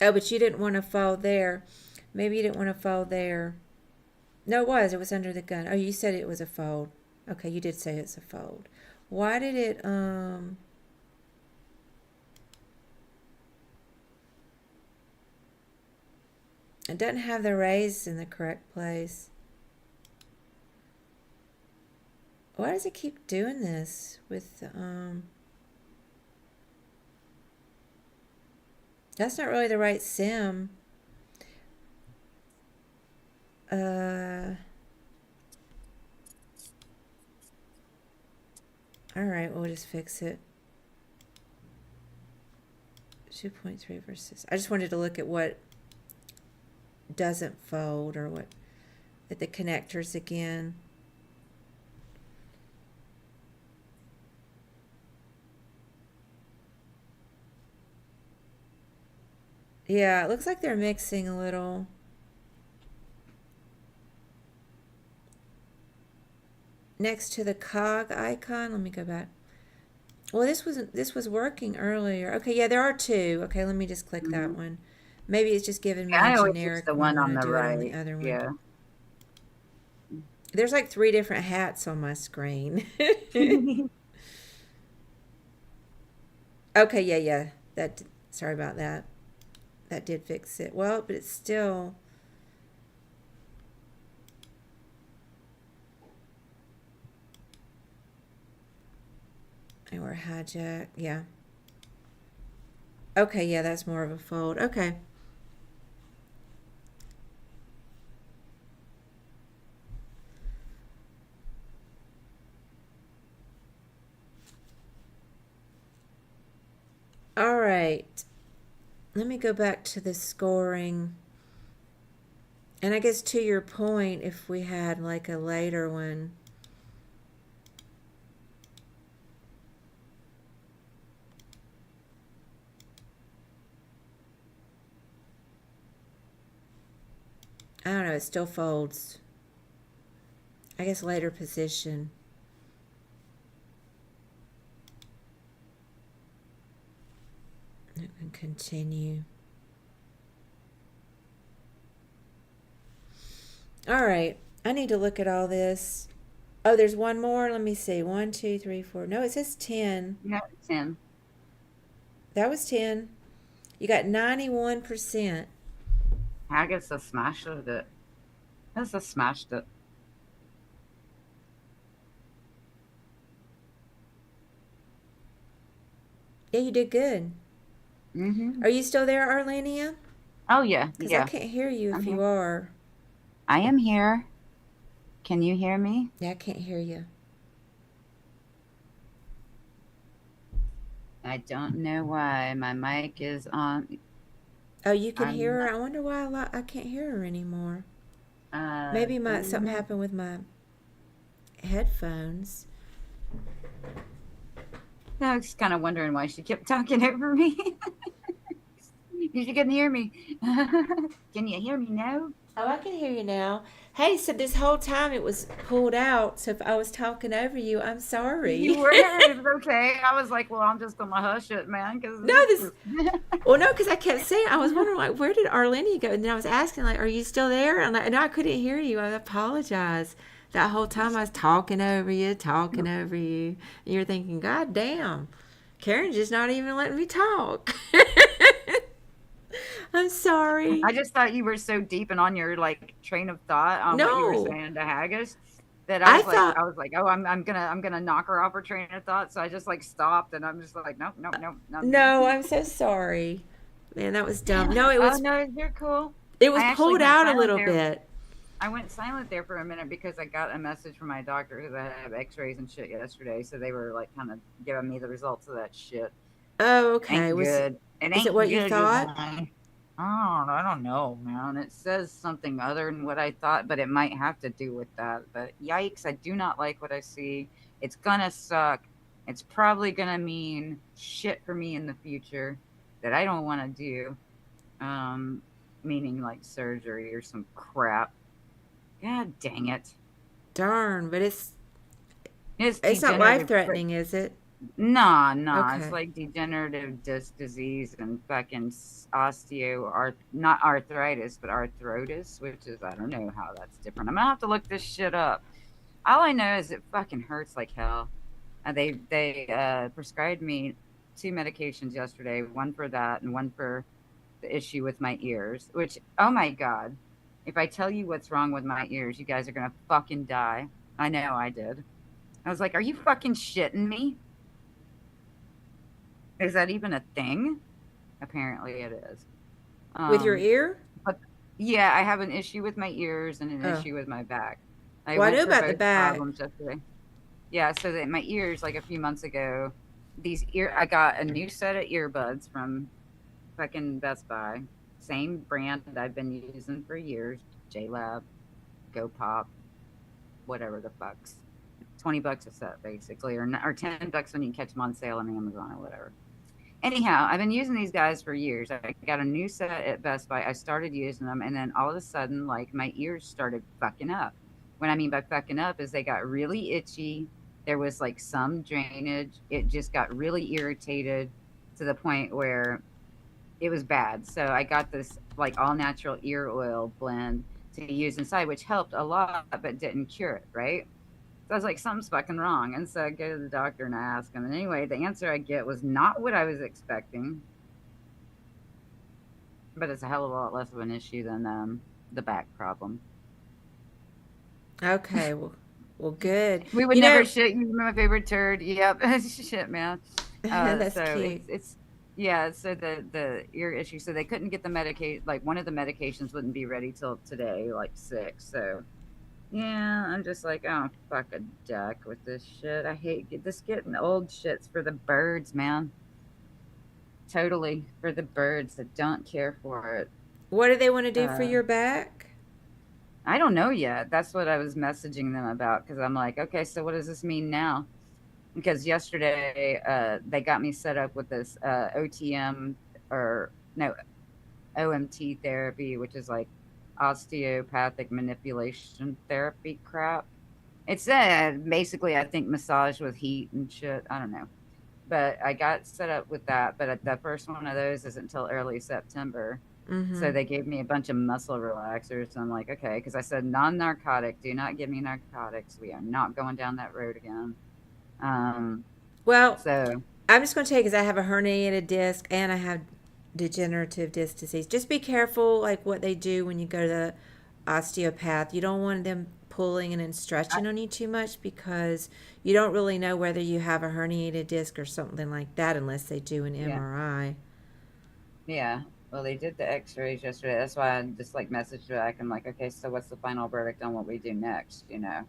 Oh, but you didn't want to fold there. Maybe you didn't want to fold there. No, it was. It was under the gun. Oh, you said it was a fold. Okay, you did say it's a fold. Why did it, it doesn't have the raise in the correct place. Why does it keep doing this with, that's not really the right sim. All right, we'll just fix it. 2.3 versus. I just wanted to look at what doesn't fold or what at the connectors again. Yeah, it looks like they're mixing a little. Next to the cog icon, let me go back. Well, this was working earlier. Okay, yeah, there are two. Okay, let me just click that one. Maybe it's just giving me Yeah, I a always use generic the one one when on I the do it on right. the other one. Yeah. There's like 3 different hats on my screen. Okay, yeah. That, sorry about that. That did fix it. Well, but it's still. Or hijack, yeah. Okay, yeah, that's more of a fold. Okay. All right. Let me go back to the scoring. And I guess to your point, if we had like a later one. I don't know, it still folds. I guess later position. And continue. All right. I need to look at all this. Oh, there's one more. Let me see. 1, 2, 3, 4. No, it says 10. Yeah, 10. That was 10. You got 91%. I guess I smashed it. I guess I smashed it. Yeah, you did good. Mm-hmm. Are you still there, Arlenia? Oh, yeah. Because I Yeah. can't hear you I'm if you here. are. I am here. Can you hear me? Yeah, I can't hear you. I don't know why. My mic is on. Oh, you can I'm hear her? not, I wonder why I can't hear her anymore. uh, Maybe something happened with my headphones. I was kind of wondering why she kept talking over me. You couldn't hear me. Can you hear me now? Oh, I can hear you now. Hey, so this whole time it was pulled out. So if I was talking over you, I'm You sorry. were. It was okay. I was like, well, I'm just gonna hush it, man, because No, this this. is. Well, no, because I kept saying I was wondering like where did Arlenia go, and then I was asking like, are you still there? And no, I couldn't hear you. I apologize. That whole time I was talking over you, talking over you. And you're thinking, God damn, Karen's just not even letting me talk. I'm sorry. I just thought you were so deep and on your like train of thought on what you were No, saying to Haggis that I thought. I was like, oh, I'm gonna knock her off her train of thought. So I just like stopped and I'm just like, nope, nope, nope, nope. No, I'm so sorry. Man, that was dumb. No, Oh no, you're cool. it was I actually pulled went out a silent little there. bit. I went silent there for a minute because I got a message from my doctor because I have X-rays and shit yesterday. So they were like kind of giving me the results of that shit. Oh, okay. Ain't good. It Is it ain't what you good, you thought? boy. I don't know, man. It says something other than what I thought, but it might have to do with that. But yikes, I do not like what I see. It's gonna suck. It's probably gonna mean shit for me in the future that I don't want to do. Um, Meaning like surgery or some crap. God dang it. Darn, but It's it's not life degenerative. threatening, is it? Nah, nah. It's Okay. like degenerative disc disease and fucking not arthritis, but arthrotis, which is, I don't know how that's different. I'm gonna have to look this shit up. All I know is it fucking hurts like hell. They prescribed me two medications yesterday, one for that and one for the issue with my ears, which, oh my God, if I tell you what's wrong with my ears, you guys are gonna fucking die. I know I did. I was like, are you fucking shitting me? Is that even a thing? Apparently it is. With your Um, ear? but yeah, I have an issue with my ears and an Oh. issue with my back. I Well, I went knew for about the both back. problems yesterday. Yeah, so that my ears, like a few months ago, I got a new set of earbuds from fucking Best Buy. Same brand that I've been using for years, JLab, Go Pop, whatever the fucks. $20 a set basically, or $10 when you catch them on sale on Amazon or whatever. Anyhow, I've been using these guys for years. I got a new set at Best Buy. I started using them, and then all of a sudden, like my ears started fucking up. What I mean by fucking up is they got really itchy. There was like some drainage. It just got really irritated to the point where it was bad. So I got this like all natural ear oil blend to use inside, which helped a lot, but didn't cure it, right? So I was like, something's fucking wrong. And so I go to the doctor and I ask him. And anyway, the answer I get was not what I was expecting, but it's a hell of a lot less of an issue than the back problem. Okay. Well, good. We would You never know, shit. You're my favorite turd. Yep. Shit, man. that's So cute. it's yeah. So the ear issue. So they couldn't get the medicate. Like one of the medications wouldn't be ready till today, like 6. So yeah, I'm just like, oh fuck a duck with this shit. I hate this getting old shits for the birds, man. Totally for the birds that don't care for it. What do they want to do for Uh, your back? I don't know yet. That's what I was messaging them about because I'm like, okay, so what does this mean now? Because yesterday they got me set up with this OTM or no OMT therapy, which is like osteopathic manipulation therapy crap. It's basically, I think, massage with heat and shit. I don't know. But I got set up with that. But the first one of those isn't until early September. Mm-hmm. So they gave me a bunch of muscle relaxers. And I'm like, okay, because I said non narcotic, do not give me narcotics. We are not going down that road again. Um, Well, so, I'm just going to tell you because I have a herniated disc and I have degenerative disc disease. Just be careful, like what they do when you go to the osteopath. You don't want them pulling and then I, stretching on you too much because you don't really know whether you have a herniated disc or something like that unless they do an yeah, MRI. yeah. Well, they did the x rays yesterday. That's why I just like messaged back. I'm like, okay, so what's the final verdict on what we do next, you know?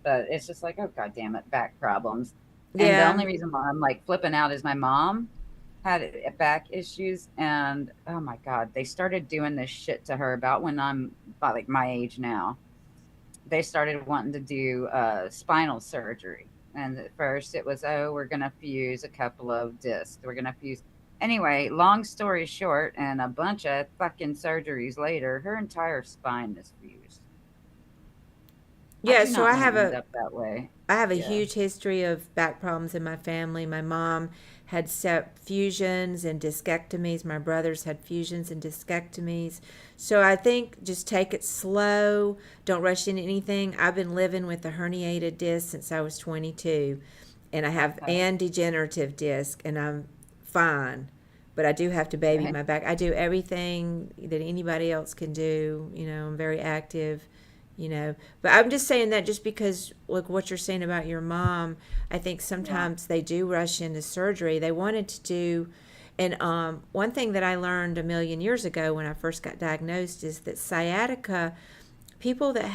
But it's just like, oh god damn it, back problems. And the Yeah. only reason why I'm like flipping out is my mom had back issues, and oh my god, they started doing this shit to her about when I'm about like my age now. They started wanting to do spinal surgery, and at first it was, oh, we're gonna fuse a couple of discs. We're gonna fuse. Anyway, long story short, and a bunch of fucking surgeries later, her entire spine is fused. I Yeah, do so not want to end up that way. I have a Yeah. huge history of back problems in my family. My mom had set fusions and discectomies. My brothers had fusions and discectomies. So I think just take it slow. Don't rush into anything. I've been living with a herniated disc since I was 22, and I have Okay. and degenerative disc, and I'm fine. But I do have to baby Okay. my back. I do everything that anybody else can do. I'm very active. But I'm just saying that just because, like what you're saying about your mom, I think Yeah. sometimes they do rush into surgery. They wanted to do, and one thing that I learned a million years ago when I first got diagnosed is that sciatica, people that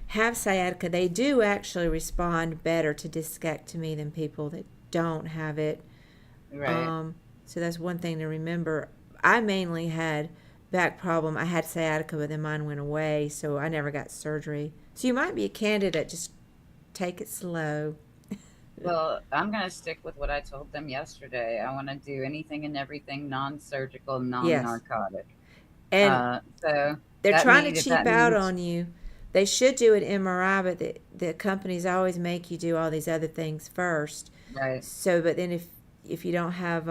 have sciatica, they do actually respond better to discectomy than people that don't have it. Right. Um, So that's one thing to remember. I mainly had back problem. I had sciatica, but then mine went away, so I never got surgery. So you might be a candidate. Just take it slow. Well, I'm going to stick with what I told them yesterday. I want to do anything and everything non-surgical, Yes. non-narcotic. And So they're that trying to means if cheap that out means, on you. They should do an MRI, but the companies always make you do all these other things first. right. So, but then if you don't have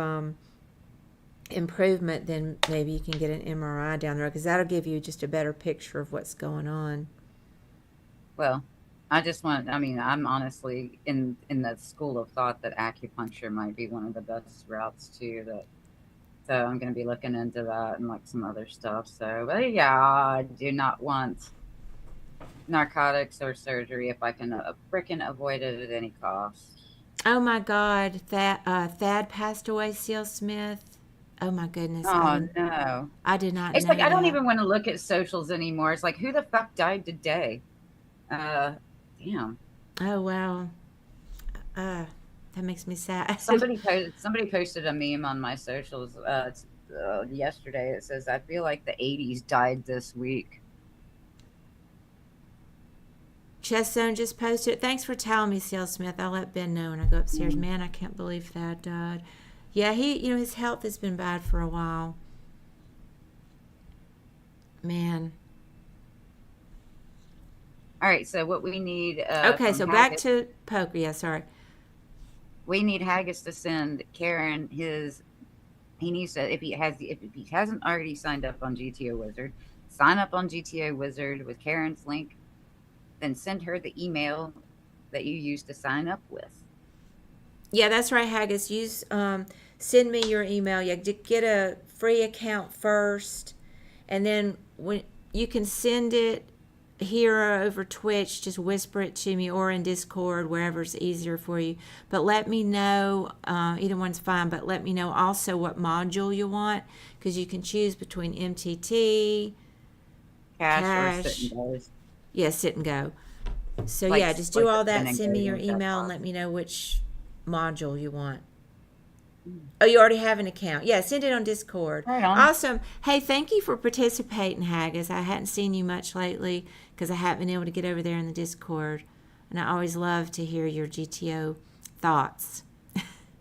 improvement, then maybe you can get an MRI down the road because that'll give you just a better picture of what's going on. Well, I just want, I mean, I'm honestly in the school of thought that acupuncture might be one of the best routes too. That so I'm going to be looking into that and like some other stuff. So, but yeah, I do not want narcotics or surgery if I can frickin' avoid it at any cost. Oh my God, Thad passed away. Seal Smith. Oh my goodness, Oh no. I did not It's like know I don't that. even want to look at socials anymore. It's like who the fuck died today? Uh Damn. Oh wow, that makes me sad. Somebody posted a meme on my socials yesterday. It says I feel like the 80s died this week. Chess Zone just posted it. Thanks for telling me, Seal Smith. I'll let Ben know when I go upstairs. Mm. Man, I can't believe Thad died. Yeah, his health has been bad for a while. Man. All right, so what we need Okay, from so back Haggis, to poker. Yeah, sorry. we need Haggis to send Karen his. He needs to if he hasn't already signed up on GTO Wizard, sign up on GTO Wizard with Karen's link, then send her the email that you used to sign up with. Yeah, that's right, Haggis. Send me your email. Yeah, get a free account first, and then when you can send it here or over Twitch, just whisper it to me or in Discord, wherever's easier for you. But let me know, either one's fine, but let me know also what module you want because you can choose between MTT, Cash or sitting cash, goes. yeah, sit and go. So Like yeah, just do like the all that. spinning Send me your goes and email and stuff. let me know which module you want. Mm. Oh, you already have an account. Yeah, send it on Discord. Right on. Awesome. Hey, thank you for participating, Haggis. I hadn't seen you much lately because I haven't been able to get over there in the Discord. And I always love to hear your GTO thoughts.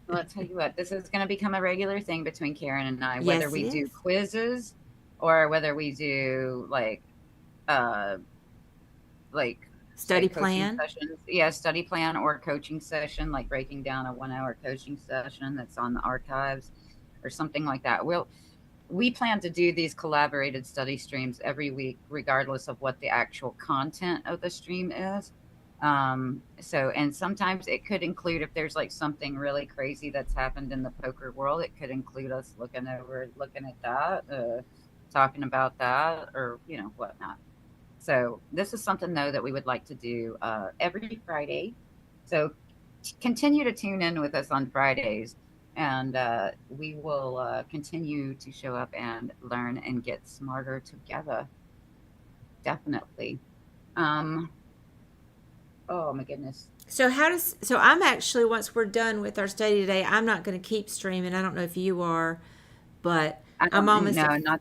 Well, I'll tell you what, this is going to become a regular thing between Karen and I, whether Yes, it we do is. quizzes or whether we do uh, like say Study coaching plan. sessions. Yeah, study plan or coaching session, like breaking down a 1 hour coaching session that's on the archives or something like that. We plan to do these collaborated study streams every week, regardless of what the actual content of the stream is. So, and sometimes it could include if there's like something really crazy that's happened in the poker world, it could include us looking at that, talking about that, or whatnot. So, this is something though that we would like to do every Friday. So, continue to tune in with us on Fridays, and we will continue to show up and learn and get smarter together. Definitely. Um, oh my goodness. So I'm actually, once we're done with our study today, I'm not going to keep streaming. I don't know if you are, but I I'm don't almost know. Not.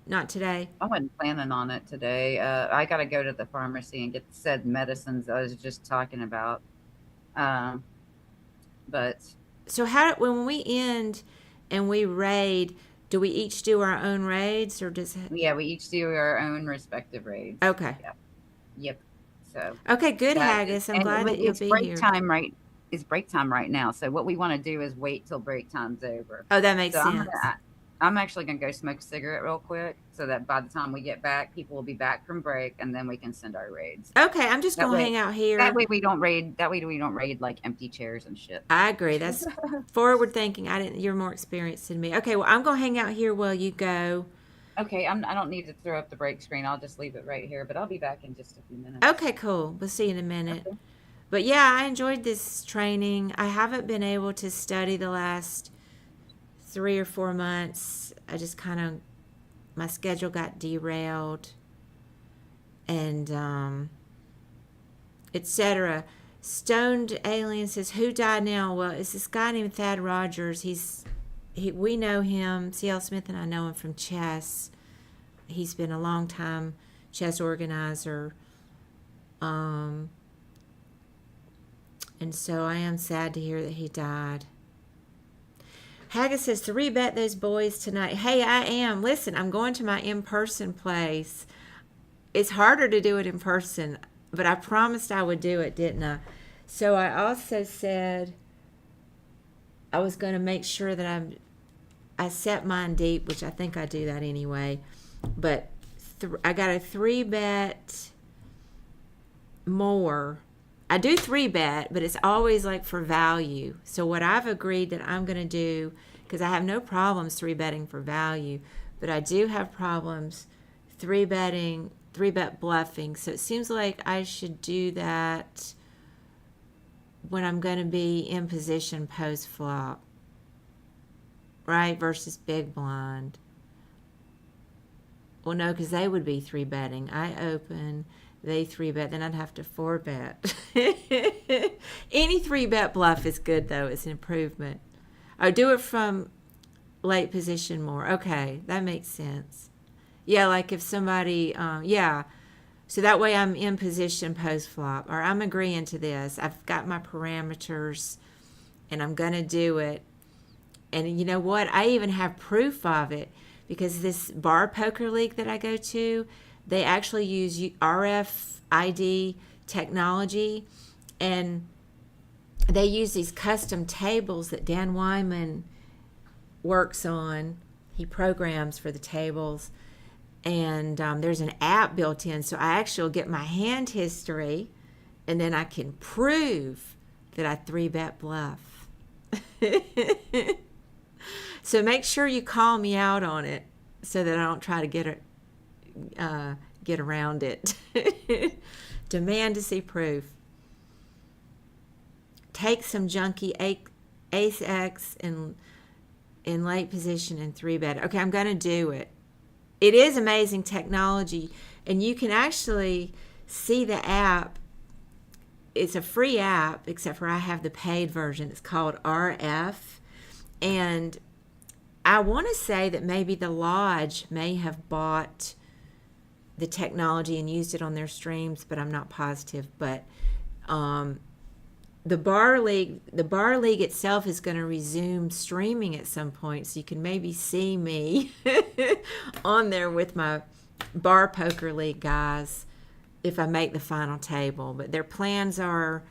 not today. I wasn't planning on it today. I got to go to the pharmacy and get said medicines I was just talking about. Um, but So when we end and we raid, do we each do our own raids or does it? yeah, we each do our own respective raids. Okay. Yeah. Yep. So Okay, good, that is, Haggis. I'm and glad that you'll it's be break here. time right. It's break time right now. So what we want to do is wait till break time's over. Oh, that makes So sense. I'm actually gonna go smoke a cigarette real quick, so that by the time we get back, people will be back from break, and then we can send our raids. Okay, I'm just That going to way, hang out here. we don't raid. That way we don't raid like empty chairs and shit. I agree. That's forward thinking. You're more experienced than me. Okay, well, I'm going to hang out here while you go. Okay, I don't need to throw up the break screen. I'll just leave it right here, but I'll be back in just a few minutes. Okay, cool. We'll see you in a minute. Okay. But yeah, I enjoyed this training. I haven't been able to study the last 3 or 4 months. I just kind of, my schedule got derailed and etc. Stoned Alien says, who died now? Well, it's this guy named Thad Rogers. He's we know him. C.L. Smith and I know him from chess. He's been a long time chess organizer. And so I am sad to hear that he died. Haggis says, 3-bet those boys tonight. Hey, I am. Listen, I'm going to my in-person place. It's harder to do it in person, but I promised I would do it, didn't I? So I also said I was going to make sure that I set mine deep, which I think I do that anyway. But I got a 3-bet more. I do 3-bet, but it's always like for value. So what I've agreed that I'm going to do, because I have no problems 3-betting for value, but I do have problems 3-bet bluffing. So it seems like I should do that when I'm going to be in position post flop, right? Versus big blind. Well, no, because they would be 3-betting. I open, they 3-bet, then I'd have to 4-bet. Any 3-bet bluff is good, though. It's an improvement. I do it from late position more. Okay, that makes sense. Yeah, like if somebody, yeah. So that way I'm in position post-flop, or I'm agreeing to this. I've got my parameters, and I'm going to do it. And you know what? I even have proof of it, because this bar poker league that I go to, they actually use RFID technology, and they use these custom tables that Dan Wyman works on. He programs for the tables. And there's an app built in, so I actually get my hand history, and then I can prove that I 3-bet bluff. So make sure you call me out on it, so that I don't try to get around it. Demand to see proof. Take some junky ace X in late position and 3-bet. Okay, I'm going to do it. It is amazing technology, and you can actually see the app. It's a free app, except for I have the paid version. It's called RF, and I want to say that maybe the Lodge may have bought the technology and used it on their streams, but I'm not positive. But the bar league itself is going to resume streaming at some point, so you can maybe see me on there with my bar poker league guys if I make the final table. But their plans are,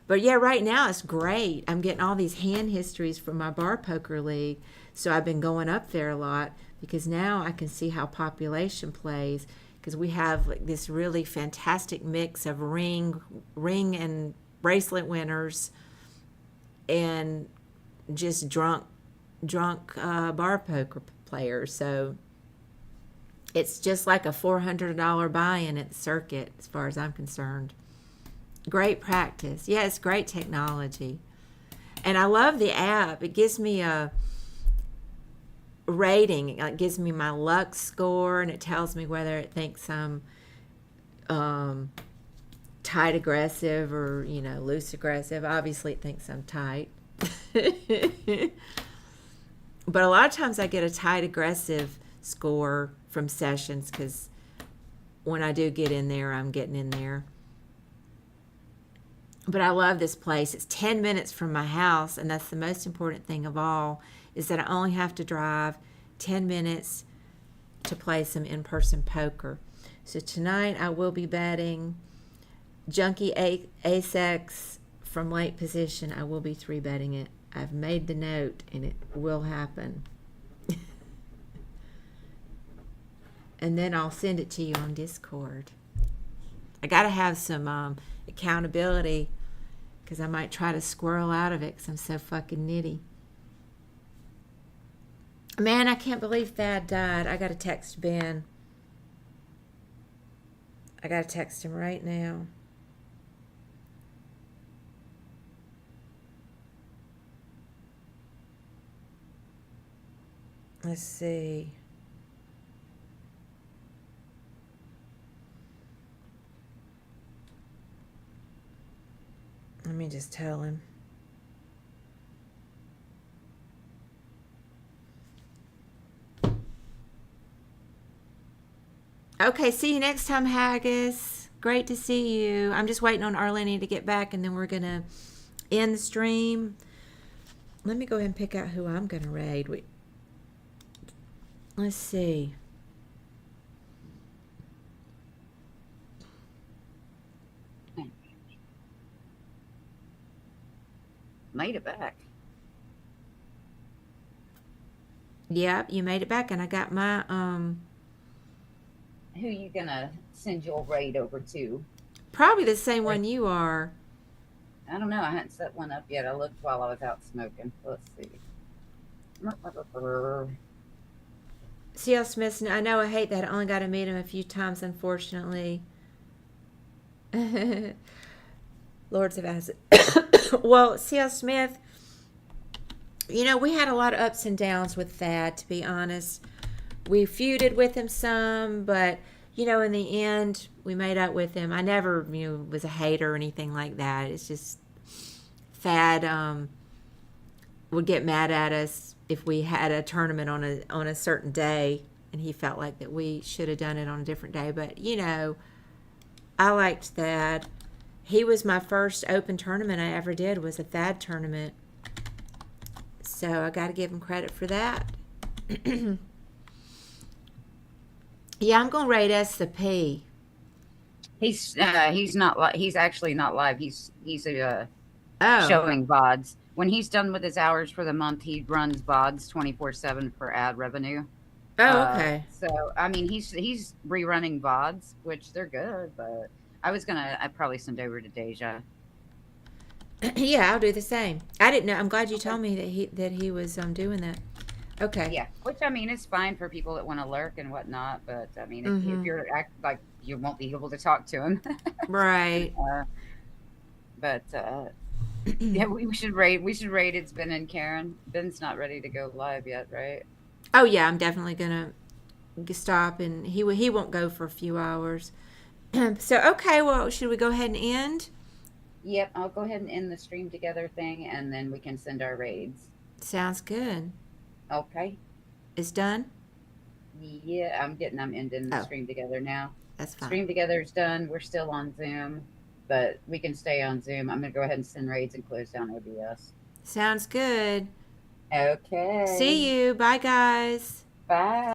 but yeah, right now it's great. I'm getting all these hand histories from my bar poker league, so I've been going up there a lot, because now I can see how population plays, because we have like this really fantastic mix of ring and bracelet winners, and just drunk bar poker players. So it's just like a $400 buy-in at the circuit, as far as I'm concerned. Great practice. Yeah, it's great technology. And I love the app. It gives me a rating. It gives me my luck score, and it tells me whether it thinks I'm tight aggressive or, loose aggressive. Obviously it thinks I'm tight. But a lot of times I get a tight aggressive score from sessions, because when I do get in there, I'm getting in there. But I love this place. It's 10 minutes from my house, and that's the most important thing of all, is that I only have to drive 10 minutes to play some in-person poker. So tonight I will be betting junky ace X from late position. I will be 3-betting it. I've made the note, and it will happen. And then I'll send it to you on Discord. I got to have some accountability, because I might try to squirrel out of it, because I'm so fucking nitty. Man, I can't believe Thad died. I got to text Ben. I got to text him right now. Let's see. Let me just tell him. Okay, see you next time, Haggis. Great to see you. I'm just waiting on Arlene to get back, and then we're going to end the stream. Let me go ahead and pick out who I'm going to raid. Let's see. Made it back. Yep, you made it back, and I got my Who you gonna send your raid over to? probably the same one you are. I don't know. I hadn't set one up yet. I looked while I was out smoking. Let's see. C.L. Smith, I know I hate that. I only got to meet him a few times, unfortunately. Lords of Acid. Well, C.L. Smith, you know, we had a lot of ups and downs with that, to be honest. We feuded with him some, but, you know, in the end, we made up with him. I never, you know, was a hater or anything like that. It's just Thad would get mad at us if we had a tournament on a certain day, and he felt like that we should have done it on a different day. But, you know, I liked Thad. He was my first open tournament I ever did, was a Thad tournament. So I got to give him credit for that. Yeah, I'm going to rate S the P. He's not he's actually not live. He's Oh. showing VODs. When he's done with his hours for the month, he runs VODs 24/7 for ad revenue. Oh, okay. So I mean, he's rerunning VODs, which they're good. But I'd probably send over to Deja. Yeah, I'll do the same. I didn't know. I'm glad you told me that he was doing that. Okay. Yeah, which I mean, it's fine for people that want to lurk and whatnot. But I mean, if you're like you won't be able to talk to him, Right. but yeah, we should rate. We should rate. It's Ben and Karen. Ben's not ready to go live yet, right? Oh yeah, I'm definitely gonna stop, and he won't go for a few hours. So okay, well, should we go ahead and end? Yep, I'll go ahead and end the stream together thing, and then we can send our raids. Sounds good. Okay. It's done. Yeah, I'm ending the Oh, stream together now. that's fine. Stream together is done. We're still on Zoom, but we can stay on Zoom. I'm gonna go ahead and send raids and close down OBS. Sounds good. Okay. See you. Bye, guys. Bye.